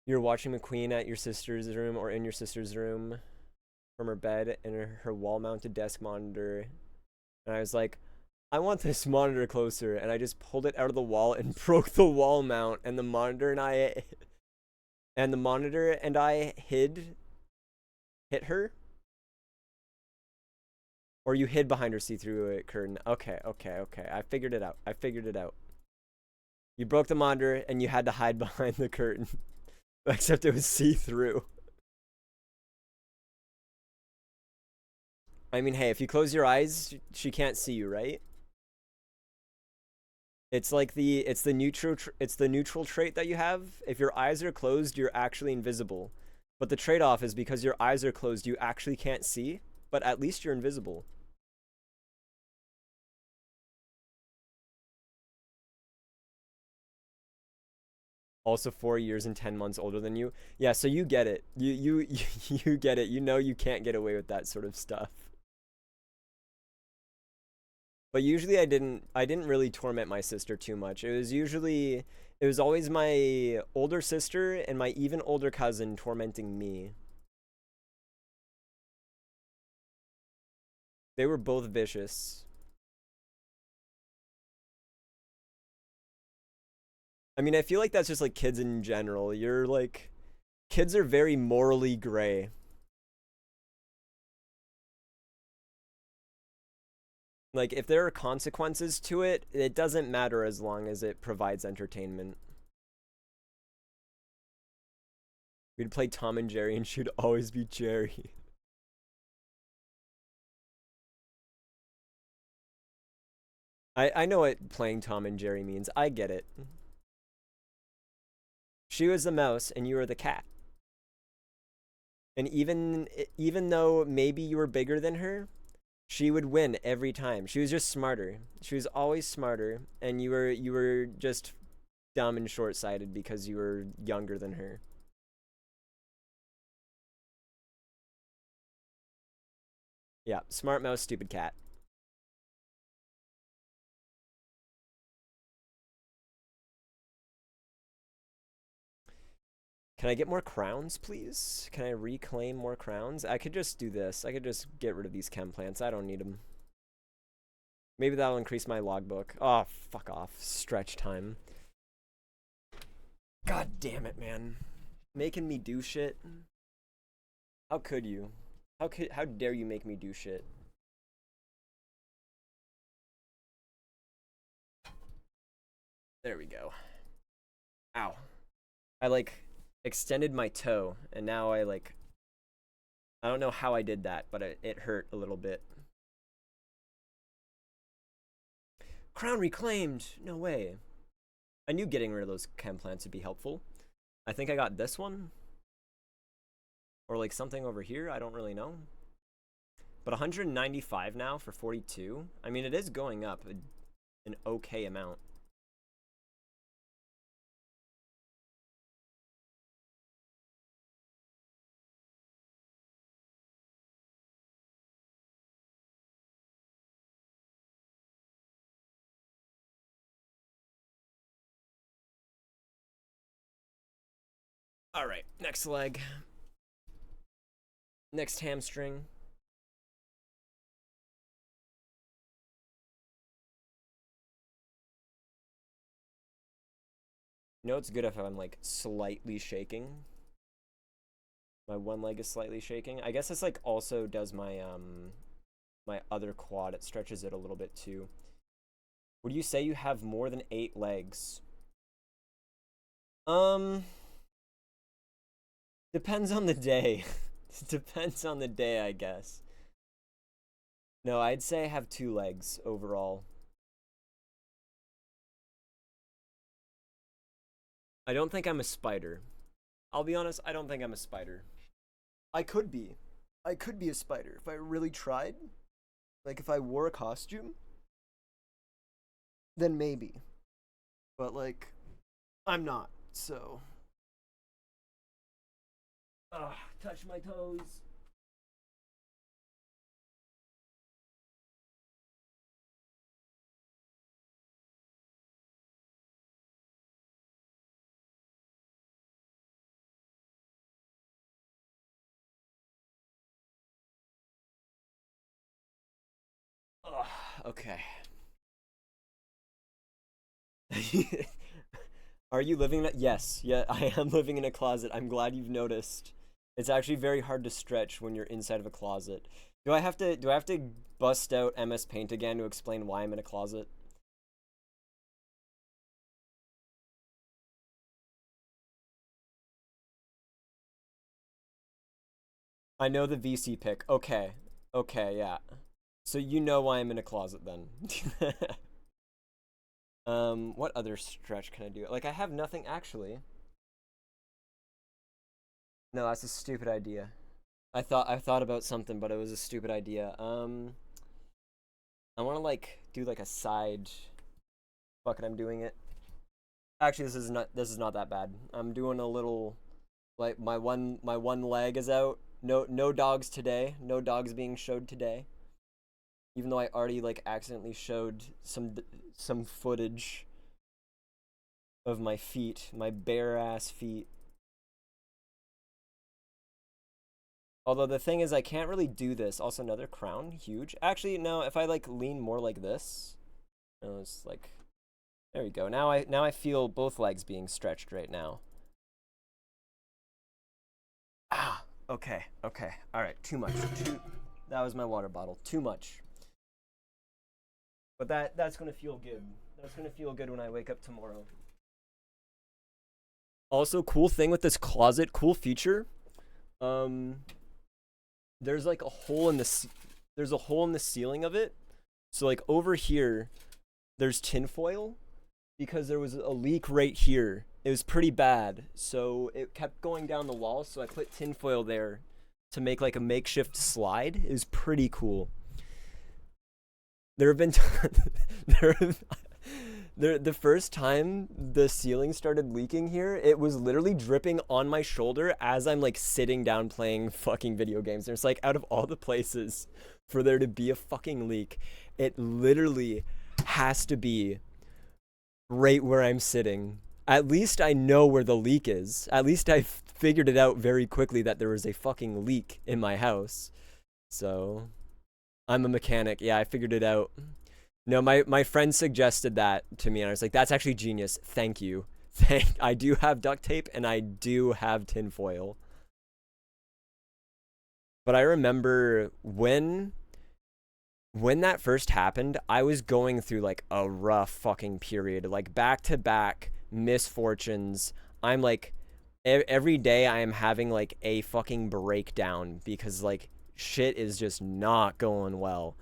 You're watching McQueen at your sister's room or in your sister's room from her bed and her wall mounted desk monitor. And I was like, I want this monitor closer. And I just pulled it out of the wall and broke the wall mount. And the monitor and I hit her. Or you hid behind her see-through curtain. Okay, okay, okay. I figured it out. I figured it out. You broke the monitor and you had to hide behind the curtain. Except it was see-through. I mean, hey, if you close your eyes, she can't see you, right? It's the neutral trait that you have. If your eyes are closed, you're actually invisible. But the trade-off is because your eyes are closed, you actually can't see, but at least you're invisible. Also 4 years and 10 months older than you. Yeah, so you get it. You get it. You know you can't get away with that sort of stuff. But usually I didn't really torment my sister too much. It was always my older sister and my even older cousin tormenting me. They were both vicious. I mean, I feel like that's just like kids in general. You're like kids are very morally gray. Like if there are consequences to it, it doesn't matter as long as it provides entertainment. We'd play Tom and Jerry and she'd always be Jerry. I know what playing Tom and Jerry means. I get it. She was the mouse and you were the cat. And even though maybe you were bigger than her, she would win every time. She was just smarter. She was always smarter, and you were just dumb and short-sighted because you were younger than her. Yeah, smart mouse, stupid cat. Can I get more crowns, please? Can I reclaim more crowns? I could just do this. I could just get rid of these chem plants. I don't need them. Maybe that'll increase my logbook. Oh, fuck off. Stretch time. God damn it, man. Making me do shit. How could you? How dare you make me do shit? There we go. Ow. I like extended my toe and now I don't know how I did that, but it hurt a little bit. Crown reclaimed. No way. I knew getting rid of those chem plants would be helpful. I think I got this one or like something over here. I don't really know. But 195 now for 42. I mean, it is going up an okay amount. All right, next leg. Next hamstring. You know it's good if I'm like slightly shaking. My one leg is slightly shaking. I guess this like also does my my other quad. It stretches it a little bit too. Would you say you have more than 8 legs? Um, depends on the day. Depends on the day, I guess. No, I'd say I have 2 legs overall. I don't think I'm a spider. I'll be honest, I don't think I'm a spider. I could be. I could be a spider if I really tried. Like if I wore a costume, then maybe. But like, I'm not, so. Ugh, touch my toes. Ugh, okay. Are you living in a— Yes, yeah, I am living in a closet. I'm glad you've noticed. It's actually very hard to stretch when you're inside of a closet. Do I have to bust out MS Paint again to explain why I'm in a closet? I know the VC pick. Okay. Okay, yeah. So you know why I'm in a closet then. What other stretch can I do? Like I have nothing actually. No, that's a stupid idea. I thought about something, but it was a stupid idea. I want to like do like a side. Fuck it, I'm doing it. Actually, this is not that bad. I'm doing a little like my one leg is out. No dogs today. No dogs being showed today. Even though I already like accidentally showed some footage of my feet, my bare ass feet. Although the thing is, I can't really do this. Also, another crown, huge. Actually, no. If I like lean more like this, it's like, there we go. Now I feel both legs being stretched right now. Ah. Okay. Okay. All right. Too much. That was my water bottle. Too much. But that's gonna feel good. That's gonna feel good when I wake up tomorrow. Also, cool thing with this closet, cool feature. Um, there's like a hole in there's a hole in the ceiling of it. So like over here, there's tinfoil because there was a leak right here. It was pretty bad, so it kept going down the wall. So I put tinfoil there to make like a makeshift slide. It was pretty cool. There have been there have, the first time the ceiling started leaking here, it was literally dripping on my shoulder as I'm like sitting down playing fucking video games. And it's like out of all the places for there to be a fucking leak, it literally has to be right where I'm sitting. At least I know where the leak is. At least I figured it out very quickly that there was a fucking leak in my house. So I'm a mechanic. Yeah, I figured it out. No, my friend suggested that to me, and I was like, "That's actually genius. Thank you. I do have duct tape, and I do have tinfoil." But I remember when that first happened, I was going through like a rough fucking period, like back to back misfortunes. I'm like, every day I am having like a fucking breakdown because like shit is just not going well.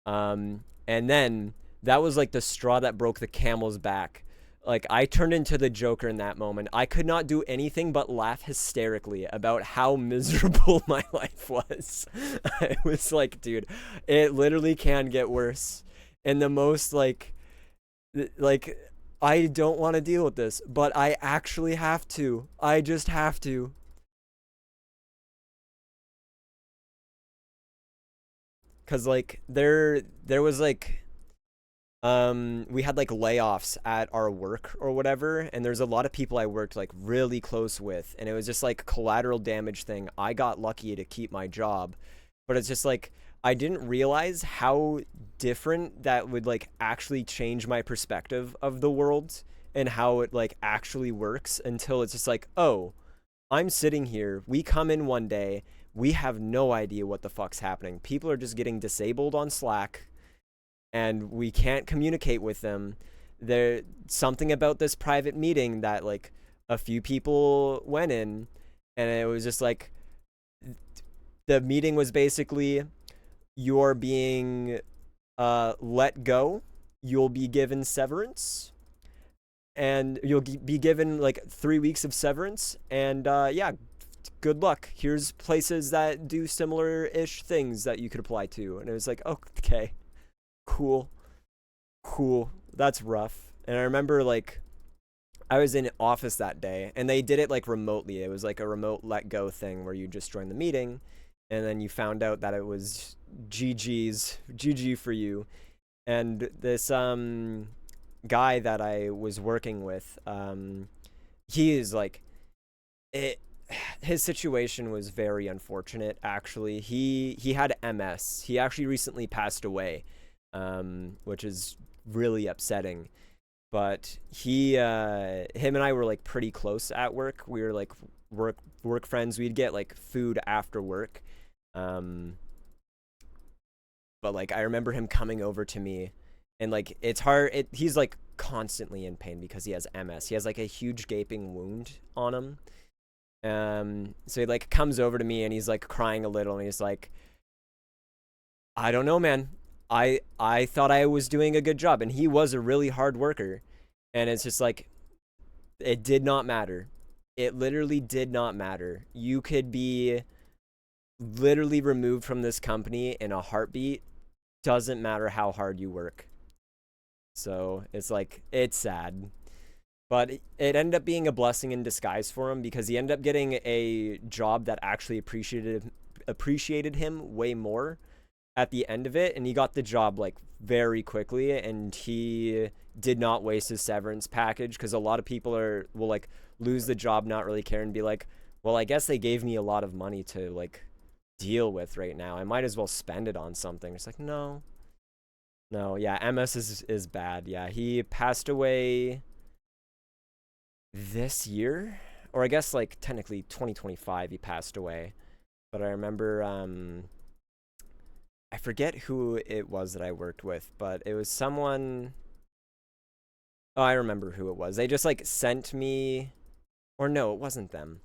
And then that was like the straw that broke the camel's back. Like I turned into the Joker in that moment. I could not do anything but laugh hysterically about how miserable my life was. I was like, dude, it literally can get worse. And the most like I don't want to deal with this, but I actually have to. I just have to. Cause like there was like we had like layoffs at our work or whatever, and there's a lot of people I worked like really close with, and it was just like collateral damage thing. I got lucky to keep my job, but it's just like I didn't realize how different that would like actually change my perspective of the world and how it like actually works until it's just like, oh, I'm sitting here. We come in one day, we have no idea what the fuck's happening. People are just getting disabled on Slack, and we can't communicate with them. There something about this private meeting that like a few people went in, and it was just like the meeting was basically you're being let go, you'll be given severance, and you'll be given like 3 weeks of severance, and yeah, good luck. Here's places that do similar-ish things that you could apply to. And it was like, okay, cool, cool. That's rough. And I remember like I was in office that day, and they did it like remotely. It was like a remote let go thing where you just joined the meeting, and then you found out that it was GG for you. And this guy that I was working with, he is like it. His situation was very unfortunate. Actually, he had MS. He actually recently passed away, which is really upsetting. But him and I were like pretty close at work. We were like work friends. We'd get like food after work. Um, but like I remember him coming over to me, and like it's hard. He's like constantly in pain because he has MS. He has like a huge gaping wound on him. So he like comes over to me and he's like crying a little, and he's like, I don't know, man. I thought I was doing a good job, and he was a really hard worker. And it's just like it did not matter. It literally did not matter. You could be literally removed from this company in a heartbeat. Doesn't matter how hard you work. So it's like it's sad. But it ended up being a blessing in disguise for him, because he ended up getting a job that actually appreciated him way more at the end of it, and he got the job like very quickly, and he did not waste his severance package, because a lot of people will like lose the job, not really care, and be like, well, I guess they gave me a lot of money to like deal with right now. I might as well spend it on something. It's like, no. No, yeah, MS is bad. Yeah, he passed away this year, or I guess like technically 2025 he passed away. But I remember I forget who it was that I worked with, but it was someone. Oh, I remember who it was. They just like sent me, or no, it wasn't them.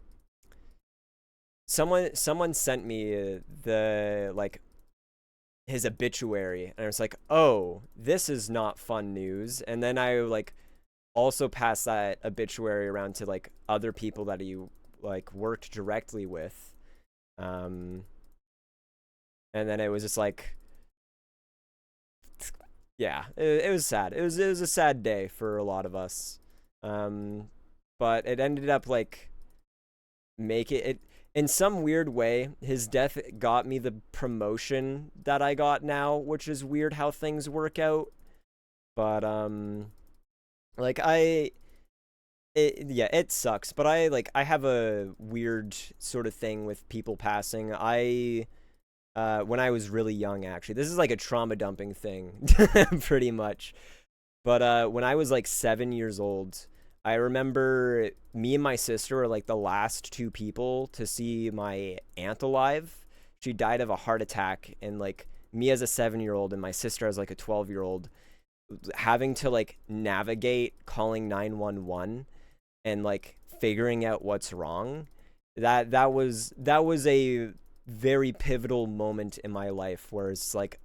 Someone sent me the like his obituary, and I was like, "Oh, this is not fun news." And then I like also passed that obituary around to like other people that he like worked directly with. Um and then it was just like, yeah, it was sad. It was a sad day for a lot of us. Um but it ended up like make it in some weird way. His death got me the promotion that I got now, which is weird how things work out. But like yeah, it sucks, but I have a weird sort of thing with people passing. I when I was really young, actually, this is like a trauma dumping thing, pretty much. But when I was like 7 years old, I remember me and my sister were like the last two people to see my aunt alive. She died of a heart attack, and like me as a 7 year old and my sister as like a 12 year old, having to like navigate calling 911 and like figuring out what's wrong. That was a very pivotal moment in my life, where it's like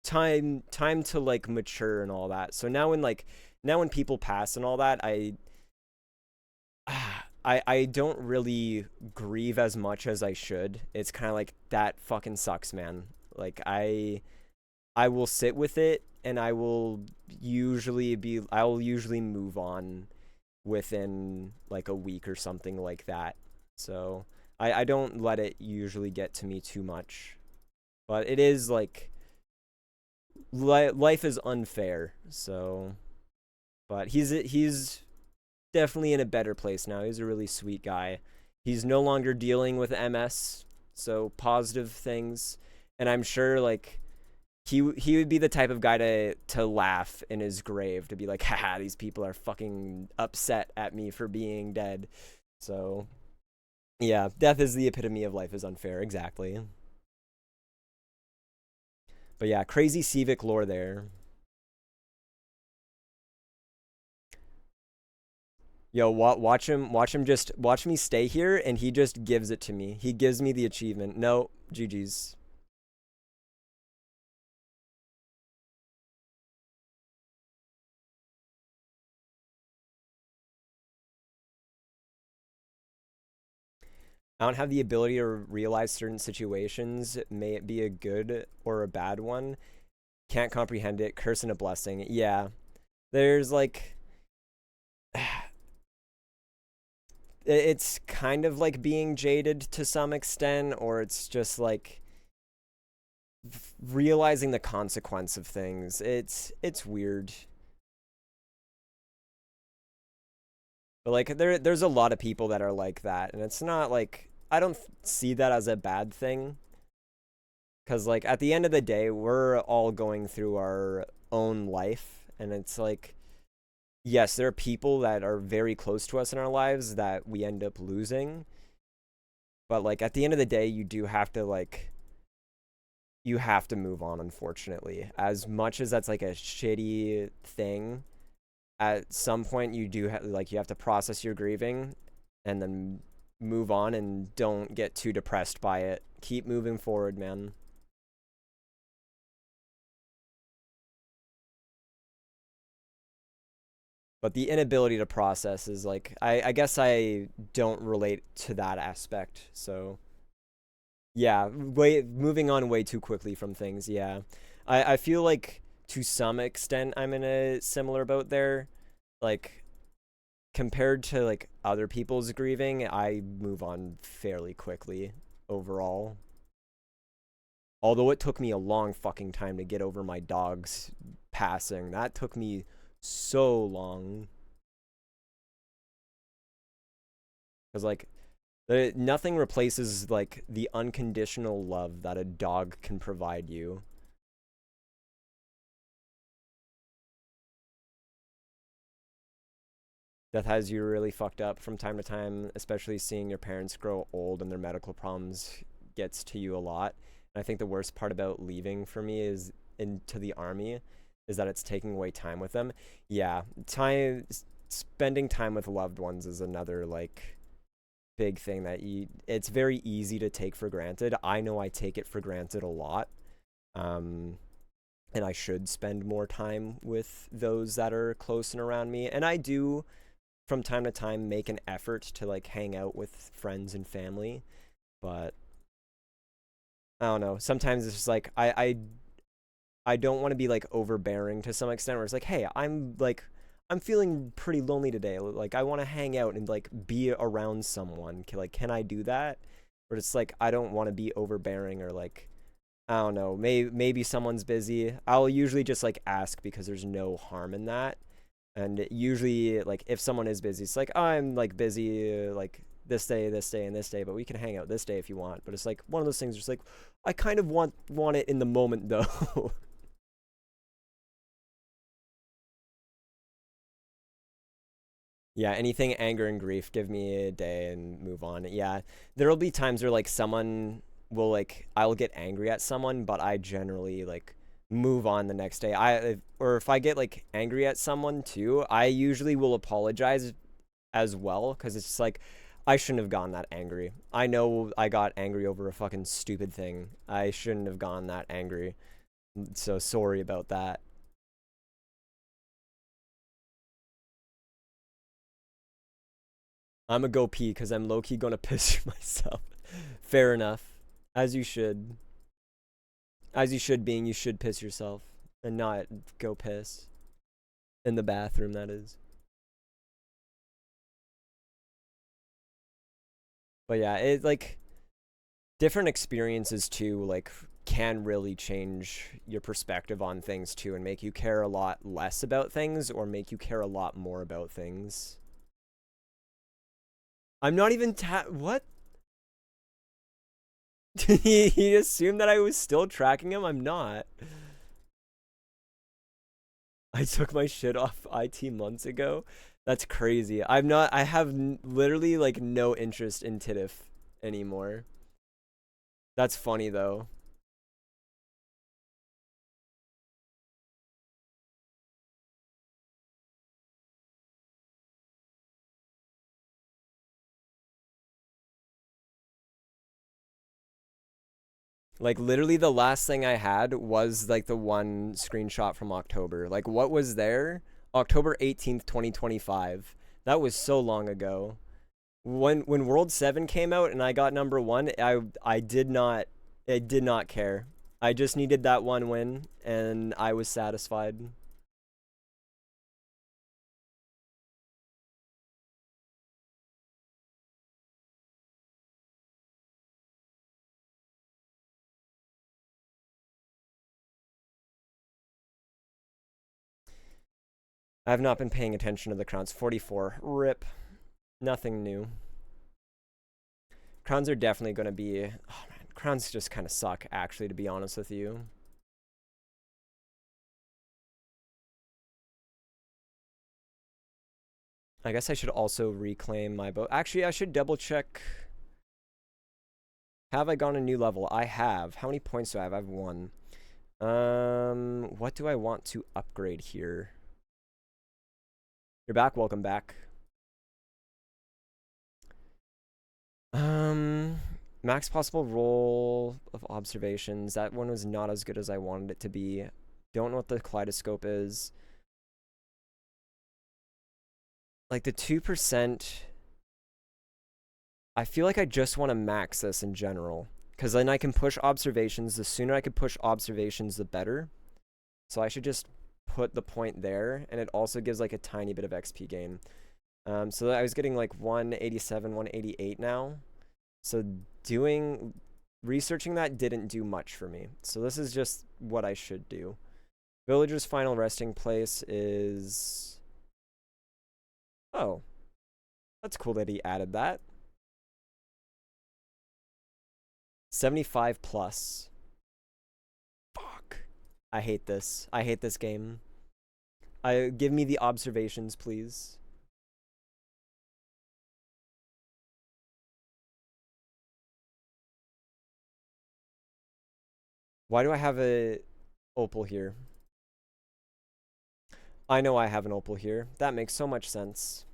time to like mature and all that. So now when people pass and all that, I don't really grieve as much as I should. It's kind of like, that fucking sucks, man. Like I will sit with it, and I'll usually move on within like a week or something like that. So I don't let it usually get to me too much. But it is like life is unfair. So, but he's definitely in a better place now. He's a really sweet guy. He's no longer dealing with MS, so positive things. And I'm sure like he would be the type of guy to laugh in his grave, to be like, haha, these people are fucking upset at me for being dead. So Yeah, death is the epitome of life is unfair. Exactly. But yeah, crazy Civic lore there. Yo, watch me stay here, and he just gives it to me. He gives me the achievement. No, GG's. I don't have the ability to realize certain situations, may it be a good or a bad one. Can't comprehend it. Curse and a blessing. Yeah, there's like, it's kind of like being jaded to some extent, or it's just like realizing the consequence of things. It's weird. But like there's a lot of people that are like that, and it's not like I don't see that as a bad thing, cuz like at the end of the day, we're all going through our own life, and it's like yes, there are people that are very close to us in our lives that we end up losing, but like at the end of the day, you do have to like you have to move on, unfortunately. As much as that's like a shitty thing, at some point you do like you have to process your grieving and then move on, and don't get too depressed by it. Keep moving forward, man. But the inability to process is like I guess I don't relate to that aspect. So yeah, way moving on way too quickly from things. Yeah. I feel like to some extent I'm in a similar boat there. Like compared to like other people's grieving, I move on fairly quickly overall. Although it took me a long fucking time to get over my dog's passing. That took me so long. Cuz like nothing replaces like the unconditional love that a dog can provide you. Death has you really fucked up from time to time, especially seeing your parents grow old and their medical problems gets to you a lot. And I think the worst part about leaving for me is into the army is that it's taking away time with them. Yeah, time spending time with loved ones is another like big thing that you it's very easy to take for granted. I know I take it for granted a lot. Um and I should spend more time with those that are close and around me. And I do from time to time make an effort to like hang out with friends and family, but I don't know. Sometimes it's just like I don't want to be like overbearing to some extent where it's like, hey, I'm feeling pretty lonely today. Like I want to hang out and like be around someone. Like can I do that? Or it's like I don't want to be overbearing or like I don't know. Maybe someone's busy. I'll usually just like ask because there's no harm in that. And usually like if someone is busy, it's like, oh, I'm like busy like this day and this day, but we can hang out this day if you want. But it's like one of those things just like I kind of want it in the moment though. Yeah, anything anger and grief, give me a day and move on. Yeah, there'll be times where like someone will like I'll get angry at someone, but I generally like move on the next day. Or if I get like angry at someone too, I usually will apologize as well because it's just like I shouldn't have gotten that angry. I know I got angry over a fucking stupid thing. I shouldn't have gotten that angry. So sorry about that. I'm gonna go pee because I'm low key gonna piss myself. Fair enough. As you should. As you should, being you should piss yourself and not go piss in the bathroom. That is. But yeah, it like different experiences too. Like can really change your perspective on things too, and make you care a lot less about things or make you care a lot more about things. I'm not even what? He assumed that I was still tracking him. I'm not. I took my shit off IT months ago. That's crazy. I'm not. I have literally like no interest in Titif. anymore. That's funny though. Like literally the last thing I had was like the one screenshot from October. Like what was there? October 18th, 2025. That was so long ago. When World 7 came out and I got number 1, I did not care. I just needed that one win and I was satisfied. I have not been paying attention to the crowns. 44. Rip. Nothing new. Crowns are definitely going to be... Oh man, crowns just kind of suck, actually, to be honest with you. I guess I should also reclaim my boat. Actually, I should double check. Have I gone a new level? I have. How many points do I have? I have 1. What do I want to upgrade here? You're back. Welcome back. Max possible roll of observations. That one was not as good as I wanted it to be. Don't know what the kaleidoscope is. Like the 2%, I feel like I just want to max this in general. Because then I can push observations. The sooner I can push observations, the better. So I should just put the point there. And it also gives like a tiny bit of XP gain. So I was getting like 187, 188 now. So researching that didn't do much for me. So this is just what I should do. Villager's final resting place is... Oh. That's cool that he added that. 75 plus. Fuck. I hate this. I hate this game. Give me the observations, please. Why do I have a opal here? I know I have an opal here. That makes so much sense.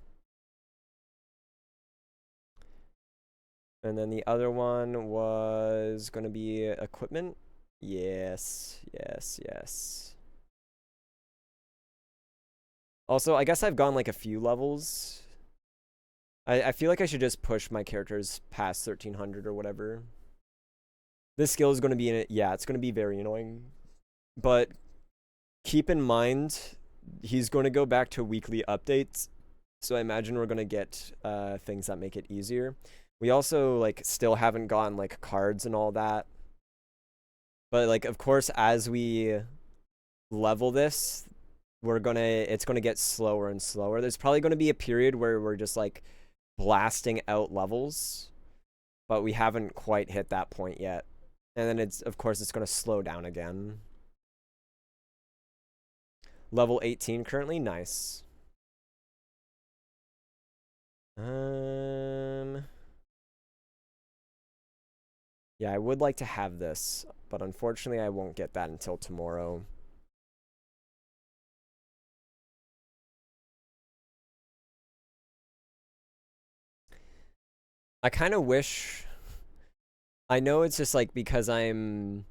And then the other one was going to be equipment. Yes, yes, yes. Also, I guess I've gone like a few levels. I feel like I should just push my characters past 1300 or whatever. This skill is going to be, yeah, it's going to be very annoying. But keep in mind, he's going to go back to weekly updates. So I imagine we're going to get things that make it easier. We also like still haven't gotten like cards and all that. But like, of course, as we level this, it's gonna get slower and slower. There's probably gonna be a period where we're just like blasting out levels, but we haven't quite hit that point yet. And then of course it's gonna slow down again. Level 18 currently, nice. Yeah, I would like to have this, but unfortunately I won't get that until tomorrow. I kind of wish... I know it's just like because I'm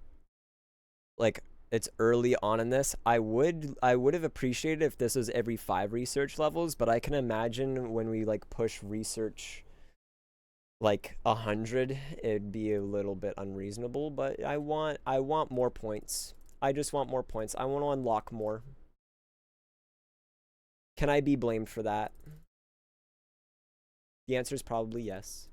like it's early on in this. I would have appreciated if this was every 5 research levels, but I can imagine when we like push research like 100, it'd be a little bit unreasonable, but I want more points. I just want more points. I want to unlock more. Can I be blamed for that? The answer is probably yes.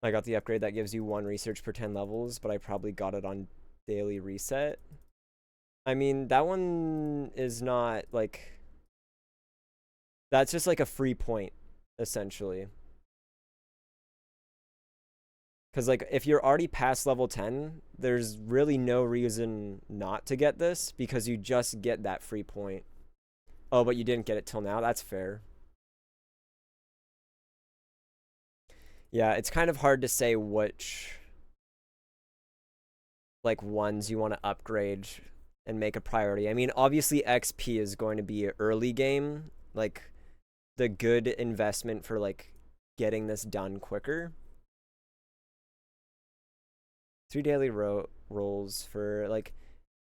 I got the upgrade that gives you 1 research per 10 levels, but I probably got it on daily reset. I mean, that one is not like, that's just like a free point, essentially. Because, like, if you're already past level 10, there's really no reason not to get this because you just get that free point. Oh, but you didn't get it till now? That's fair. Yeah, it's kind of hard to say which, like, ones you want to upgrade and make a priority. I mean, obviously, XP is going to be early game, like, the good investment for, like, getting this done quicker. 3 daily rolls for, like,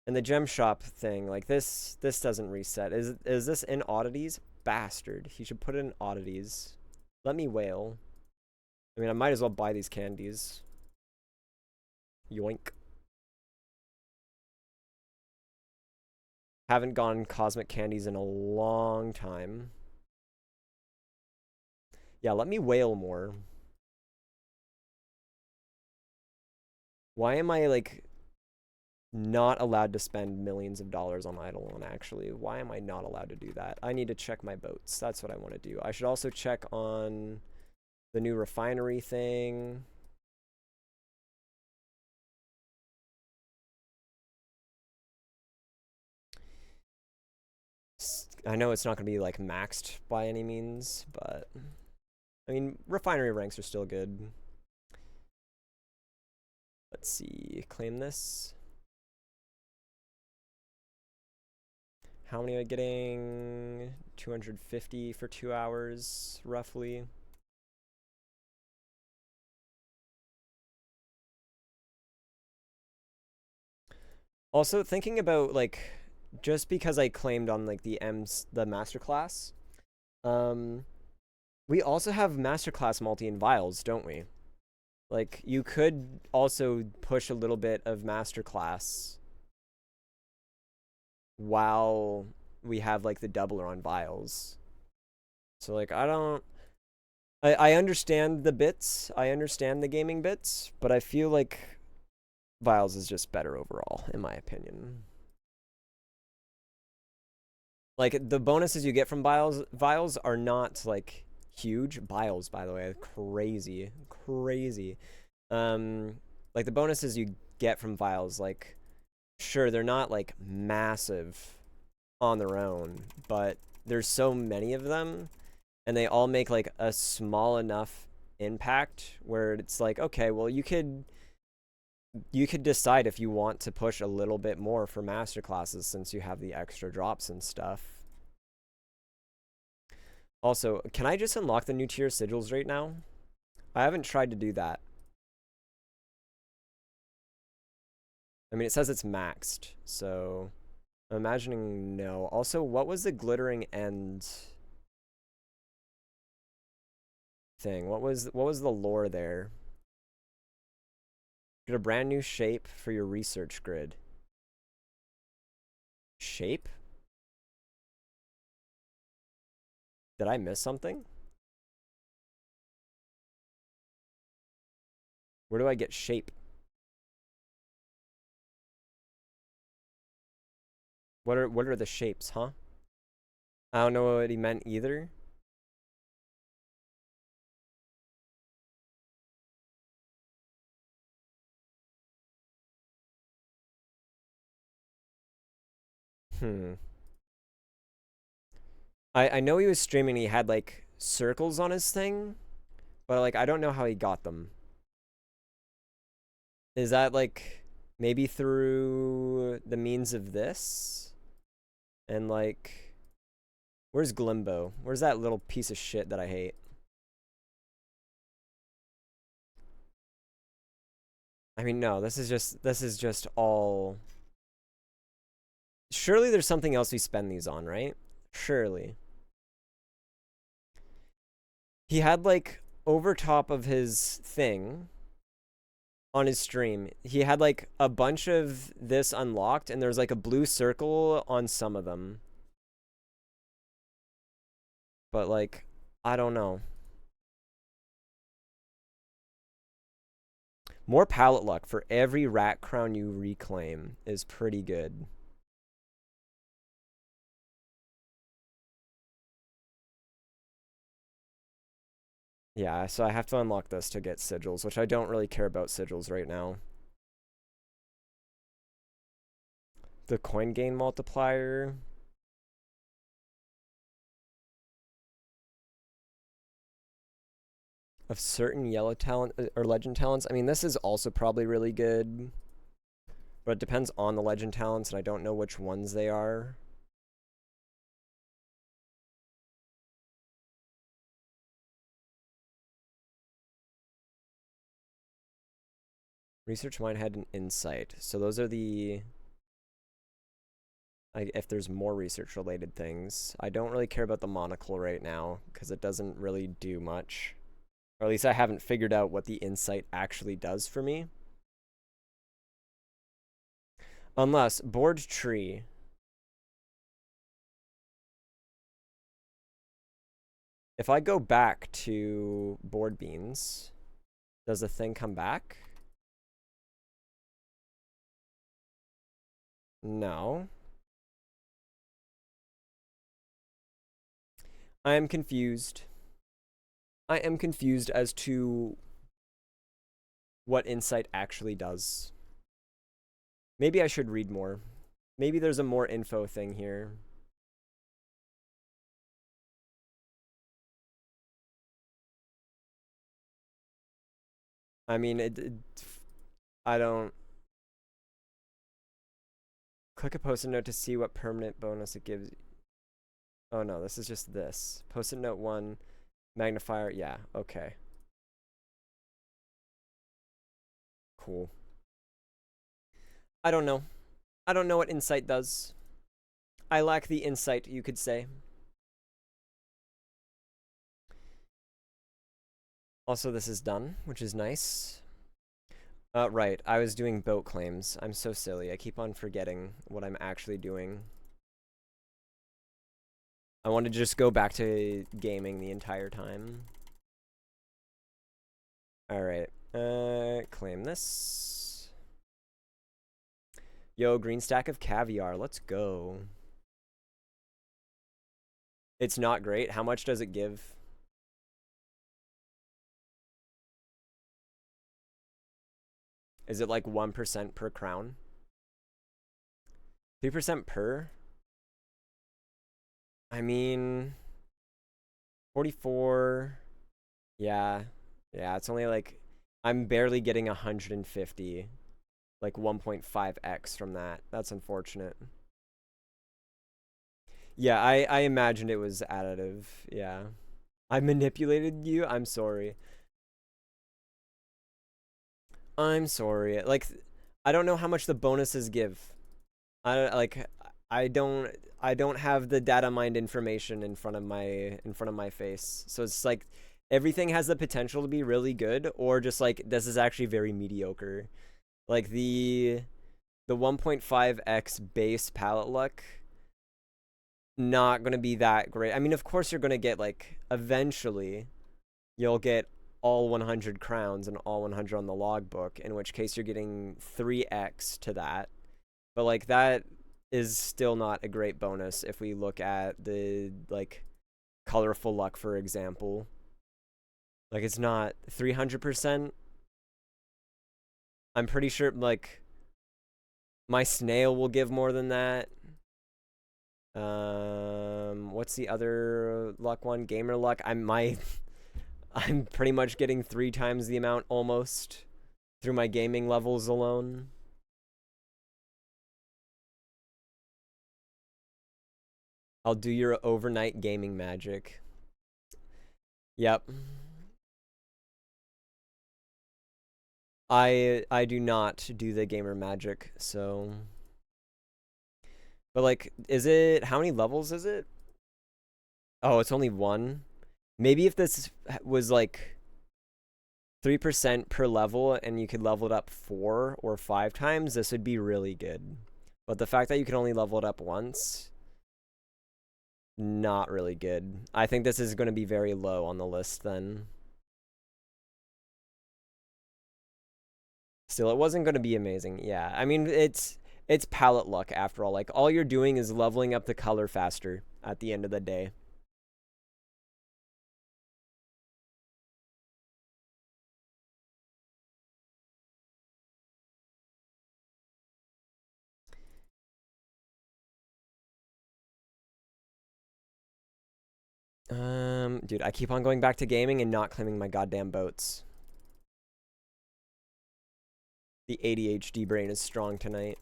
and the gem shop thing, like this doesn't reset. Is this in oddities? Bastard. He should put it in oddities. Let me wail. I mean, I might as well buy these candies. Yoink. Haven't gone cosmic candies in a long time. Yeah, let me wail more. Why am I, like, not allowed to spend millions of dollars on Eidolon, actually? Why am I not allowed to do that? I need to check my boats. That's what I want to do. I should also check on the new refinery thing. I know it's not going to be, like, maxed by any means, but I mean, refinery ranks are still good. Let's see. Claim this. How many am I getting? 250 for 2 hours, roughly. Also, thinking about, like, just because I claimed on, like, the masterclass, we also have masterclass multi in vials, don't we? Like, you could also push a little bit of masterclass while we have, like, the doubler on vials. So, like, I understand the bits. I understand the gaming bits, but I feel like vials is just better overall, in my opinion. Like, the bonuses you get from vials are not, like, huge. Vials, by the way, crazy, crazy. Like, the bonuses you get from vials, like, sure, they're not, like, massive on their own, but there's so many of them, and they all make, like, a small enough impact where it's like, okay, well, you could decide if you want to push a little bit more for masterclasses since you have the extra drops and stuff. Also, can I just unlock the new tier sigils right now? I haven't tried to do that. I mean, it says it's maxed, so I'm imagining no. Also, what was the glittering end thing? What was the lore there? Get a brand new shape for your research grid. Shape? Did I miss something? Where do I get shape? What are the shapes, huh? I don't know what he meant either. Hmm. I know he was streaming and he had, like, circles on his thing, but, like, I don't know how he got them. Is that, like, maybe through the means of this? And, like, where's Glimbo? Where's that little piece of shit that I hate? I mean, no, this is just all. Surely there's something else we spend these on, right? Surely. He had, like, over top of his thing on his stream, he had, like, a bunch of this unlocked, and there's, like, a blue circle on some of them. But, like, I don't know. More pallet luck for every rat crown you reclaim is pretty good. Yeah, so I have to unlock this to get sigils, which I don't really care about sigils right now. The coin gain multiplier. Of certain yellow talent or legend talents. I mean, this is also probably really good, but it depends on the legend talents, and I don't know which ones they are. Research Mindhead and Insight. So those are the, if there's more research related things. I don't really care about the monocle right now because it doesn't really do much. Or at least I haven't figured out what the insight actually does for me. Unless board tree. If I go back to board beans, does the thing come back? No. I am confused. I am confused as to what insight actually does. Maybe I should read more. Maybe there's a more info thing here. I mean, I don't. Click a post-it note to see what permanent bonus it gives. Oh no, this is just this. Post-it note 1, magnifier. Yeah, okay. Cool. I don't know. I don't know what insight does. I lack the insight, you could say. Also, this is done, which is nice. Right. I was doing boat claims. I'm so silly. I keep on forgetting what I'm actually doing. I wanted to just go back to gaming the entire time. Alright. Claim this. Yo, green stack of caviar. Let's go. It's not great. How much does it give? Is it like 1% per crown? 3% per? I mean, 44. Yeah. Yeah, it's only like, I'm barely getting 150. Like 1.5x from that. That's unfortunate. Yeah, I imagined it was additive. Yeah. I manipulated you? I'm sorry. I'm sorry. Like, I don't know how much the bonuses give. I don't like. I don't. I don't have the data mined information in front of my face. So it's like everything has the potential to be really good, or just like this is actually very mediocre. Like the 1.5x base palette luck, not gonna be that great. I mean, of course you're gonna get like eventually you'll get all 100 crowns and all 100 on the logbook, in which case you're getting 3x to that. But like that is still not a great bonus if we look at the like colorful luck, for example. Like it's not 300%. I'm pretty sure like my snail will give more than that. What's the other luck one? Gamer luck. I'm pretty much getting 3 times the amount almost through my gaming levels alone. I'll do your overnight gaming magic. Yep. I do not do the gamer magic, so. But like, is it, how many levels is it? Oh, it's only 1. Maybe if this was like 3% per level and you could level it up 4 or 5 times, this would be really good. But the fact that you can only level it up once, not really good. I think this is going to be very low on the list then. Still, it wasn't going to be amazing. Yeah, I mean, it's palette luck after all. Like, all you're doing is leveling up the color faster at the end of the day. Dude, I keep on going back to gaming and not claiming my goddamn boats. The ADHD brain is strong tonight.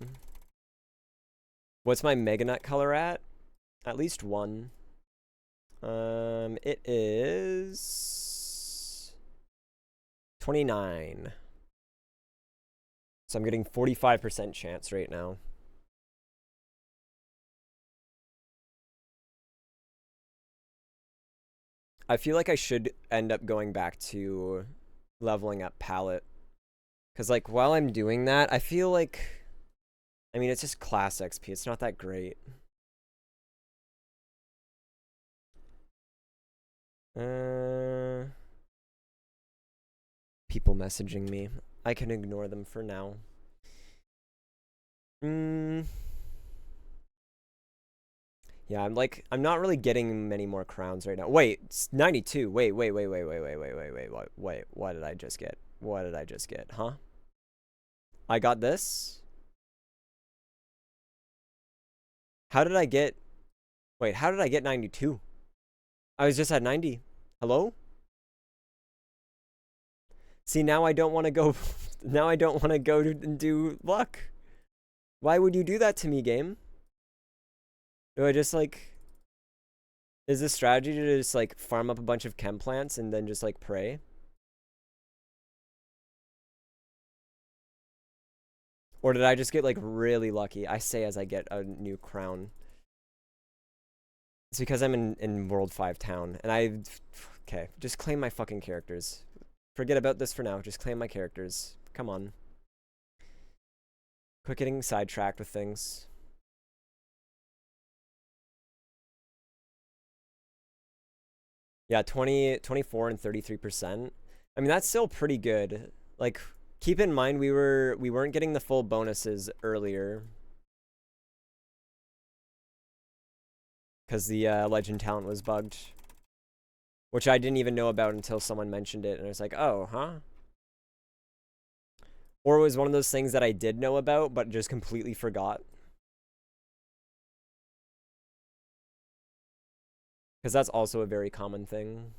What's my Mega Nut color at? At least one. It is 29. So I'm getting 45% chance right now. I feel like I should end up going back to leveling up palette. Because, like, while I'm doing that, I feel like... I mean, it's just class XP. It's not that great. People messaging me. I can ignore them for now. Yeah, I'm not really getting many more crowns right now. Wait, 92. Wait. What did I just get? What did I just get? Huh? I got this? How did I get... Wait, how did I get 92? I was just at 90. Hello? See, now I don't want to go... now I don't want to go and do luck. Why would you do that to me, game? Do I just, like... Is the strategy to just, like, farm up a bunch of chem plants and then just, like, pray? Or did I just get, like, really lucky? I say as I get a new crown. It's because I'm in World 5 town, and I... Okay, just claim my fucking characters. Forget about this for now. Just claim my characters. Come on. Quit getting sidetracked with things. Yeah, 24 and 33%. I mean, that's still pretty good. Like, keep in mind we weren't getting the full bonuses earlier. Because the legend talent was bugged. Which I didn't even know about until someone mentioned it. And I was like, oh, huh? Or it was one of those things that I did know about, but just completely forgot. Because that's also a very common thing.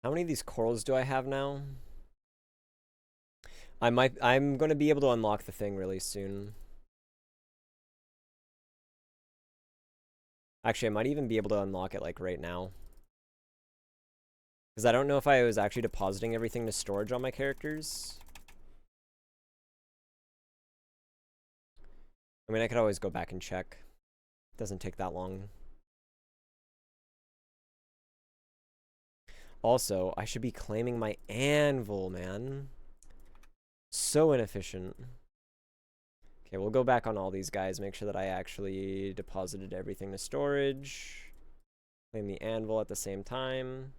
How many of these corals do I have now? I'm going to be able to unlock the thing really soon. Actually, I might even be able to unlock it, like, right now. Because I don't know if I was actually depositing everything to storage on my characters. I mean, I could always go back and check. It doesn't take that long. Also, I should be claiming my anvil, man. So inefficient. Okay, we'll go back on all these guys, make sure that I actually deposited everything to storage. Claim the anvil at the same time.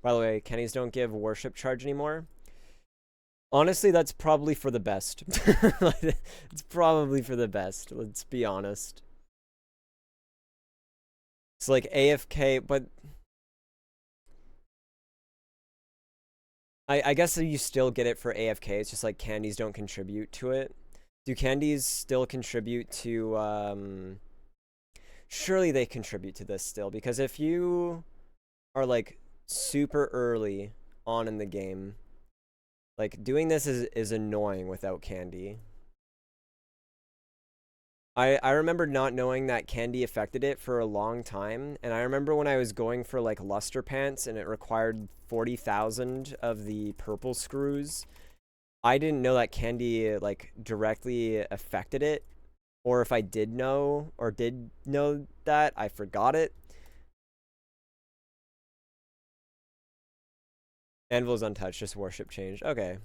By the way, Kenny's don't give worship charge anymore. Honestly, that's probably for the best. It's probably for the best, let's be honest. It's like AFK, but... I guess you still get it for AFK, it's just like candies don't contribute to it. Do candies still contribute to, Surely they contribute to this still, because if you are, like, super early on in the game, like, doing this is annoying without candy. I remember not knowing that candy affected it for a long time, and I remember when I was going for, like, luster pants and it required 40,000 of the purple screws, I didn't know that candy, like, directly affected it Or if I did know that, I forgot it. Anvil's untouched, just worship changed. Okay.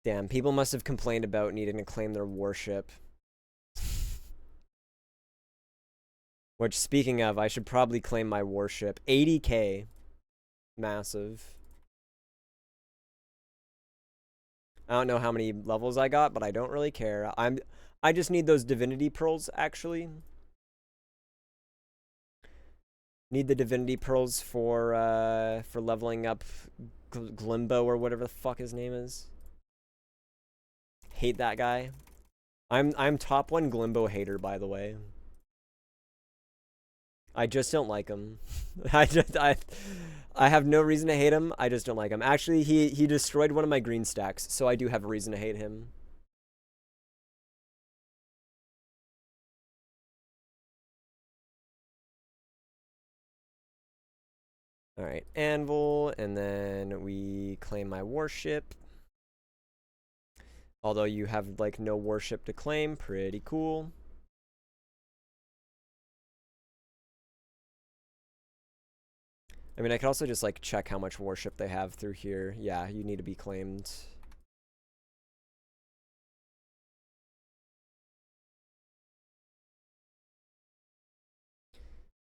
Damn, people must have complained about needing to claim their worship. Which, speaking of, I should probably claim my worship. 80k. Massive. I don't know how many levels I got, but I don't really care. I just need those divinity pearls, actually. Need the divinity pearls for leveling up Glimbo or whatever the fuck his name is. Hate that guy. I'm top 1 Glimbo hater, by the way. I just don't like him. I have no reason to hate him. I just don't like him. Actually, he destroyed one of my green stacks, so I do have a reason to hate him. All right, Anvil, and then we claim my worship. Although you have like no worship to claim, pretty cool. I mean, I could also just like check how much worship they have through here. Yeah, you need to be claimed.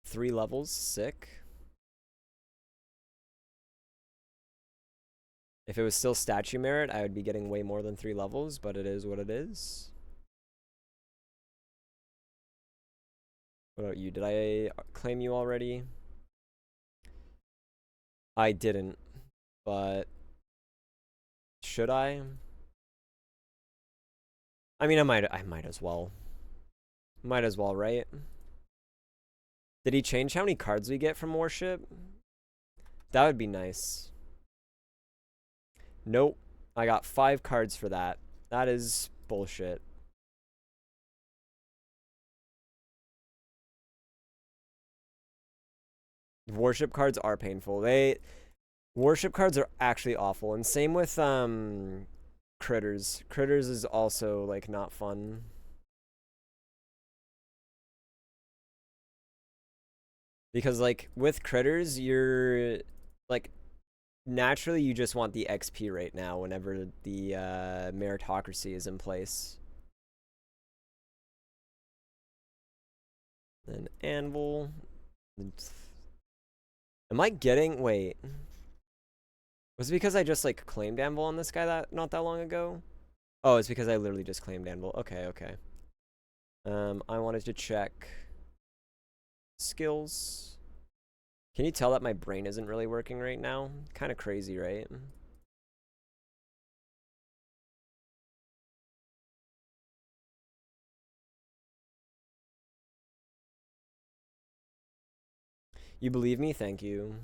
Three levels, sick. If it was still statue merit, I would be getting way more than 3 levels, but it is what it is. What about you? Did I claim you already? I didn't, but should I? I mean, I might as well. Might as well, right? Did he change how many cards we get from worship? That would be nice. Nope. I got 5 cards for that. That is bullshit. Worship cards are painful. Worship cards are actually awful. And same with Critters. Critters is also like not fun. Because like with Critters, you're like naturally you just want the XP right now whenever the meritocracy is in place. Then Anvil. Am I getting, wait. Was it because I just like claimed Anvil on this guy that not that long ago? Oh, it's because I literally just claimed Anvil. Okay, okay. I wanted to check skills. Can you tell that my brain isn't really working right now? Kind of crazy, right? You believe me? Thank you.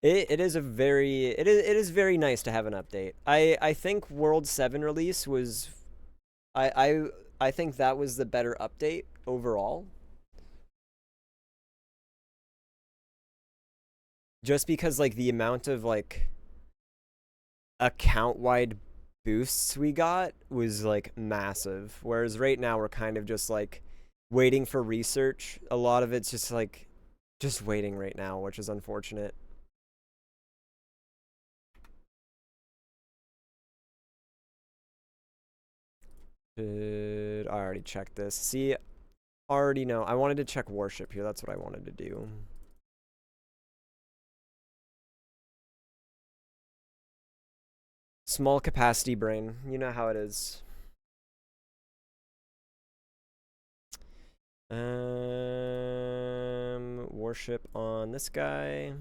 It is a very it is very nice to have an update. I think World 7 release was I think that was the better update overall. Just because like the amount of like account wide boosts we got was like massive. Whereas right now we're kind of just like waiting for research. A lot of it's just like just waiting right now, which is unfortunate. I already checked this. See, already know. I wanted to check worship here. That's what I wanted to do. Small capacity brain. You know how it is. Worship on this guy.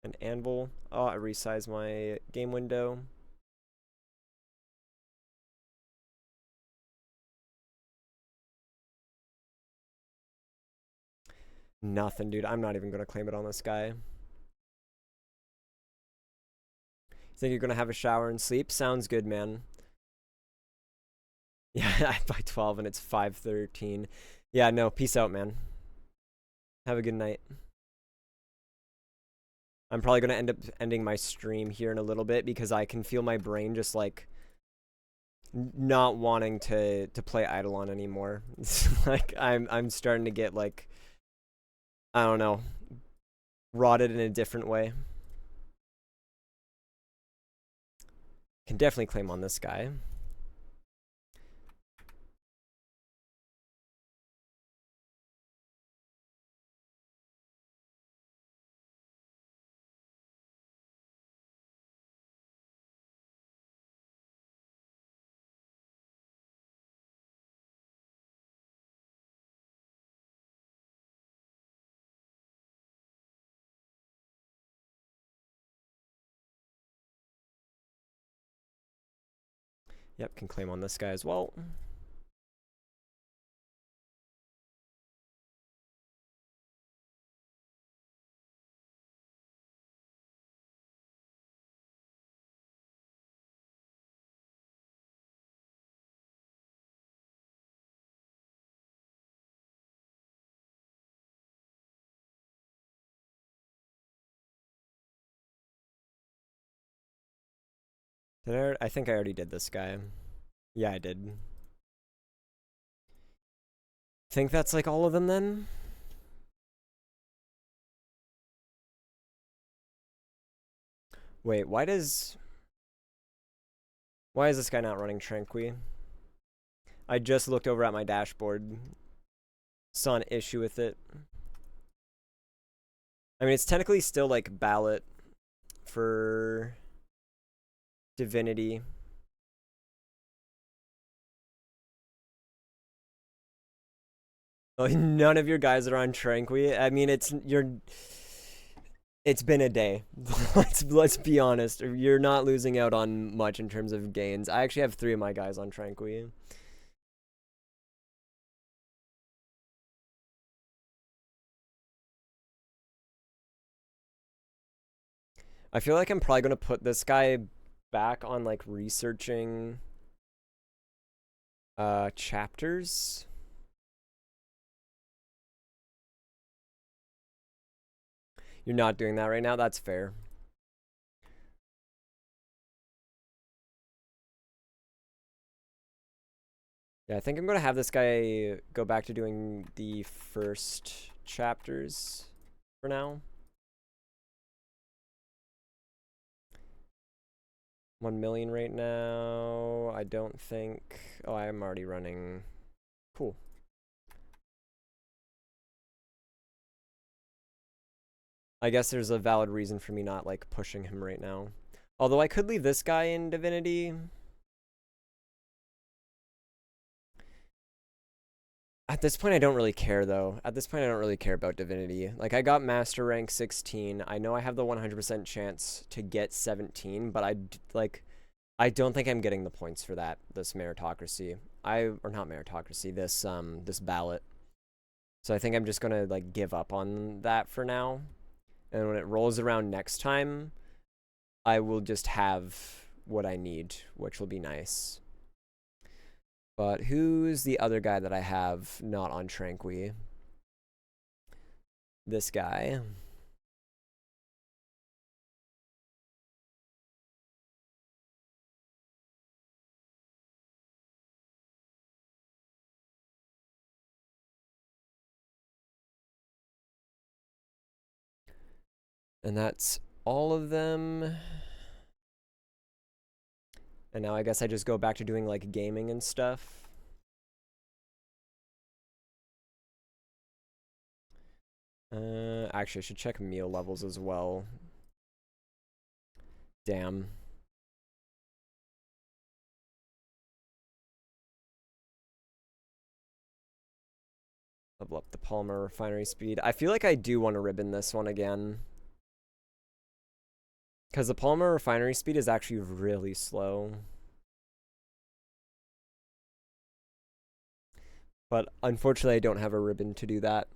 An anvil. Oh, I resized my game window. Nothing, dude. I'm not even going to claim it on this guy. Think you're going to have a shower and sleep? Sounds good, man. Yeah, by 12 and it's 5:13. Yeah, no, peace out, man. Have a good night. I'm probably going to end up ending my stream here in a little bit because I can feel my brain just like not wanting to play Eidolon anymore. It's like I'm starting to get like, I don't know, rotted in a different way. Can definitely claim on this guy. Yep, can claim on this guy as well. I think I already did this guy. Yeah, I did. Think that's like all of them then? Wait, why is this guy not running Tranqui? I just looked over at my dashboard. Saw an issue with it. I mean, it's technically still like ballot for Divinity. Oh, none of your guys are on Tranqui. I mean, it's been a day. let's be honest. You're not losing out on much in terms of gains. I actually have 3 of my guys on Tranqui. I feel like I'm probably gonna put this guy back on like researching chapters. You're not doing that right now? That's fair. Yeah, I think I'm going to have this guy go back to doing the first chapters for now. 1 million right now. I don't think... Oh, I'm already running. Cool. I guess there's a valid reason for me not, like, pushing him right now. Although I could leave this guy in Divinity. At this point, I don't really care, though. At this point, I don't really care about Divinity. Like, I got Master Rank 16. I know I have the 100% chance to get 17, but I don't think I'm getting the points for that, this meritocracy. Or not meritocracy, this ballot. So I think I'm just gonna, like, give up on that for now. And when it rolls around next time, I will just have what I need, which will be nice. But who's the other guy that I have not on Tranqui? This guy. And that's all of them. And now I guess I just go back to doing, like, gaming and stuff. Actually, I should check meal levels as well. Damn. Level up the polymer refinery speed. I feel like I do want to ribbon this one again. Because the polymer refinery speed is actually really slow. But unfortunately, I don't have a ribbon to do that.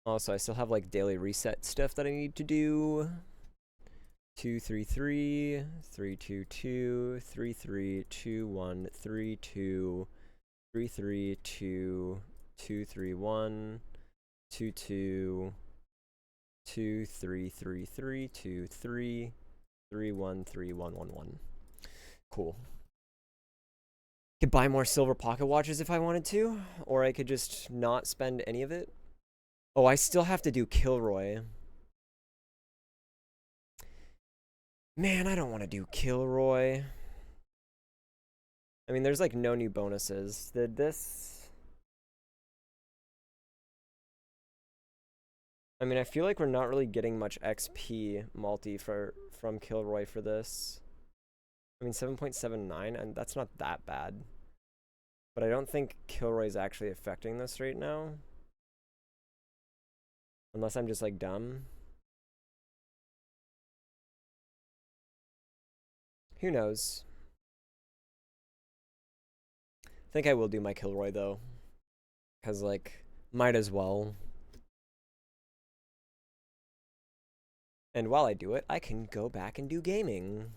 Also, I still have like daily reset stuff that I need to do. 233, 322, 3321, 32, 332, 231, 2 2 2 3 3 3 2 3 3 1 3 1 1 1. Cool. Could buy more silver pocket watches if I wanted to, or I could just not spend any of it. Oh, I still have to do Kilroy. Man, I don't want to do Kilroy. I mean, there's like no new bonuses. Did this? I mean, I feel like we're not really getting much XP multi from Kilroy for this. I mean, 7.79, and that's not that bad. But I don't think Kilroy's actually affecting this right now. Unless I'm just like dumb. Who knows? I think I will do my Kilroy though. Because, like, might as well. And while I do it, I can go back and do gaming.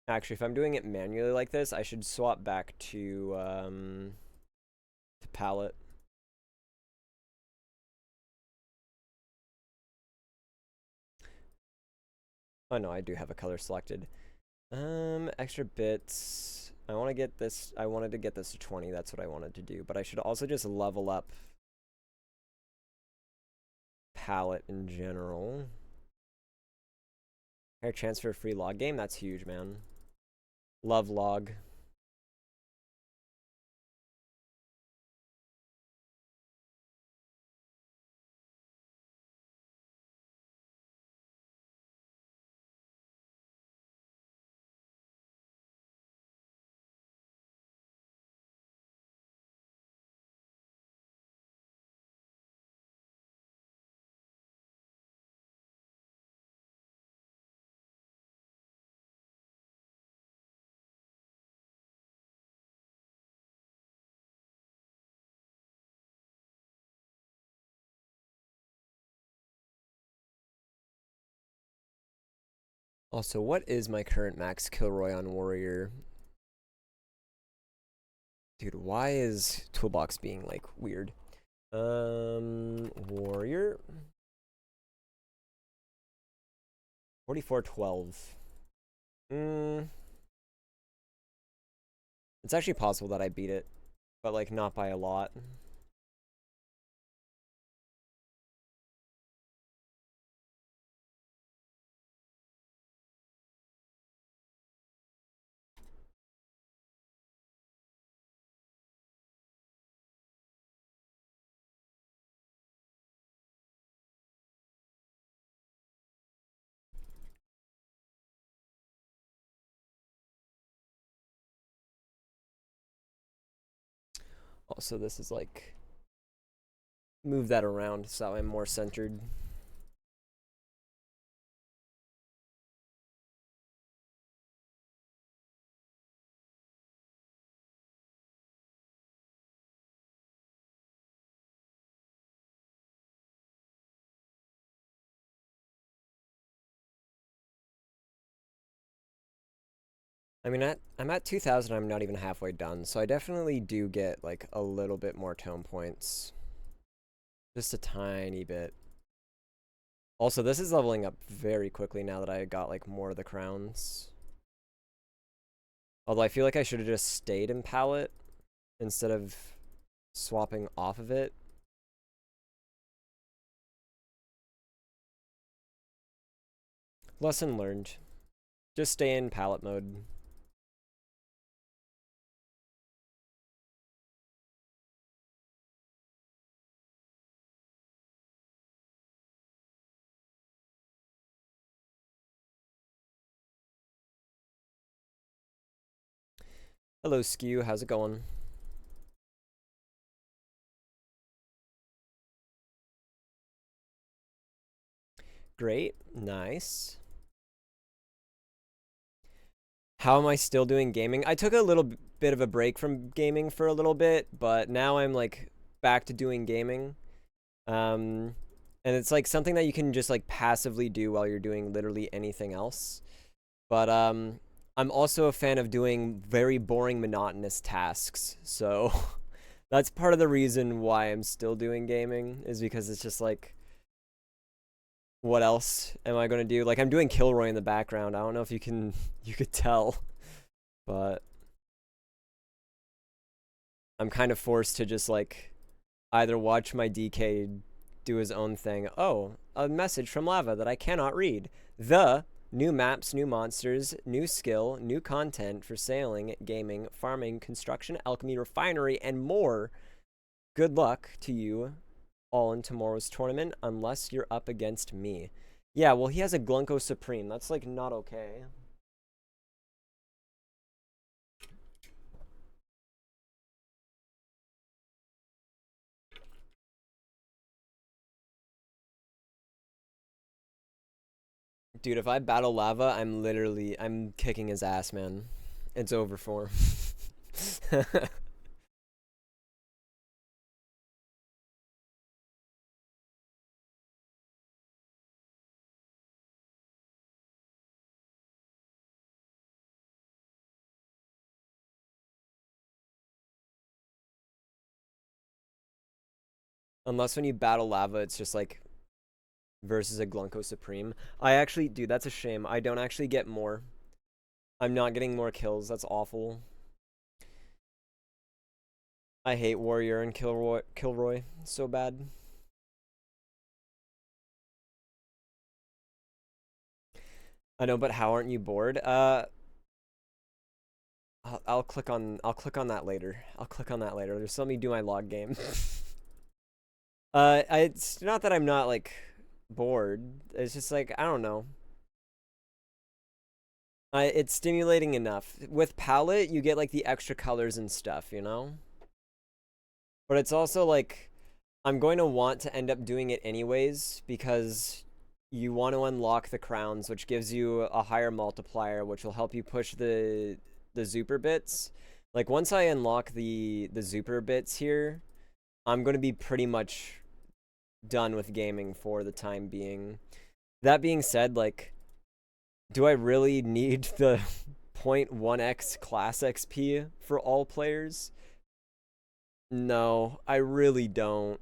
Actually, if I'm doing it manually like this, I should swap back to palette. Oh no, I do have a color selected. Extra bits. I want to get this. I wanted to get this to 20. That's what I wanted to do. But I should also just level up palette in general. Hair transfer free log game. That's huge, man. Love log. Also, what is my current max Kilroy on Warrior? Dude, why is Toolbox being, like, weird? Warrior. 4412. It's actually possible that I beat it, but, like, not by a lot. Also, this is like, move that around so I'm more centered. I mean, I'm at 2,000, I'm not even halfway done, so I definitely do get, like, a little bit more tone points. Just a tiny bit. Also, this is leveling up very quickly now that I got, like, more of the crowns. Although I feel like I should have just stayed in palette instead of swapping off of it. Lesson learned. Just stay in palette mode. Hello, Skew. How's it going? Great. Nice. How am I still doing gaming? I took a little bit of a break from gaming for a little bit, but now I'm, like, back to doing gaming. And And it's like something that you can just like passively do while you're doing literally anything else. But I'm also a fan of doing very boring, monotonous tasks. So that's part of the reason why I'm still doing gaming, is because it's just like, what else am I gonna do? Like, I'm doing Kilroy in the background. I don't know if you could tell, but I'm kind of forced to just like either watch my DK do his own thing. Oh, a message from Lava that I cannot read. The new maps, new monsters, new skill, new content for sailing, gaming, farming, construction, alchemy, refinery, and more. Good luck to you all in tomorrow's tournament, unless you're up against me. Yeah, well, he has a Glunko Supreme. That's like not okay. Dude, if I battle Lava, I'm kicking his ass, man. It's over for him. Unless when you battle Lava, it's just like versus a Glunko Supreme. I actually, dude, that's a shame. I don't actually get more. I'm not getting more kills. That's awful. I hate Warrior and Kilroy so bad. I know, but how aren't you bored? I'll click on that later. I'll click on that later. Just let me do my log game. It's not that I'm not like bored. It's just like I don't know. It's stimulating enough. With palette, you get like the extra colors and stuff, you know? But it's also like I'm going to want to end up doing it anyways because you want to unlock the crowns, which gives you a higher multiplier, which will help you push the Zuper bits. Like once I unlock the Zuper bits here, I'm going to be pretty much done with gaming for the time being. That being said, like, do I really need the 0.1x class XP for all players? No, I really don't.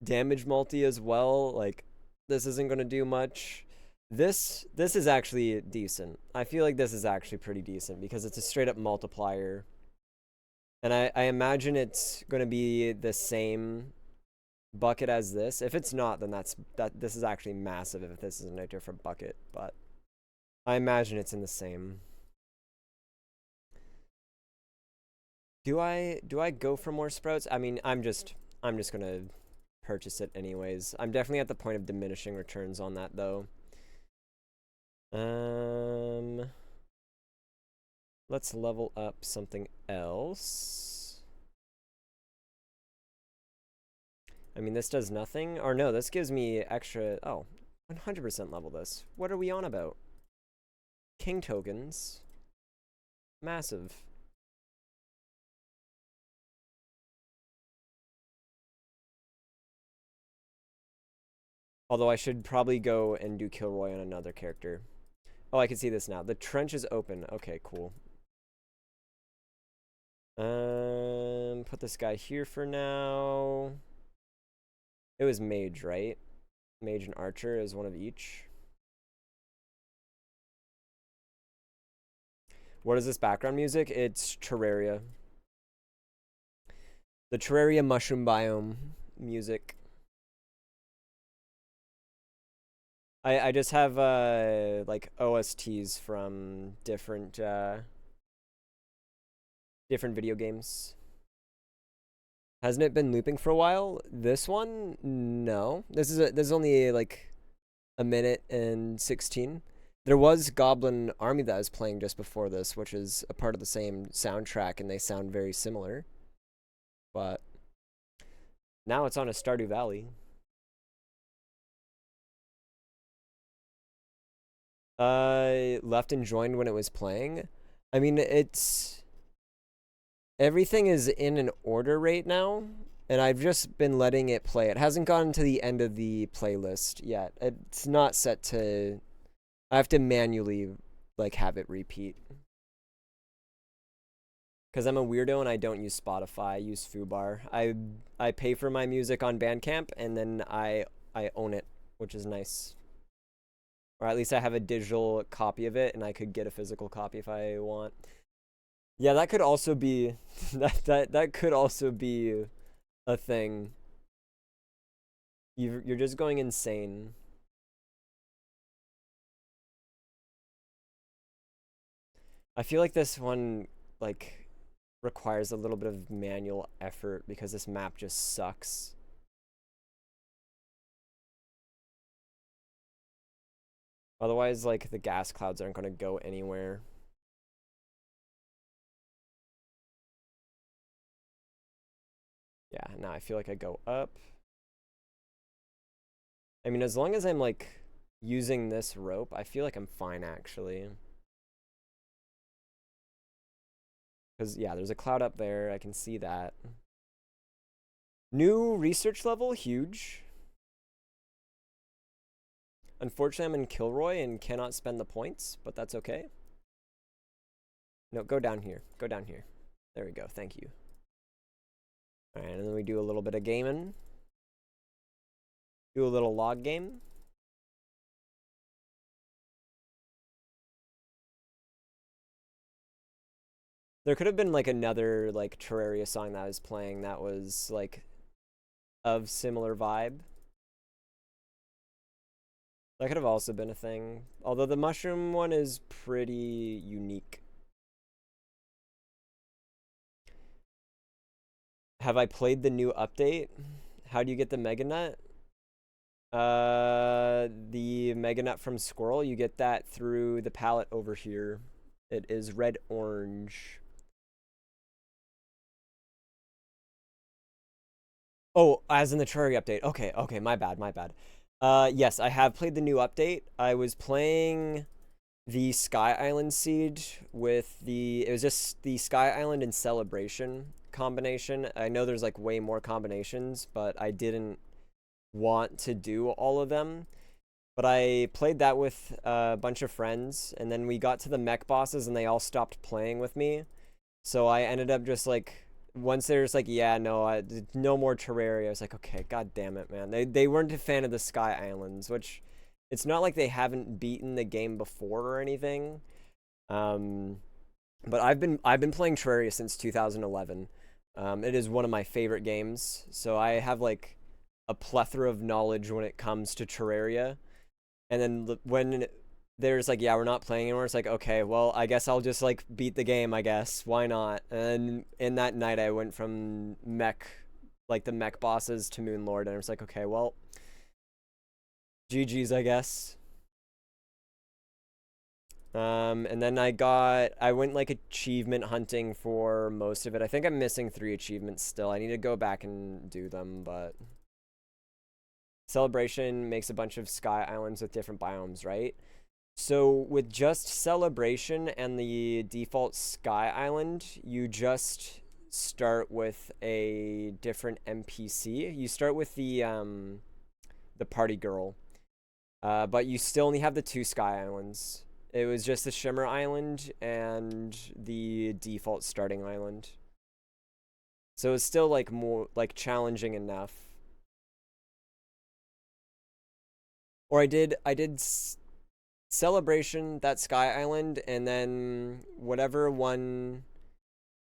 Damage multi as well, like, this isn't going to do much. This is actually decent. I feel like this is actually pretty decent because it's a straight up multiplier. And I imagine it's going to be the same bucket as this. If it's not, then this is actually massive if this isn't a different bucket, but I imagine it's in the same. Do I go for more sprouts? I mean, I'm just going to purchase it anyways. I'm definitely at the point of diminishing returns on that though. Let's level up something else. I mean, this does nothing. Or no, this gives me extra. Oh, 100% level this. What are we on about? King tokens. Massive. Although I should probably go and do Kilroy on another character. Oh, I can see this now. The trench is open. Okay, cool. Put this guy here for now. It was mage, right? Mage and archer is one of each. What is this background music? It's Terraria. The Terraria mushroom biome music. I just have like OSTs from different video games. Hasn't it been looping for a while? This one? No. This is only like a minute and 16. There was Goblin Army that I was playing just before this, which is a part of the same soundtrack, and they sound very similar. But now it's on a Stardew Valley. Left and joined when it was playing. I mean, it's everything is in an order right now. and I've just been letting it play. It hasn't gotten to the end of the playlist yet. It's not set to. I have to manually like have it repeat because I'm a weirdo and I don't use Spotify. I use Fubar. I pay for my music on Bandcamp and then I own it, which is nice. Or at least I have a digital copy of it, and I could get a physical copy if I want. Yeah, that could also be that could also be a thing. You're just going insane. I feel like this one like requires a little bit of manual effort because this map just sucks. Otherwise, like the gas clouds aren't going to go anywhere. Yeah, now I feel like I go up. I mean, as long as I'm like using this rope, I feel like I'm fine actually. Because, yeah, there's a cloud up there. I can see that. New research level, huge. Unfortunately, I'm in Kilroy and cannot spend the points, but that's okay. No, go down here. Go down here. There we go. Thank you. All right, and then we do a little bit of gaming. Do a little log game. There could have been like another like Terraria song that I was playing that was like of similar vibe. That could have also been a thing. Although the mushroom one is pretty unique. Have I played the new update? How do you get the Mega Nut? The Mega Nut from Squirrel, you get that through the palette over here. It is red orange. Oh, as in the Terraria update. Okay, okay, my bad, my bad. Yes, I have played the new update. I was playing the Sky Island seed with it was just the Sky Island and Celebration combination. I know there's like way more combinations, but I didn't want to do all of them. But I played that with a bunch of friends, and then we got to the mech bosses and they all stopped playing with me. So I ended up just like once they're just like, yeah, no, no more Terraria. I was like, okay, god damn it, man. They weren't a fan of the Sky Islands, which it's not like they haven't beaten the game before or anything. But I've been playing Terraria since 2011. It is one of my favorite games, so I have like a plethora of knowledge when it comes to Terraria. And then when there's like, yeah, we're not playing anymore, it's like, okay, well, I guess I'll just like beat the game, I guess. Why not? And in that night, I went from like the mech bosses to Moon Lord, and I was like, okay, well, GG's, I guess. And then I went like achievement hunting for most of it. I think I'm missing 3 achievements still. I need to go back and do them, but Celebration makes a bunch of sky islands with different biomes, right? So with just Celebration and the default sky island, you just start with a different NPC. You start with the party girl. But you still only have the 2 sky islands. It was just the Shimmer Island and the default starting island. So it's still like more like challenging enough. Or I did Celebration, that sky island, and then whatever one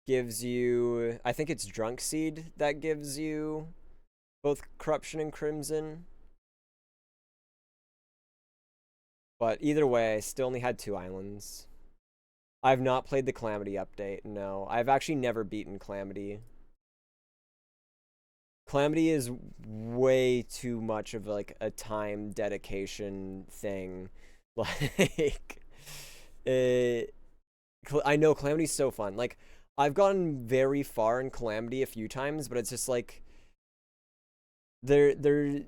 gives you, I think it's Drunk Seed that gives you both Corruption and Crimson. But either way, I still only had 2 islands. I've not played the Calamity update, no. I've actually never beaten Calamity. Calamity is way too much of like a time dedication thing. Like, I know Calamity's so fun. Like, I've gotten very far in Calamity a few times, but it's just like there's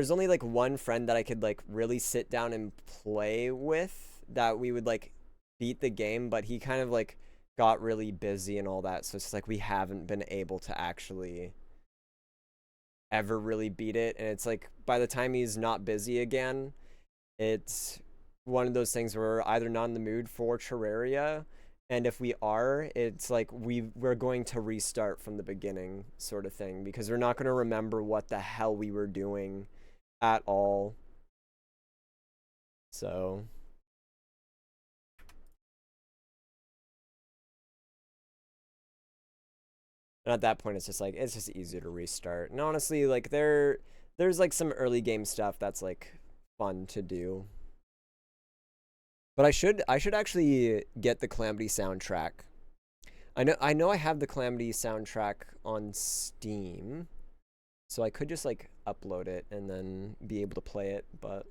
only like one friend that I could like really sit down and play with that we would like beat the game, but he kind of like got really busy and all that, so it's like we haven't been able to actually ever really beat it. And it's like by the time he's not busy again, it's one of those things where we're either not in the mood for Terraria, and if we are, it's like we're going to restart from the beginning sort of thing, because we're not going to remember what the hell we were doing at all. So and at that point it's just easier to restart. And honestly, like there's like some early game stuff that's like fun to do. But I should actually get the Calamity soundtrack. I know I have the Calamity soundtrack on Steam, so I could just like upload it and then be able to play it. But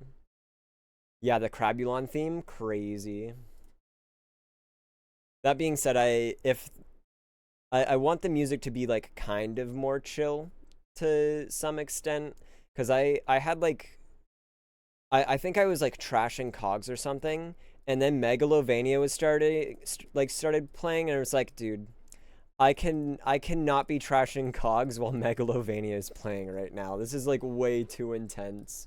yeah, the Crabulon theme, crazy. That being said, I want the music to be like kind of more chill to some extent, because I had like I think I was like trashing cogs or something, and then Megalovania was started playing, and it was like, dude, I cannot be trashing cogs while Megalovania is playing right now. This is like way too intense.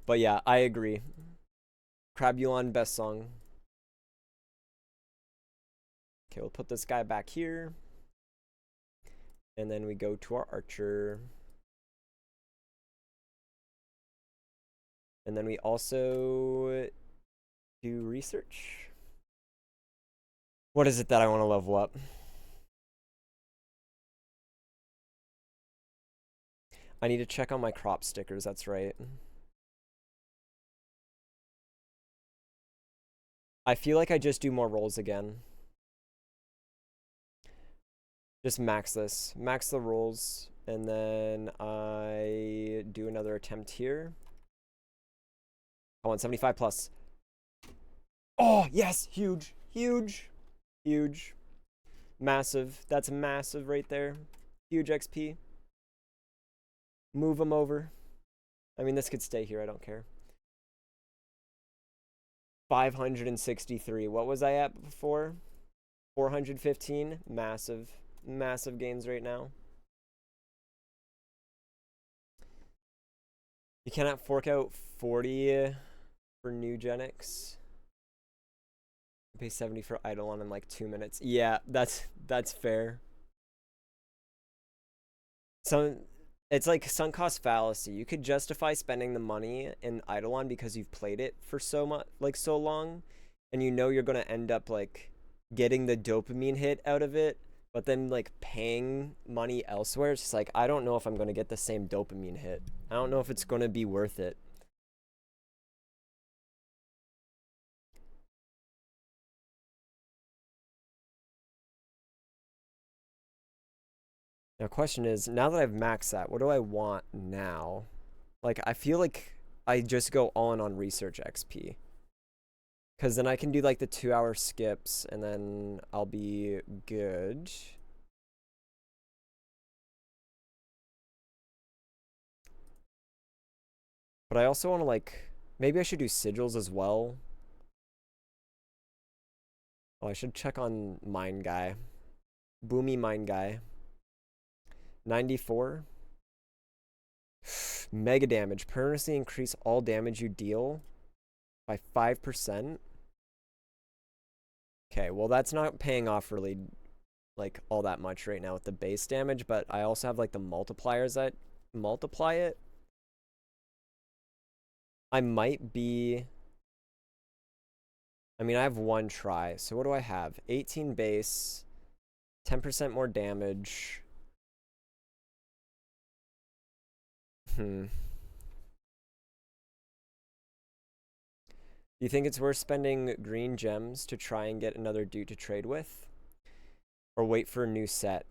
But yeah, I agree. Crabulon, best song. Okay, we'll put this guy back here. And then we go to our archer. And then we also do research. What is it that I want to level up? I need to check on my crop stickers, that's right. I feel like I just do more rolls again. Just max this. Max the rolls. And then I do another attempt here. I want 75 plus. Oh, yes! Huge. Huge. Huge. Massive. That's massive right there. Huge XP. Move them over. I mean, this could stay here. I don't care. 563. What was I at before? 415. Massive. Massive gains right now. You cannot fork out 40 for Nugenics. Pay 70 for Eidolon in like 2 minutes. Yeah, that's fair. So it's like sunk cost fallacy. You could justify spending the money in Eidolon because you've played it for so long, and you know you're gonna end up like getting the dopamine hit out of it, but then like paying money elsewhere, it's just like I don't know if I'm gonna get the same dopamine hit. I don't know if it's gonna be worth it. Now, question is, now that I've maxed that, what do I want now? Like, I feel like I just go all in on research XP. Because then I can do, like, the 2-hour skips, and then I'll be good. But I also want to, like, maybe I should do sigils as well. Oh, I should check on Mine Guy. Boomy Mine Guy. 94. Mega damage. Permanently increase all damage you deal by 5%. Okay, well that's not paying off really like all that much right now with the base damage, but I also have like the multipliers that multiply it. I might be I mean, I have one try. So what do I have? 18 base, 10% more damage. Do you think it's worth spending green gems to try and get another dude to trade with? Or wait for a new set?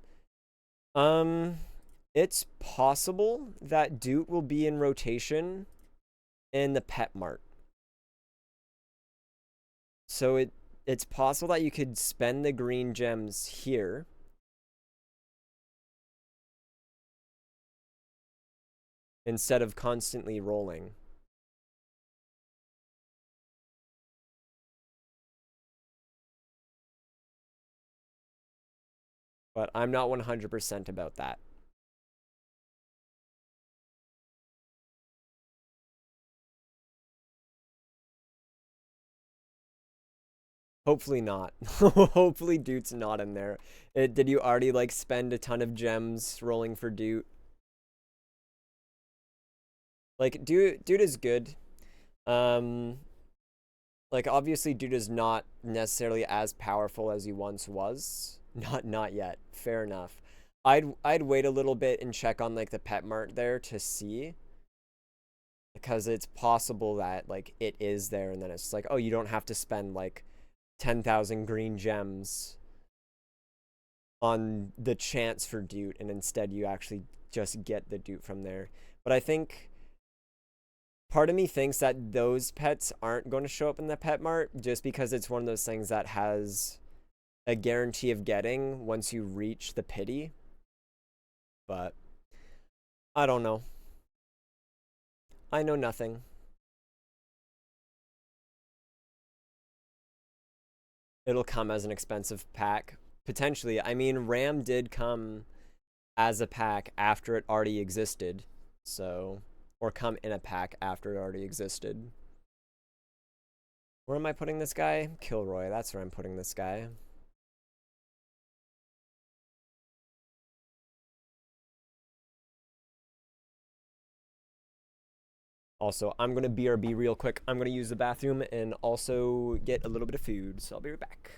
It's possible that Dude will be in rotation in the pet mart. So it's possible that you could spend the green gems here. Instead of constantly rolling. But I'm not 100% about that. Hopefully not. Hopefully Dute's not in there. Did you already like spend a ton of gems rolling for Dute? Like Dute is good. Um like obviously Dude is not necessarily as powerful as he once was. Not yet. Fair enough. I'd wait a little bit and check on like the pet mart there to see, because it's possible that like it is there and then it's like, oh, you don't have to spend like 10,000 green gems on the chance for Dude, and instead you actually just get the Dude from there. But I think part of me thinks that those pets aren't going to show up in the pet mart just because it's one of those things that has a guarantee of getting once you reach the pity. But I don't know. I know nothing. It'll come as an expensive pack. Potentially. I mean, Ram did come as a pack after it already existed. So, or come in a pack after it already existed. Where am I putting this guy? Kilroy. That's where I'm putting this guy. Also, I'm going to BRB real quick. I'm going to use the bathroom and also get a little bit of food. So I'll be right back.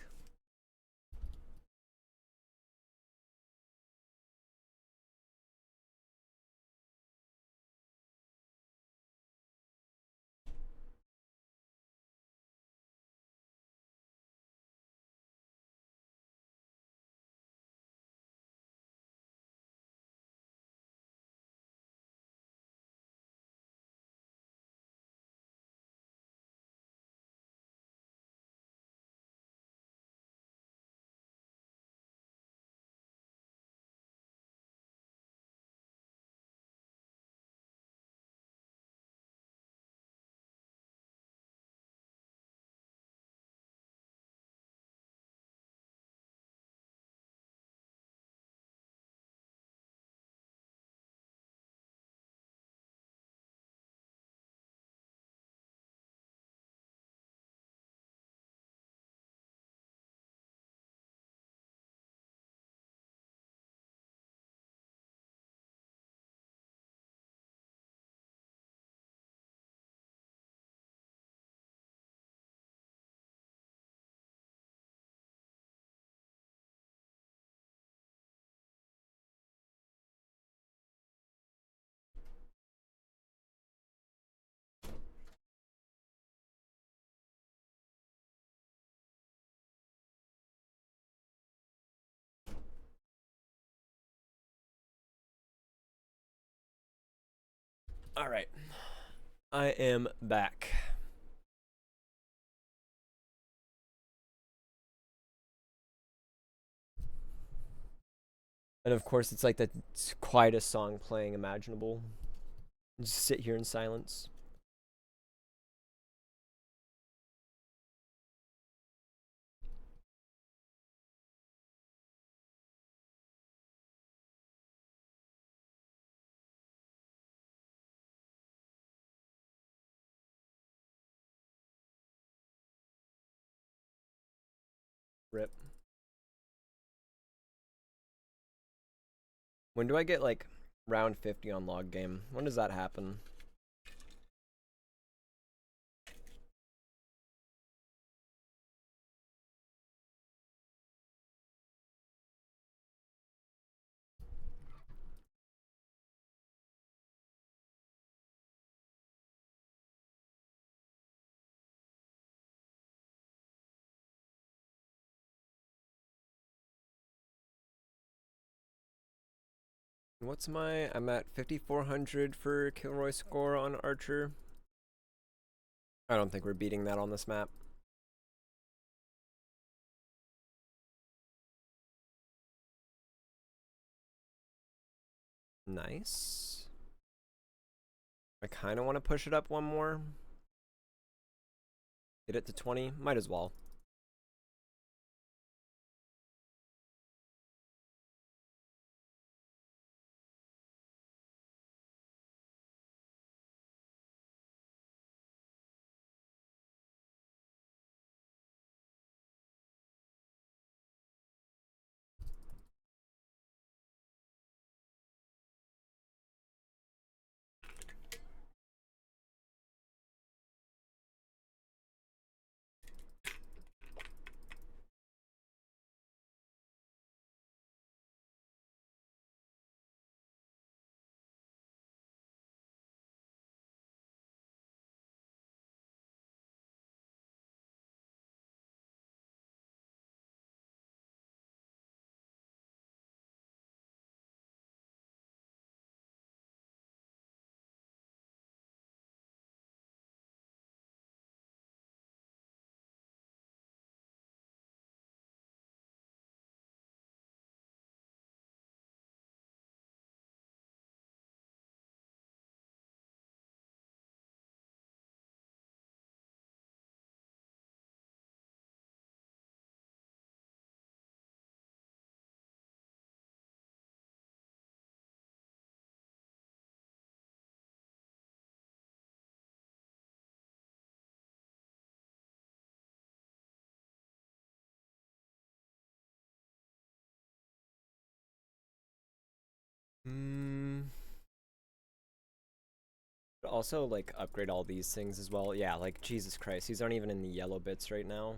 All right. I am back. And of course, it's like the quietest song playing imaginable. Just sit here in silence. Rip. When do I get like round 50 on log game? When does that happen? What's my... I'm at 5,400 for Kilroy score on Archer. I don't think we're beating that on this map. Nice. I kind of want to push it up one more. Get it to 20. Might as well. Mm. But also, like, upgrade all these things as well. Yeah, like, Jesus Christ. These aren't even in the yellow bits right now.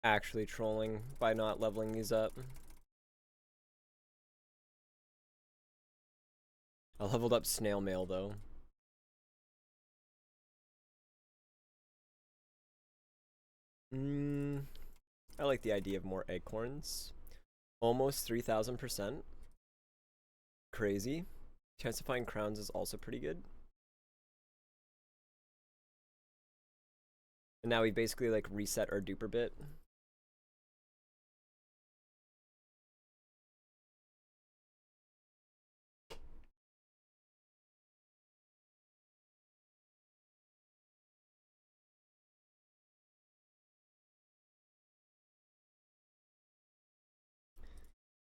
Actually trolling by not leveling these up. I leveled up snail mail, though. I like the idea of more acorns. Almost 3,000%. Crazy. Chance of finding crowns is also pretty good. And now we basically like reset our duper bit.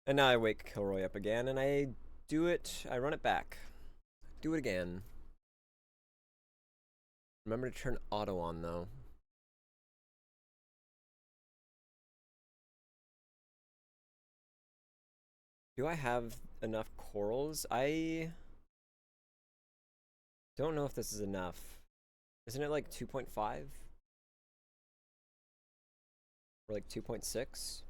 And now I wake Kilroy up again and I do it, I run it back. Do it again. Remember to turn auto on though. Do I have enough corals? I don't know if this is enough. Isn't it like 2.5? Or like 2.6?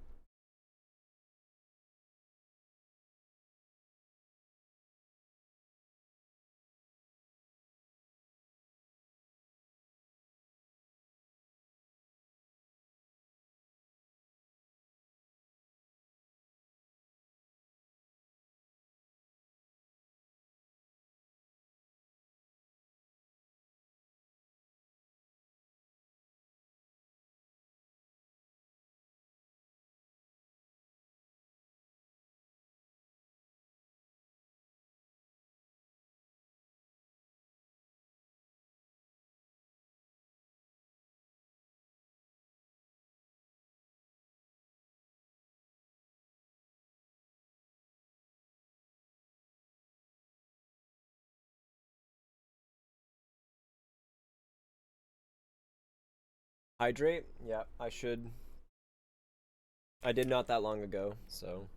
Hydrate? Yeah, I should. I did not that long ago, so.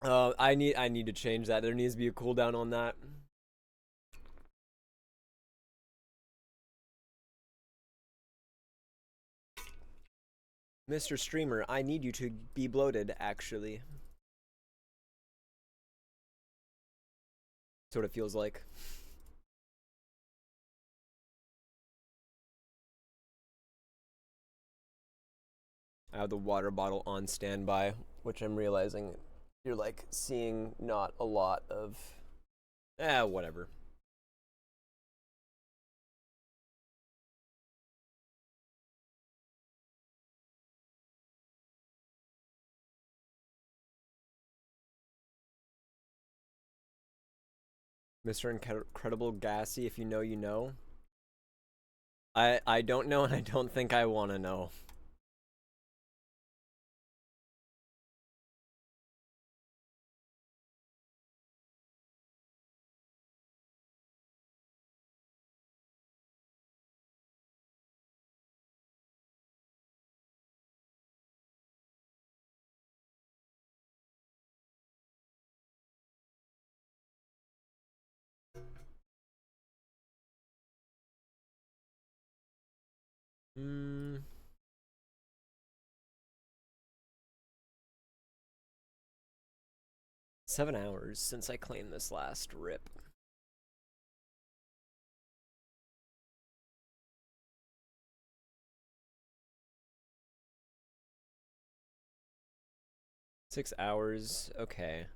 I need to change that. There needs to be a cooldown on that. Mr. Streamer, I need you to be bloated, actually. That's what it feels like. I have the water bottle on standby, which I'm realizing you're like seeing not a lot of. Whatever. Mr. Incredible Gassy, if you know, you know. I don't know, and I don't think I want to know. Hmm. 7 hours since I claimed this last rip. Six hours. Okay.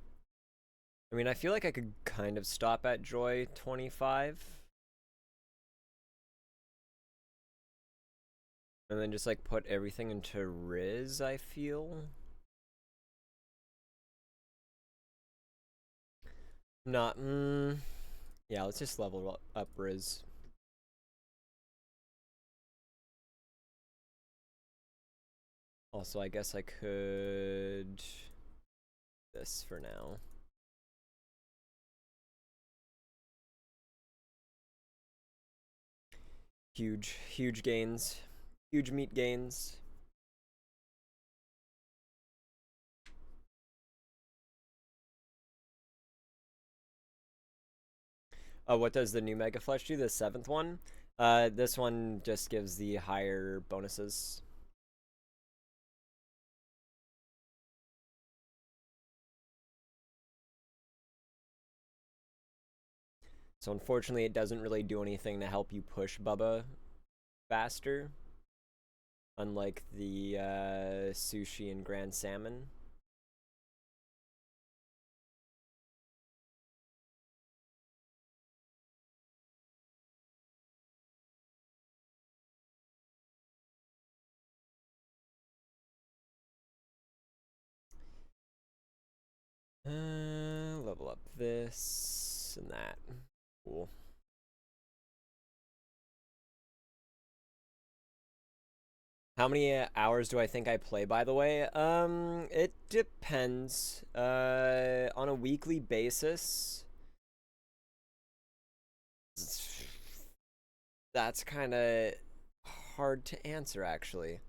I mean, I feel like I could kind of stop at Joy 25. And then just like put everything into Riz, I feel. Not, yeah, let's just level up Riz. Also, I guess I could this for now. Huge gains. Huge meat gains. Oh, what does the new Mega Flesh do? The 7th one? This one just gives the higher bonuses. So unfortunately, it doesn't really do anything to help you push Bubba faster. Unlike the Sushi and Grand Salmon. Level up this and that. Cool. How many hours do I think I play, by the way? It depends. On a weekly basis, that's kind of hard to answer, actually.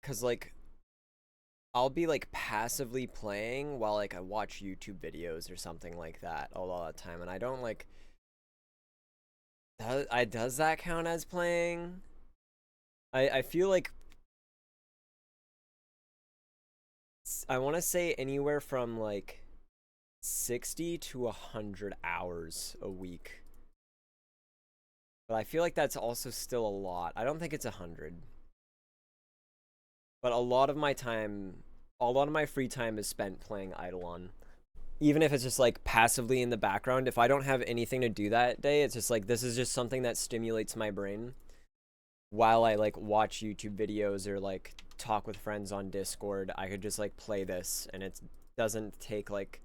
Cause like I'll be like passively playing while like I watch YouTube videos or something like that a lot of the time, and I don't like. Does that count as playing? I feel like I want to say anywhere from like 60 to 100 hours a week. But I feel like that's also still a lot. I don't think it's 100. But a lot of my time, a lot of my free time is spent playing Eidolon. Even if it's just like passively in the background, if I don't have anything to do that day, it's just like this is just something that stimulates my brain while I like watch YouTube videos or like talk with friends on Discord. I could just like play this and it doesn't take like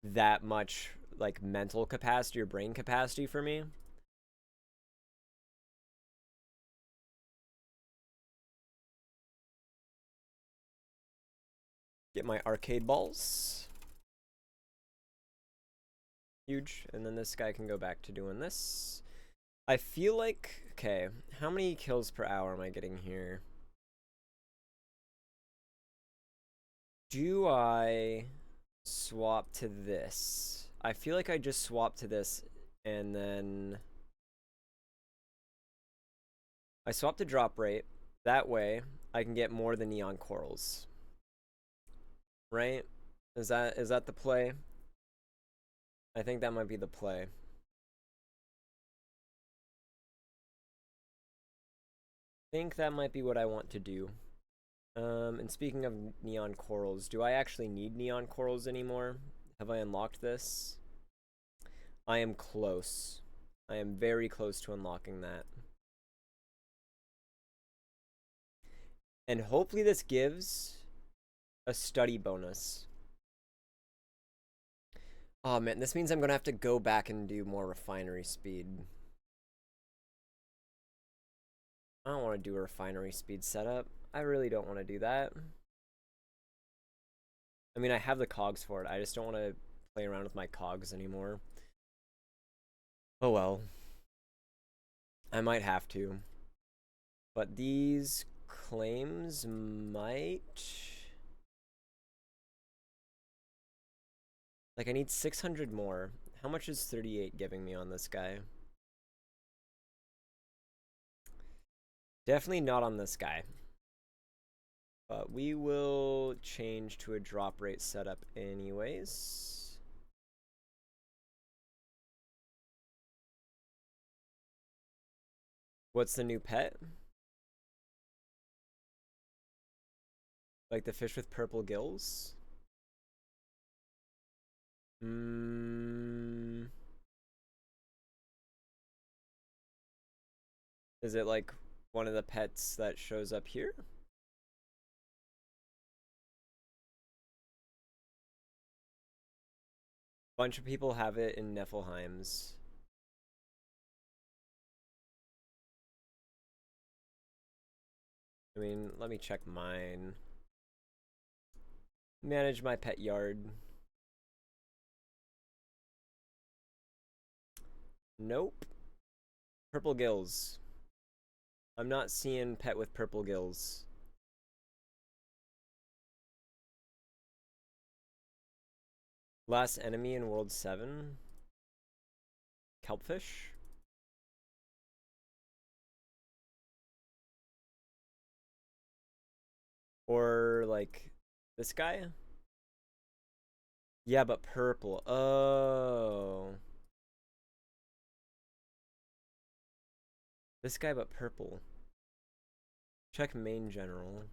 that much like mental capacity or brain capacity for me. Get my arcade balls. Huge. And then this guy can go back to doing this. I feel like, okay, how many kills per hour am I getting here? Do I swap to this? I feel like I just swap to this and then I swap to drop rate. That way I can get more than neon corals. Right? Is that the play? I think that might be the play. I think that might be what I want to do. And speaking of neon corals, do I actually need neon corals anymore? Have I unlocked this? I am close. I am very close to unlocking that. And hopefully this gives a study bonus. Oh man, this means I'm gonna have to go back and do more refinery speed. I don't want to do a refinery speed setup. I really don't want to do that. I mean, I have the cogs for it. I just don't want to play around with my cogs anymore. Oh well. I might have to. But these claims might... Like, I need 600 more. How much is 38 giving me on this guy? Definitely not on this guy. But we will change to a drop rate setup anyways. What's the new pet? Like the fish with purple gills? Is it like one of the pets that shows up here? Bunch of people have it in Niflheim's. I mean, let me check mine. Manage my pet yard. Nope. Purple gills. I'm not seeing pet with purple gills. Last enemy in World 7? Kelpfish? Or, like, this guy? Yeah, but purple. Oh. This guy, but purple. Check main general.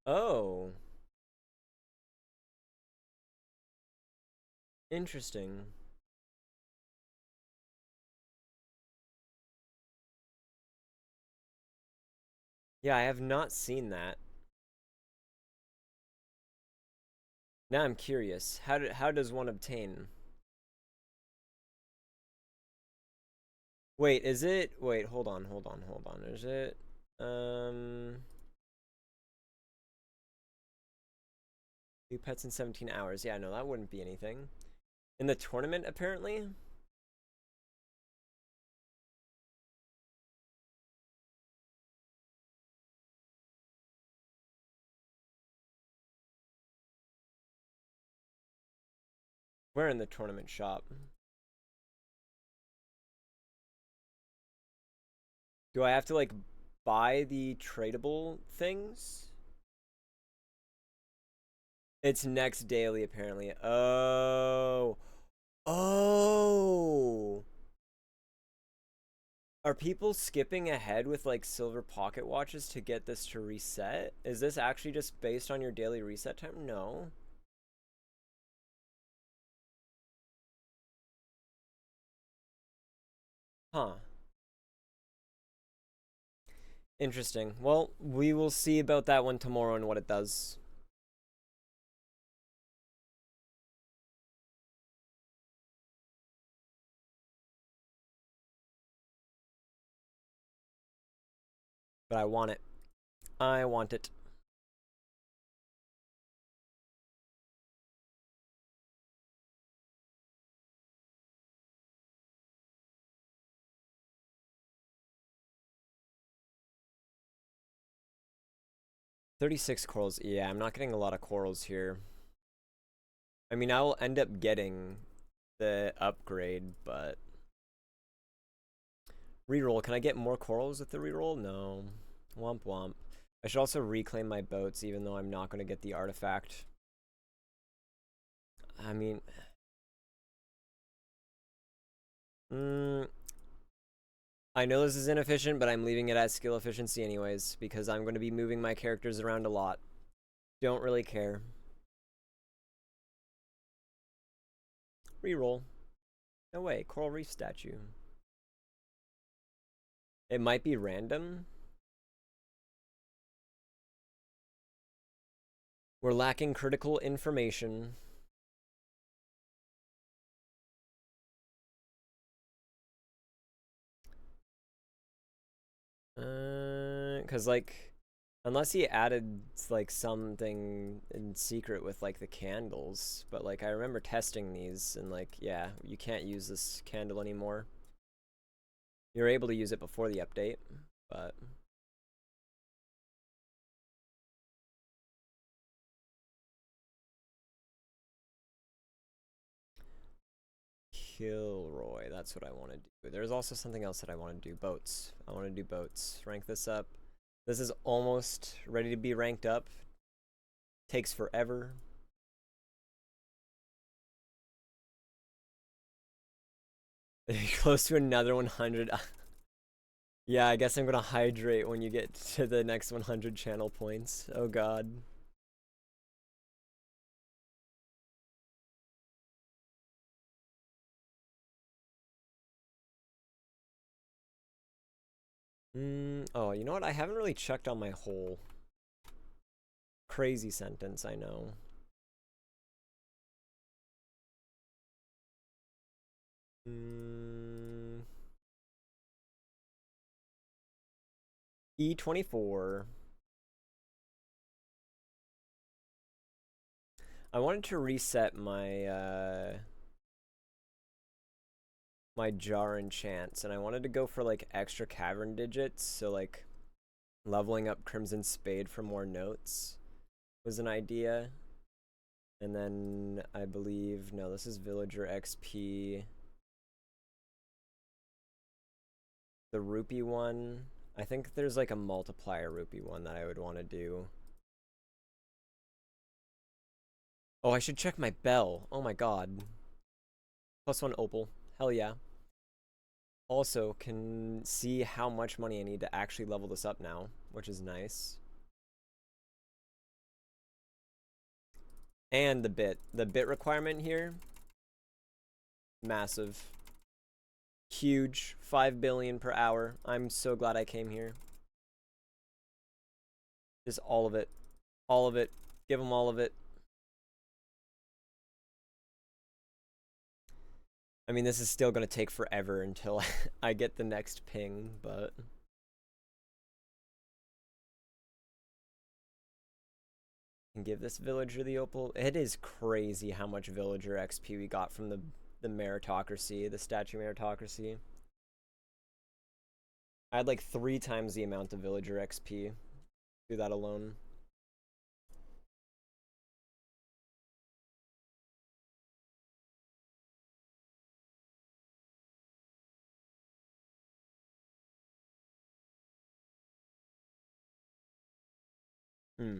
Oh. Interesting. Yeah, I have not seen that. Now I'm curious. How does one obtain? Wait, is it? Wait, hold on, hold on, hold on. Is it? Two pets in 17 hours. Yeah, no, that wouldn't be anything. In the tournament, apparently? We're in the tournament shop. Do I have to, like, buy the tradable things? It's next daily, apparently. Oh. Oh. Are people skipping ahead with, like, silver pocket watches to get this to reset? Is this actually just based on your daily reset time? No. Huh. Interesting. Well, we will see about that one tomorrow and what it does. But I want it. I want it. 36 corals. Yeah, I'm not getting a lot of corals here. I mean, I'll end up getting the upgrade, but... Reroll. Can I get more corals with the reroll? No. Womp womp. I should also reclaim my boats, even though I'm not going to get the artifact. I mean... I know this is inefficient, but I'm leaving it at skill efficiency anyways, because I'm going to be moving my characters around a lot. Don't really care. Reroll. No way, coral reef statue. It might be random. We're lacking critical information. Cause like, unless he added like something in secret with like the candles, but like I remember testing these and like, yeah, you can't use this candle anymore. You're able to use it before the update, but... Kilroy, that's what I want to do. There's also something else that I want to do. Boats. I want to do boats. Rank this up. This is almost ready to be ranked up. Takes forever. Close to another 100. Yeah, I guess I'm gonna hydrate when you get to the next 100 channel points. Oh god. Oh, you know what? I haven't really checked on my whole crazy sentence, I know. E24. I wanted to reset my my jar enchants, and I wanted to go for like extra cavern digits, so like leveling up Crimson Spade for more notes was an idea. And then I believe, no, this is Villager XP. The rupee one, I think there's like a multiplier rupee one that I would want to do. Oh, I should check my bell. Oh my god. +1 opal. Hell yeah. Also, can see how much money I need to actually level this up now, which is nice. And the bit requirement here, massive. Huge. 5 billion per hour. I'm so glad I came here. Just all of it. All of it. Give them all of it. I mean, this is still going to take forever until I get the next ping, but... And give this villager the opal. It is crazy how much villager XP we got from the meritocracy, the statue meritocracy. I had like 3 times the amount of villager XP through that alone. Hmm.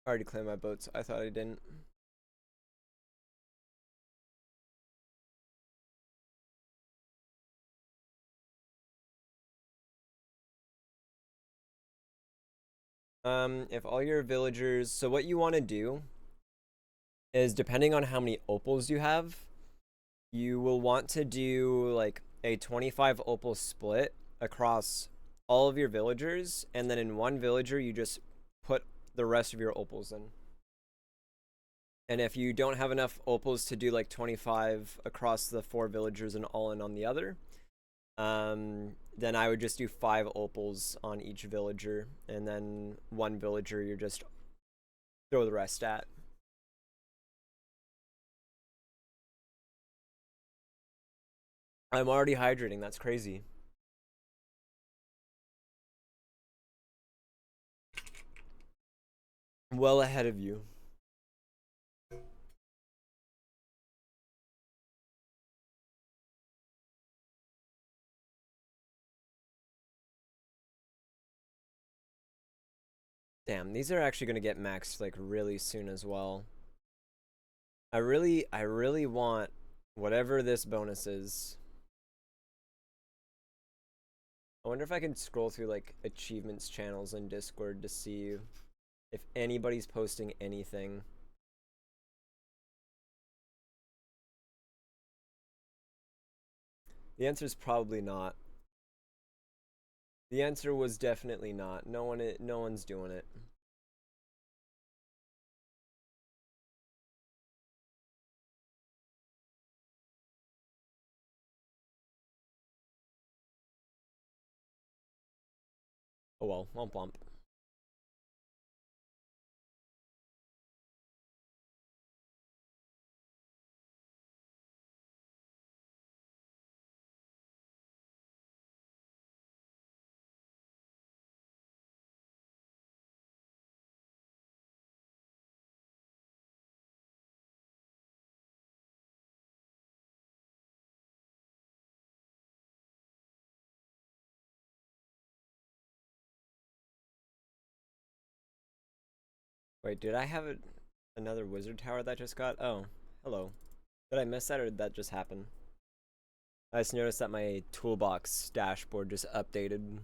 I already claimed my boats. I thought I didn't. If all your villagers... So what you want to do is, depending on how many opals you have, you will want to do like a 25 opal split across all of your villagers, and then in one villager you just put the rest of your opals in. And if you don't have enough opals to do like 25 across the 4 villagers and all in on the other, then I would just do 5 opals on each villager, and then one villager you just throw the rest at. I'm already hydrating, that's crazy. Well ahead of you. Damn, these are actually going to get maxed like really soon as well. I really want whatever this bonus is. I wonder if I can scroll through like achievements channels in Discord to see if anybody's posting anything. The answer is probably not. The answer was definitely not. No one's doing it. Oh well, womp womp. Wait, did I have another wizard tower that just got? Oh, hello. Did I miss that, or did that just happen? I just noticed that my toolbox dashboard just updated.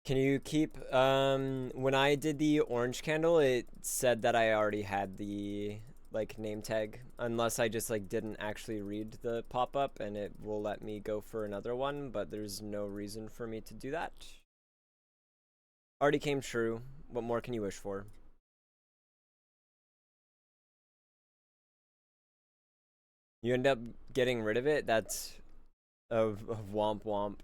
Can you keep, when I did the orange candle, it said that I already had the, like, name tag, unless I just, like, didn't actually read the pop-up, and it will let me go for another one, but there's no reason for me to do that. Already came true. What more can you wish for? You end up getting rid of it. That's of womp womp.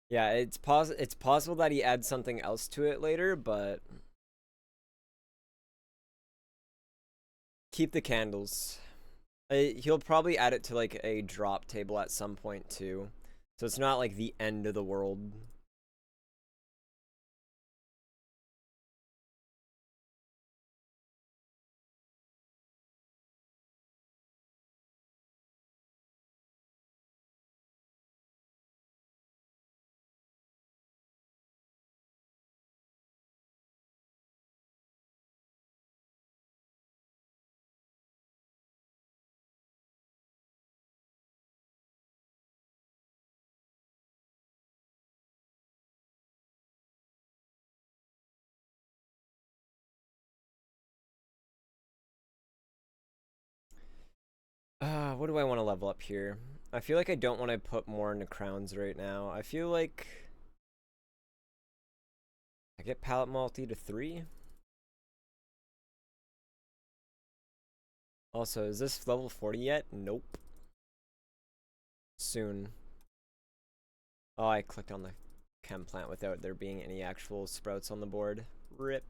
Yeah, it's possible that he adds something else to it later, but keep the candles. He'll probably add it to like a drop table at some point too. So it's not like the end of the world. What do I want to level up here? I feel like I don't want to put more into crowns right now. I feel like I get palette multi to 3. Also, is this level 40 yet? Nope. Soon. Oh, I clicked on the chem plant without there being any actual sprouts on the board. Rip.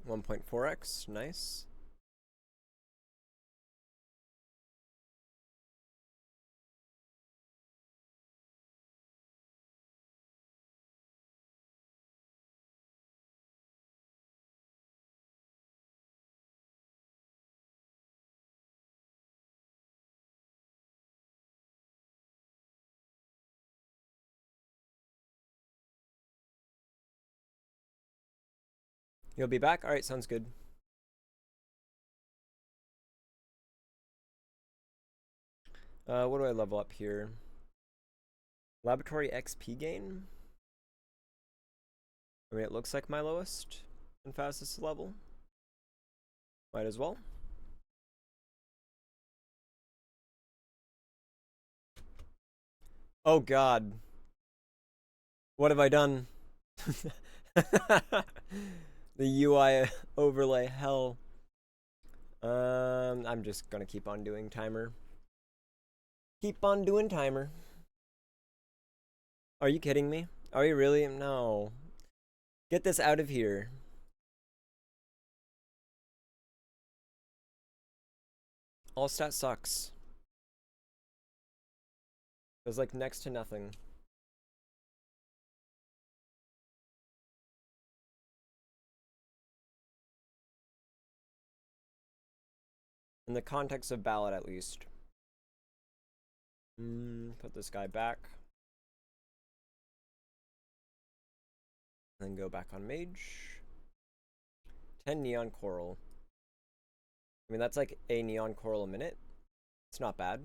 One 1.4x, nice. You'll be back? Alright, sounds good. What do I level up here? Laboratory XP gain? I mean, it looks like my lowest and fastest level. Might as well. Oh god. What have I done? The UI overlay hell. I'm just gonna keep on doing timer. Keep on doing timer. Are you kidding me? Are you really? No. Get this out of here. All stat sucks. There's like next to nothing. In the context of ballot, at least. Put this guy back. Then go back on mage. 10 neon coral. I mean, that's like a neon coral a minute. It's not bad.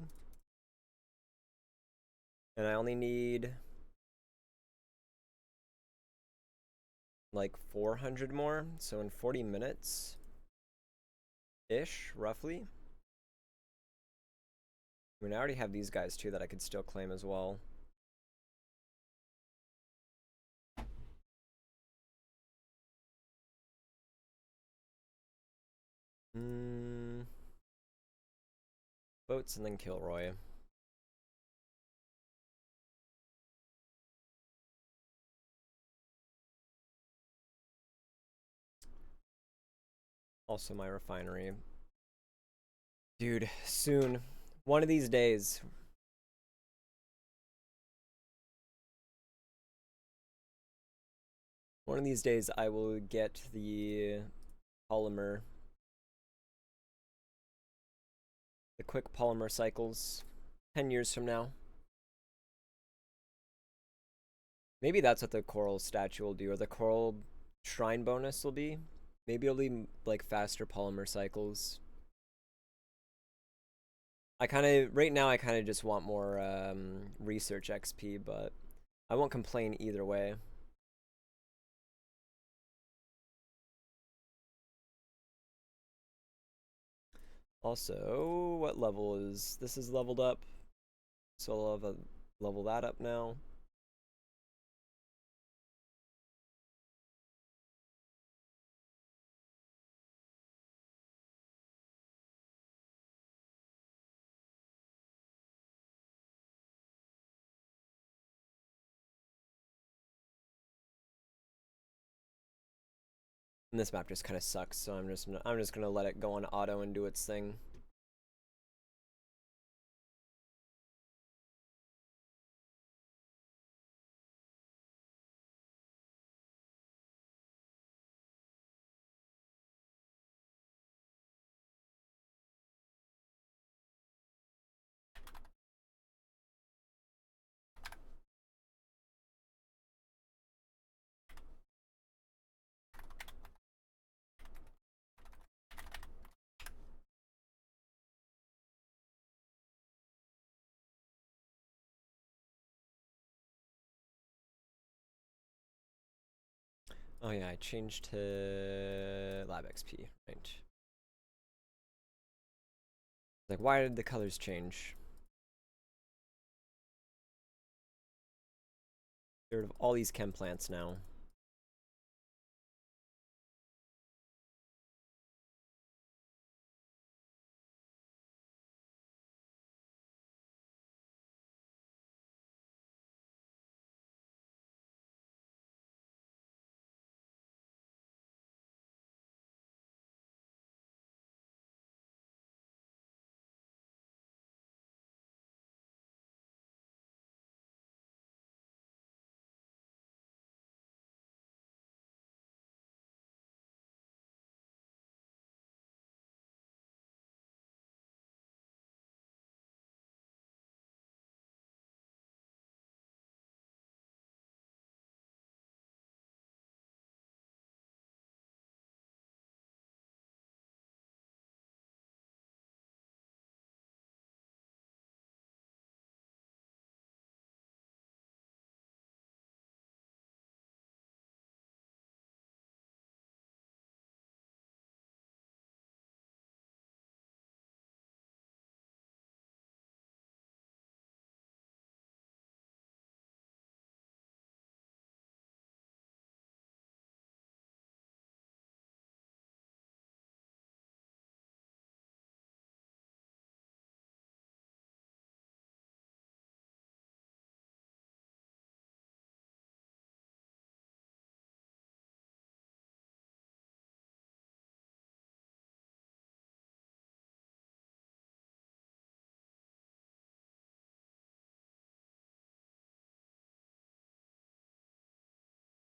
And I only need like 400 more. So in 40 minutes ish, roughly. I mean, I already have these guys too that I could still claim as well. Boats and then Kilroy. Also my refinery. Dude, soon. One of these days. One of these days I will get the polymer. The quick polymer cycles. 10 years from now. Maybe that's what the coral statue will do, or the coral shrine bonus will be. Maybe it'll be like faster polymer cycles. Right now I kind of just want more research XP, but I won't complain either way. Also, what level is this? Is leveled up, so I'll have level that up now. And this map just kind of sucks, so I'm just gonna let it go on auto and do its thing. Oh yeah, I changed to lab XP, right? Like, why did the colors change? Get rid of all these chem plants now.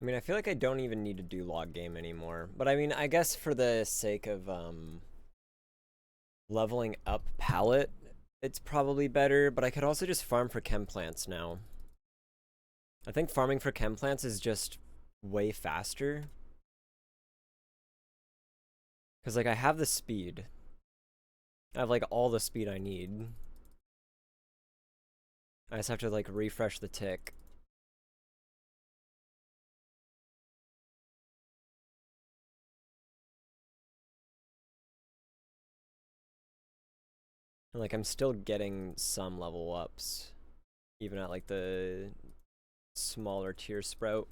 I mean, I feel like I don't even need to do log game anymore. But I mean, I guess for the sake of leveling up palette, it's probably better. But I could also just farm for chem plants now. I think farming for chem plants is just way faster. Because, like, I have the speed. I have, like, all the speed I need. I just have to, like, refresh the tick. And, like, I'm still getting some level ups. Even at, like, the smaller tier sprout.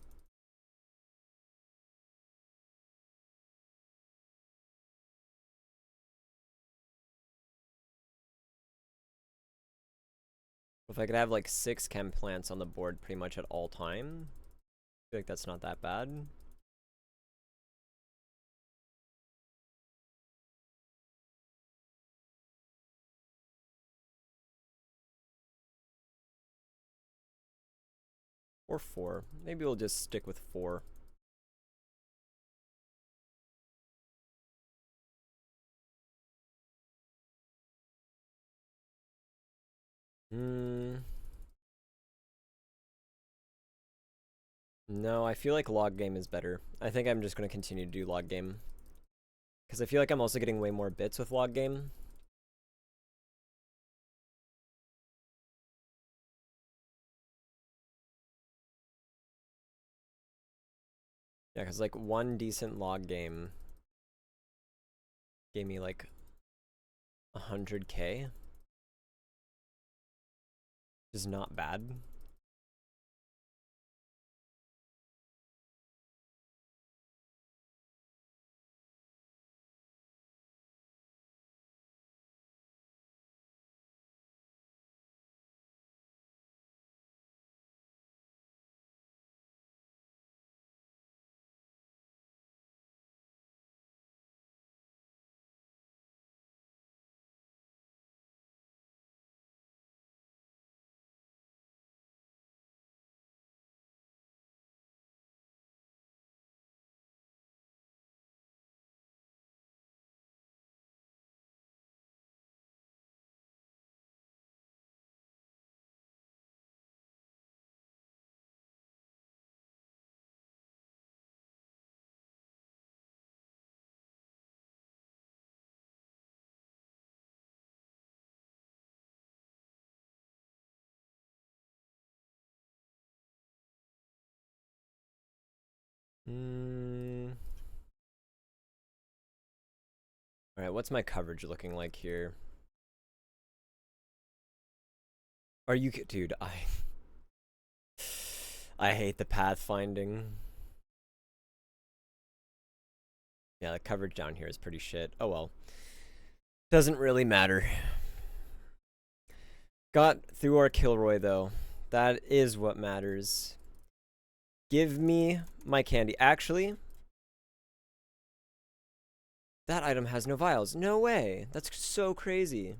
If I could have, like, 6 chem plants on the board pretty much at all time, I feel like that's not that bad. Or 4. Maybe we'll just stick with 4. No, I feel like log game is better. I think I'm just going to continue to do log game. Because I feel like I'm also getting way more bits with log game. Yeah, because like one decent log game gave me like 100K, which is not bad. All right, what's my coverage looking like here? Are you, dude? I hate the pathfinding. Yeah, the coverage down here is pretty shit. Oh well, doesn't really matter. Got through our Kilroy though. That is what matters. Give me my candy. Actually, that item has no vials. No way. That's so crazy.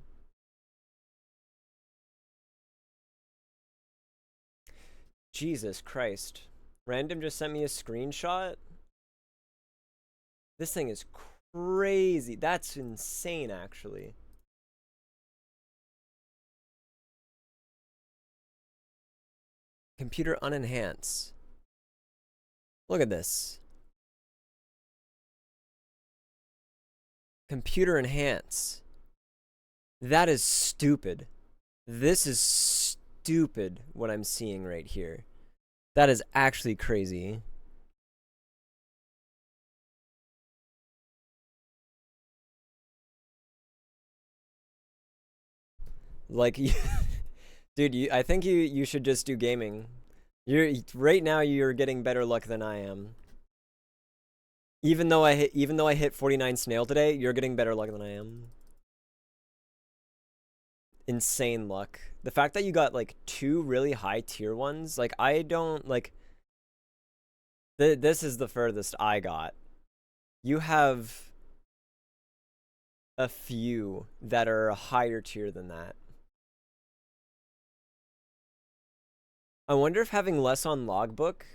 Jesus Christ. Random just sent me a screenshot. This thing is crazy. That's insane, actually. Computer unenhance. Look at this. Computer enhance. That is stupid. This is stupid what I'm seeing right here. That is actually crazy. Like, dude, I think you should just do gaming. Right now you're getting better luck than I am. Even though I hit 49 snail today, you're getting better luck than I am. Insane luck. The fact that you got like 2 really high tier ones, like I don't like this is the furthest I got. You have a few that are a higher tier than that. I wonder if having less on logbook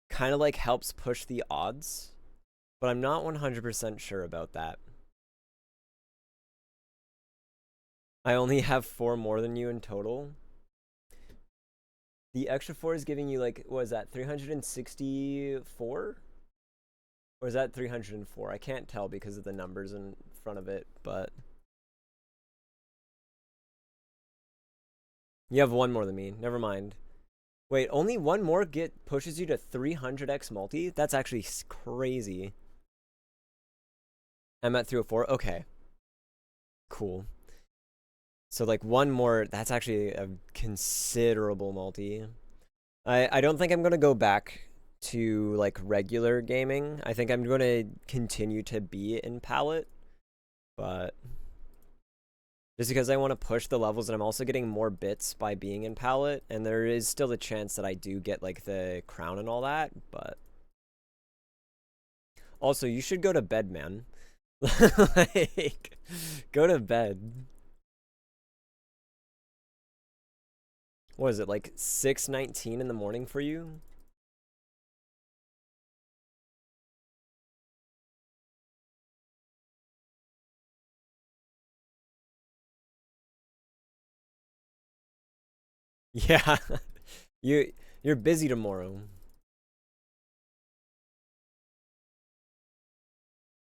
kind of like helps push the odds, but I'm not 100% sure about that. I only have 4 more than you in total. The extra 4 is giving you like, what is that, 364? Or is that 304? I can't tell because of the numbers in front of it, but you have 1 more than me. Never mind. Wait, only 1 more pushes you to 300x multi? That's actually crazy. I'm at 304. Okay. Cool. So like 1 more, that's actually a considerable multi. I don't think I'm going to go back to like regular gaming. I think I'm going to continue to be in palette, but just because I want to push the levels and I'm also getting more bits by being in palette, and there is still a chance that I do get like the crown and all that, but also you should go to bed, man. Like, go to bed. What is it, like 6:19 in the morning for you? Yeah. You're busy tomorrow.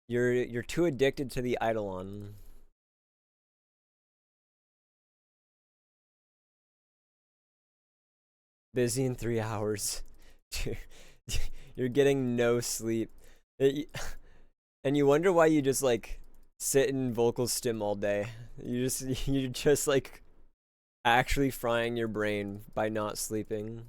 You're too addicted to the Eidolon. Busy in 3 hours. You're getting no sleep. And you wonder why you just like sit in vocal stim all day. You're just like actually frying your brain by not sleeping.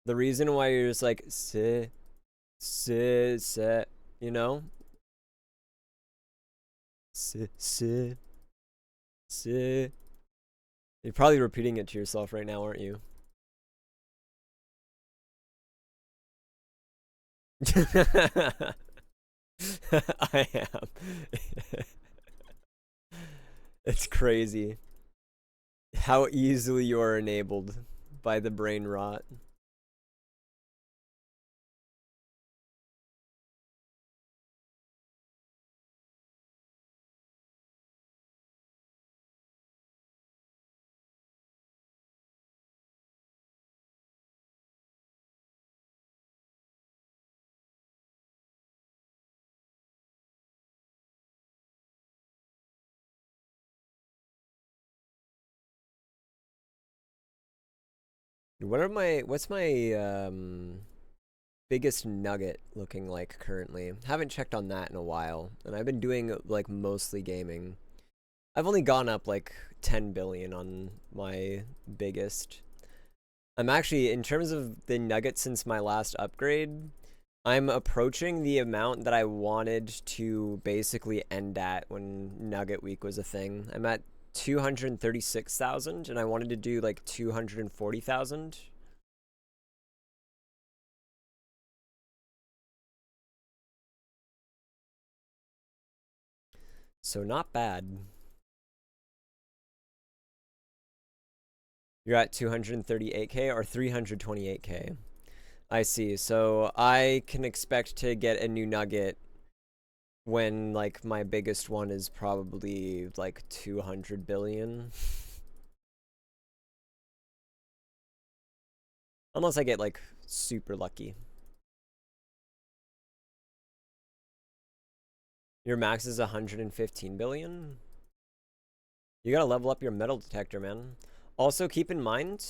The reason why you're just like sit, you know? Sit. You're probably repeating it to yourself right now, aren't you? I am. It's crazy how easily you are enabled by the brain rot. What's my biggest nugget looking like currently? Haven't checked on that in a while, and I've been doing like mostly gaming. I've only gone up like 10 billion on my biggest. I'm actually, in terms of the nugget since my last upgrade, I'm approaching the amount that I wanted to basically end at when Nugget Week was a thing. I'm at 236,000 and I wanted to do like 240,000. So not bad. You're at 238k or 328k. I see. So I can expect to get a new nugget when like my biggest one is probably like 200 billion. Unless I get like super lucky. Your max is 115 billion. You gotta level up your metal detector, man. Also, keep in mind,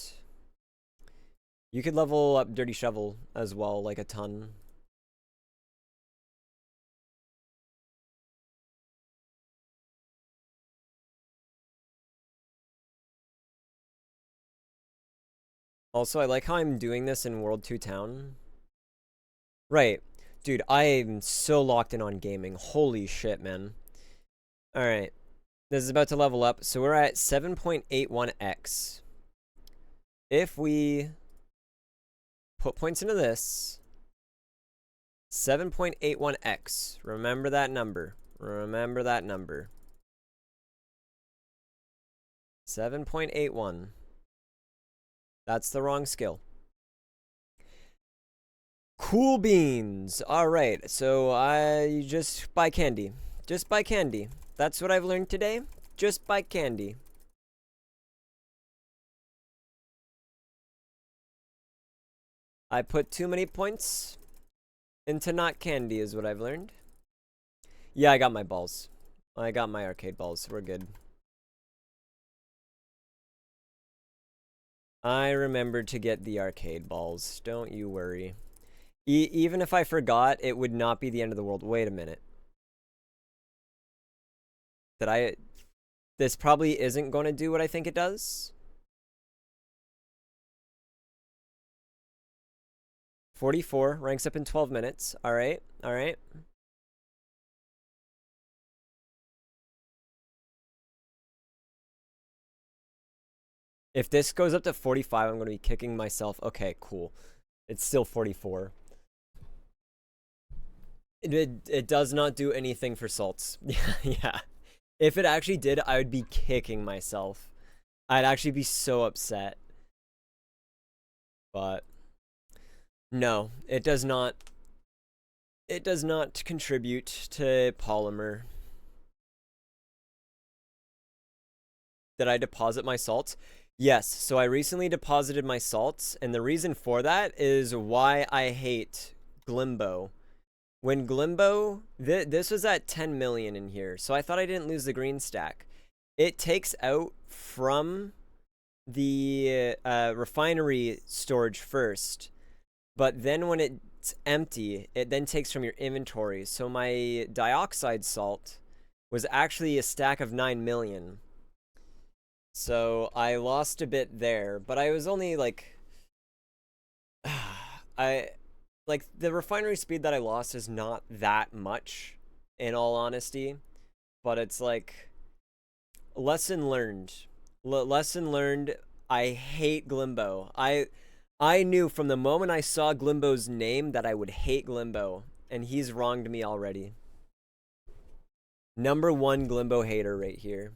you could level up Dirty Shovel as well, like a ton. Also, I like how I'm doing this in World 2 Town. Right. Dude, I'm so locked in on gaming. Holy shit, man. Alright. This is about to level up. So we're at 7.81x. If we put points into this, 7.81x. Remember that number. Remember that number. 7.81. That's the wrong skill. Cool beans. All right. So I just buy candy. Just buy candy. That's what I've learned today. Just buy candy. I put too many points into not candy is what I've learned. Yeah, I got my balls. I got my arcade balls. We're good. I remembered to get the arcade balls. Don't you worry. Even if I forgot, it would not be the end of the world. Wait a minute. Did I... This probably isn't going to do what I think it does. 44 ranks up in 12 minutes. All right. All right. If this goes up to 45, I'm going to be kicking myself. Okay, cool. It's still 44. It does not do anything for salts. Yeah. If it actually did, I would be kicking myself. I'd actually be so upset. But no, it does not. It does not contribute to polymer. Did I deposit my salts? Yes, so I recently deposited my salts, and the reason for that is why I hate Glimbo. When Glimbo, this was at 10 million in here, so I thought I didn't lose the green stack. It takes out from the refinery storage first, but then when it's empty, it then takes from your inventory. So my dioxide salt was actually a stack of 9 million. So I lost a bit there, but I was only like I like the refinery speed that I lost is not that much in all honesty, but it's like lesson learned. Lesson learned. I hate Glimbo. I knew from the moment I saw Glimbo's name that I would hate Glimbo, and he's wronged me already. Number one Glimbo hater right here.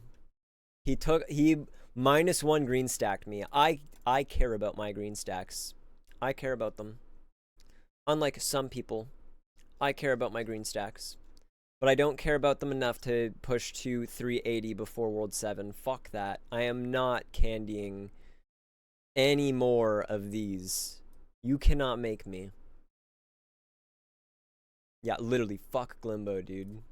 He -1 green stacked me. I care about my green stacks. I care about them. Unlike some people, I care about my green stacks. But I don't care about them enough to push to 380 before World 7. Fuck that. I am not candying any more of these. You cannot make me. Yeah, literally, fuck Glimbo, dude.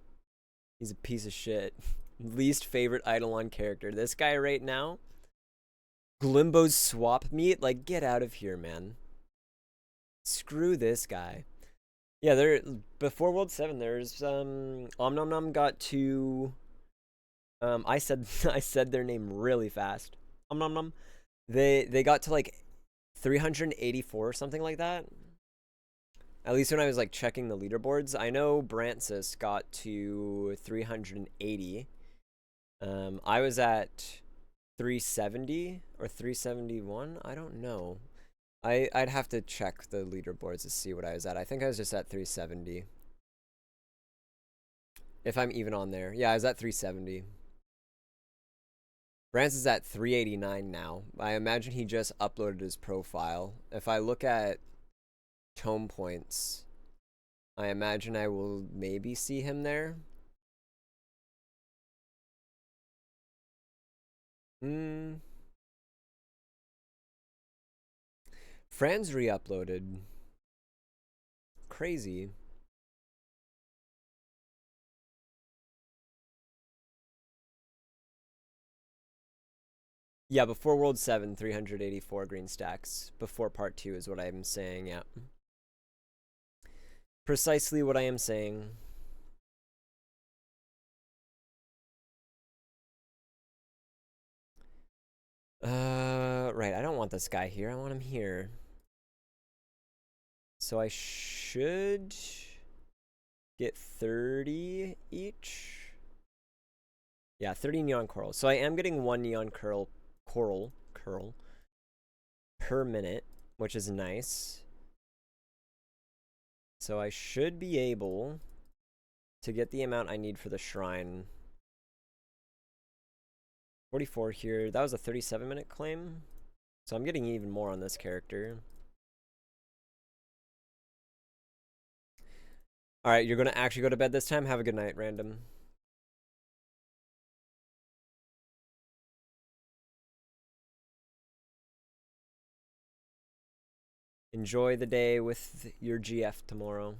He's a piece of shit. Least favorite Eidolon character. This guy right now, Glimbo's swap meet? Like, get out of here, man. Screw this guy. Yeah, there before World 7, there's Omnomnom got to I said I said their name really fast. Omnomnom. They got to like 384 or something like that. At least when I was like checking the leaderboards. I know Brancis got to 380. I was at 370 or 371. I don't know. I'd have to check the leaderboards to see what I was at. I think I was just at 370. If I'm even on there. Yeah, I was at 370. Brance is at 389 now. I imagine he just uploaded his profile. If I look at tome points, I imagine I will maybe see him there. Hmm. Franz re-uploaded. Crazy. Yeah, before World 7, 384 green stacks. Before part 2 is what I'm saying, yeah. Precisely what I am saying. Right, I don't want this guy here. I want him here. So I should get 30 each. Yeah, 30 neon coral. So I am getting 1 neon coral per minute, which is nice. So I should be able to get the amount I need for the shrine. 44 here. That was a 37-minute claim. So I'm getting even more on this character. Alright, you're going to actually go to bed this time? Have a good night, random. Enjoy the day with your GF tomorrow.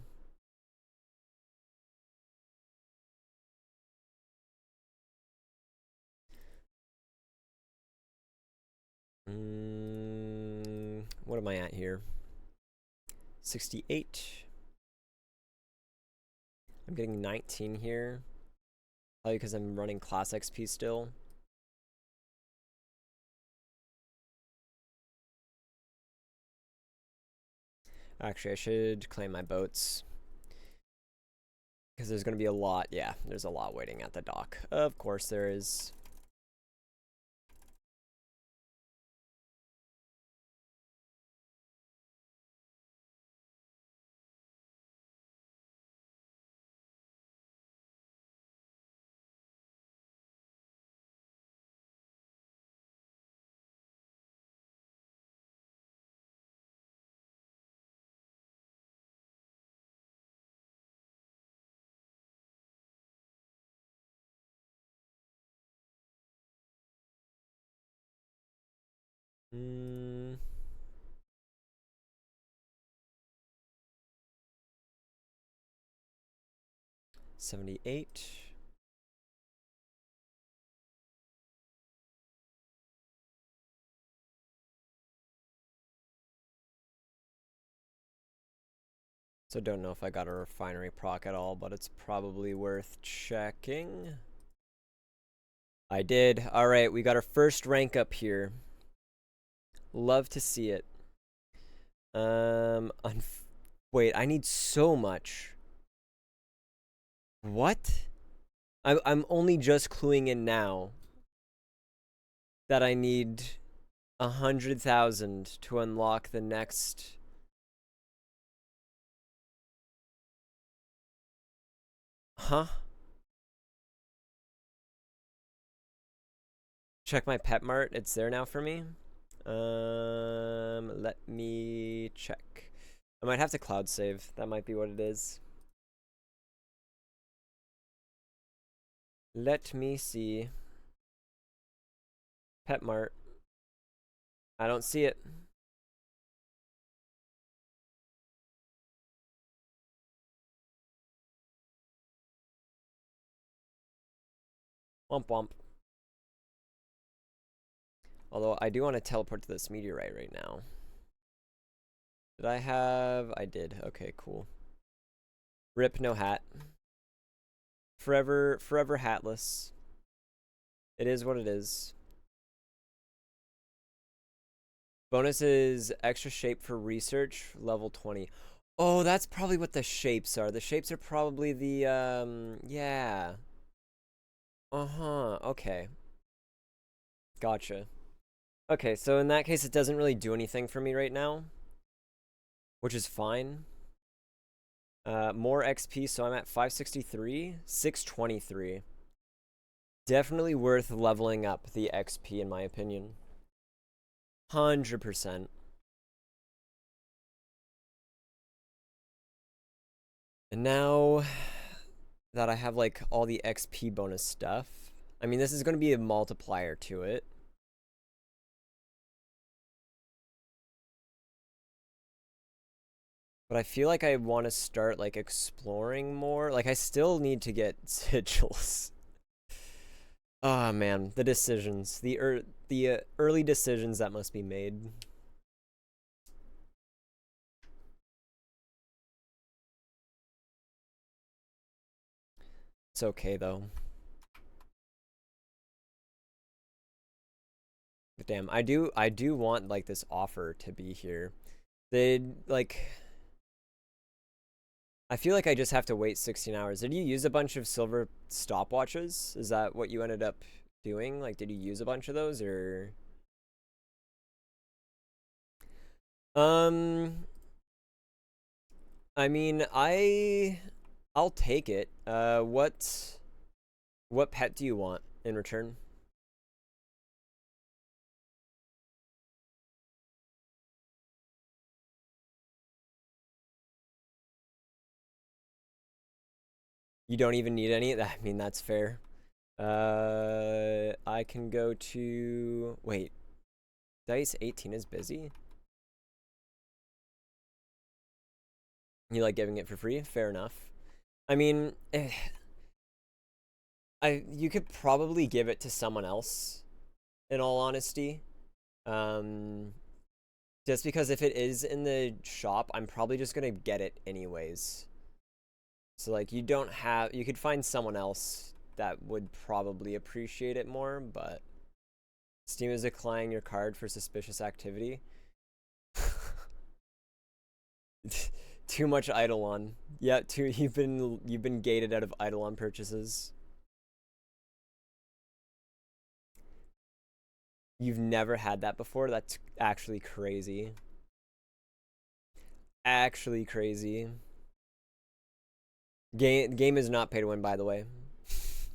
What am I at here? 68. I'm getting 19 here. Probably because I'm running class XP still. Actually, I should claim my boats. Because there's going to be a lot. Yeah, there's a lot waiting at the dock. Of course there is. Mm. $78. So don't know if I got a refinery proc at all, but it's probably worth checking. I did. All right, we got our first rank up here. Love to see it. Wait, I need so much. What? I'm only just cluing in now that I need 100,000 to unlock the next. Huh? Check my pet mart. It's there now for me. Let me check. I might have to cloud save. That might be what it is. Let me see. Pet mart. I don't see it. Womp womp. Although I do want to teleport to this meteorite right now. Did I have? I did. Okay, cool. Rip, no hat. Forever hatless. It is what it is. Bonus is extra shape for research, level 20. Oh, that's probably what the shapes are. The shapes are probably the, yeah. Uh-huh, okay. Gotcha. Okay, so in that case, it doesn't really do anything for me right now, which is fine. More XP, so I'm at 563, 623. Definitely worth leveling up the XP, in my opinion. 100%. And now that I have, like, all the XP bonus stuff, I mean, this is going to be a multiplier to it. But I feel like I want to start, like, exploring more. Like, I still need to get sigils. Oh, man. The decisions. The early decisions that must be made. It's okay, though. But damn, I do want, like, this offer to be here. They, like... I feel like I just have to wait 16 hours. Did you use a bunch of silver stopwatches? Is that what you ended up doing? Like, did you use a bunch of those, or... I mean, I'll take it. What pet do you want in return? You don't even need any? I mean, that's fair. I can go to... Wait. Dice 18 is busy? You like giving it for free? Fair enough. I mean, you could probably give it to someone else, in all honesty. Just because if it is in the shop, I'm probably just gonna get it anyways. So, like, you could find someone else that would probably appreciate it more, but Steam is declining your card for suspicious activity. Too much Eidolon. Yeah, you've been gated out of Eidolon purchases. You've never had that before? That's actually crazy. Actually crazy. Game is not pay to win, by the way.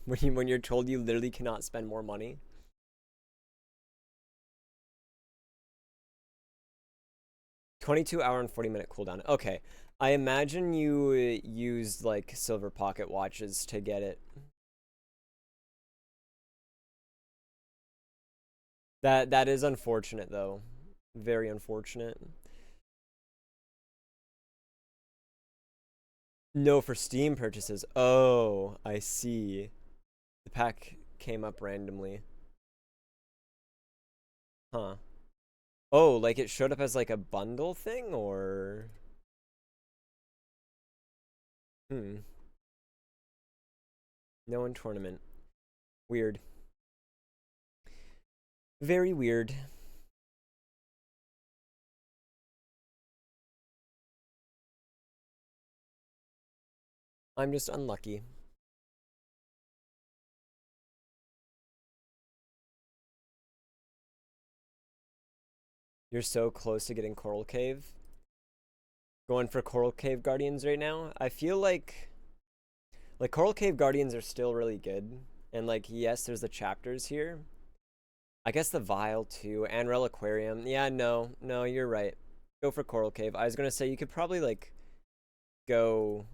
When you're told you literally cannot spend more money. 22-hour and 40-minute cooldown. Okay. I imagine you used, like, silver pocket watches to get it. That is unfortunate, though. Very unfortunate. No, for Steam purchases. Oh, I see. The pack came up randomly. Huh. Oh, like it showed up as like a bundle thing or hmm. No in tournament. Weird. Very weird. I'm just unlucky. You're so close to getting Coral Cave. Going for Coral Cave Guardians right now. I feel like Coral Cave Guardians are still really good. And like yes, there's the chapters here. I guess the Vial too and Reliquarium. Yeah, no, you're right. Go for Coral Cave. I was gonna say you could probably like go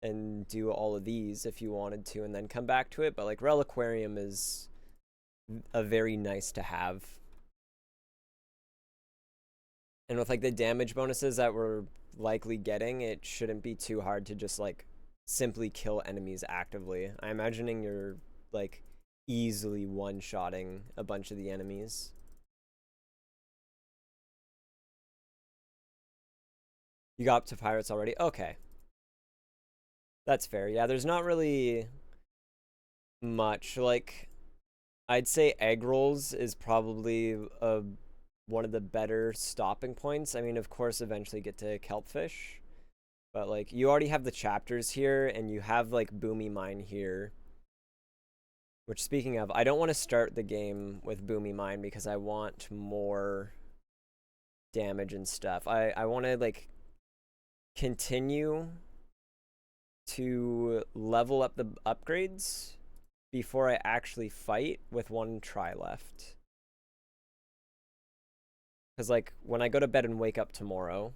and do all of these if you wanted to and then come back to it, but like Reliquarium is a very nice to have. And with like the damage bonuses that we're likely getting, it shouldn't be too hard to just like simply kill enemies actively. I'm imagining you're like easily one-shotting a bunch of the enemies. You got up to pirates already? Okay. That's fair. Yeah, there's not really much. Like, I'd say egg rolls is probably one of the better stopping points. I mean, of course, eventually get to kelpfish, but like you already have the chapters here, and you have like Boomy Mine here. Which, speaking of, I don't want to start the game with Boomy Mine because I want more damage and stuff. I want to like continue to level up the upgrades before I actually fight with one try left. Because, like, when I go to bed and wake up tomorrow,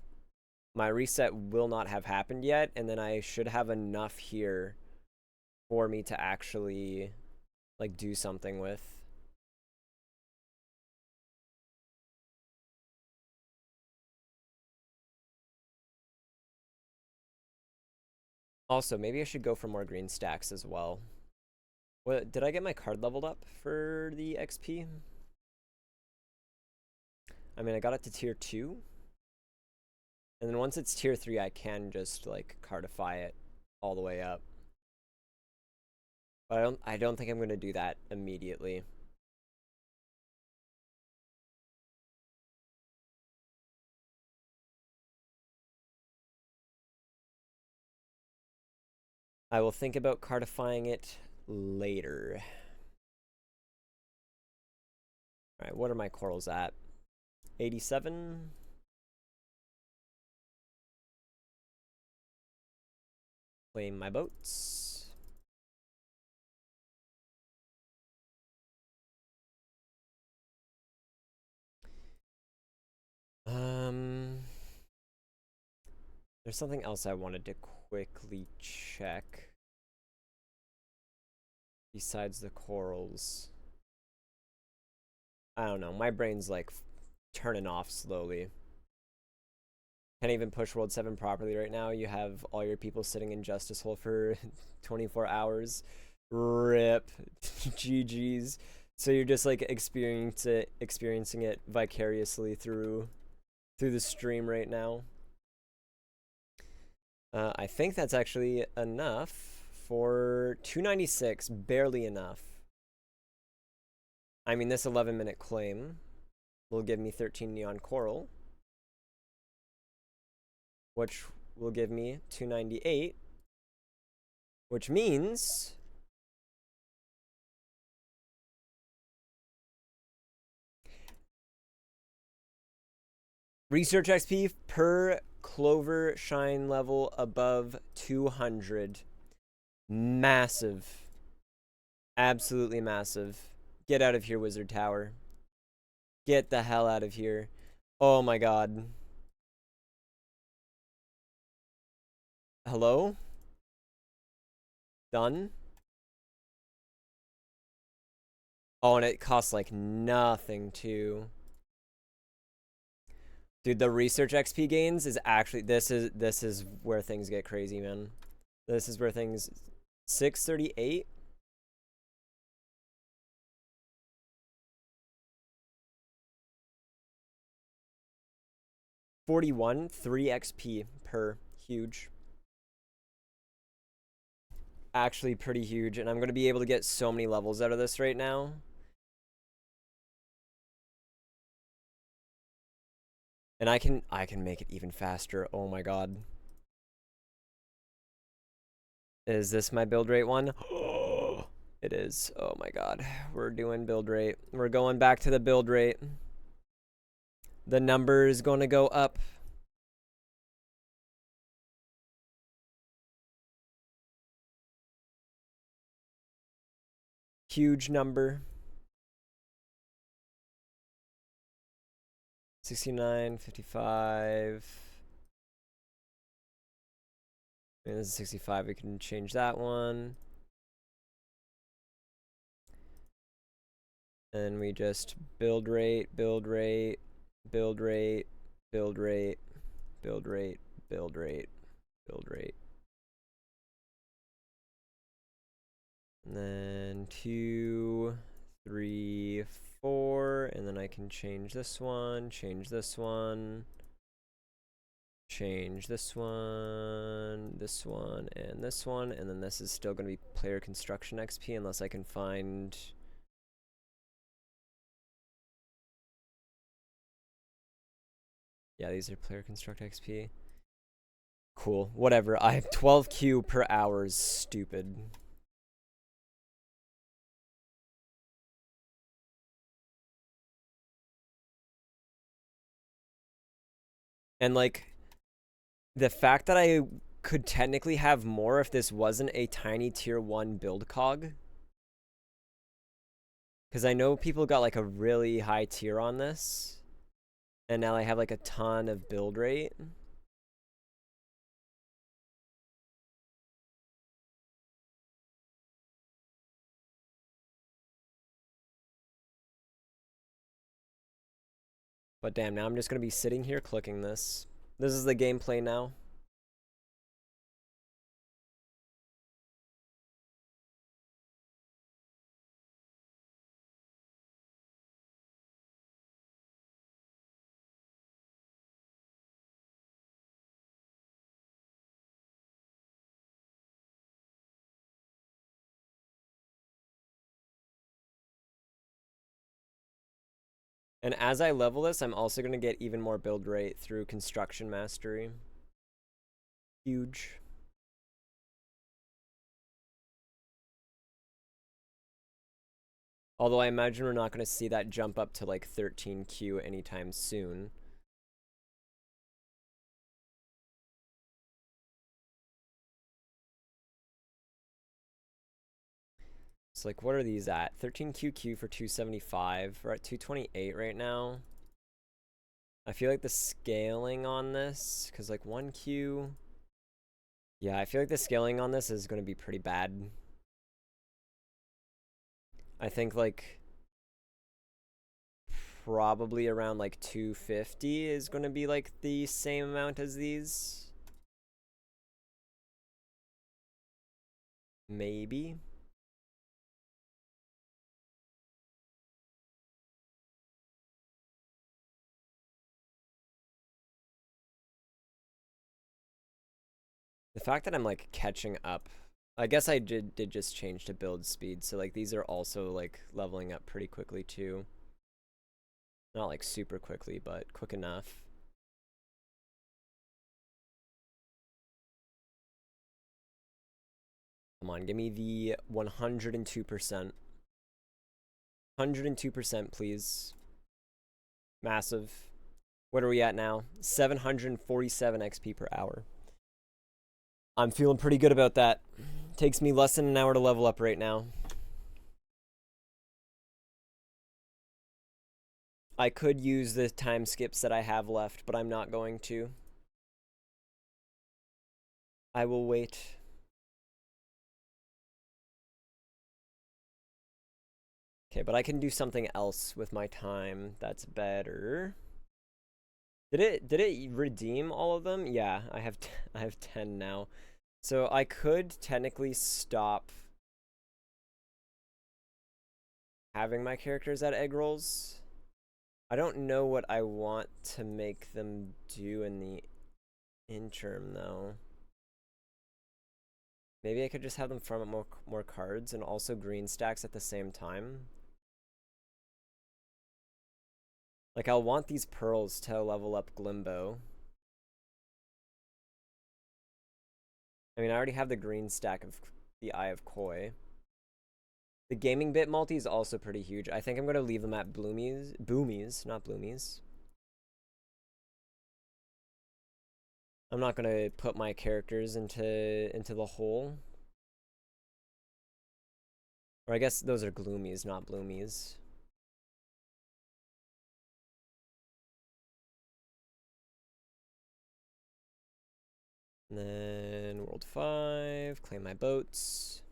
my reset will not have happened yet, and then I should have enough here for me to actually, like, do something with. Also, maybe I should go for more green stacks as well. What, did I get my card leveled up for the XP? I mean, I got it to tier 2. And then once it's tier 3, I can just, like, cardify it all the way up. But I don't think I'm going to do that immediately. I will think about cardifying it later. All right, what are my corals at? 87? Claim my boats. There's something else I wanted to quickly check besides the corals. I don't know. My brain's like turning off slowly. Can't even push World 7 properly right now. You have all your people sitting in Justice Hole for 24 hours. Rip. GG's. So you're just like experiencing it vicariously through the stream right now. I think that's actually enough for 296. Barely enough. I mean, this 11-minute claim will give me 13 neon coral, which will give me 298, which means research XP per clover shine level above 200. Massive. Absolutely massive. Get out of here, Wizard Tower. Get the hell out of here. Oh my god. Hello? Done? Oh, and it costs like nothing too. Dude, the research XP gains is actually this is where things get crazy, man. This is where things 638. 41, 3 XP per. Huge. Actually pretty huge, and I'm going to be able to get so many levels out of this right now. And I can make it even faster. Oh my god. Is this my build rate one? It is. Oh my god. We're doing build rate. We're going back to the build rate. The number is going to go up. Huge number. 69, 55. And this is 65. We can change that one. And we just build rate, build rate, build rate, build rate, build rate, build rate, build rate. And then 2, 3, 4, and then I can change this one, change this one, change this one, and this one, and then this is still going to be player construction XP unless I can find... Yeah, these are player construct XP. Cool, whatever. I have 12Q per hour is stupid. And like, the fact that I could technically have more if this wasn't a tiny tier 1 build cog. Because I know people got like a really high tier on this. And now I have like a ton of build rate. But damn, now I'm just going to be sitting here clicking this. This is the gameplay now. And as I level this, I'm also going to get even more build rate through construction mastery. Huge. Although I imagine we're not going to see that jump up to like 13Q anytime soon. So like, what are these at? 13QQ for 275. We're at 228 right now. I feel like the scaling on this, because like 1Q... Yeah, I feel like the scaling on this is going to be pretty bad. I think like probably around like 250 is going to be like the same amount as these. Maybe. The fact that I'm like catching up. I guess I did just change to build speed, so like these are also like leveling up pretty quickly too. Not like super quickly, but quick enough. Come on, give me the 102%. 102%, please. Massive. What are we at now? 747 XP per hour. I'm feeling pretty good about that. Takes me less than an hour to level up right now. I could use the time skips that I have left, but I'm not going to. I will wait. Okay, but I can do something else with my time that's better. Did it redeem all of them? Yeah, I have I have 10 now. So I could technically stop having my characters at egg rolls. I don't know what I want to make them do in the interim though. Maybe I could just have them farm up more cards and also green stacks at the same time. Like I'll want these pearls to level up Glimbo. I mean, I already have the green stack of the Eye of Koi. The gaming bit multi is also pretty huge. I think I'm going to leave them at Boomies, not Bloomies. I'm not going to put my characters into the hole. Or I guess those are Gloomies, not Bloomies. And then World 5, claim my boats.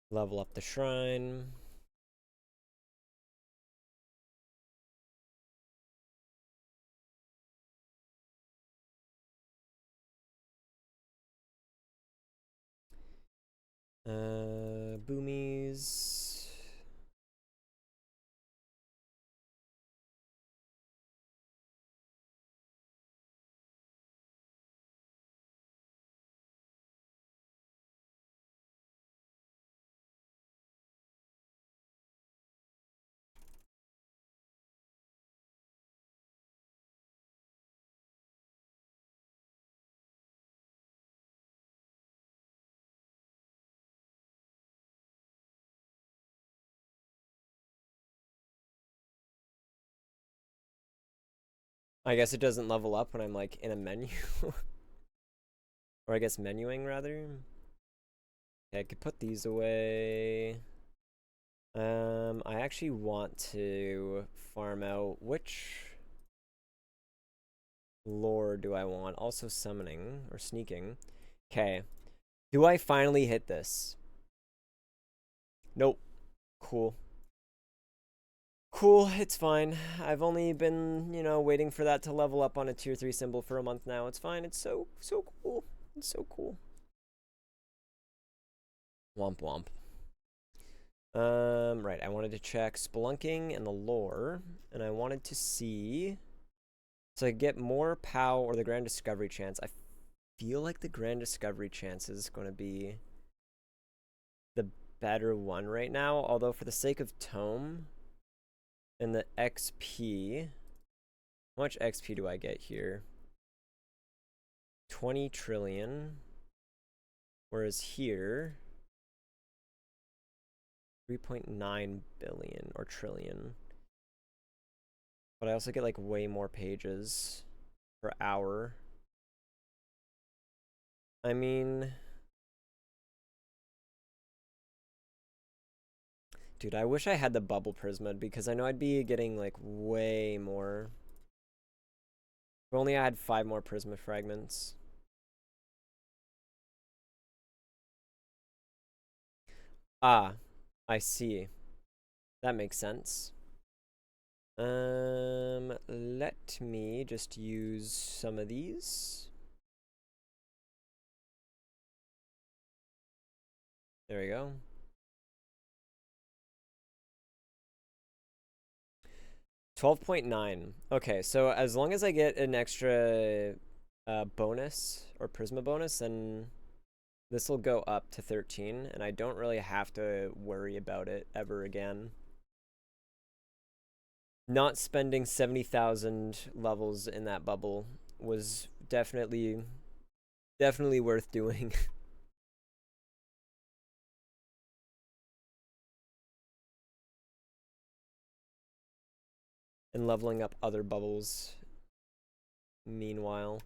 Level up the shrine. Boomies. I guess it doesn't level up when I'm like in a menu. Or I guess menuing rather. Okay, I could put these away. I actually want to farm out which lore do I want? Also summoning or sneaking. Okay. Do I finally hit this? Nope. Cool. Cool, it's fine. I've only been, waiting for that to level up on a tier 3 symbol for a month now. It's fine. It's so cool. It's so cool. Womp womp. Right, I wanted to check Spelunking and the lore, and I wanted to see so I get more POW or the Grand Discovery chance. I feel like the Grand Discovery chance is going to be the better one right now, although for the sake of Tome and the XP, how much XP do I get here? 20 trillion, whereas here 3.9 billion or trillion. But I also get like way more pages per hour. I mean, dude, I wish I had the bubble prisma because I know I'd be getting like way more. If only I had 5 more prisma fragments. Ah, I see. That makes sense. Let me just use some of these. There we go. 12.9. Okay, so as long as I get an extra bonus or Prisma bonus, then this will go up to 13, and I don't really have to worry about it ever again. Not spending 70,000 levels in that bubble was definitely worth doing. And leveling up other bubbles meanwhile.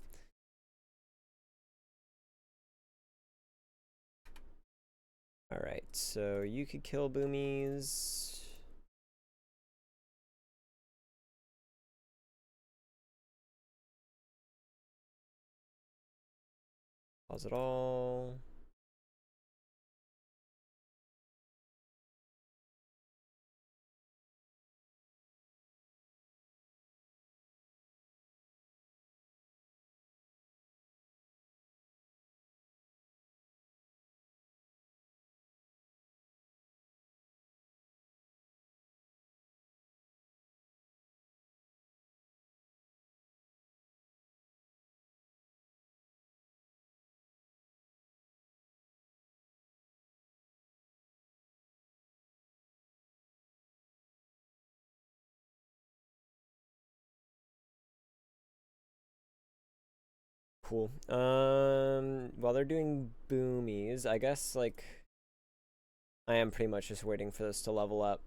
Alright, so you could kill boomies. Pause it all. cool. While they're doing boomies, I guess, like, I am pretty much just waiting for this to level up.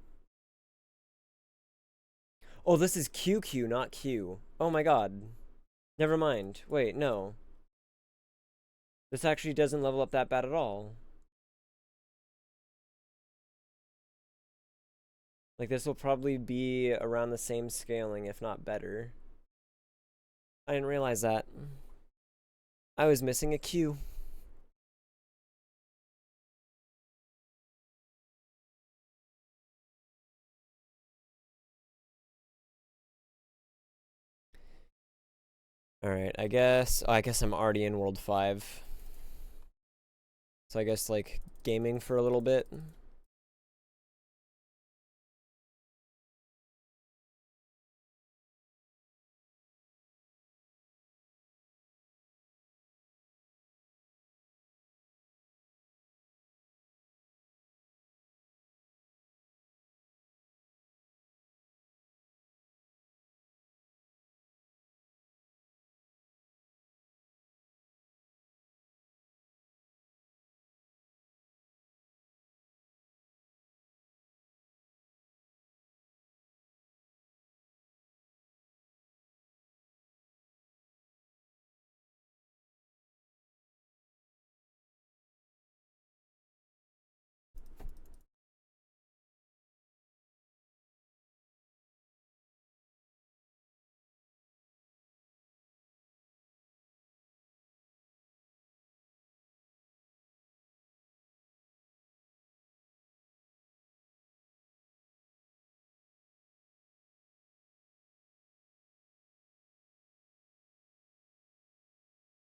Oh, this is QQ, not Q. Oh my god. Never mind. Wait, no. This actually doesn't level up that bad at all. Like, this will probably be around the same scaling, if not better. I didn't realize that. I was missing a Q. Alright, I guess I'm already in World 5. So I guess, like, gaming for a little bit.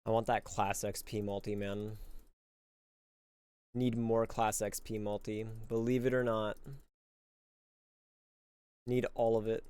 I want that class XP multi, man. Need more class XP multi. Believe it or not. Need all of it.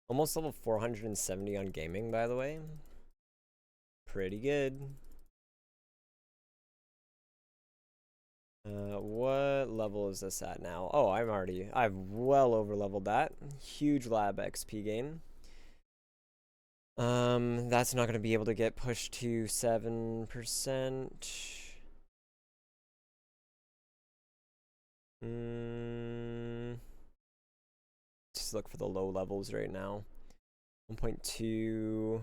Almost level 470 on gaming, by the way. Pretty good. What level is this at now? Oh, I've well over leveled that. Huge lab XP gain. That's not gonna be able to get pushed to 7%. Just look for the low levels right now. 1.2.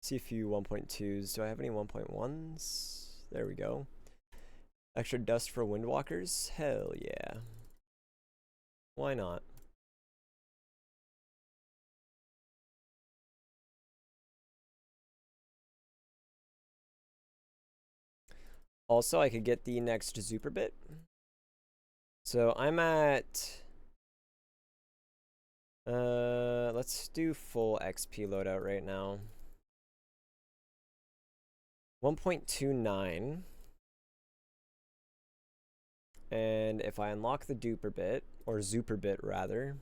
See a few 1.2s. Do I have any 1.1s? There we go. Extra dust for windwalkers? Hell yeah. Why not? Also, I could get the next Zuper bit. So I'm at... let's do full XP loadout right now. 1.29. And if I unlock the duper bit, or Zuper bit rather,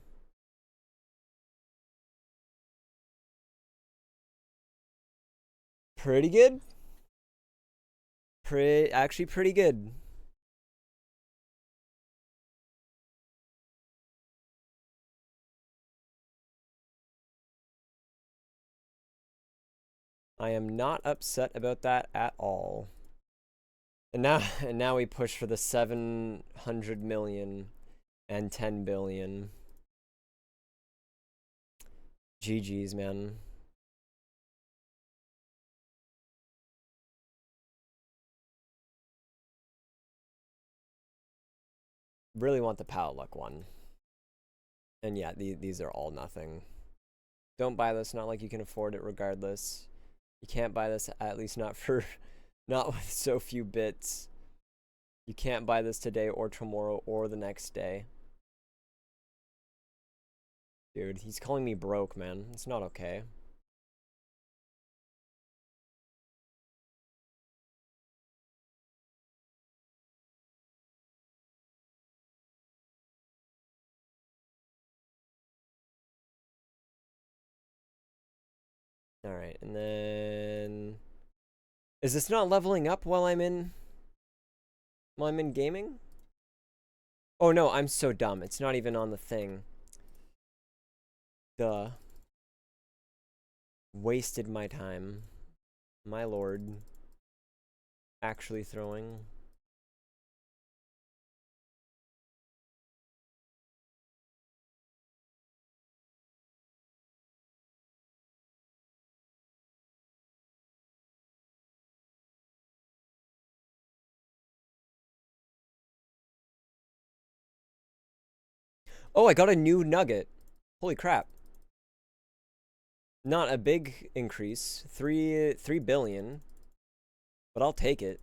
pretty good. Actually pretty good. I am not upset about that at all. And now we push for the 700 million and 10 billion. GG's, man. Really want the pallet luck one. And yeah, these are all nothing. Don't buy this, not like you can afford it regardless. You can't buy this, at least not for, not with so few bits. You can't buy this today or tomorrow or the next day. Dude, he's calling me broke, man. It's not okay. Alright, and then... Is this not leveling up while I'm in gaming? Oh no, I'm so dumb. It's not even on the thing. Duh. Wasted my time. My lord. Actually throwing. Oh, I got a new nugget. Holy crap. Not a big increase. 3 billion. But I'll take it.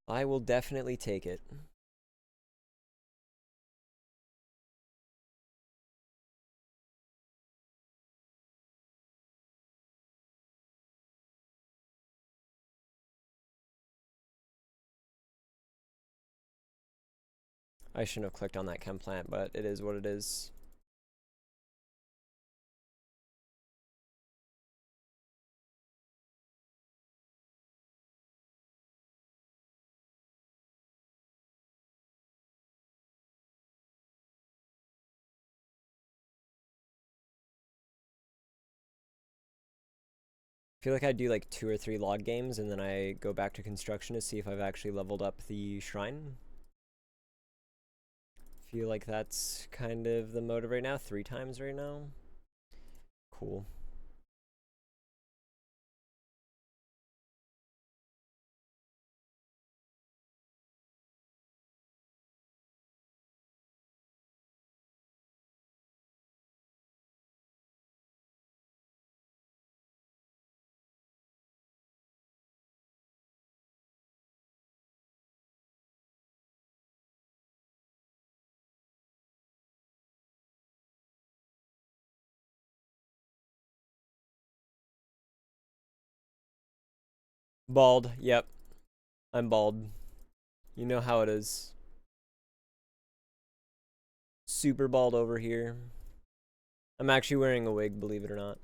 I will definitely take it. I shouldn't have clicked on that chem plant, but it is what it is. I feel like I do like 2 or 3 log games and then I go back to construction to see if I've actually leveled up the shrine. Feel like that's kind of the motive right now. 3 times right now. Cool. Bald. Yep. I'm bald. You know how it is. Super bald over here. I'm actually wearing a wig, believe it or not.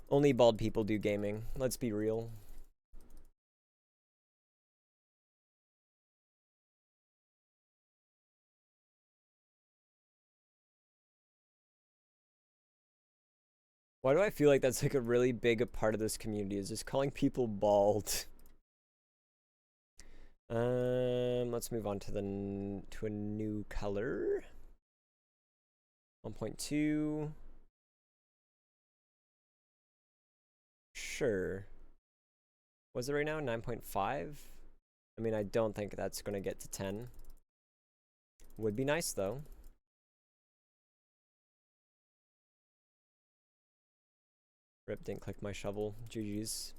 Only bald people do gaming. Let's be real. Why do I feel like that's like a really big part of this community is just calling people bald? Let's move on to a new color. 1.2. Sure. Was it right now 9.5? I mean, I don't think that's gonna get to 10. Would be nice though. Rip, didn't click my shovel. GG's.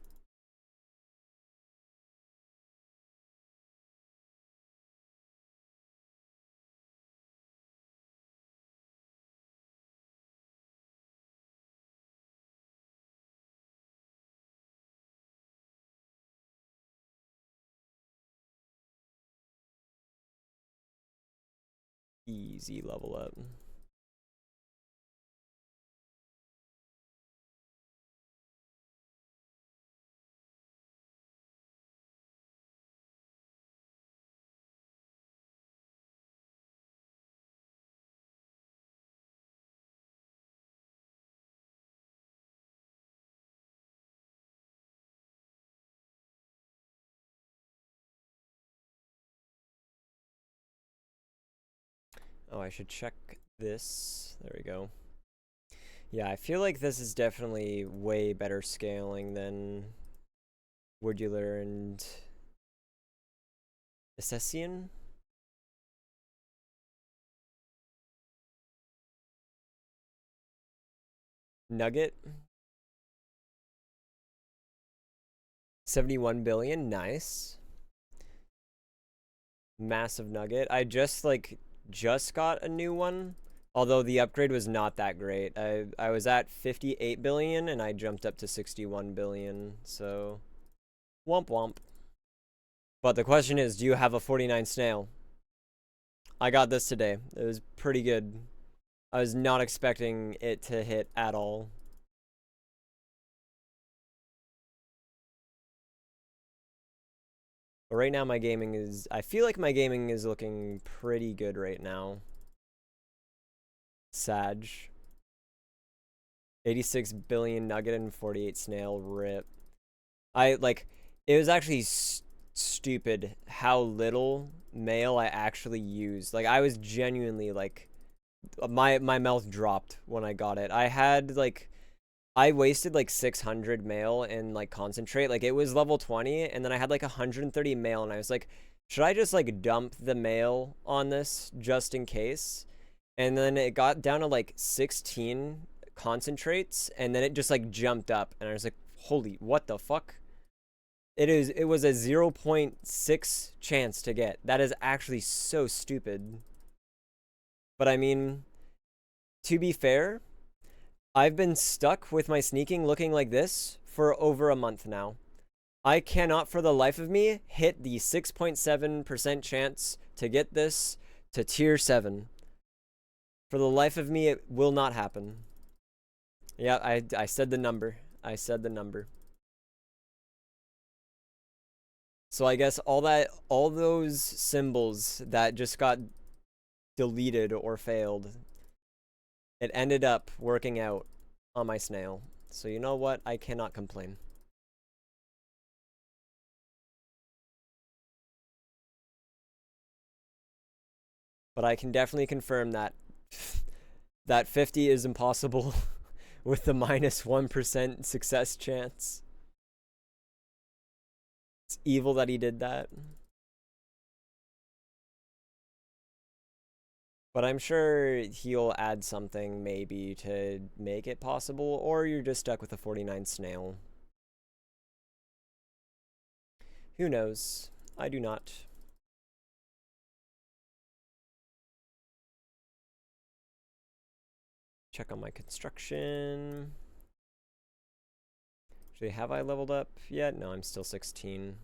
Easy level up. Oh, I should check this. There we go. Yeah, I feel like this is definitely way better scaling than Woodula and Assessian. Nugget. 71 billion, nice. Massive nugget. I just got a new one, although the upgrade was not that great. I was at 58 billion and I jumped up to 61 billion, so womp womp. But the question is, do you have a 49 snail? I got this today. It was pretty good. I was not expecting it to hit at all. But right now I feel like my gaming is looking pretty good right now. Sag. 86 billion nugget and 48 snail, rip. It was actually stupid how little mail I actually used. Like, I was genuinely, my mouth dropped when I got it. I wasted 600 mail in concentrate. Like, it was level 20 and then I had 130 mail and I was like, should I just dump the mail on this just in case? And then it got down to 16 concentrates and then it just jumped up and I was like, holy, what the fuck? It was a 0.6 chance to get. That is actually so stupid. But I mean, to be fair, I've been stuck with my sneaking looking like this for over a month now. I cannot for the life of me hit the 6.7% chance to get this to tier 7. For the life of me, it will not happen. Yeah, I said the number. I said the number. So I guess all those symbols that just got deleted or failed, it ended up working out on my snail. So you know what? I cannot complain. But I can definitely confirm that that 50 is impossible with the minus 1% success chance. It's evil that he did that. But I'm sure he'll add something maybe to make it possible, or you're just stuck with a 49 snail. Who knows? I do not. Check on my construction. Actually, have I leveled up yet? No, I'm still 16.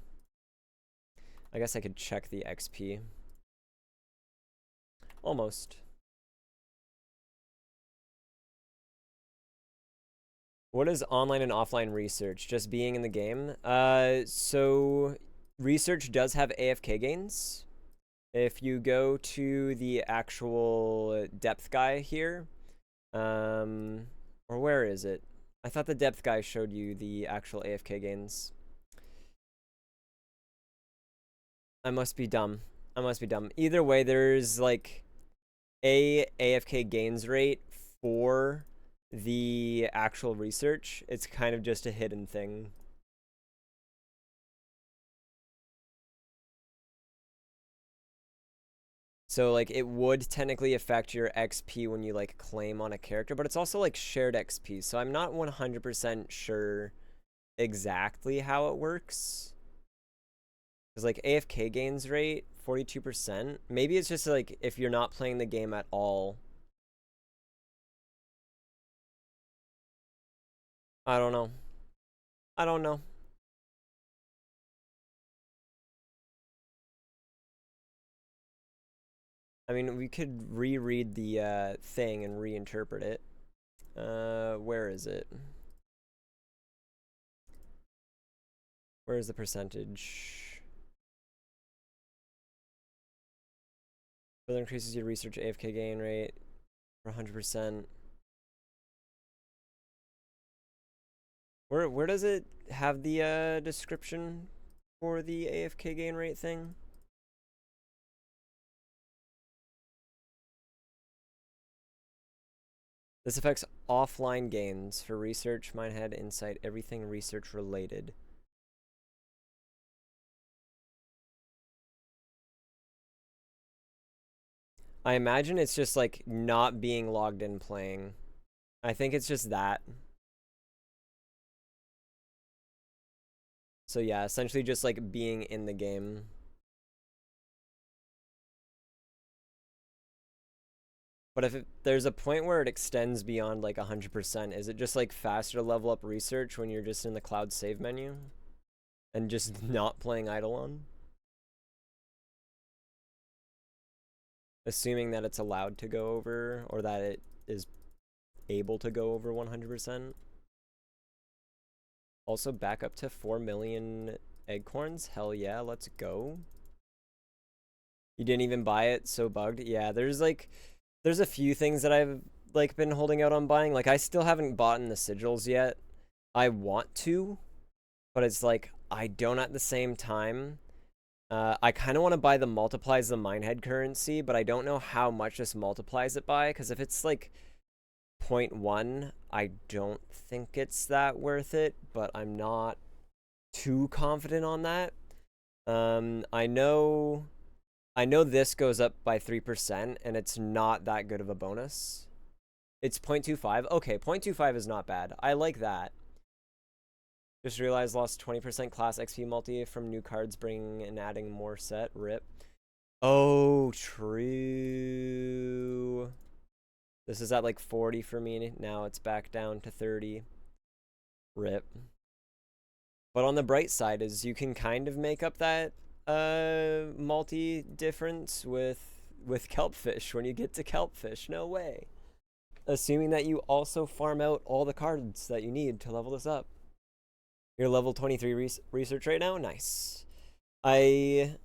I guess I could check the XP. Almost. What is online and offline research? Just being in the game? So research does have AFK gains. If you go to the actual depth guy here, or where is it? I thought the depth guy showed you the actual AFK gains. I must be dumb. I must be dumb. Either way, there's a AFK gains rate for the actual research. It's kind of just a hidden thing. So it would technically affect your XP when you claim on a character, but it's also shared XP. So I'm not 100% sure exactly how it works. Because AFK gains rate 42%. Maybe it's just if you're not playing the game at all. I don't know. I don't know. I mean, we could reread the thing and reinterpret it. Where is it? Where is the percentage? Further increases your research AFK gain rate for 100%. Where does it have the description for the AFK gain rate thing? This affects offline gains for research, minehead, insight, everything research related. I imagine it's just like not being logged in playing. I think it's just that. So yeah, essentially just like being in the game. But if there's a point where it extends beyond like 100%, is it just like faster to level up research when you're just in the cloud save menu? And just not playing Eidolon? Assuming that it's allowed to go over, or that it is able to go over 100%. Also back up to 4 million eggcorns? Hell yeah, let's go. You didn't even buy it, so bugged? Yeah, there's a few things that I've like been holding out on buying. Like I still haven't bought in the sigils yet. I want to, but it's like I don't at the same time. I kind of want to buy the multiplies the minehead currency, but I don't know how much this multiplies it by, because if it's like 0.1, I don't think it's that worth it, but I'm not too confident on that. I know this goes up by 3%, and it's not that good of a bonus. It's 0.25. Okay, 0.25 is not bad. I like that. Just realized lost 20% class XP multi from new cards bringing and adding more set. Rip. Oh, true. This is at like 40 for me. Now it's back down to 30. Rip. But on the bright side is you can kind of make up that multi difference with kelpfish when you get to kelpfish. No way. Assuming that you also farm out all the cards that you need to level this up. You're level 23 research right now? Nice. I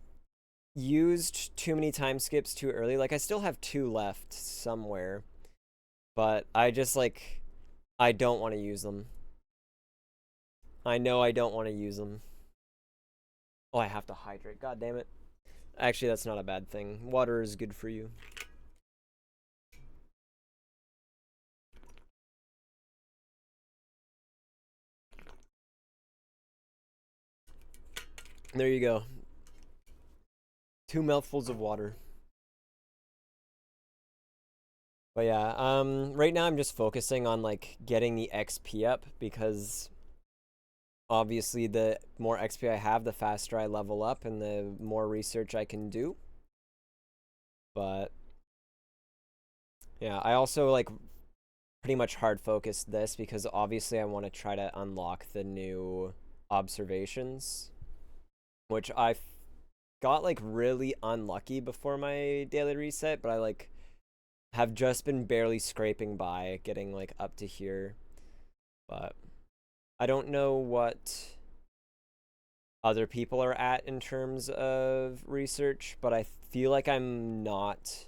used too many time skips too early. Like, I still have 2 left somewhere. But I just, like, I don't want to use them. I know I don't want to use them. Oh, I have to hydrate. God damn it. Actually, that's not a bad thing. Water is good for you. There you go. 2 mouthfuls of water. But yeah, right now I'm just focusing on like getting the XP up, because obviously the more XP I have, the faster I level up and the more research I can do. But yeah, I also like pretty much hard focused this because obviously I want to try to unlock the new observations, which I got like really unlucky before my daily reset, but I like have just been barely scraping by, getting like up to here. But I don't know what other people are at in terms of research, but I feel like I'm not,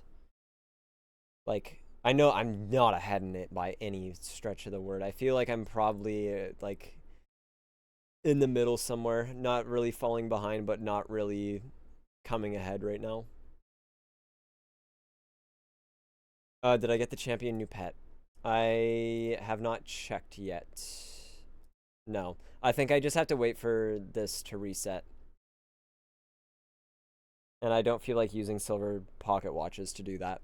like, I know I'm not ahead in it by any stretch of the word. I feel like I'm probably like in the middle somewhere, not really falling behind, but not really coming ahead right now. Did I get the champion new pet? I have not checked yet. No. I think I just have to wait for this to reset. And I don't feel like using silver pocket watches to do that.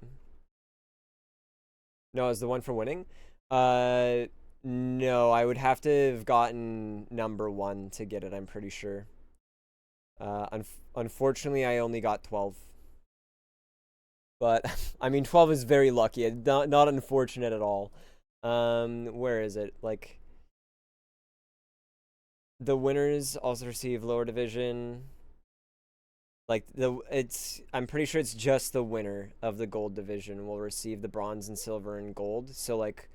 No, is the one for winning? No, I would have to have gotten number 1 to get it, I'm pretty sure. Unfortunately, I only got 12. But, I mean, 12 is very lucky. Not unfortunate at all. Where is it? Like, the winners also receive lower division. Like, I'm pretty sure it's just the winner of the gold division will receive the bronze and silver and gold. So, like,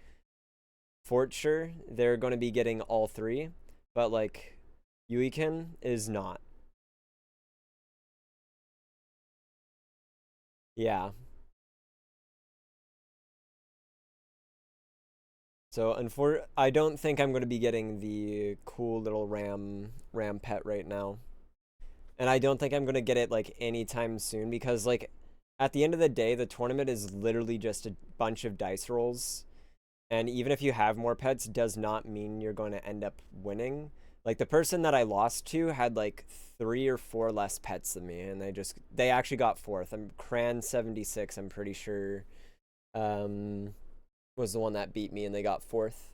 Fortshire, they're going to be getting all 3. But, like, Yuiken is not. Yeah. So I don't think I'm going to be getting the cool little ram pet right now. And I don't think I'm going to get it like anytime soon, because like at the end of the day, the tournament is literally just a bunch of dice rolls. And even if you have more pets, does not mean you're going to end up winning. Like the person that I lost to had like 3 or 4 less pets than me, and they actually got fourth. I'm Cran76. I'm pretty sure um, was the one that beat me, and they got fourth.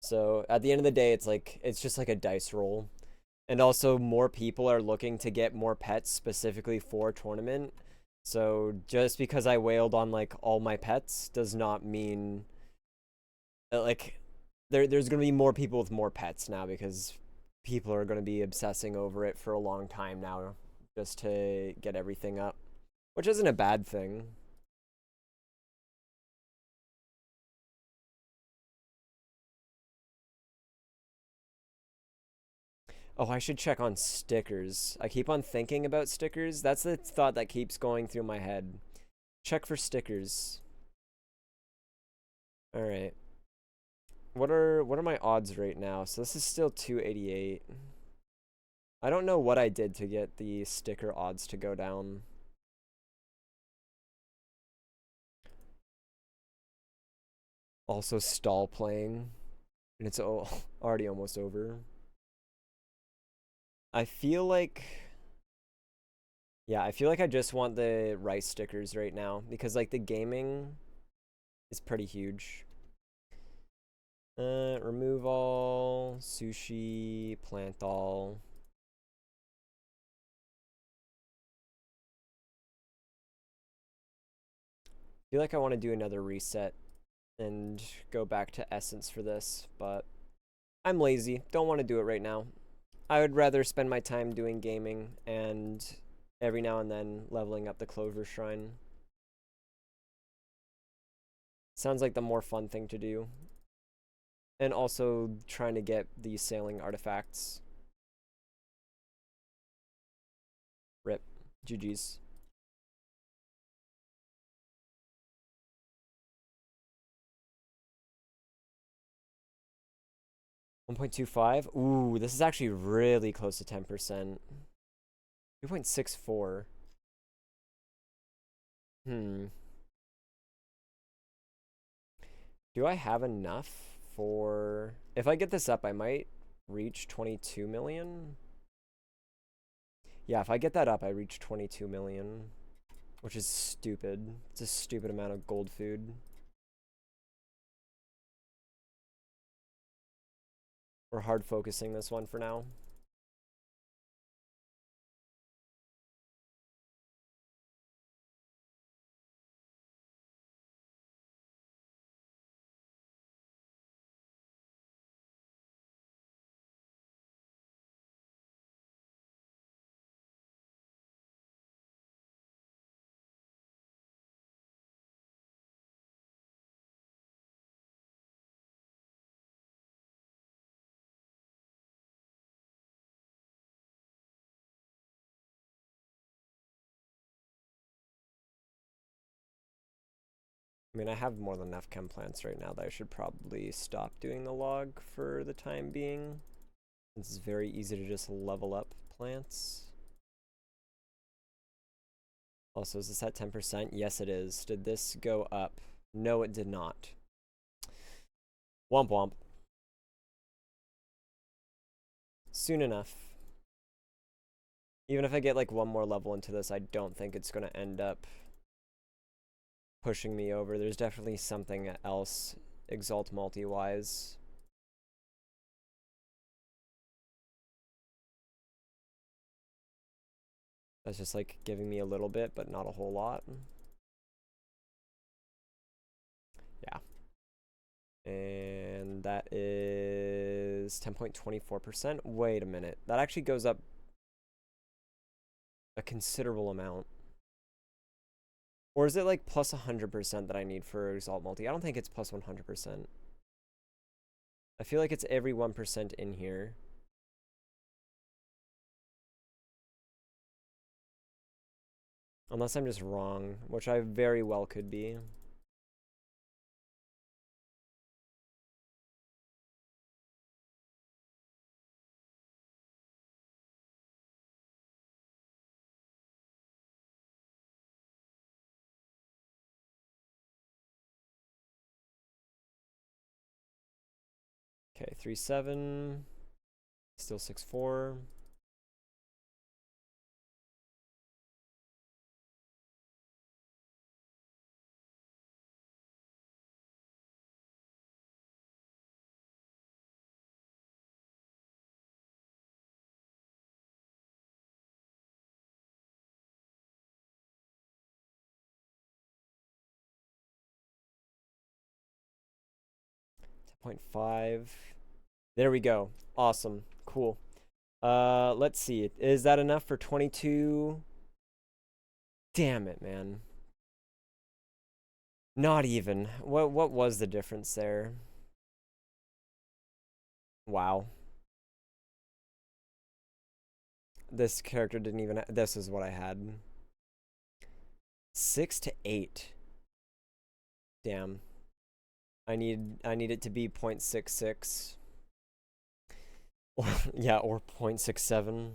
So at the end of the day, it's just like a dice roll. And also, more people are looking to get more pets specifically for tournament. So just because I wailed on like all my pets does not mean that, like there's gonna be more people with more pets now because people are gonna be obsessing over it for a long time now just to get everything up, which isn't a bad thing. Oh, I should check on stickers. I keep on thinking about stickers. That's the thought that keeps going through my head. Check for stickers. All right. What are my odds right now? So this is still 288. I don't know what I did to get the sticker odds to go down. Also stall playing, and it's already almost over. I feel like yeah, I feel like I just want the rice stickers right now because like the gaming is pretty huge. Remove all, sushi, plant all. I feel like I want to do another reset and go back to essence for this, but I'm lazy. Don't want to do it right now. I would rather spend my time doing gaming and every now and then leveling up the Clover Shrine. Sounds like the more fun thing to do. And also trying to get these sailing artifacts. Rip. GG's. 1.25. Ooh, this is actually really close to 10%. 2.64. Hmm. Do I have enough for... If I get this up, I might reach 22 million. Yeah, if I get that up, I reach 22 million. Which is stupid. It's a stupid amount of gold food. We're hard focusing this one for now. I mean, I have more than enough chem plants right now that I should probably stop doing the log for the time being. It's very easy to just level up plants. Also, is this at 10%? Yes, it is. Did this go up? No, it did not. Womp womp. Soon enough. Even if I get like one more level into this, I don't think it's going to end up pushing me over. There's definitely something else Exalt multi-wise. That's just like giving me a little bit, but not a whole lot. Yeah. And that is 10.24%. Wait a minute. That actually goes up a considerable amount. Or is it like plus 100% that I need for Exalt Multi? I don't think it's plus 100%. I feel like it's every 1% in here. Unless I'm just wrong, which I very well could be. Okay, 3-7. Still 6-4. Point 5. There we go. Awesome. Cool. Let's see. Is that enough for 22? Damn it, man. Not even. What was the difference there? Wow. This character didn't even this is what I had. 6 to 8. Damn. I need it to be 0.66. Or yeah, or 0.67.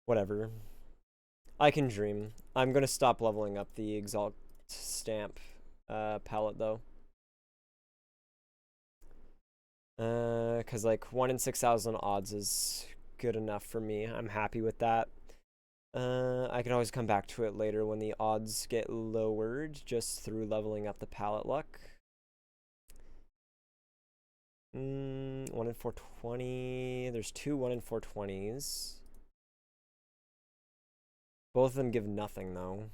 Whatever. I can dream. I'm gonna stop leveling up the Exalt stamp palette though. Cause like 1 in 6,000 odds is good enough for me. I'm happy with that. I can always come back to it later when the odds get lowered just through leveling up the palette luck. 1 in 420. There's 2 1 in 420s. Both of them give nothing though.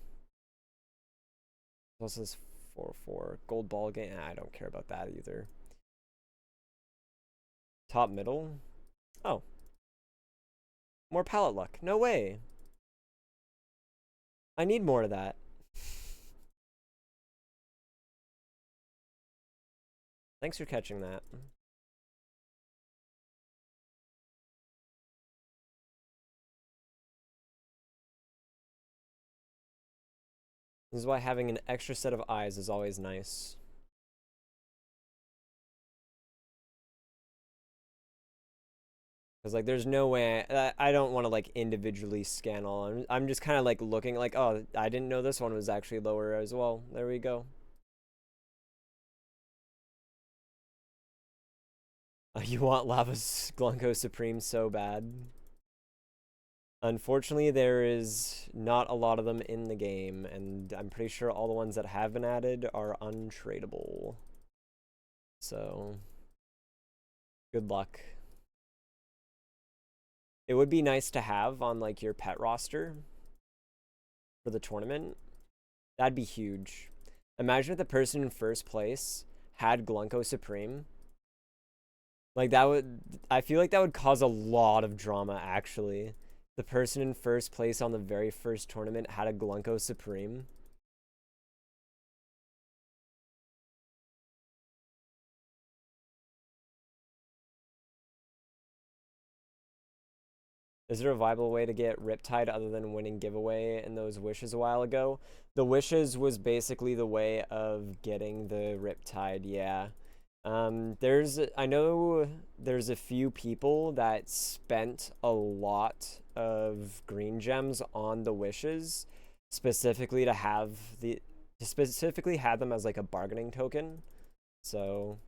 Plus this 4-4 gold ball game. I don't care about that either. Top middle. Oh. More palette luck. No way. I need more of that. Thanks for catching that. This is why having an extra set of eyes is always nice. Because, like, there's no way... I don't want to, like, individually scan all. I'm just kind of, like, looking like, oh, I didn't know this one was actually lower as well. There we go. You want Lava's Glunko Supreme so bad. Unfortunately, there is not a lot of them in the game, and I'm pretty sure all the ones that have been added are untradeable. So, good luck. It would be nice to have on, like, your pet roster for the tournament. That'd be huge. Imagine if the person in first place had Glunko Supreme. Like, that would... I feel like that would cause a lot of drama, actually. The person in first place on the very first tournament had a Glunko Supreme. Is there a viable way to get Riptide other than winning giveaway and those wishes a while ago? The wishes was basically the way of getting the Riptide, yeah. I know there's a few people that spent a lot of green gems on the wishes, specifically to have them as like a bargaining token. So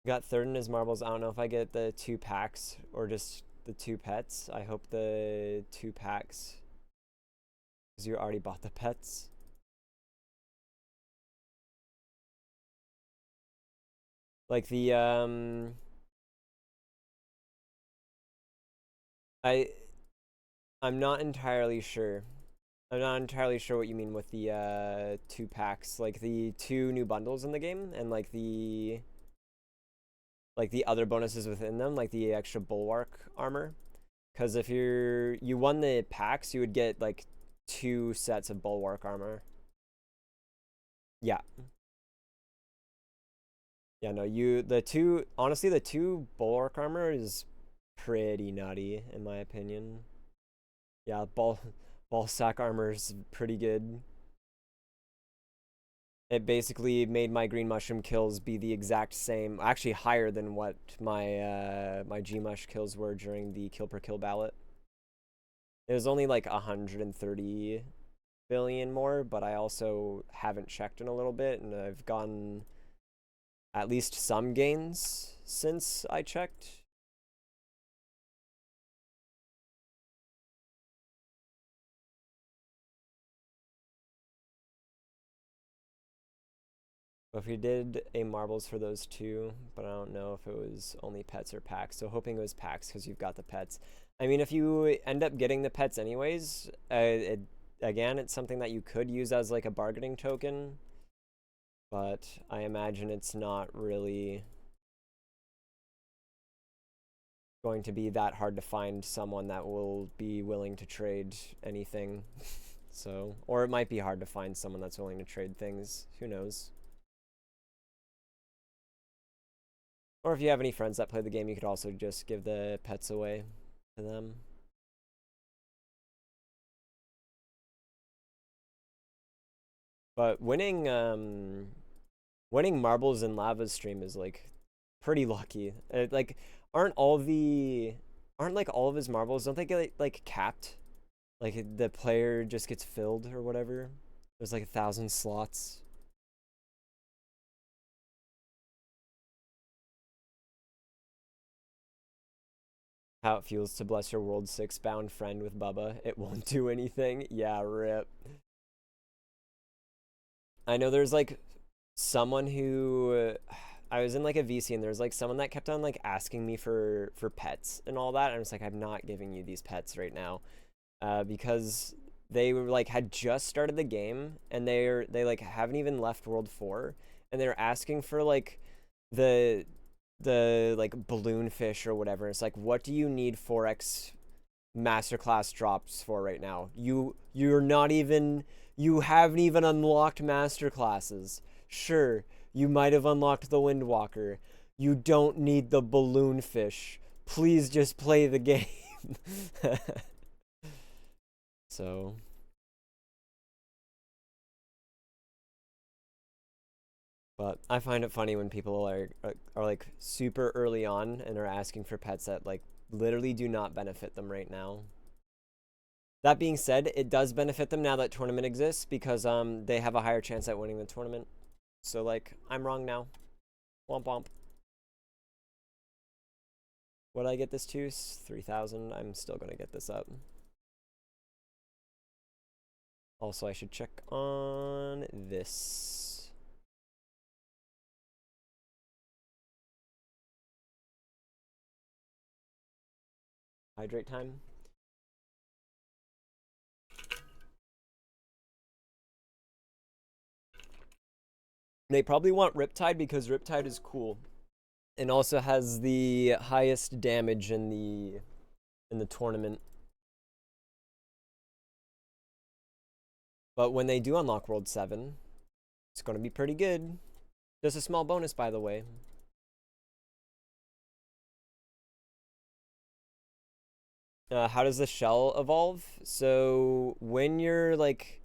got third in his marbles. I don't know if I get the 2 packs or just the 2 pets. I hope the 2 packs, because you already bought the pets. Like the I'm not entirely sure. I'm not entirely sure what you mean with the 2 packs, like the 2 new bundles in the game, and like the other bonuses within them, like the extra bulwark armor. Because if you won the packs, you would get like 2 sets of bulwark armor. Yeah. Yeah, no, honestly, the 2 bulwark armor is pretty nutty in my opinion. Yeah, ball sack armor is pretty good. It basically made my green mushroom kills be the exact same, actually higher than what my my G-mush kills were during the kill per kill ballot. It was only like 130 billion more, but I also haven't checked in a little bit, and I've gotten at least some gains since I checked. But if we did a marbles for those two, but I don't know if it was only pets or packs. So hoping it was packs because you've got the pets. I mean, if you end up getting the pets anyways, again, it's something that you could use as like a bargaining token. But I imagine it's not really going to be that hard to find someone that will be willing to trade anything. So, or it might be hard to find someone that's willing to trade things. Who knows? Or if you have any friends that play the game, you could also just give the pets away to them. But winning marbles in Lava's stream is like pretty lucky. Like aren't all the aren't like all of his marbles, don't they get like capped? Like the player just gets filled or whatever. There's like 1,000 slots. How it feels to bless your World 6 bound friend with Bubba. It won't do anything. Yeah, rip. I know there's like someone who I was in like a VC and there's like someone that kept on like asking me for pets and all that. And I was like, I'm not giving you these pets right now, because they were like had just started the game and they like haven't even left World 4 and they're asking for like the like balloon fish or whatever. It's like, what do you need 4x masterclass drops for right now? You're not even, you haven't even unlocked masterclasses. Sure, you might have unlocked the Windwalker. You don't need the balloon fish. Please just play the game. So but I find it funny when people are like super early on and are asking for pets that like literally do not benefit them right now. That being said, it does benefit them now that tournament exists because they have a higher chance at winning the tournament. So like I'm wrong now. Womp womp. What did I get this to? 3,000. I'm still gonna get this up. Also, I should check on this. Hydrate time. They probably want Riptide because Riptide is cool and also has the highest damage in the tournament. But when they do unlock World 7, it's going to be pretty good. There's a small bonus, by the way. How does the shell evolve? So when you're like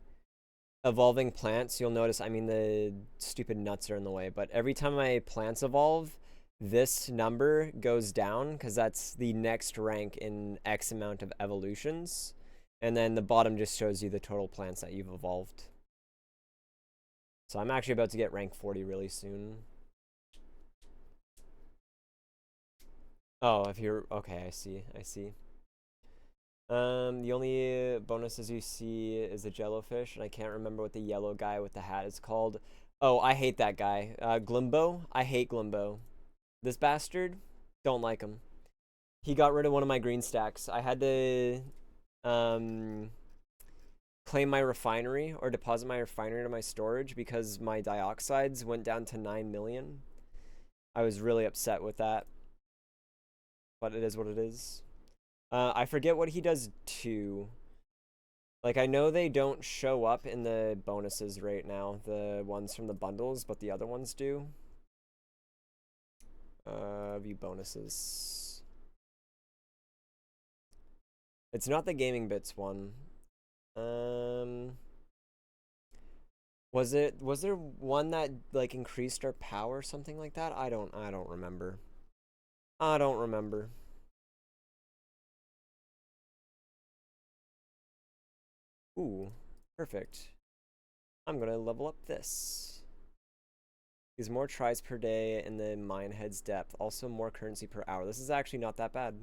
evolving plants, you'll notice, I mean, the stupid nuts are in the way, but every time my plants evolve, this number goes down because that's the next rank in X amount of evolutions. And then the bottom just shows you the total plants that you've evolved. So I'm actually about to get rank 40 really soon. Oh, if you're okay, I see. The only bonuses you see is the jellofish, and I can't remember what the yellow guy with the hat is called. Oh, I hate that guy. Glimbo? I hate Glimbo. This bastard? Don't like him. He got rid of one of my green stacks. I had to claim my refinery or deposit my refinery to my storage because my dioxides went down to 9 million. I was really upset with that, but it is what it is. I forget what he does too. Like, I know they don't show up in the bonuses right now, the ones from the bundles, but the other ones do. View bonuses. It's not the gaming bits one. Was there one that like increased our power or something like that? I don't remember. I don't remember. Ooh. Perfect. I'm gonna level up this. Gives more tries per day and then mine head's depth. Also more currency per hour. This is actually not that bad.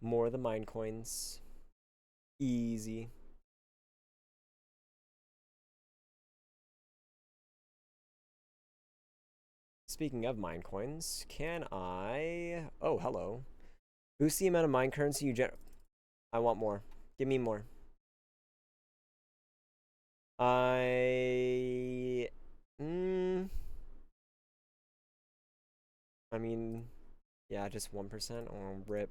More of the mine coins. Easy. Speaking of mine coins, can I... Oh, hello. Boost the amount of mine currency you generate. I want more. Give me more. I... I mean, yeah, just 1%. Oh, rip.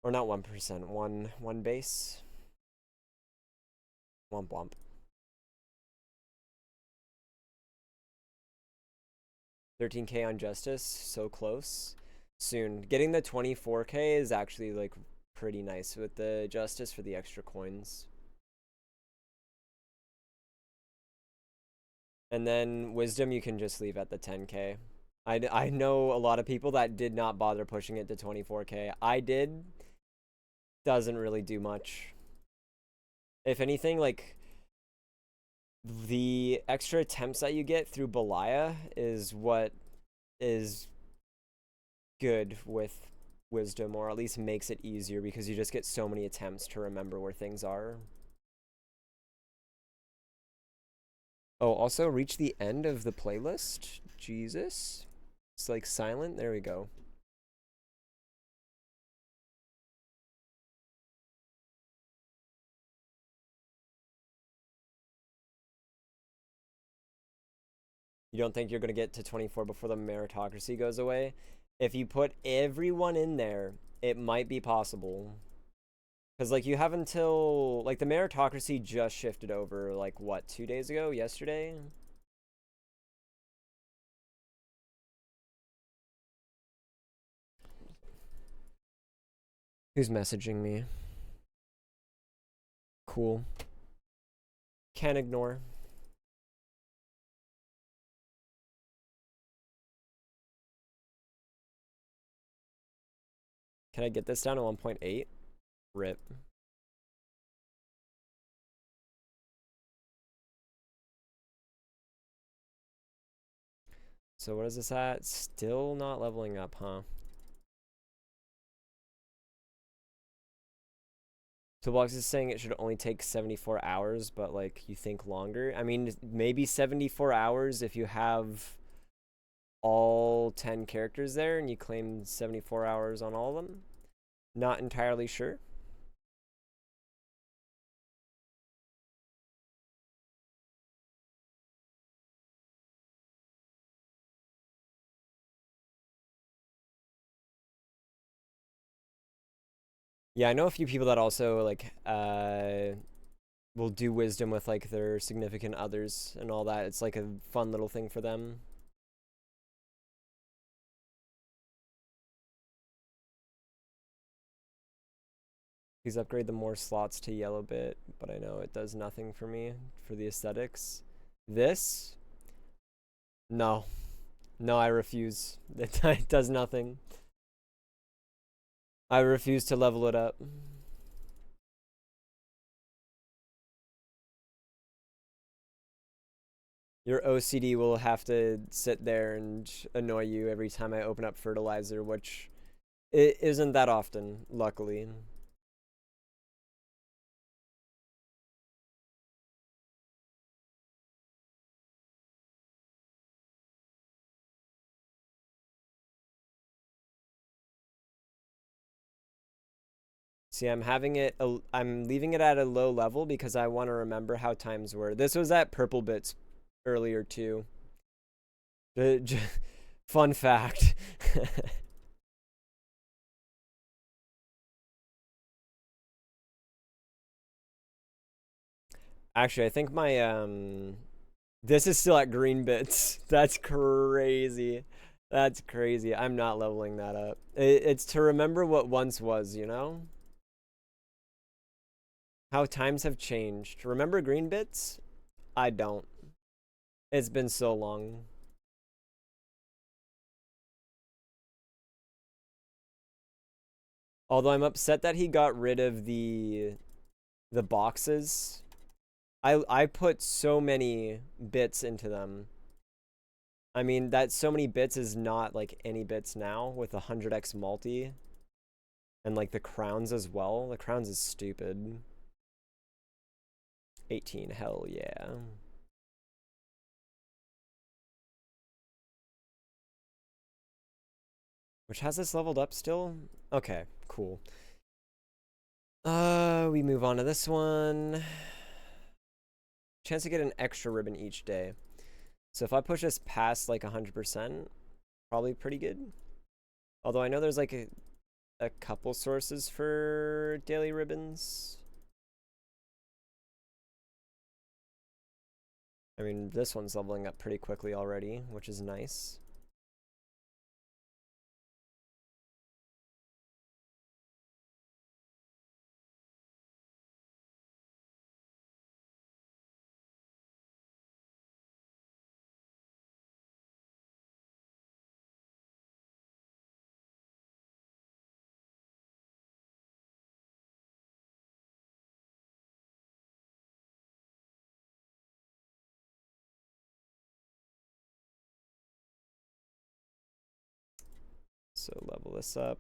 Or not 1%. One base. Womp womp. 13K on justice. So close. Soon. Getting the 24K is actually like pretty nice with the justice for the extra coins. And then wisdom you can just leave at the 10K. I know a lot of people that did not bother pushing it to 24K. I did. Doesn't really do much. If anything, like the extra attempts that you get through Belaya is what is good with wisdom, or at least makes it easier because you just get so many attempts to remember where things are. Oh, also reach the end of the playlist. Jesus. It's like silent. There we go. You don't think you're going to get to 24 before the meritocracy goes away? If you put everyone in there, it might be possible. Because, like, you have until, like, the meritocracy just shifted over, like, what, 2 days ago? Yesterday? Who's messaging me? Cool. Can't ignore. Can I get this down to 1.8? Rip. So what is this at? Still not leveling up, huh? Toolbox is saying it should only take 74 hours, but like you think longer. I mean, maybe 74 hours if you have all 10 characters there and you claim 74 hours on all of them. Not entirely sure. Yeah, I know a few people that also like will do wisdom with like their significant others and all that. It's like a fun little thing for them. Please upgrade the more slots to yellow bit, but I know it does nothing for me for the aesthetics. This? No. No, I refuse. It does nothing. I refuse to level it up. Your OCD will have to sit there and annoy you every time I open up fertilizer, which it isn't that often, luckily. See, I'm leaving it at a low level because I want to remember how times were. This was at purple bits earlier too. Fun fact. Actually, I think my this is still at green bits. That's crazy. That's crazy. I'm not leveling that up. It's to remember what once was, you know? How times have changed. Remember green bits? I don't. It's been so long. Although I'm upset that he got rid of the boxes. I put so many bits into them. I mean, that so many bits is not like any bits now with 100x multi and like the crowns as well. The crowns is stupid. 18, hell yeah. Which has this leveled up still? Okay, cool. We move on to this one. Chance to get an extra ribbon each day. So if I push this past like 100%, probably pretty good. Although I know there's like a couple sources for daily ribbons. I mean, this one's leveling up pretty quickly already, which is nice. So level this up.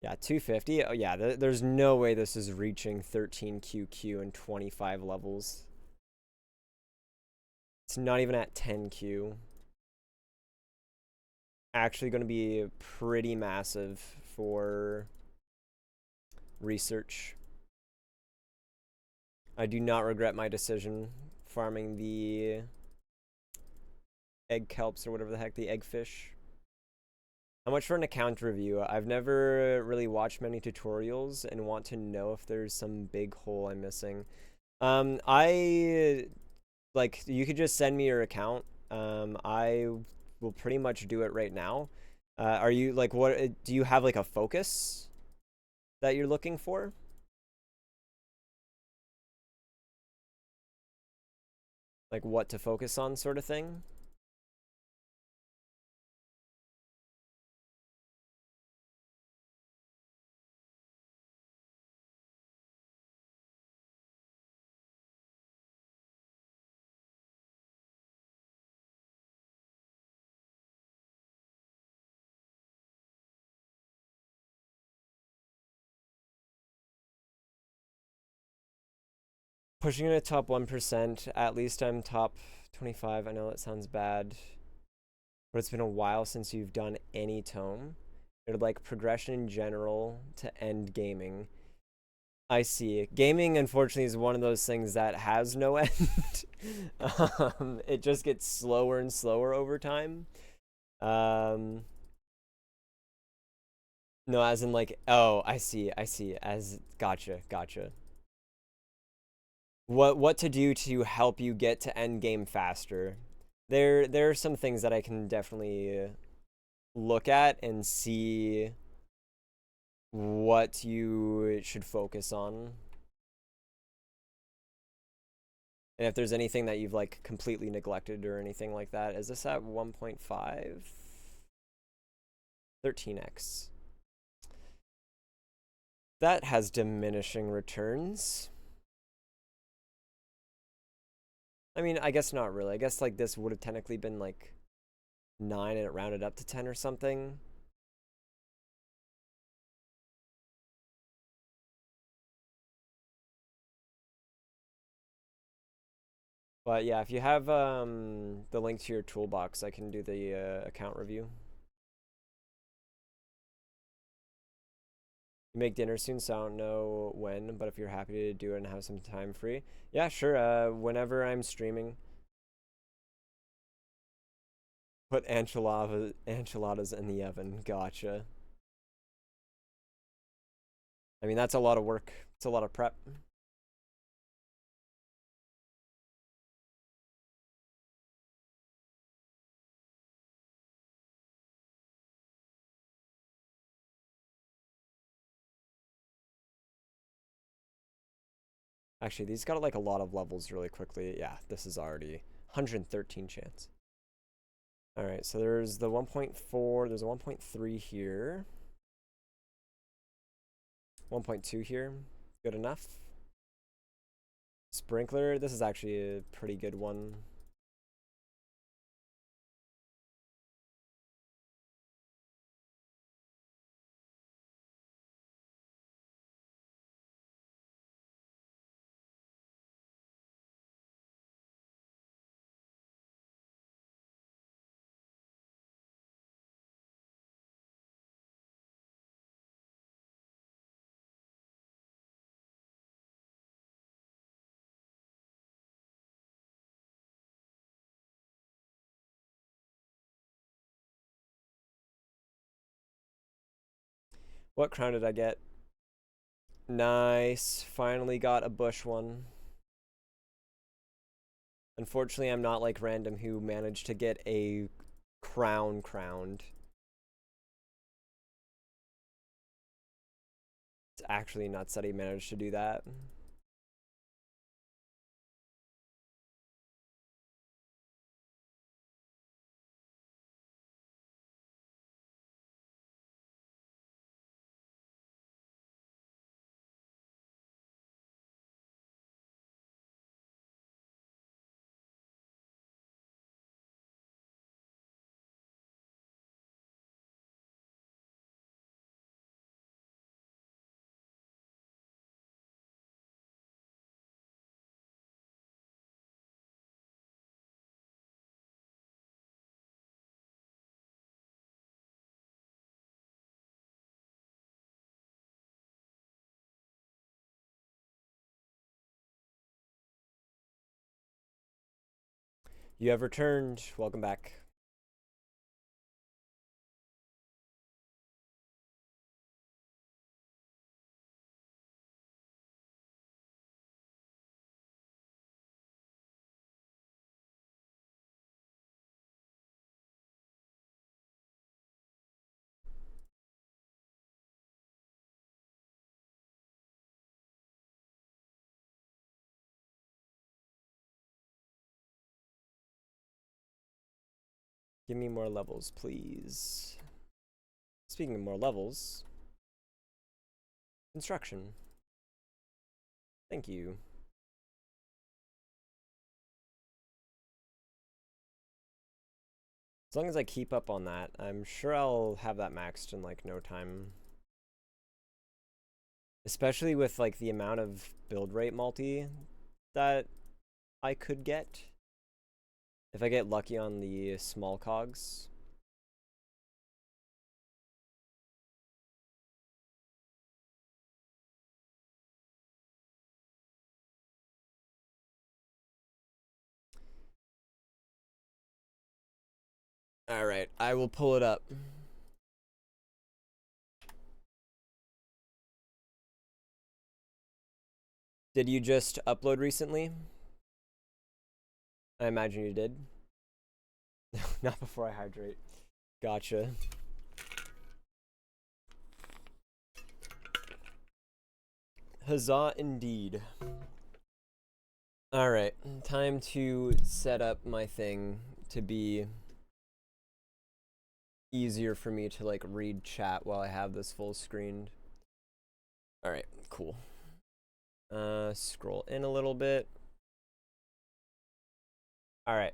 Yeah, 250. Oh yeah, there's no way this is reaching 13 QQ and 25 levels. It's not even at 10Q. Actually going to be pretty massive for research. I do not regret my decision farming the egg kelps or whatever the heck, the egg fish. How much for an account review? I've never really watched many tutorials and want to know if there's some big hole I'm missing. I like you could just send me your account. I will pretty much do it right now. Are you like what do you have like a focus that you're looking for? Like what to focus on sort of thing? Pushing in a top 1%, at least I'm top 25. I know that sounds bad, but it's been a while since you've done any tome. Or like progression in general to end gaming. I see. Gaming, unfortunately, is one of those things that has no end. It just gets slower and slower over time. Um, no, as in like, oh, I see, I see. As gotcha, gotcha. What to do to help you get to end game faster? There are some things that I can definitely look at and see what you should focus on. And if there's anything that you've like completely neglected or anything like that. Is this at 1.5? 13x. That has diminishing returns. I mean, I guess not really. I guess like this would have technically been like 9 and it rounded up to 10 or something. But yeah, if you have the link to your toolbox, I can do the account review. You make dinner soon, so I don't know when, but if you're happy to do it and have some time free, yeah, sure. Whenever I'm streaming, put enchiladas in the oven. Gotcha. I mean, that's a lot of work. It's a lot of prep. Actually, these got like a lot of levels really quickly. Yeah, this is already 113 chance. All right, so there's the 1.4, there's a 1.3 here. 1.2 here. Good enough. Sprinkler, this is actually a pretty good one. What crown did I get? Nice. Finally got a bush one. Unfortunately, I'm not like Random who managed to get a crown crowned. It's actually nuts that he managed to do that. You have returned. Welcome back. Give me more levels, please. Speaking of more levels, construction. Thank you. As long as I keep up on that, I'm sure I'll have that maxed in like no time. Especially with like the amount of build rate multi that I could get. If I get lucky on the small cogs. Alright, I will pull it up. Did you just upload recently? I imagine you did. Not before I hydrate. Gotcha. Huzzah indeed. Alright, time to set up my thing to be easier for me to like read chat while I have this full screened. Alright, cool. Scroll in a little bit. Alright.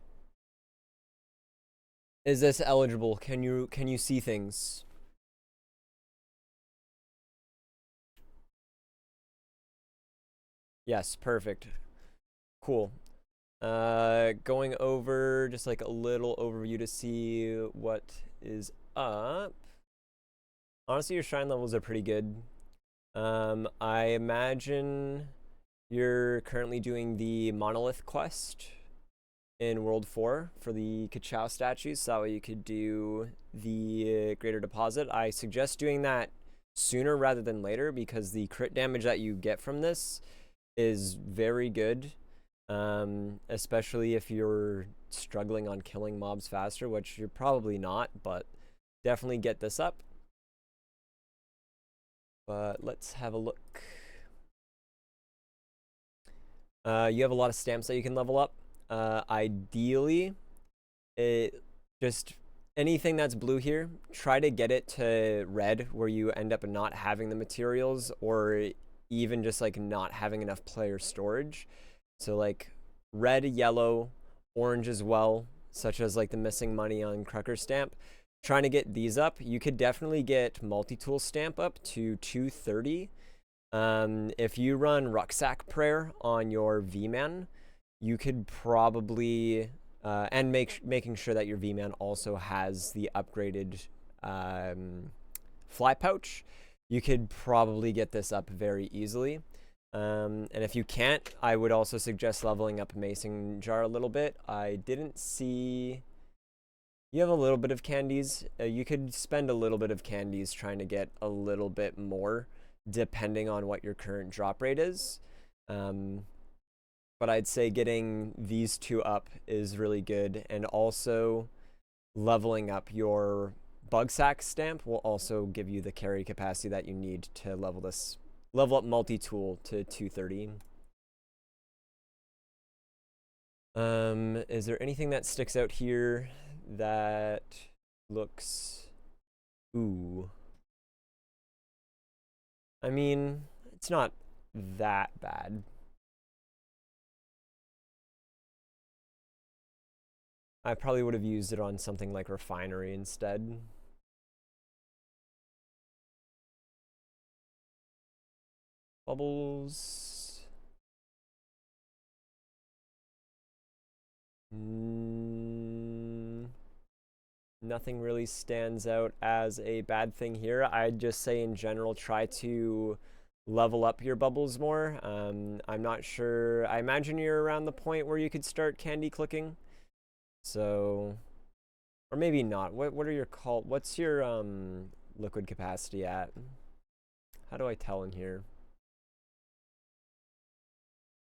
Is this eligible? Can you see things? Yes, perfect. Cool. Going over just like a little overview to see what is up. Honestly, your shrine levels are pretty good. I imagine you're currently doing the monolith quest in World 4 for the Kachow statues, so that way you could do the greater deposit. I suggest doing that sooner rather than later because the crit damage that you get from this is very good, especially if you're struggling on killing mobs faster, which you're probably not, but definitely get this up. But let's have a look. You have a lot of stamps that you can level up. Ideally, it just anything that's blue here, try to get it to red where you end up not having the materials or even just like not having enough player storage. So like red, yellow, orange as well, such as like the missing money on Crucker stamp. Trying to get these up, you could definitely get multi-tool stamp up to 230. If you run rucksack prayer on your V-man, you could probably and making sure that your V-man also has the upgraded fly pouch, you could probably get this up very easily. And if you can't, I would also suggest leveling up Mason Jar a little bit. I didn't see... You have a little bit of candies. You could spend a little bit of candies trying to get a little bit more, depending on what your current drop rate is. But I'd say getting these two up is really good, and also leveling up your bug sack stamp will also give you the carry capacity that you need to level up multi-tool to 230. Is there anything that sticks out here that looks... Ooh. I mean, it's not that bad. I probably would have used it on something like Refinery instead. Bubbles. Nothing really stands out as a bad thing here. I'd just say in general, try to level up your bubbles more. I'm not sure. I imagine you're around the point where you could start candy clicking. So, or maybe not. What are your what's your liquid capacity at? How do I tell in here?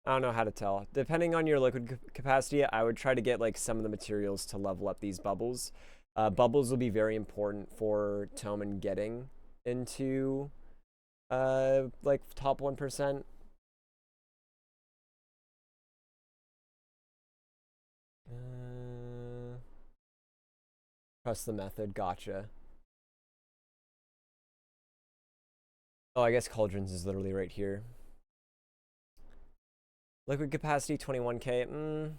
I don't know how to tell. Depending on your liquid capacity, I would try to get like some of the materials to level up these bubbles. Bubbles will be very important for Toman getting into like top 1%. Trust the method, gotcha. Oh, I guess Cauldrons is literally right here. Liquid capacity 21k.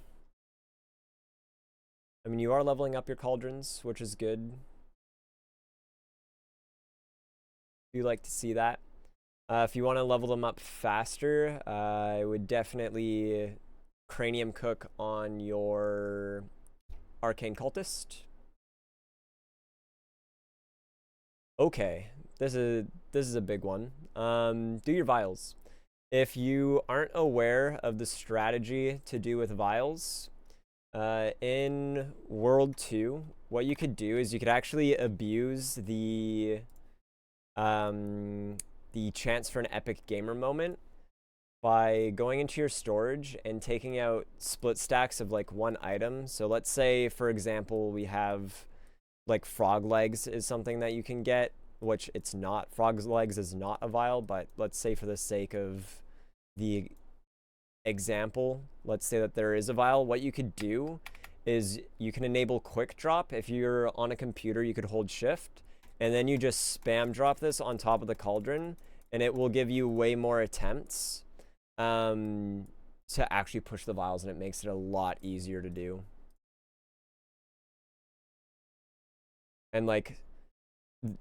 I mean, you are leveling up your Cauldrons, which is good. You like to see that. If you want to level them up faster, I would definitely Cranium Cook on your Arcane Cultist. Okay, this is a big one. Do your vials. If you aren't aware of the strategy to do with vials, in World 2, what you could do is you could actually abuse the chance for an epic gamer moment by going into your storage and taking out split stacks of like one item. So let's say, for example, we have like frog legs is something that you can get, which it's not. Frog legs is not a vial, but let's say for the sake of the example, let's say that there is a vial. What you could do is you can enable quick drop. If you're on a computer, you could hold shift, and then you just spam drop this on top of the cauldron, and it will give you way more attempts to actually push the vials, and it makes it a lot easier to do. And like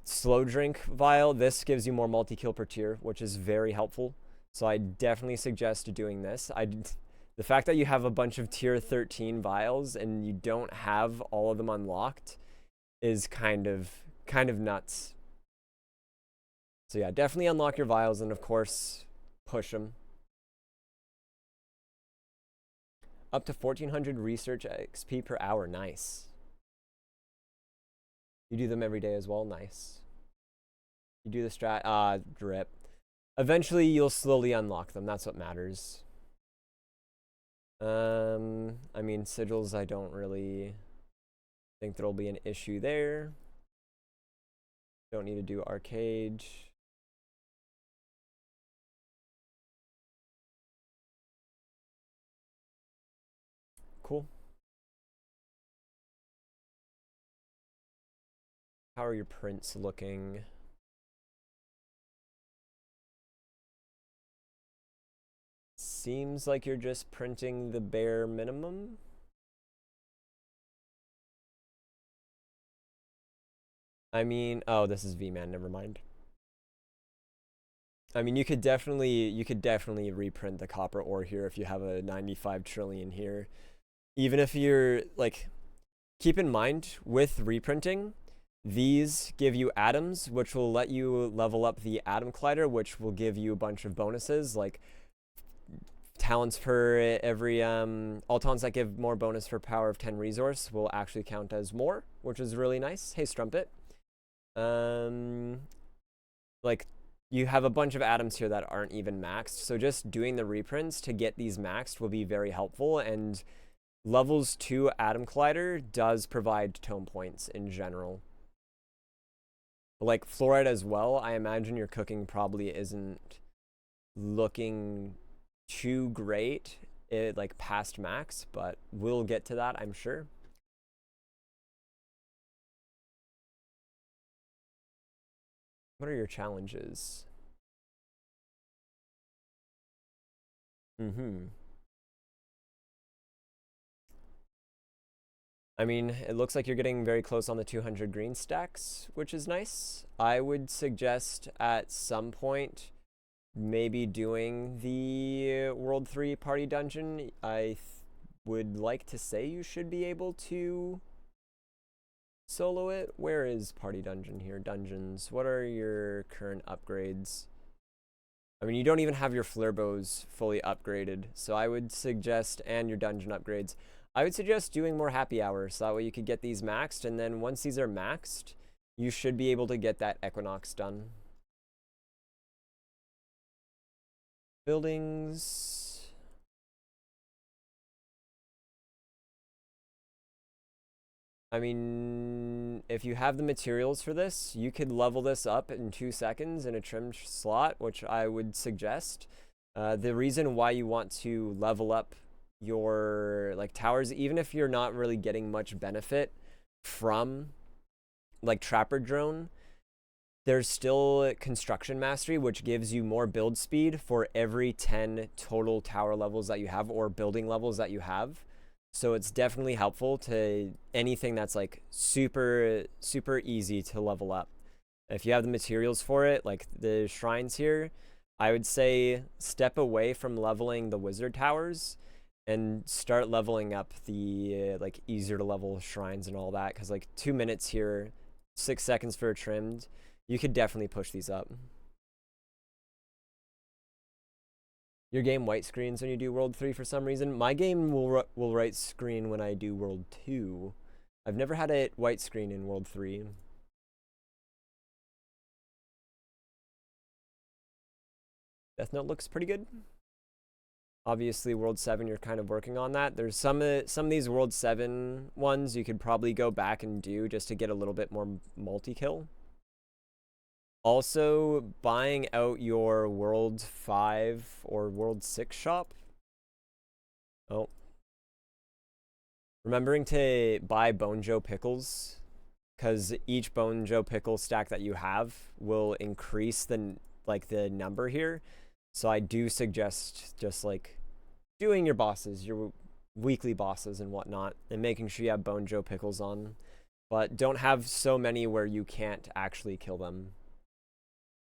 slow drink vial, this gives you more multi-kill per tier, which is very helpful. So I definitely suggest doing this. The fact that you have a bunch of tier 13 vials and you don't have all of them unlocked is kind of nuts. So yeah, definitely unlock your vials and of course push them. Up to 1400 research XP per hour, nice. You do them every day as well, nice. You do the strat, drip. Eventually you'll slowly unlock them, that's what matters. I mean, sigils, I don't really think there'll be an issue there. Don't need to do arcade. Cool. How are your prints looking? Seems like you're just printing the bare minimum. I mean, oh, this is V-Man, never mind. I mean, you could definitely reprint the copper ore here if you have a 95 trillion here. Even if you're like, keep in mind with reprinting, these give you atoms, which will let you level up the atom collider, which will give you a bunch of bonuses like talents per every all talents that give more bonus for power of 10 resource will actually count as more, which is really nice. Hey, Strumpet. Like, you have a bunch of atoms here that aren't even maxed, so just doing the reprints to get these maxed will be very helpful, and levels 2 atom collider does provide tome points in general. Like fluoride as well, I imagine your cooking probably isn't looking too great, like past max, but we'll get to that, I'm sure. What are your challenges? I mean, it looks like you're getting very close on the 200 green stacks, which is nice. I would suggest at some point maybe doing the World 3 party dungeon. I would like to say you should be able to solo it. Where is party dungeon here? Dungeons. What are your current upgrades? I mean, you don't even have your flare bows fully upgraded, so I would suggest, and your dungeon upgrades, I would suggest doing more happy hours, so that way you could get these maxed, and then once these are maxed, you should be able to get that Equinox done. Buildings. I mean, if you have the materials for this, you could level this up in 2 seconds in a trim slot, which I would suggest. The reason why you want to level up your like towers, even if you're not really getting much benefit from like Trapper Drone, there's still Construction Mastery, which gives you more build speed for every 10 total tower levels that you have or building levels that you have. So it's definitely helpful to anything that's like super easy to level up. If you have the materials for it, like the shrines here, I would say step away from leveling the wizard towers and start leveling up the like easier to level shrines and all that, because like 2 minutes here, 6 seconds for a trimmed, you could definitely push these up. Your game white screens when you do World 3 for some reason. My game will white screen when I do World 2. I've never had it white screen in World 3. Death Note looks pretty good. Obviously, World 7, you're kind of working on that. There's some of these World 7 ones you could probably go back and do just to get a little bit more multi-kill. Also, buying out your World 5 or World 6 shop. Oh. Remembering to buy Bone Joe pickles, because each Bone Joe pickle stack that you have will increase the number here. So I do suggest just like doing your bosses, your weekly bosses and whatnot, and making sure you have Bone Joe pickles on. But don't have so many where you can't actually kill them.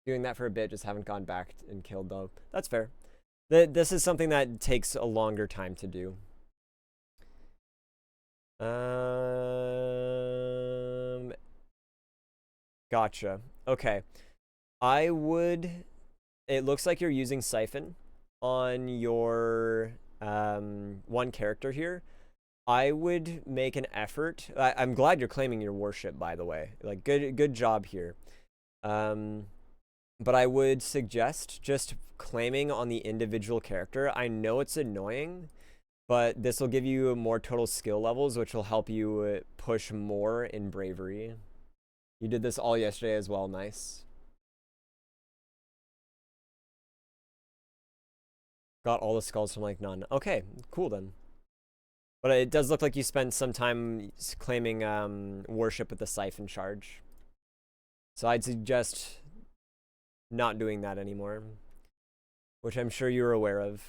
Doing that for a bit, just haven't gone back and killed though. That's fair. This is something that takes a longer time to do. Gotcha. Okay. It looks like you're using Siphon on your one character here. I would make an effort. I'm glad you're claiming your warship, by the way. Like, good job here. But I would suggest just claiming on the individual character. I know it's annoying, but this will give you more total skill levels, which will help you push more in bravery. You did this all yesterday as well. Nice. Got all the skulls from like none. Okay, cool then. But it does look like you spent some time claiming worship with the siphon charge. So I'd suggest not doing that anymore, which I'm sure you're aware of.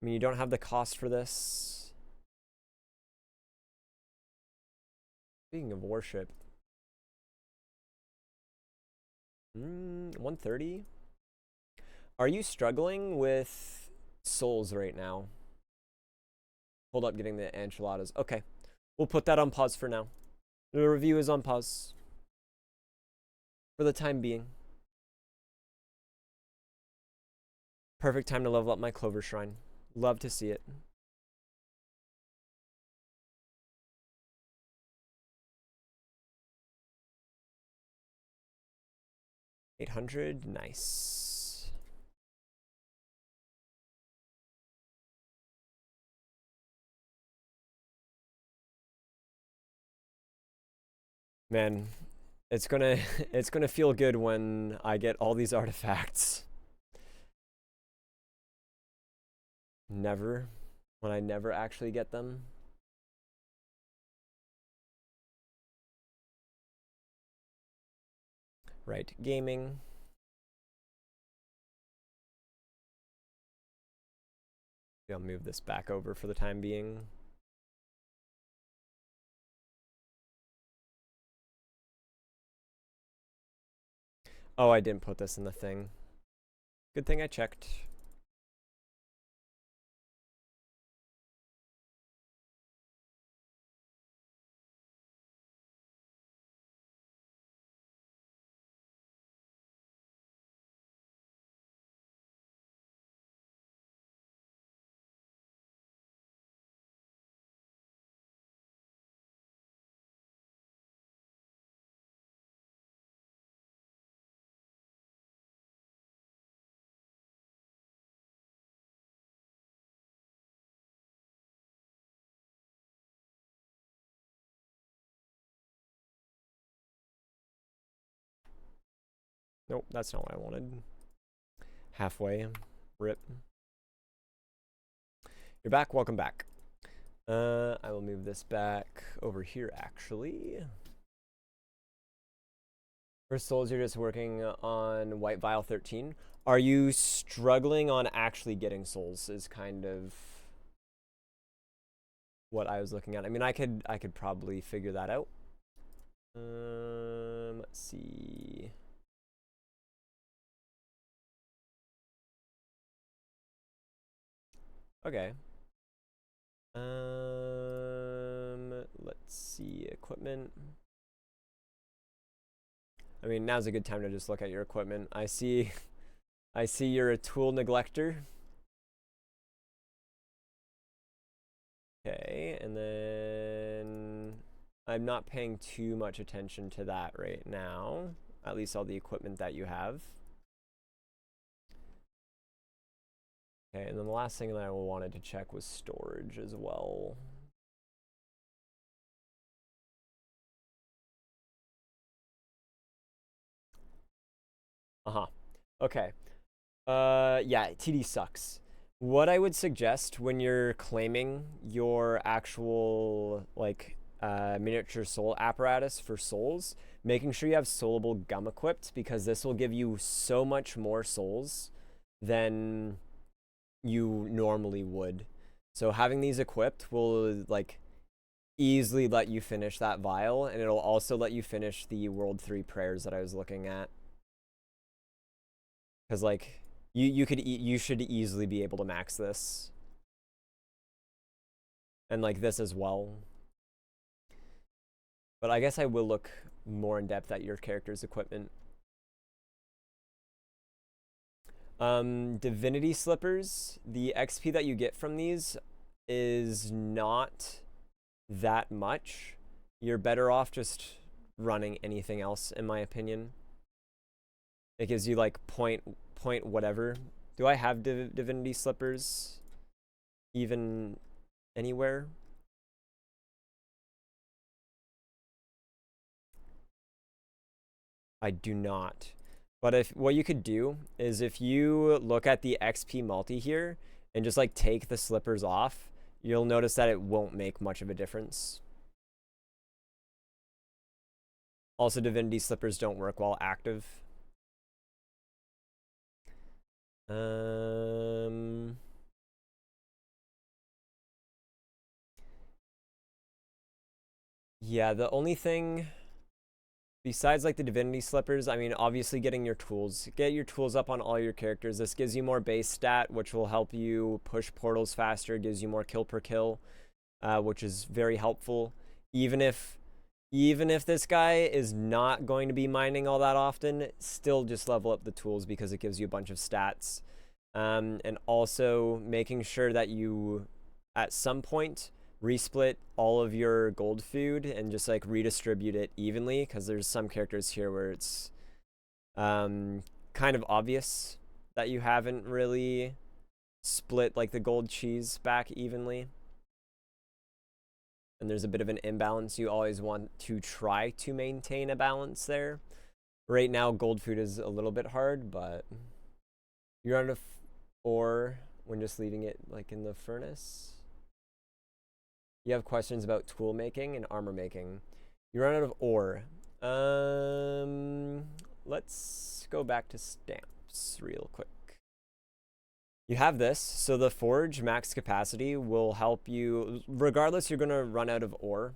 I mean, you don't have the cost for this. Speaking of worship, 130. Are you struggling with souls right now? Hold up, getting the enchiladas. Okay, we'll put that on pause for now. The review is on pause for the time being. Perfect time to level up my Clover Shrine. Love to see it. $800, nice. Man, it's gonna it's gonna feel good when I get all these artifacts. Never. When I never actually get them. Right, gaming. I'll move this back over for the time being. Oh, I didn't put this in the thing. Good thing I checked. Nope, that's not what I wanted. Halfway. Rip. You're back. Welcome back. I will move this back over here, actually. For souls, you're just working on White Vial 13. Are you struggling on actually getting souls is kind of what I was looking at. I mean, I could probably figure that out. Let's see. Okay. Let's see, equipment. I mean, now's a good time to just look at your equipment. I see you're a tool neglector. Okay, and then I'm not paying too much attention to that right now. At least all the equipment that you have. Okay, and then the last thing that I wanted to check was storage as well. Okay. Yeah, TD sucks. What I would suggest when you're claiming your actual, like, miniature soul apparatus for souls, making sure you have soulable gum equipped, because this will give you so much more souls than you normally would. So having these equipped will, like, easily let you finish that vial, and it'll also let you finish the World 3 prayers that I was looking at. Because, like, you should easily be able to max this. And, like, this as well. But I guess I will look more in depth at your character's equipment. Divinity Slippers, the XP that you get from these is not that much. You're better off just running anything else, in my opinion. It gives you, like, point whatever. Do I have Divinity Slippers even anywhere? I do not. But if what you could do is if you look at the XP multi here and just, like, take the slippers off, you'll notice that it won't make much of a difference. Also, divinity slippers don't work while active. Yeah, the only thing besides like the divinity slippers, I mean, obviously getting your tools. Get your tools up on all your characters. This gives you more base stat, which will help you push portals faster, gives you more kill per kill, which is very helpful. Even if this guy is not going to be mining all that often, still just level up the tools because it gives you a bunch of stats. And also making sure that you, at some point, resplit all of your gold food and just like redistribute it evenly, because there's some characters here where it's kind of obvious that you haven't really split like the gold cheese back evenly. And there's a bit of an imbalance. You always want to try to maintain a balance there. Right now, gold food is a little bit hard, but you're out of ore when just leaving it like in the furnace. You have questions about tool making and armor making. You run out of ore. Let's go back to stamps real quick. You have this, so the forge max capacity will help you. Regardless, you're gonna run out of ore,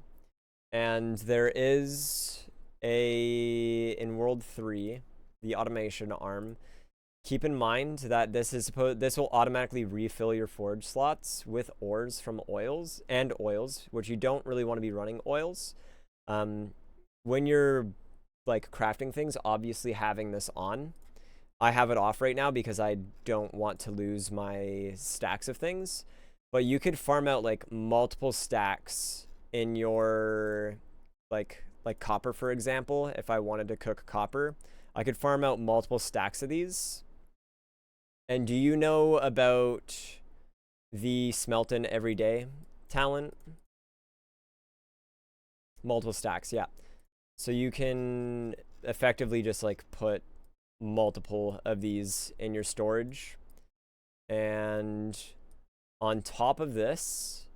and there is in World 3, the automation arm. Keep in mind that this will automatically refill your forge slots with ores from oils, which you don't really want to be running oils. When you're like crafting things, obviously having this on. I have it off right now because I don't want to lose my stacks of things. But you could farm out like multiple stacks in your like copper, for example. If I wanted to cook copper, I could farm out multiple stacks of these. And do you know about the Smelton Everyday talent? Multiple stacks, yeah. So you can effectively just like put multiple of these in your storage. And on top of this,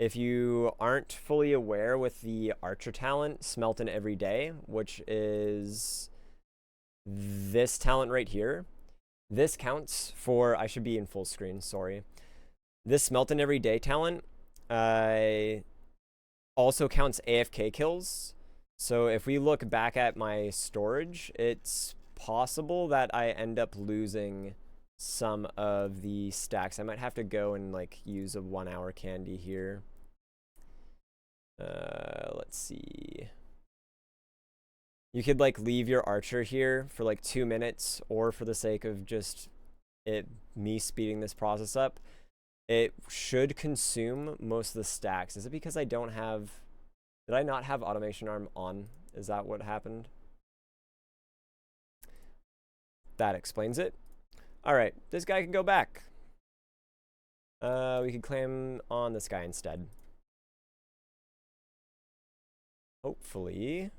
if you aren't fully aware with the Archer talent, Smelton Everyday, which is this talent right here, this counts for, I should be in full screen, sorry. This Smelton Everyday talent also counts AFK kills. So if we look back at my storage, it's possible that I end up losing some of the stacks. I might have to go and like use a 1 hour candy here. Let's see. You could like leave your archer here for like 2 minutes, or for the sake of just me speeding this process up, it should consume most of the stacks. Is it because I don't have, did I not have automation arm on? Is that what happened? That explains it. All right, this guy can go back. We could claim on this guy instead. Hopefully.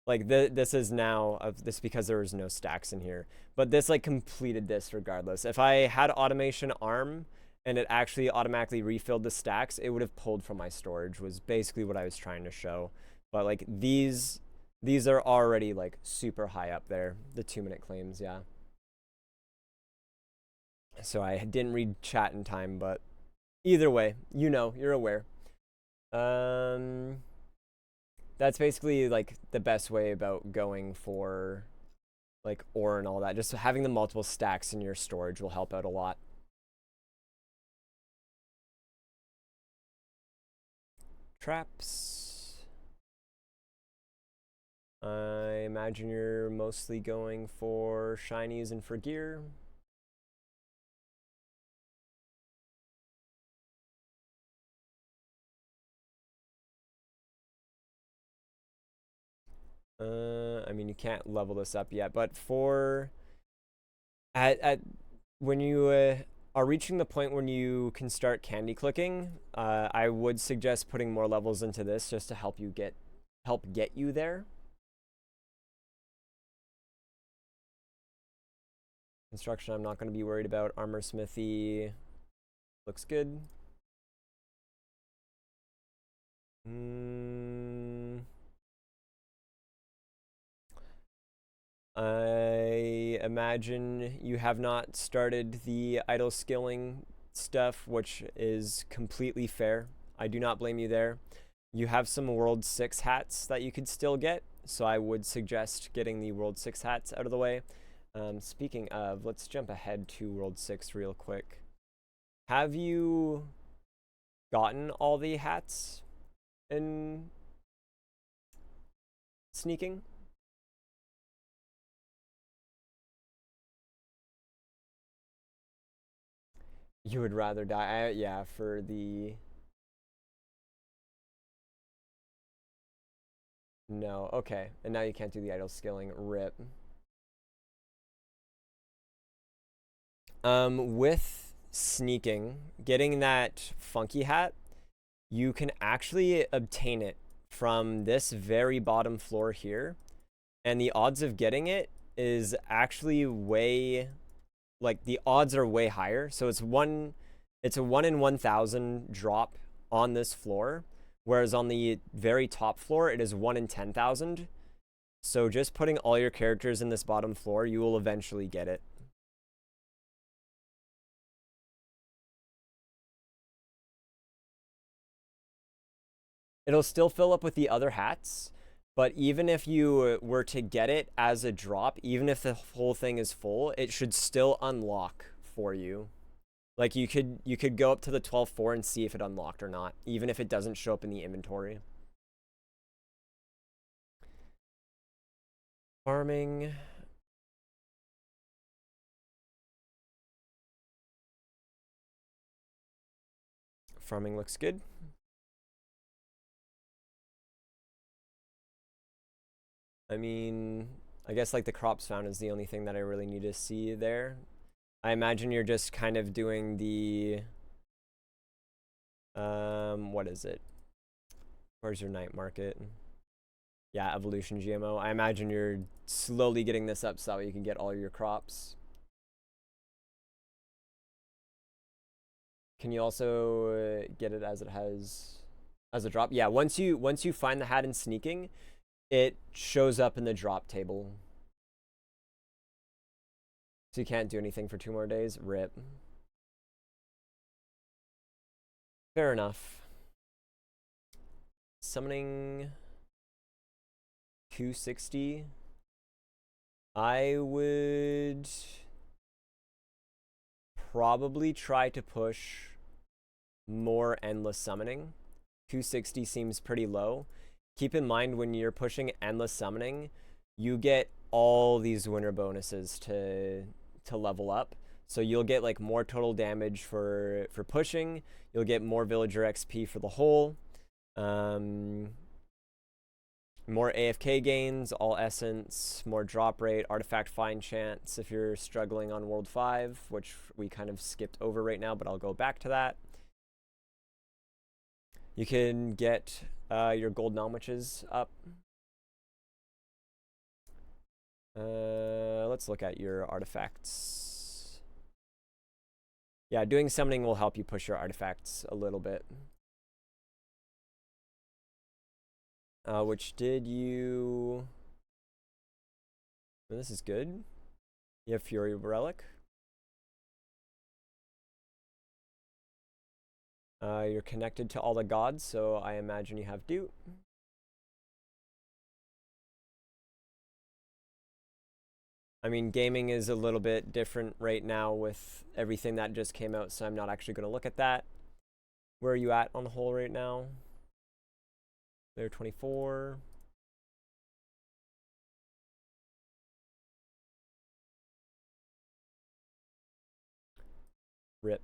Like this is now this because there was no stacks in here, but this like completed this regardless. If I had automation arm and it actually automatically refilled the stacks, it would have pulled from my storage, was basically what I was trying to show. But like these are already like super high up there, the 2-minute claims, yeah. So I didn't read chat in time, but either way, you know, you're aware. That's basically like the best way about going for like ore and all that. Just having the multiple stacks in your storage will help out a lot. Traps. I imagine you're mostly going for shinies and for gear. I mean, you can't level this up yet, but for when you are reaching the point when you can start candy clicking, I would suggest putting more levels into this just to help get you there. Construction, I'm not going to be worried about. Armor smithy looks good. I imagine you have not started the idle skilling stuff, which is completely fair. I do not blame you there. You have some World 6 hats that you could still get, so I would suggest getting the World 6 hats out of the way. Speaking of, let's jump ahead to World 6 real quick. Have you gotten all the hats in sneaking? You would rather die? Yeah, for the... No, okay. And now you can't do the idle skilling. Rip. With sneaking, getting that funky hat, you can actually obtain it from this very bottom floor here. And the odds of getting it is actually way, like, the odds are way higher. So it's a 1 in 1,000 drop on this floor. Whereas on the very top floor, it is 1 in 10,000. So just putting all your characters in this bottom floor, you will eventually get it. It'll still fill up with the other hats, but even if you were to get it as a drop, even if the whole thing is full, it should still unlock for you. Like you could go up to the 12th floor and see if it unlocked or not, even if it doesn't show up in the inventory. Farming. Farming looks good. I mean, I guess like the crops found is the only thing that I really need to see there. I imagine you're just kind of doing the what is it? Where's your night market? Yeah, evolution GMO. I imagine you're slowly getting this up so that you can get all your crops. Can you also get it as it has as a drop? Yeah, once you find the hat in sneaking, it shows up in the drop table. So you can't do anything for 2 more days. Rip. Fair enough. Summoning 260. I would probably try to push more endless summoning. 260 seems pretty low. Keep in mind when you're pushing endless summoning, you get all these winter bonuses to level up. So you'll get like more total damage for pushing. You'll get more villager XP for the whole. More AFK gains, all essence, more drop rate, artifact find chance if you're struggling on World 5, which we kind of skipped over right now, but I'll go back to that. You can get your gold Nomwiches up. Let's look at your artifacts. Yeah, doing summoning will help you push your artifacts a little bit. Which did you... This is good. You have Fury Relic. You're connected to all the gods, so I imagine you have Doot. I mean, gaming is a little bit different right now with everything that just came out, so I'm not actually going to look at that. Where are you at on the whole right now? They're 24. Rip.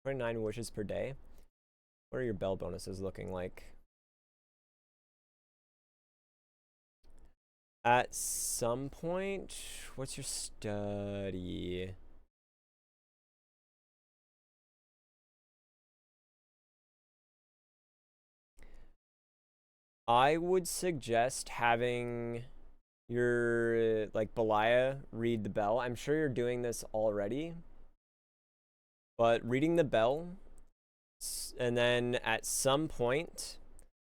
$29 wishes per day. What are your bell bonuses looking like? At some point, what's your study? I would suggest having your like Belia, read the bell. I'm sure you're doing this already, but reading the bell, and then at some point,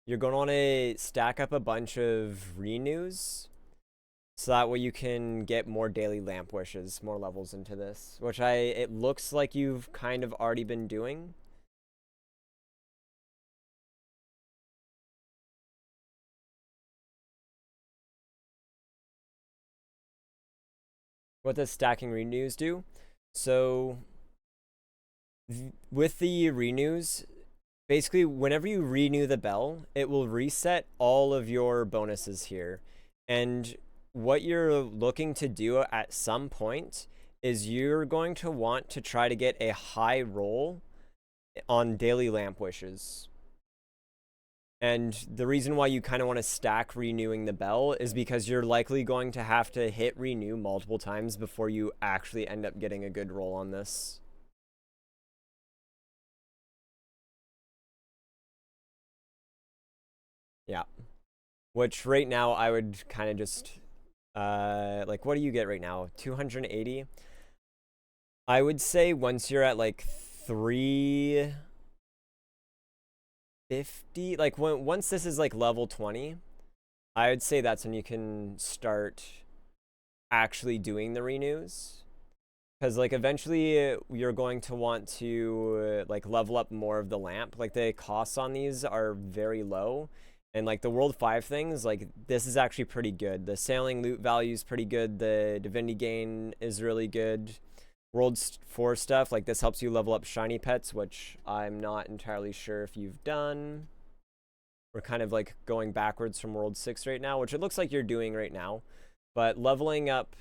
you're going to want to stack up a bunch of renews, so that way you can get more daily lamp wishes, more levels into this, which it looks like you've kind of already been doing. What does stacking renews do? So with the renews, basically whenever you renew the bell, it will reset all of your bonuses here. And what you're looking to do at some point is you're going to want to try to get a high roll on daily lamp wishes. And the reason why you kind of want to stack renewing the bell is because you're likely going to have to hit renew multiple times before you actually end up getting a good roll on this. Yeah. Which right now I would kind of just, like, what do you get right now? 280? I would say once you're at like 350, like once this is like level 20, I would say that's when you can start actually doing the renews. Because like eventually you're going to want to like level up more of the lamp. Like the costs on these are very low. And like the World 5 things, like this is actually pretty good. The sailing loot value is pretty good. The divinity gain is really good. World 4 stuff, like this helps you level up shiny pets, which I'm not entirely sure if you've done. We're kind of like going backwards from World 6 right now, which it looks like you're doing right now. But leveling up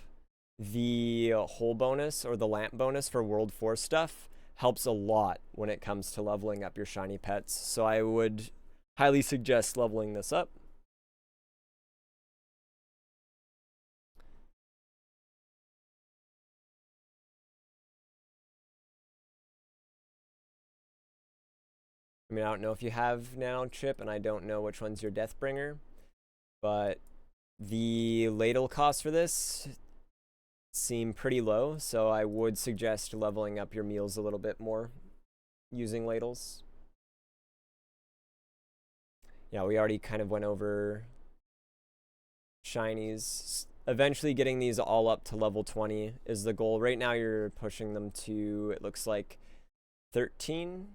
the hole bonus or the lamp bonus for World 4 stuff helps a lot when it comes to leveling up your shiny pets. So I would highly suggest leveling this up. I mean, I don't know if you have now chip, and I don't know which one's your Deathbringer, but the ladle cost for this seem pretty low, so I would suggest leveling up your meals a little bit more using ladles. Yeah, we already kind of went over shinies. Eventually getting these all up to level 20 is the goal. Right now you're pushing them to, it looks like 13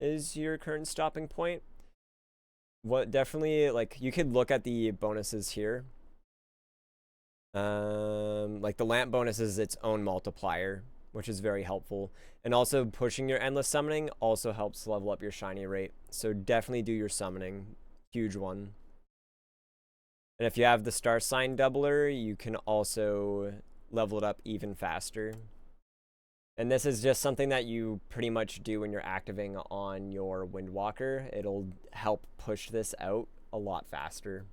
is your current stopping point. What definitely, like, you could look at the bonuses here. Like the lamp bonus is its own multiplier, which is very helpful. And also pushing your endless summoning also helps level up your shiny rate. So definitely do your summoning. Huge one. And if you have the star sign doubler, you can also level it up even faster. And this is just something that you pretty much do when you're activating on your Windwalker. It'll help push this out a lot faster.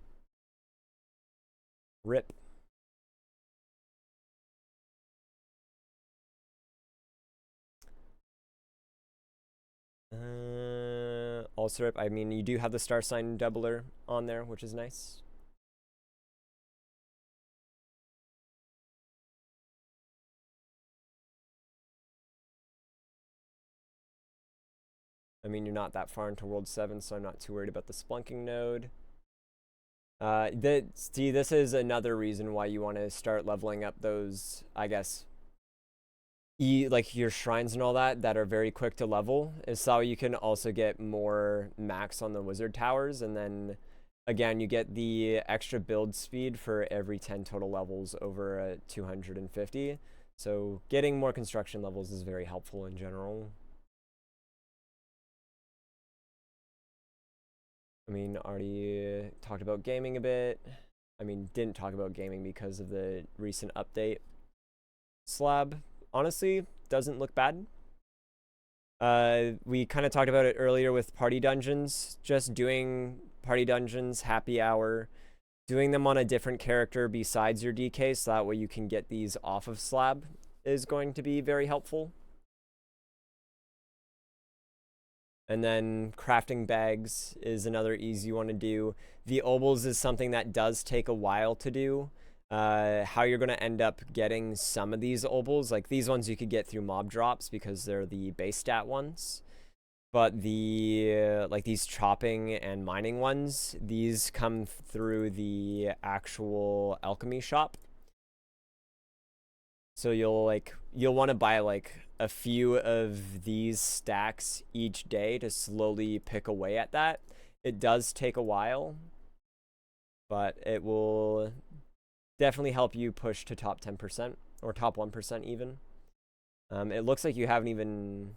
Rip. Also rip. I mean, you do have the star sign doubler on there, which is nice. I mean, you're not that far into World 7, so I'm not too worried about the splunking node. See, this is another reason why you want to start leveling up those, I guess, like your shrines and all that are very quick to level, is so you can also get more max on the wizard towers, and then again you get the extra build speed for every 10 total levels over 250. So getting more construction levels is very helpful in general. I mean, already talked about gaming a bit. I mean, didn't talk about gaming because of the recent update. Slab, honestly, doesn't look bad. We kind of talked about it earlier with party dungeons. Just doing party dungeons, happy hour, doing them on a different character besides your DK, so that way you can get these off of Slab, is going to be very helpful. And then crafting bags is another easy one to do. The obols is something that does take a while to do. how you're going to end up getting some of these opals. Like these ones you could get through mob drops because they're the base stat ones. But the like these chopping and mining ones, these come through the actual alchemy shop. So you'll want to buy like a few of these stacks each day to slowly pick away at that. It does take a while, but it will definitely help you push to top 10% or top 1% even. It looks like you haven't even,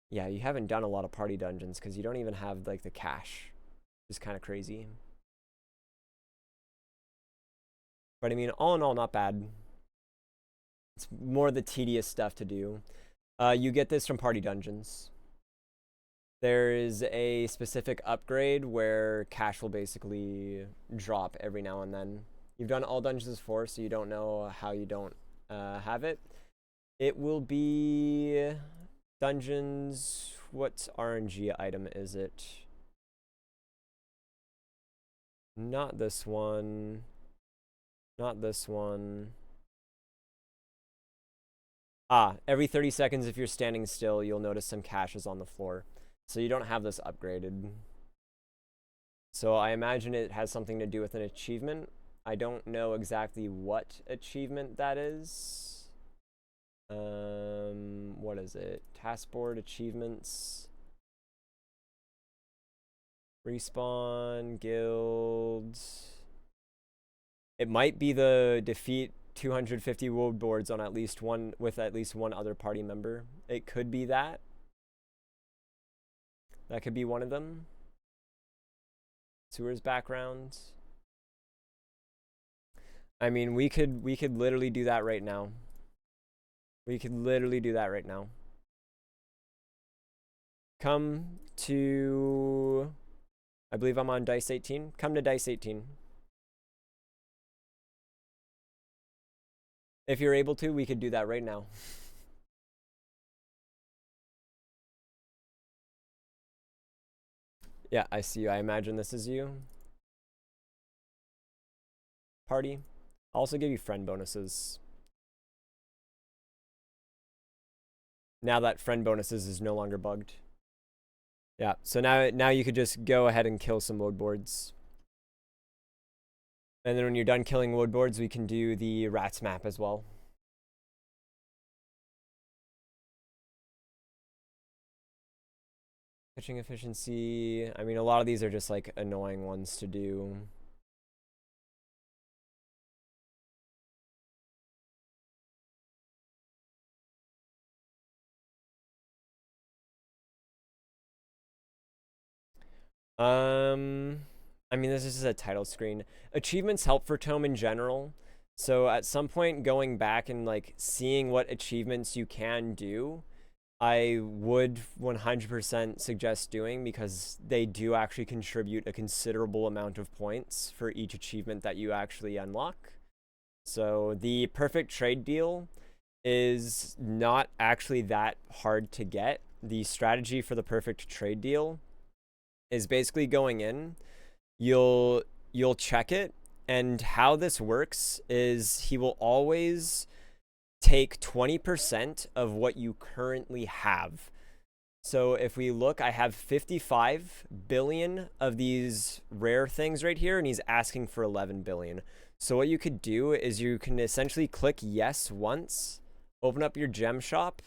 yeah, you haven't done a lot of party dungeons because you don't even have like the cash. It's kind of crazy. But I mean, all in all, not bad. It's more the tedious stuff to do. You get this from party dungeons. There is a specific upgrade where cash will basically drop every now and then. You've done all dungeons before, so you don't know how you don't have it. It will be dungeons. What RNG item is it? Not this one. Not this one. Ah, every 30 seconds if you're standing still, you'll notice some caches on the floor. So you don't have this upgraded. So I imagine it has something to do with an achievement. I don't know exactly what achievement that is. What is it? Taskboard achievements. Respawn, guilds. It might be the defeat 250 world boards on at least one with at least one other party member. It could be that. That could be one of them. Sewers background. I mean, we could literally do that right now. We could literally do that right now. Come to, I believe I'm on dice 18. Come to dice 18. If you're able to, we could do that right now. Yeah, I see you. I imagine this is you. Party. I'll also give you friend bonuses. Now that friend bonuses is no longer bugged. Yeah, so now you could just go ahead and kill some wood boards. And then when you're done killing wood boards, we can do the rats map as well. Pitching efficiency. I mean, a lot of these are just like annoying ones to do. I mean, this is a title screen. Achievements help for Tome in general. So at some point, going back and like seeing what achievements you can do, I would 100% suggest doing because they do actually contribute a considerable amount of points for each achievement that you actually unlock. So the perfect trade deal is not actually that hard to get. The strategy for the perfect trade deal is basically going in, you'll check it, and how this works is he will always take 20% of what you currently have. So if we look, I have 55 billion of these rare things right here, and he's asking for 11 billion. So what you could do is you can essentially click yes once, open up your gem shop,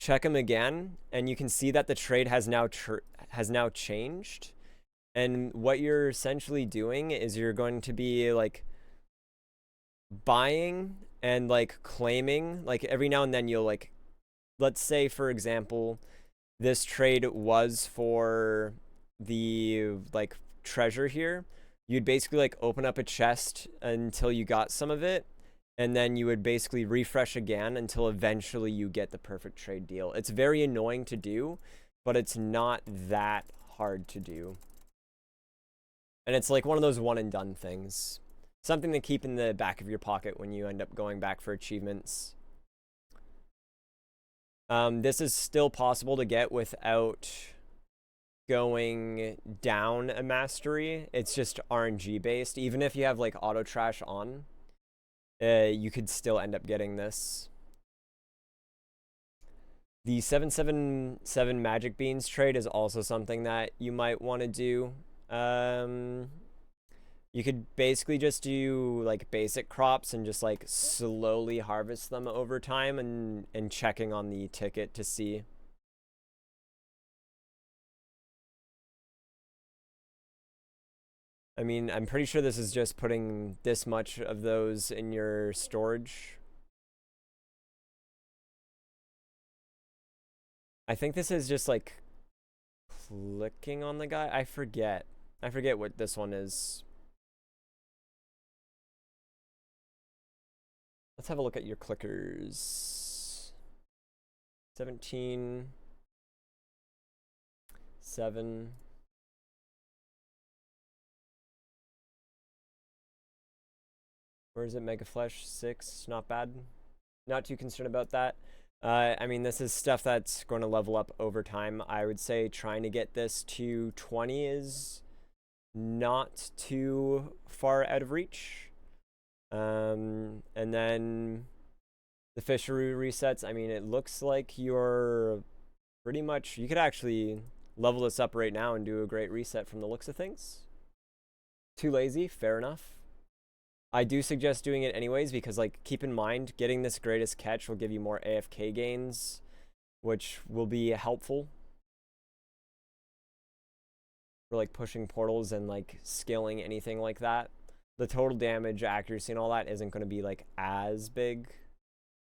check them again, and you can see that the trade has now changed. And what you're essentially doing is you're going to be like buying and like claiming, like every now and then you'll like, let's say for example, this trade was for the like treasure here. You'd basically like open up a chest until you got some of it, and then you would basically refresh again until eventually you get the perfect trade deal. It's very annoying to do, but it's not that hard to do. And it's like one of those one and done things. Something to keep in the back of your pocket when you end up going back for achievements. This is still possible to get without going down a mastery. It's just RNG based. Even if you have like auto trash on, you could still end up getting this. The 777 magic beans trade is also something that you might want to do. You could basically just do like basic crops and just like slowly harvest them over time and checking on the ticket to see. I mean, I'm pretty sure this is just putting this much of those in your storage. I think this is just like clicking on the guy. I forget. I forget what this one is. Let's have a look at your clickers. 17, 7. Where is it? Mega Flesh 6. Not bad. Not too concerned about that. I mean, this is stuff that's going to level up over time. I would say trying to get this to 20 is not too far out of reach. And then the fishery resets. I mean, it looks like you're pretty much, you could actually level this up right now and do a great reset from the looks of things. Too lazy, fair enough. I do suggest doing it anyways because, like, keep in mind, getting this greatest catch will give you more AFK gains, which will be helpful for, like, pushing portals and, like, scaling anything like that. The total damage, accuracy, and all that isn't going to be, like, as big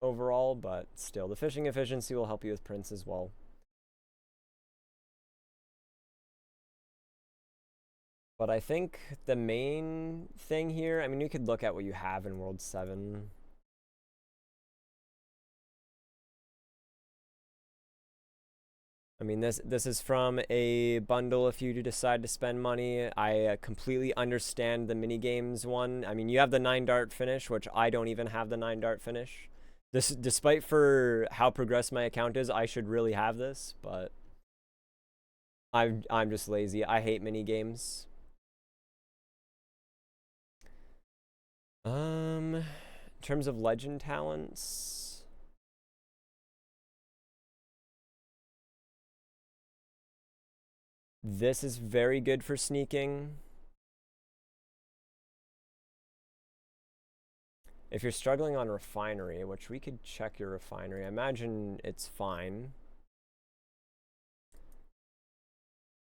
overall, but still, the fishing efficiency will help you with Prince as well. But I think the main thing here, I mean, you could look at what you have in World 7. I mean, this is from a bundle if you decide to spend money. I completely understand the minigames one. I mean, you have the 9 dart finish, which I don't even have the 9 dart finish. This, despite for how progressed my account is, I should really have this, but I'm just lazy. I hate minigames. In terms of legend talents, this is very good for sneaking. If you're struggling on refinery, which we could check your refinery, I imagine it's fine.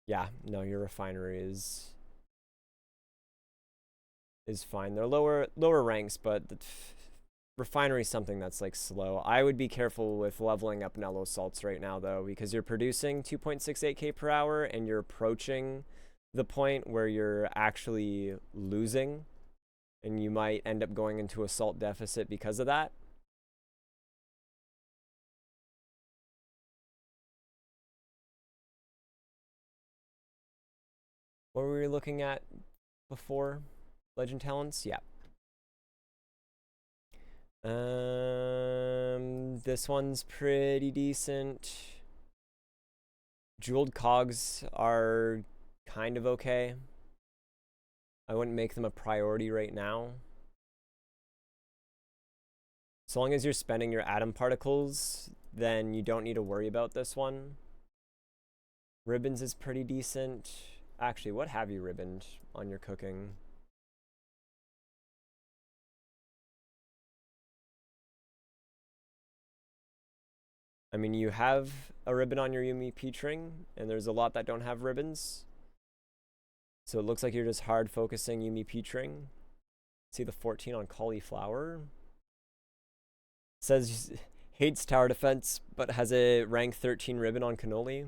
Yeah, no, your refinery is fine. They're lower ranks, but the refinery is something that's like slow. I would be careful with leveling up Nello salts right now though, because you're producing 2.68k per hour and you're approaching the point where you're actually losing, and you might end up going into a salt deficit because of that. What were we looking at before? Legend talents? Yeah. This one's pretty decent. Jeweled cogs are kind of okay. I wouldn't make them a priority right now. So long as you're spending your atom particles, then you don't need to worry about this one. Ribbons is pretty decent. Actually, what have you ribboned on your cooking? I mean, you have a ribbon on your Yumi Peach ring, and there's a lot that don't have ribbons. So it looks like you're just hard focusing Yumi Peach ring. See the 14 on cauliflower. Says hates tower defense, but has a rank 13 ribbon on cannoli.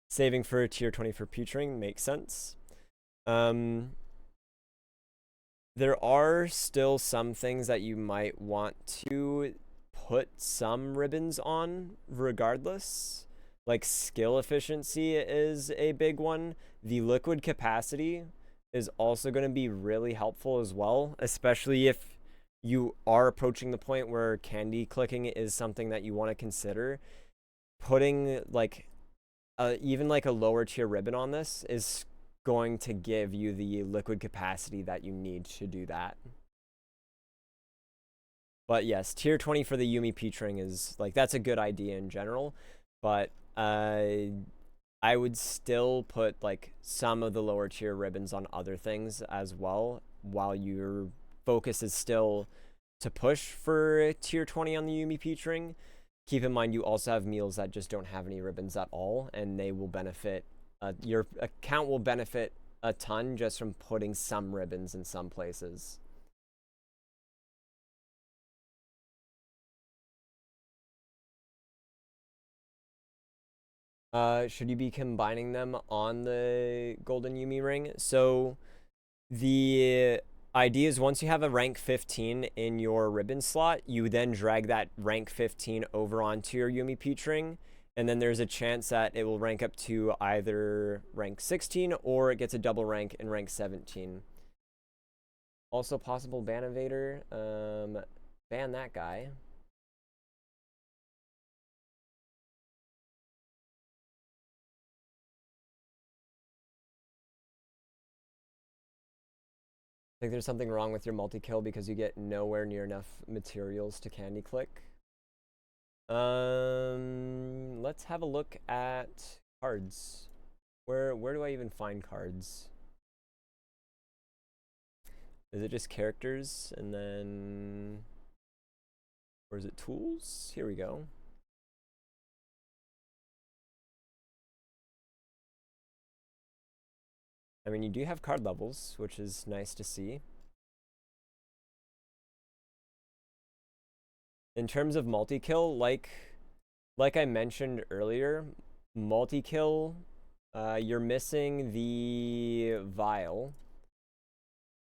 Saving for a tier 20 for Peach ring makes sense. There are still some things that you might want to put some ribbons on regardless. Like skill efficiency is a big one. The liquid capacity is also going to be really helpful as well, especially if you are approaching the point where candy clicking is something that you want to consider. Putting like even like a lower tier ribbon on this is going to give you the liquid capacity that you need to do that. But yes, tier 20 for the Yumi Peach Ring is like, that's a good idea in general, but I would still put like some of the lower tier ribbons on other things as well, while your focus is still to push for tier 20 on the Yumi Peach Ring. Keep in mind you also have meals that just don't have any ribbons at all, and they will benefit, your account will benefit a ton just from putting some ribbons in some places. Should you be combining them on the Golden Yumi Ring? So the idea is once you have a rank 15 in your ribbon slot, you then drag that rank 15 over onto your Yumi Peach Ring, and then there's a chance that it will rank up to either rank 16 or it gets a double rank in rank 17. Also possible ban evader. Ban that guy. I think there's something wrong with your multi-kill because you get nowhere near enough materials to candy click. Let's have a look at cards. Where do I even find cards? Is it just characters and then, or is it tools? Here we go. I mean, you do have card levels, which is nice to see. In terms of multi-kill, like I mentioned earlier, multi-kill, you're missing the vial,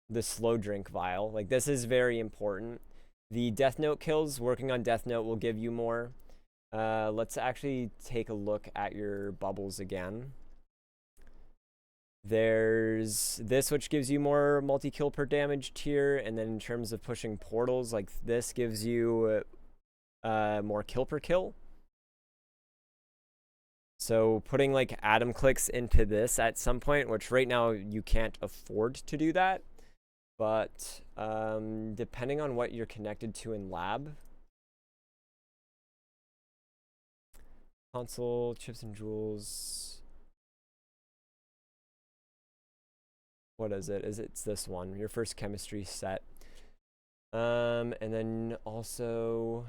the slow drink vial. Like, this is very important. The Death Note kills, working on Death Note will give you more. Let's actually take a look at your bubbles again. There's this, which gives you more multi-kill per damage tier, and then in terms of pushing portals, like this gives you more kill per kill. So putting like Atom clicks into this at some point, which right now you can't afford to do that, but depending on what you're connected to in lab. Console, chips and jewels. What is it? It's this one, your first chemistry set. And then also,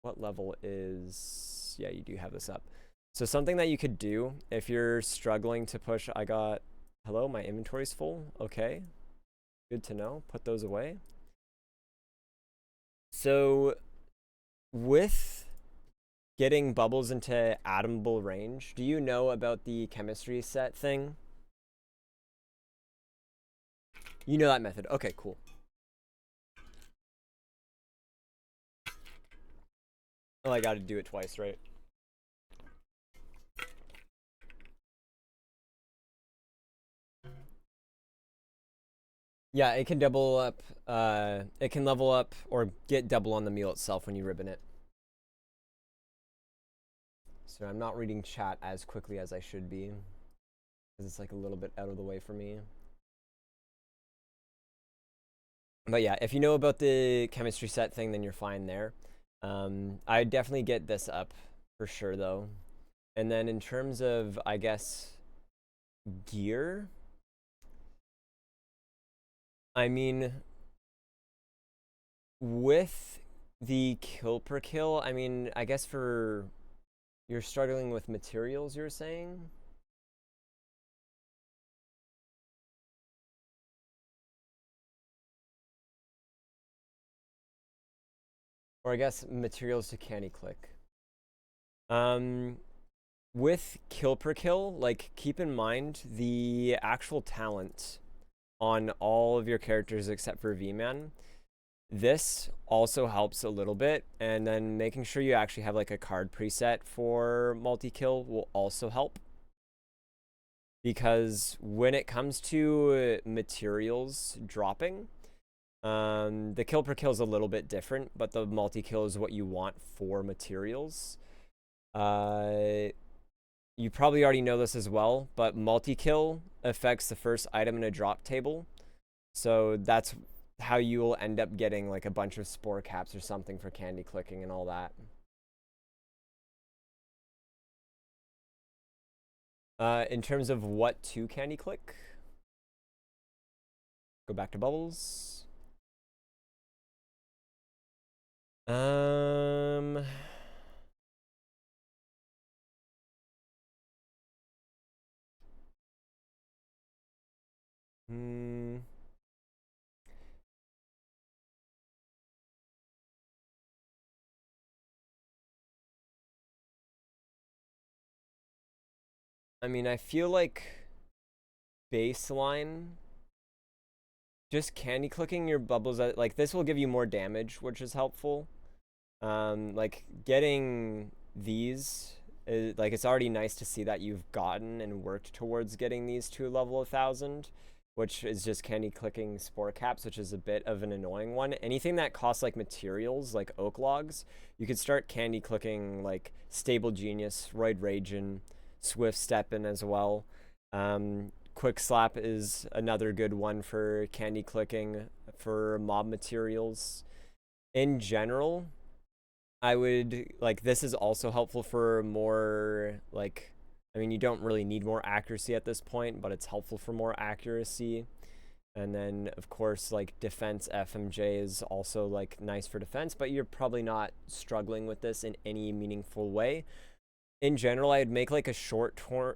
what level is, yeah, you do have this up. So something that you could do if you're struggling to push, hello, my inventory's full. Okay, good to know. Put those away. So with getting bubbles into atomable range, do you know about the chemistry set thing? You know that method. Okay, cool. Oh, I gotta do it twice, right? Yeah, it can double up, it can level up or get double on the meal itself when you ribbon it. So I'm not reading chat as quickly as I should be, because it's like a little bit out of the way for me. But yeah, if you know about the chemistry set thing, then you're fine there. I definitely get this up for sure, though. And then in terms of, I guess, gear, I mean, with the kill per kill, I mean, I guess you're struggling with materials, you're saying? Or I guess materials to candy click. With kill per kill, like, keep in mind the actual talent on all of your characters except for V-Man. This also helps a little bit, and then making sure you actually have like a card preset for multi-kill will also help. Because when it comes to materials dropping, the kill per kill is a little bit different, but the multi-kill is what you want for materials. you probably already know this as well, but multi-kill affects the first item in a drop table. So that's how you will end up getting like a bunch of spore caps or something for candy clicking and all that. In terms of what to candy click, go back to bubbles. Um, hmm. I mean, I feel like baseline, just candy clicking your bubbles, like this will give you more damage, which is helpful. Like getting these, like it's already nice to see that you've gotten and worked towards getting these to level 1,000, which is just candy clicking spore caps, which is a bit of an annoying one. Anything that costs like materials, like oak logs, you could start candy clicking like Stable Genius, Roid Ragin, Swift Steppin as well. Quick Slap is another good one for candy clicking for mob materials. In general, I would like this is also helpful for more like I mean you don't really need more accuracy at this point, but it's helpful for more accuracy. And then of course like defense FMJ is also like nice for defense, but you're probably not struggling with this in any meaningful way. In general, I'd make like a short-term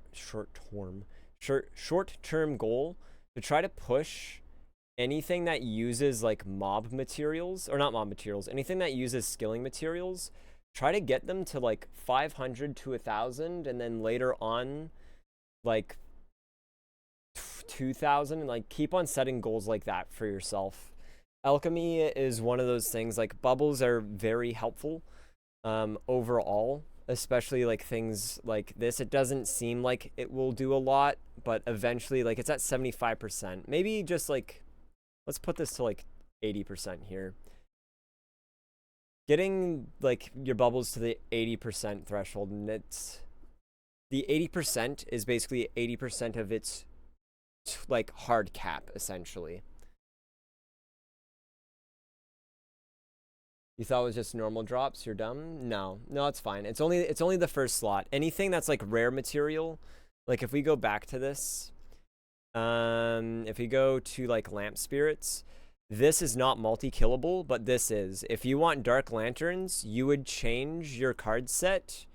goal to try to push anything that uses like mob materials, or not mob materials, anything that uses skilling materials, try to get them to like 500 to 1,000, and then later on like 2,000, and like keep on setting goals like that for yourself. Alchemy is one of those things, like bubbles are very helpful overall, especially like things like this. It doesn't seem like it will do a lot, but eventually like it's at 75%. Maybe just like let's put this to like 80% here. Getting like your bubbles to the 80% threshold, and it's the 80% is basically 80% of its like hard cap essentially. You thought it was just normal drops? You're dumb? No, no, it's fine. It's only the first slot. Anything that's like rare material, like if we go back to this, if we go to like lamp spirits, this is not multi-killable, but this is. If you want dark lanterns, you would change your card set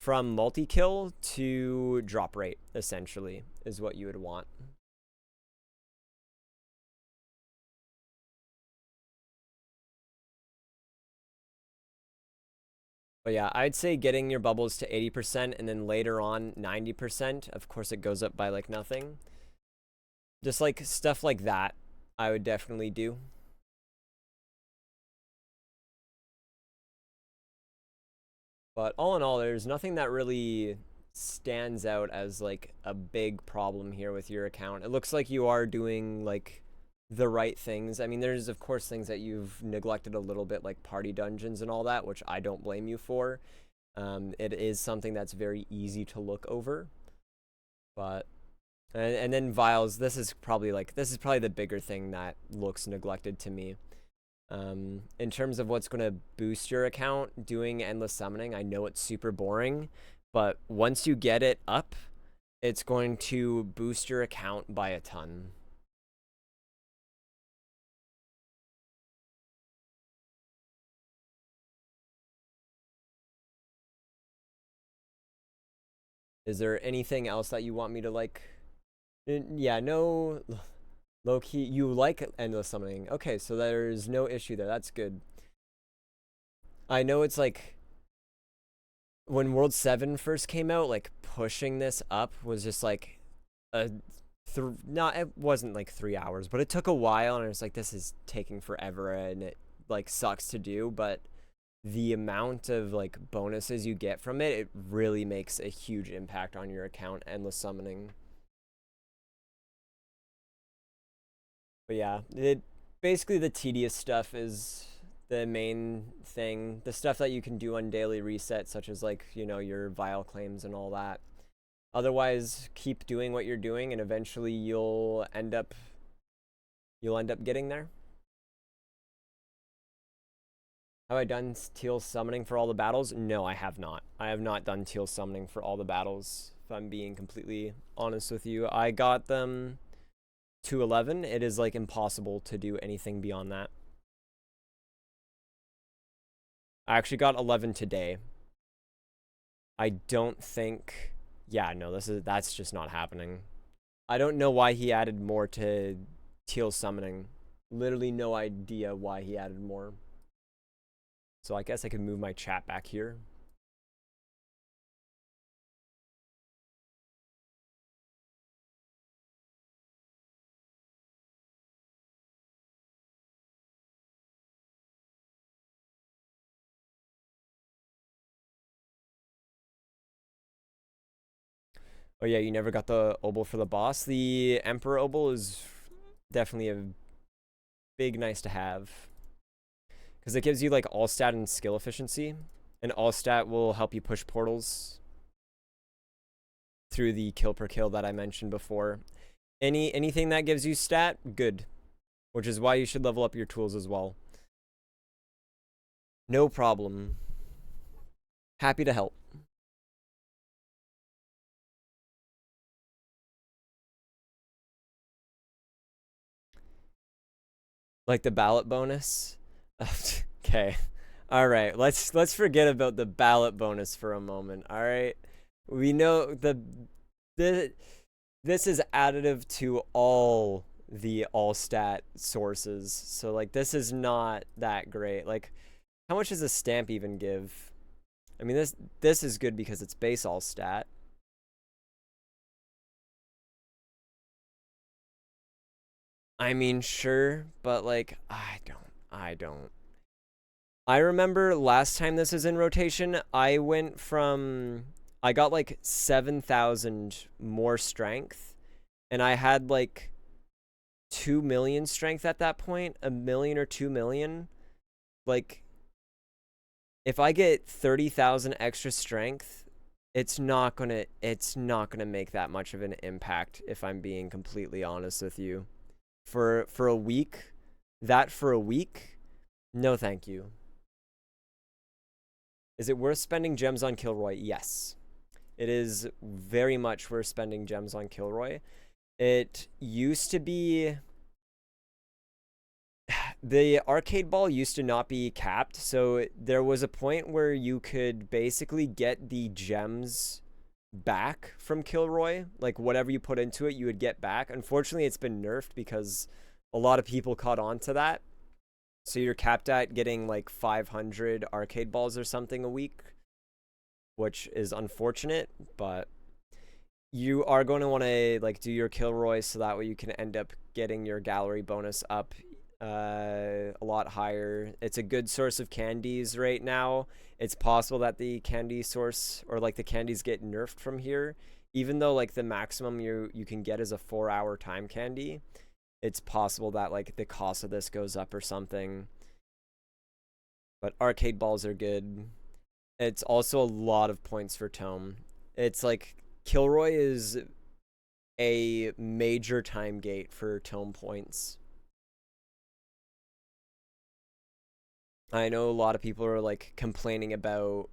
from multi-kill to drop rate, essentially, is what you would want. But yeah, I'd say getting your bubbles to 80% and then later on 90%. Of course, it goes up by like nothing. Just like stuff like that, I would definitely do. But all in all, there's nothing that really stands out as like a big problem here with your account. It looks like you are doing like the right things. I mean, there's of course things that you've neglected a little bit, like party dungeons and all that, which I don't blame you for. It is something that's very easy to look over, but and then vials. This is probably the bigger thing that looks neglected to me. In terms of what's going to boost your account, doing endless summoning, I know it's super boring, but once you get it up, it's going to boost your account by a ton. Is there anything else that you want me to like? Yeah, no, low key. You like endless summoning. Okay, so there's no issue there. That's good. I know it's like when World 7 first came out, like pushing this up was just like a not it wasn't like 3 hours, but it took a while, and I was like, this is taking forever, and it like sucks to do, but the amount of like bonuses you get from it, it really makes a huge impact on your account. Endless summoning. But yeah, it basically the tedious stuff is the main thing. The stuff that you can do on daily reset, such as like, your vial claims and all that. Otherwise, keep doing what you're doing, and eventually you'll end up getting there. Have I done teal summoning for all the battles? No, I have not. I have not done teal summoning for all the battles, if I'm being completely honest with you. I got them to 11. It is like impossible to do anything beyond that. I actually got 11 today. I don't think... Yeah, no, that's just not happening. I don't know why he added more to teal summoning. Literally no idea why he added more. So I guess I could move my chat back here. Oh yeah, you never got the obol for the boss. The Emperor obol is definitely a big nice to have. Because it gives you like all stat and skill efficiency. And all stat will help you push portals through the kill per kill that I mentioned before. Anything that gives you stat, good. Which is why you should level up your tools as well. No problem. Happy to help. Like the ballot bonus? Okay. All right. Let's forget about the ballot bonus for a moment. All right. We know the this is additive to all the all stat sources. So like this is not that great. Like how much does a stamp even give? I mean this is good because it's base all stat. I mean sure, but like I don't. I remember last time this was in rotation, I got like 7,000 more strength, and I had like 2 million strength at that point, a million or 2 million. Like, if I get 30,000 extra strength, it's not gonna make that much of an impact, if I'm being completely honest with you. For a week, for a week, no thank you. Is it worth spending gems on Kilroy? Yes. It is very much worth spending gems on Kilroy. It used to be... The arcade ball used to not be capped, so there was a point where you could basically get the gems back from Kilroy. Like, whatever you put into it, you would get back. Unfortunately, it's been nerfed because a lot of people caught on to that. So you're capped at getting like 500 arcade balls or something a week, which is unfortunate, but you are going to want to like do your Kilroy so that way you can end up getting your gallery bonus up a lot higher. It's a good source of candies right now. It's possible that the candy source or like the candies get nerfed from here, even though like the maximum you can get is a 4-hour time candy. It's possible that like the cost of this goes up or something. But arcade balls are good. It's also a lot of points for Tome. It's like Kilroy is a major time gate for Tome points. I know a lot of people are like complaining about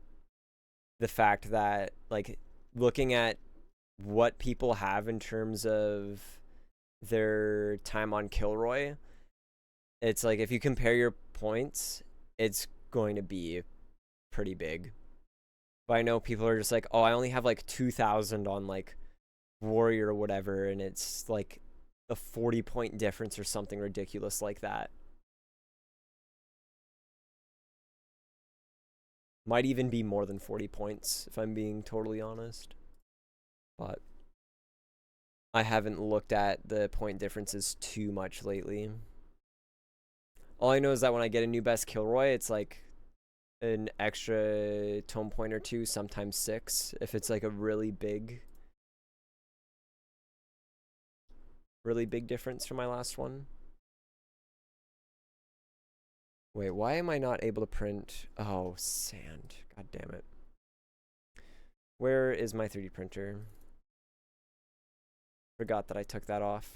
the fact that like looking at what people have in terms of their time on Kilroy, it's like if you compare your points, it's going to be pretty big. But I know people are just like, oh, I only have like 2,000 on like Warrior or whatever, and it's like a 40-point difference or something ridiculous like that. Might even be more than 40 points, if I'm being totally honest. But I haven't looked at the point differences too much lately. All I know is that when I get a new best Kilroy, it's like an extra tome point or two, sometimes 6, if it's like a really big difference from my last one. Wait, why am I not able to print? Oh, sand. God damn it. Where is my 3D printer? Forgot that I took that off.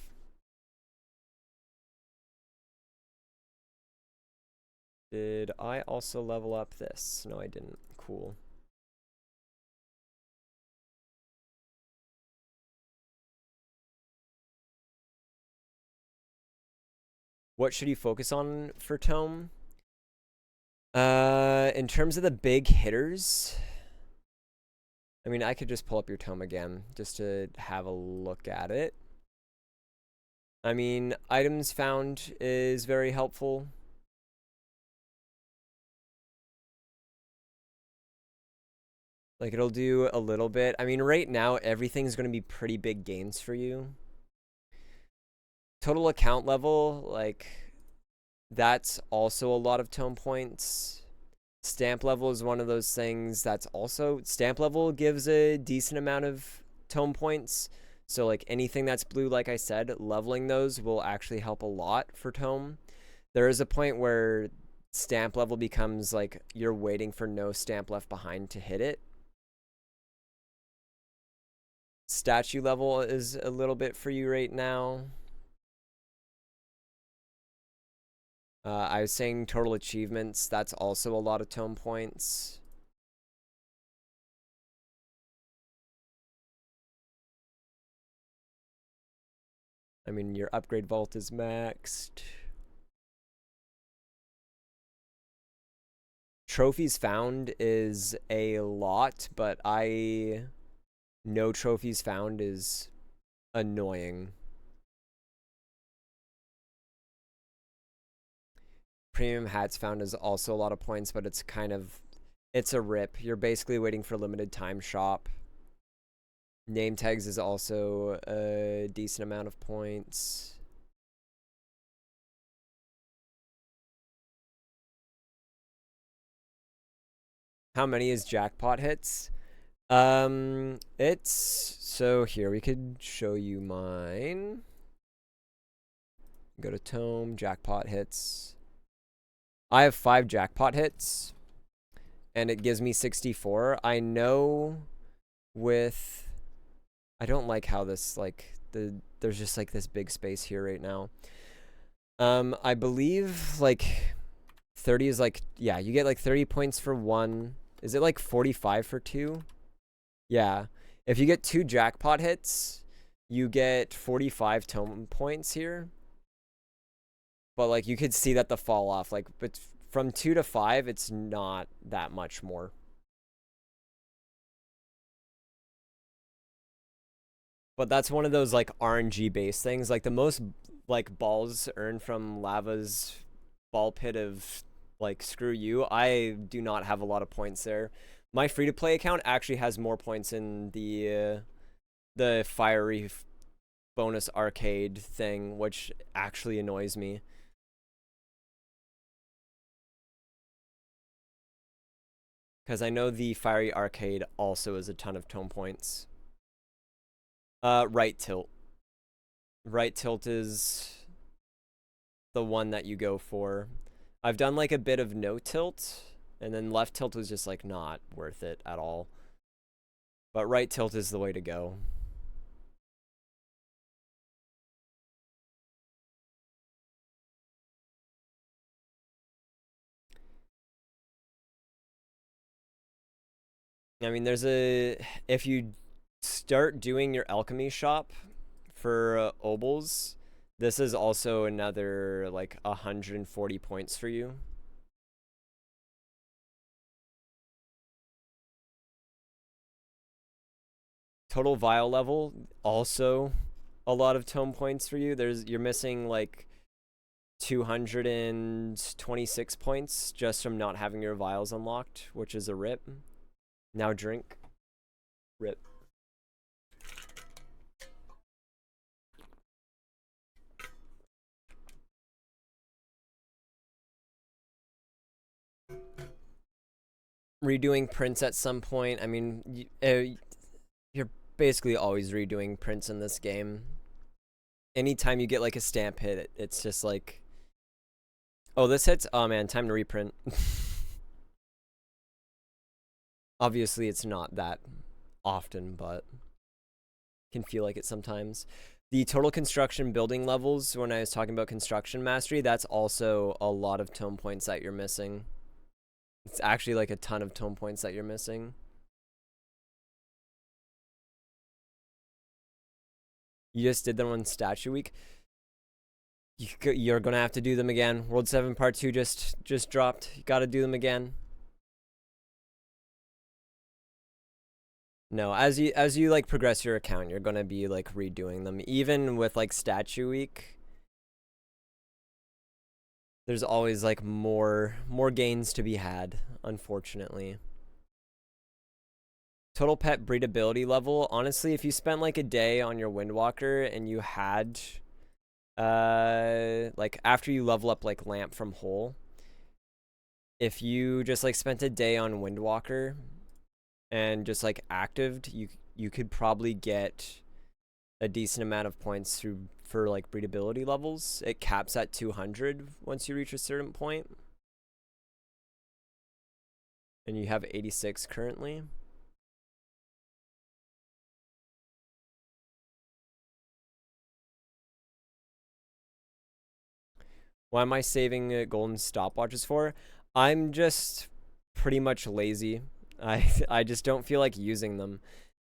Did I also level up this? No, I didn't. Cool. What should you focus on for Tome? In terms of the big hitters, I mean, I could just pull up your Tome again just to have a look at it. I mean, items found is very helpful. Like, it'll do a little bit. I mean, right now, everything's going to be pretty big gains for you. Total account level, like, that's also a lot of tome points. Stamp level is one of those things that's also... Stamp level gives a decent amount of tome points. So, like, anything that's blue, like I said, leveling those will actually help a lot for tome. There is a point where stamp level becomes, like, you're waiting for no stamp left behind to hit it. Statue level is a little bit for you right now. I was saying total achievements. That's also a lot of tome points. I mean, your upgrade vault is maxed. Trophies found is a lot, but no trophies found is annoying. Premium hats found is also a lot of points, but it's a rip. You're basically waiting for limited time shop. Name tags is also a decent amount of points. How many is jackpot hits? So here we could show you mine. Go to Tome, jackpot hits. I have 5 jackpot hits, and it gives me 64. I know I don't like how this, like, there's just, like, this big space here right now. I believe, like, 30 is, like, yeah, you get, like, 30 points for 1. Is it, like, 45 for 2? Yeah. If you get 2 jackpot hits, you get 45 tome points here. But, like, you could see that the fall off, like, but from 2 to 5, it's not that much more. But that's one of those, like, RNG based things. Like, the most, like, balls earned from Lava's ball pit of, like, screw you. I do not have a lot of points there. My free to play account actually has more points in the fiery bonus arcade thing, which actually annoys me. Because I know the fiery arcade also is a ton of tome points. Right tilt. Right tilt is the one that you go for. I've done like a bit of no tilt, and then left tilt was just like not worth it at all. But right tilt is the way to go. I mean, if you start doing your alchemy shop for obols, this is also another like 140 points for you. Total vial level, also a lot of tome points for you. You're missing like 226 points just from not having your vials unlocked, which is a rip. Now drink. Rip. Redoing prints at some point. I mean, you're basically always redoing prints in this game. Anytime you get like a stamp hit, it's just like, oh, this hits. Oh man, time to reprint. Obviously, it's not that often, but Can feel like it sometimes. The total construction building levels, when I was talking about construction mastery, that's also a lot of tome points that you're missing. It's actually like a ton of tome points that you're missing. You just did them on Statue Week. You're gonna have to do them again. World 7 Part 2 just dropped. You gotta do them again. No, as you like progress your account, you're gonna be like redoing them. Even with like Statue Week, there's always like more gains to be had, unfortunately. Total pet breedability level. Honestly, if you spent like a day on your Windwalker and you had like after you level up like Lamp from Hole, if you just like spent a day on Windwalker and just like actived, you could probably get a decent amount of points through for like breedability levels. It caps at 200 once you reach a certain point. And you have 86 currently. Why am I saving golden stopwatches for? I'm just pretty much lazy. I just don't feel like using them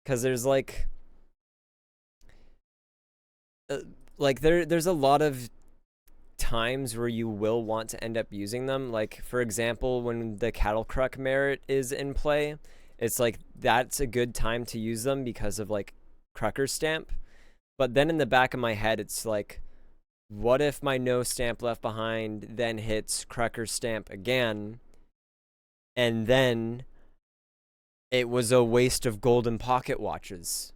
because there's there's a lot of times where you will want to end up using them. Like for example, when the cattle cruck merit is in play, it's like that's a good time to use them because of like Crucker stamp. But then in the back of my head, it's like, what if my no stamp left behind then hits Crucker stamp again, and then it was a waste of golden pocket watches.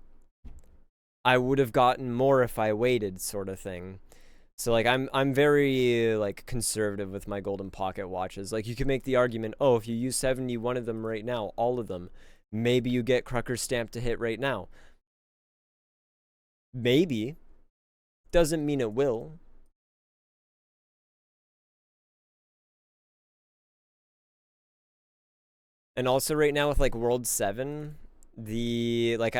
I would have gotten more if I waited, sort of thing. So like I'm very like conservative with my golden pocket watches. Like you could make the argument, oh, if you use 71 of them right now, all of them, maybe you get Crucker stamp to hit right now. Maybe. Doesn't mean it will. And also right now with like World 7, the like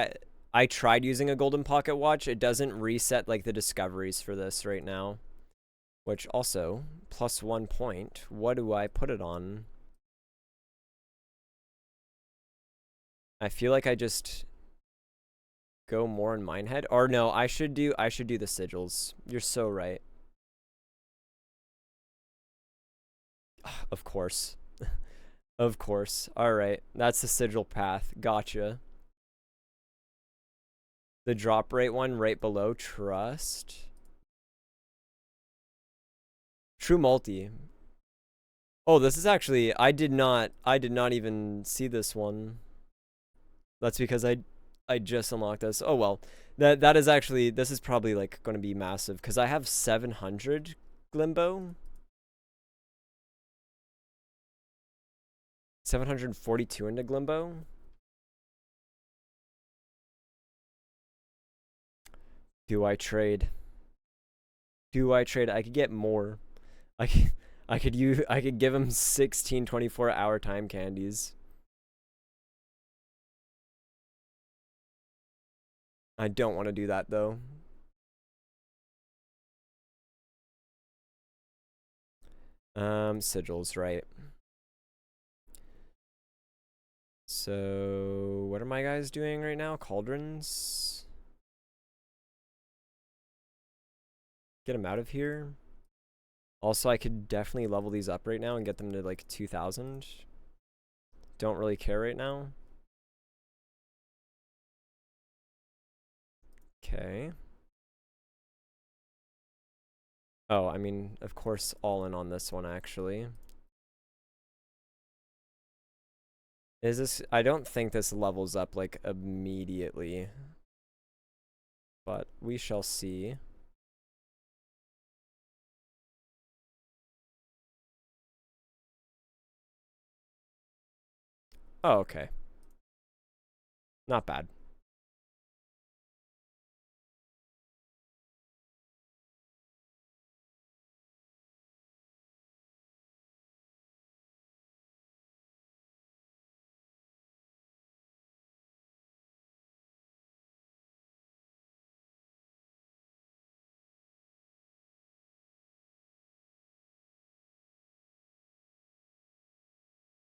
I tried using a golden pocket watch. It doesn't reset like the discoveries for this right now. Which also, +1 point. What do I put it on? I feel like I just go more in Minehead. Or no, I should do the sigils. You're so right. Of course. Of course. Alright. That's the sigil path. Gotcha. The drop rate one right below trust. True multi. Oh, this is actually I did not even see this one. That's because I just unlocked this. Oh well. That is actually this is probably like going to be massive cuz I have 700 Glimbo. 742 into Glimbo. Do I trade? Do I trade? I could get more. I could give him 16 24-hour time candies. I don't want to do that though. Sigils, right. So, what are my guys doing right now? Cauldrons? Get them out of here. Also, I could definitely level these up right now and get them to like 2,000. Don't really care right now. Okay. Oh, I mean, of course, all in on this one, actually. Is this... I don't think this levels up, like, immediately. But we shall see. Oh, okay. Not bad.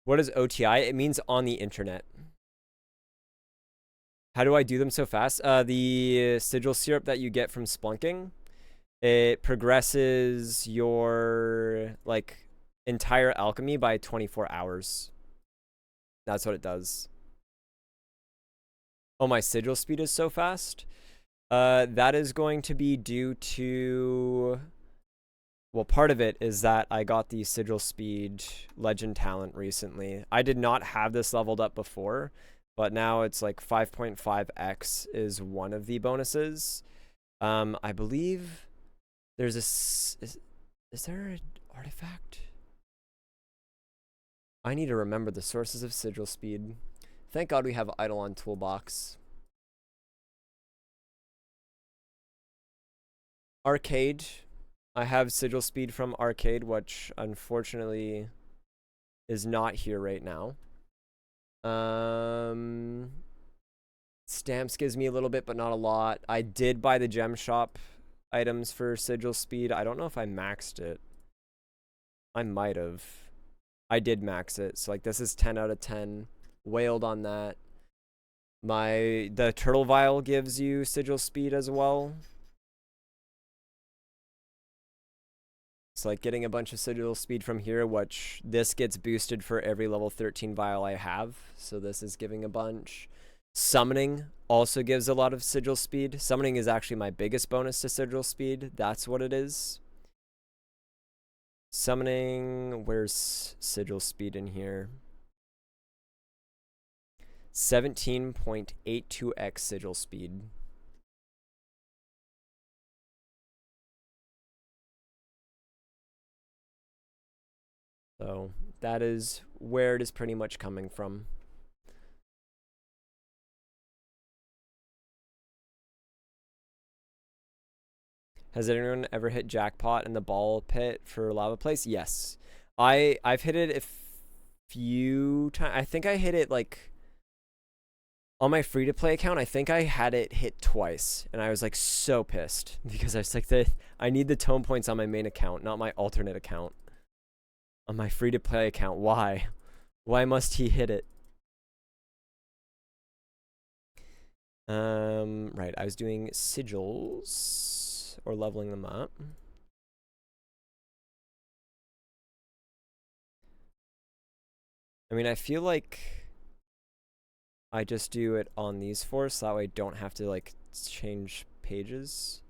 What is OTI? It means on the internet. How do I do them so fast? The sigil syrup that you get from splunking, it progresses your like entire alchemy by 24 hours. That's what it does. Oh, my sigil speed is so fast. That is going to be due to, well, part of it is that I got the sigil speed legend talent recently. I did not have this leveled up before, but now it's like 5.5x is one of the bonuses. I believe there's is there an artifact? I need to remember the sources of sigil speed. Thank God we have Eidolon Toolbox. Arcade. I have sigil speed from Arcade, which unfortunately is not here right now. Stamps gives me a little bit, but not a lot. I did buy the gem shop items for sigil speed. I don't know if I maxed it. I might have. I did max it. So like this is 10 out of 10. Wailed on that. The turtle vial gives you sigil speed as well. It's like getting a bunch of sigil speed from here, which this gets boosted for every level 13 vial I have. So this is giving a bunch. Summoning also gives a lot of sigil speed. Summoning is actually my biggest bonus to sigil speed. That's what it is. Summoning, where's sigil speed in here? 17.82x sigil speed. So that is where it is pretty much coming from. Has anyone ever hit jackpot in the ball pit for lava place? Yes. I've hit it a few times. I think I hit it like on my free to play account. I think I had it hit twice, and I was like so pissed because I was like, I need the tone points on my main account, not my alternate account. On my free to play account, why? Why must he hit it? Right. I was doing sigils or leveling them up. I mean, I feel like I just do it on these four, so that way I don't have to like change pages.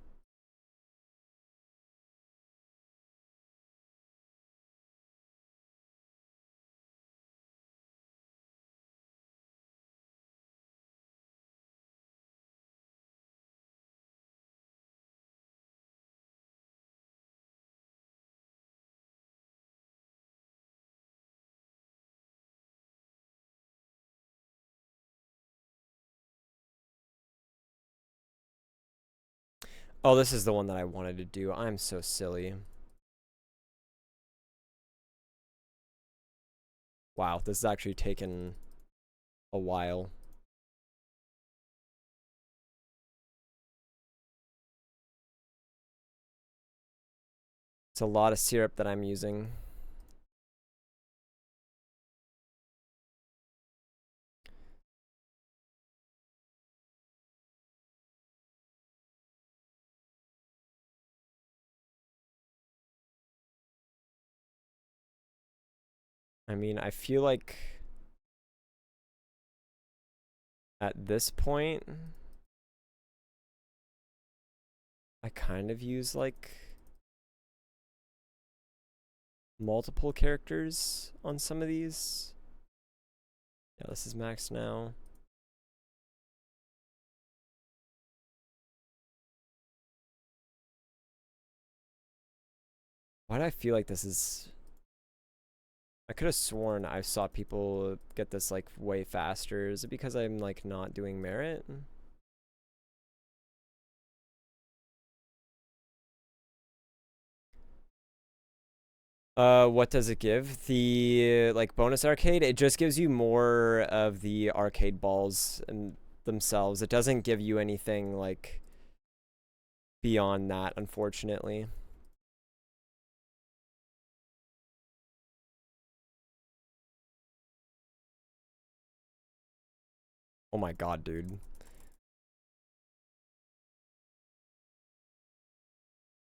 Oh, this is the one that I wanted to do. I'm so silly. Wow, this has actually taken a while. It's a lot of syrup that I'm using. I mean, I feel like at this point, I kind of use like multiple characters on some of these. Yeah, this is max now. Why do I feel like this is... I could have sworn I saw people get this like way faster. Is it because I'm like not doing merit? What does it give? The like bonus arcade, it just gives you more of the arcade balls and themselves. It doesn't give you anything like beyond that, unfortunately. Oh my god, dude.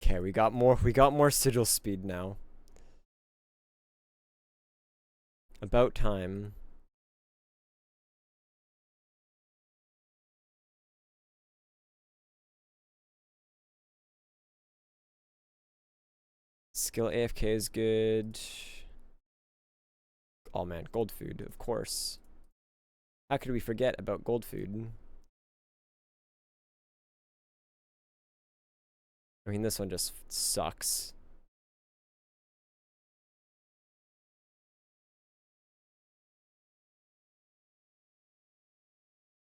Okay, we got more sigil speed now. About time. Skill AFK is good. Oh man, gold food, of course. How could we forget about gold food? I mean, this one just sucks.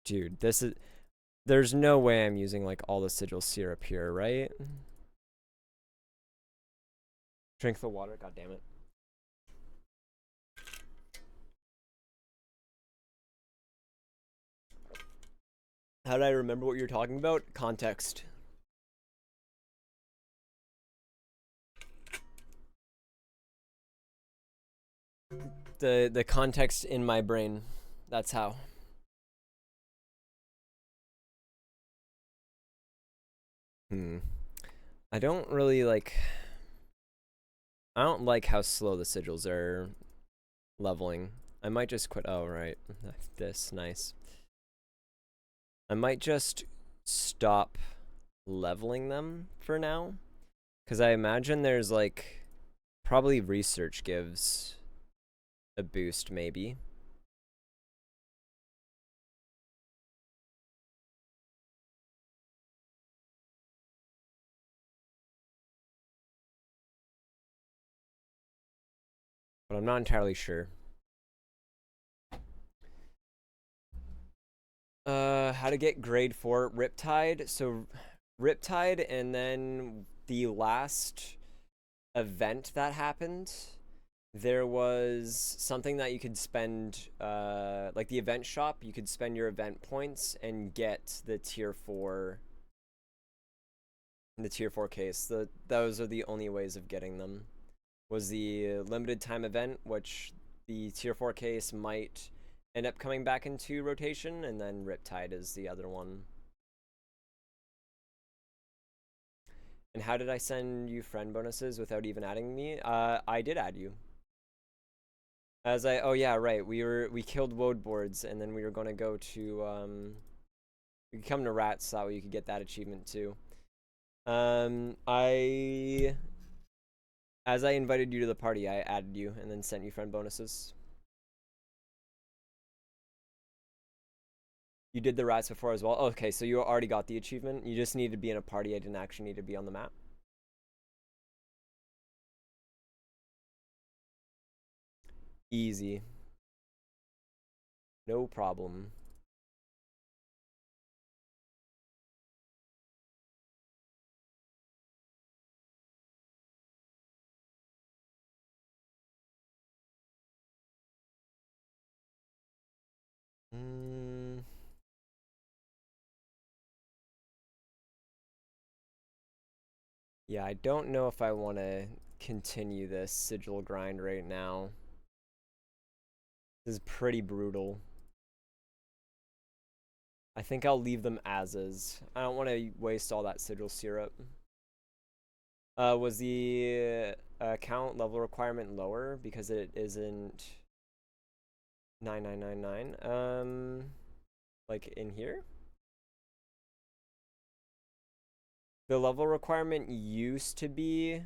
Dude, there's no way I'm using like all the sigil syrup here, right? Drink the water, god damn it. How did I remember what you were talking about? Context. The context in my brain. That's how. I don't really like. I don't like how slow the sigils are leveling. I might just quit. Oh, right. This, nice. I might just stop leveling them for now. Because I imagine there's like. Probably research gives a boost, maybe. But I'm not entirely sure. How to get grade 4 Riptide. So Riptide, and then the last event that happened, there was something that you could spend, like the event shop, you could spend your event points and get the tier 4 case. Those are the only ways of getting them. Was the limited time event, which the tier 4 case might end up coming back into rotation, and then Riptide is the other one. And how did I send you friend bonuses without even adding me? I did add you. Oh yeah, right. We killed woad boards, and then we were gonna go to we could come to rats so that way you could get that achievement too. As I invited you to the party, I added you and then sent you friend bonuses. You did the rats before as well? Okay, so you already got the achievement. You just needed to be in a party. I didn't actually need to be on the map. Easy. No problem. Yeah, I don't know if I want to continue this sigil grind right now. This is pretty brutal. I think I'll leave them as is. I don't want to waste all that sigil syrup. Was the account level requirement lower because it isn't 9999? Like in here? The level requirement used to be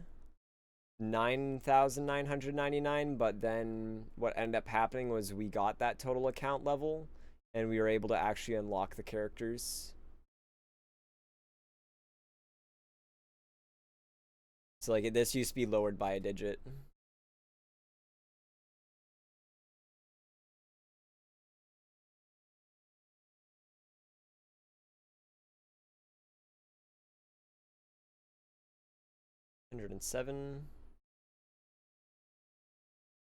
9,999, but then what ended up happening was we got that total account level and we were able to actually unlock the characters. So like this used to be lowered by a digit. $107.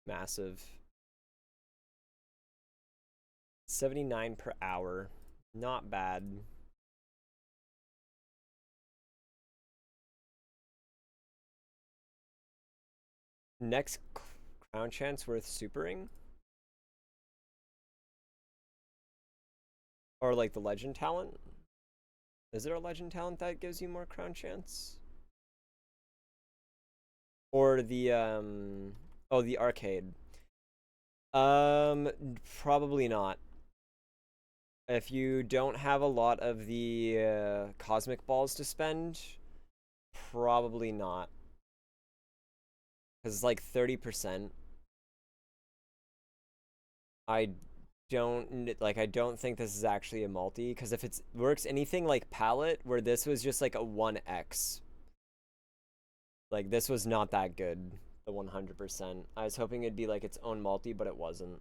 Massive. 79 per hour. Not bad. Next crown chance worth supering. Or like the legend talent? Is there a legend talent that gives you more crown chance? Or the oh, the arcade. Probably not. If you don't have a lot of the cosmic balls to spend, probably not. Cuz it's like 30%. I I don't think this is actually a multi, because if it works anything like palette, where this was just like a 1x, like this was not that good, the 100%. I was hoping it'd be like its own multi, but it wasn't.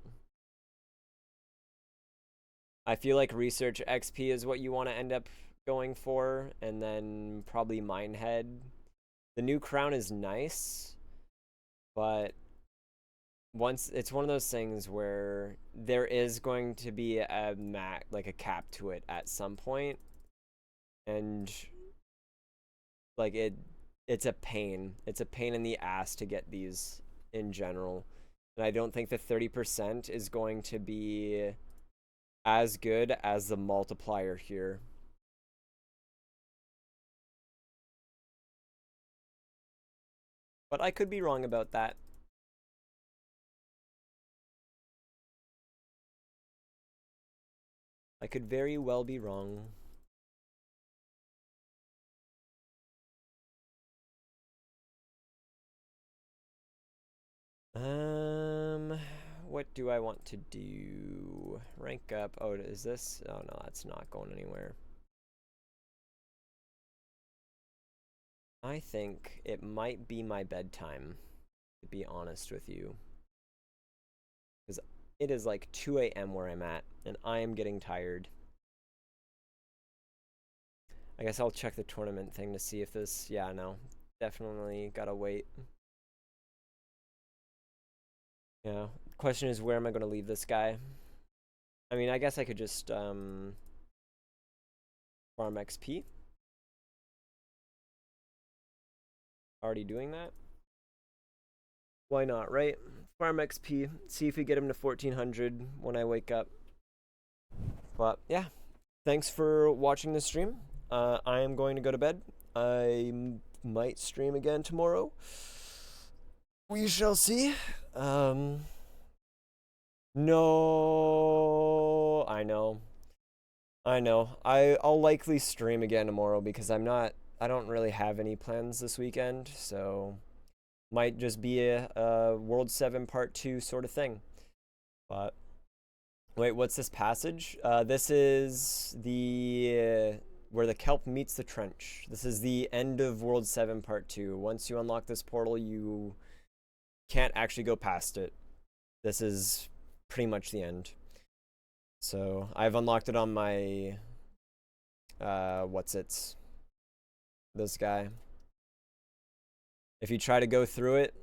I feel like research XP is what you want to end up going for, and then probably Minehead. The new crown is nice, but once it's one of those things where there is going to be a like a cap to it at some point, and like it's a pain. It's a pain in the ass to get these in general. And I don't think the 30% is going to be as good as the multiplier here. But I could be wrong about that. I could very well be wrong. What do I want to do? Rank up. Oh, is this? Oh no, that's not going anywhere. I think it might be my bedtime, to be honest with you. Because it is like 2 a.m. where I'm at, and I am getting tired. I guess I'll check the tournament thing to see if this... Yeah, no. Definitely gotta wait. Yeah. Question is, where am I going to leave this guy? I mean, I guess I could just farm XP. Already doing that. Why not, right? Farm XP. See if we get him to 1400 when I wake up. But yeah, thanks for watching the stream. I am going to go to bed. I might stream again tomorrow. We shall see. No, I know. I'll likely stream again tomorrow because I don't really have any plans this weekend, so might just be a World 7 Part 2 sort of thing. But wait, what's this passage? This is the where the kelp meets the trench. This is the end of World 7 Part 2. Once you unlock this portal, you can't actually go past it. This is pretty much the end. So I've unlocked it on my this guy. If you try to go through it,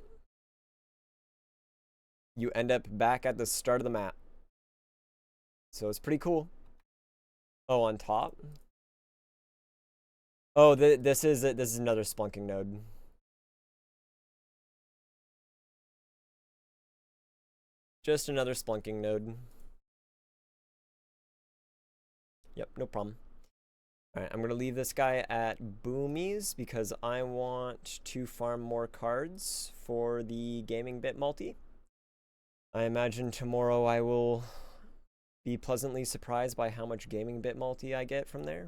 you end up back at the start of the map. So it's pretty cool. Oh, on top? Oh, this is another splunking node. Just another splunking node. Yep, no problem. Alright, I'm going to leave this guy at Boomies because I want to farm more cards for the gaming bit multi. I imagine tomorrow I will be pleasantly surprised by how much gaming bit multi I get from there.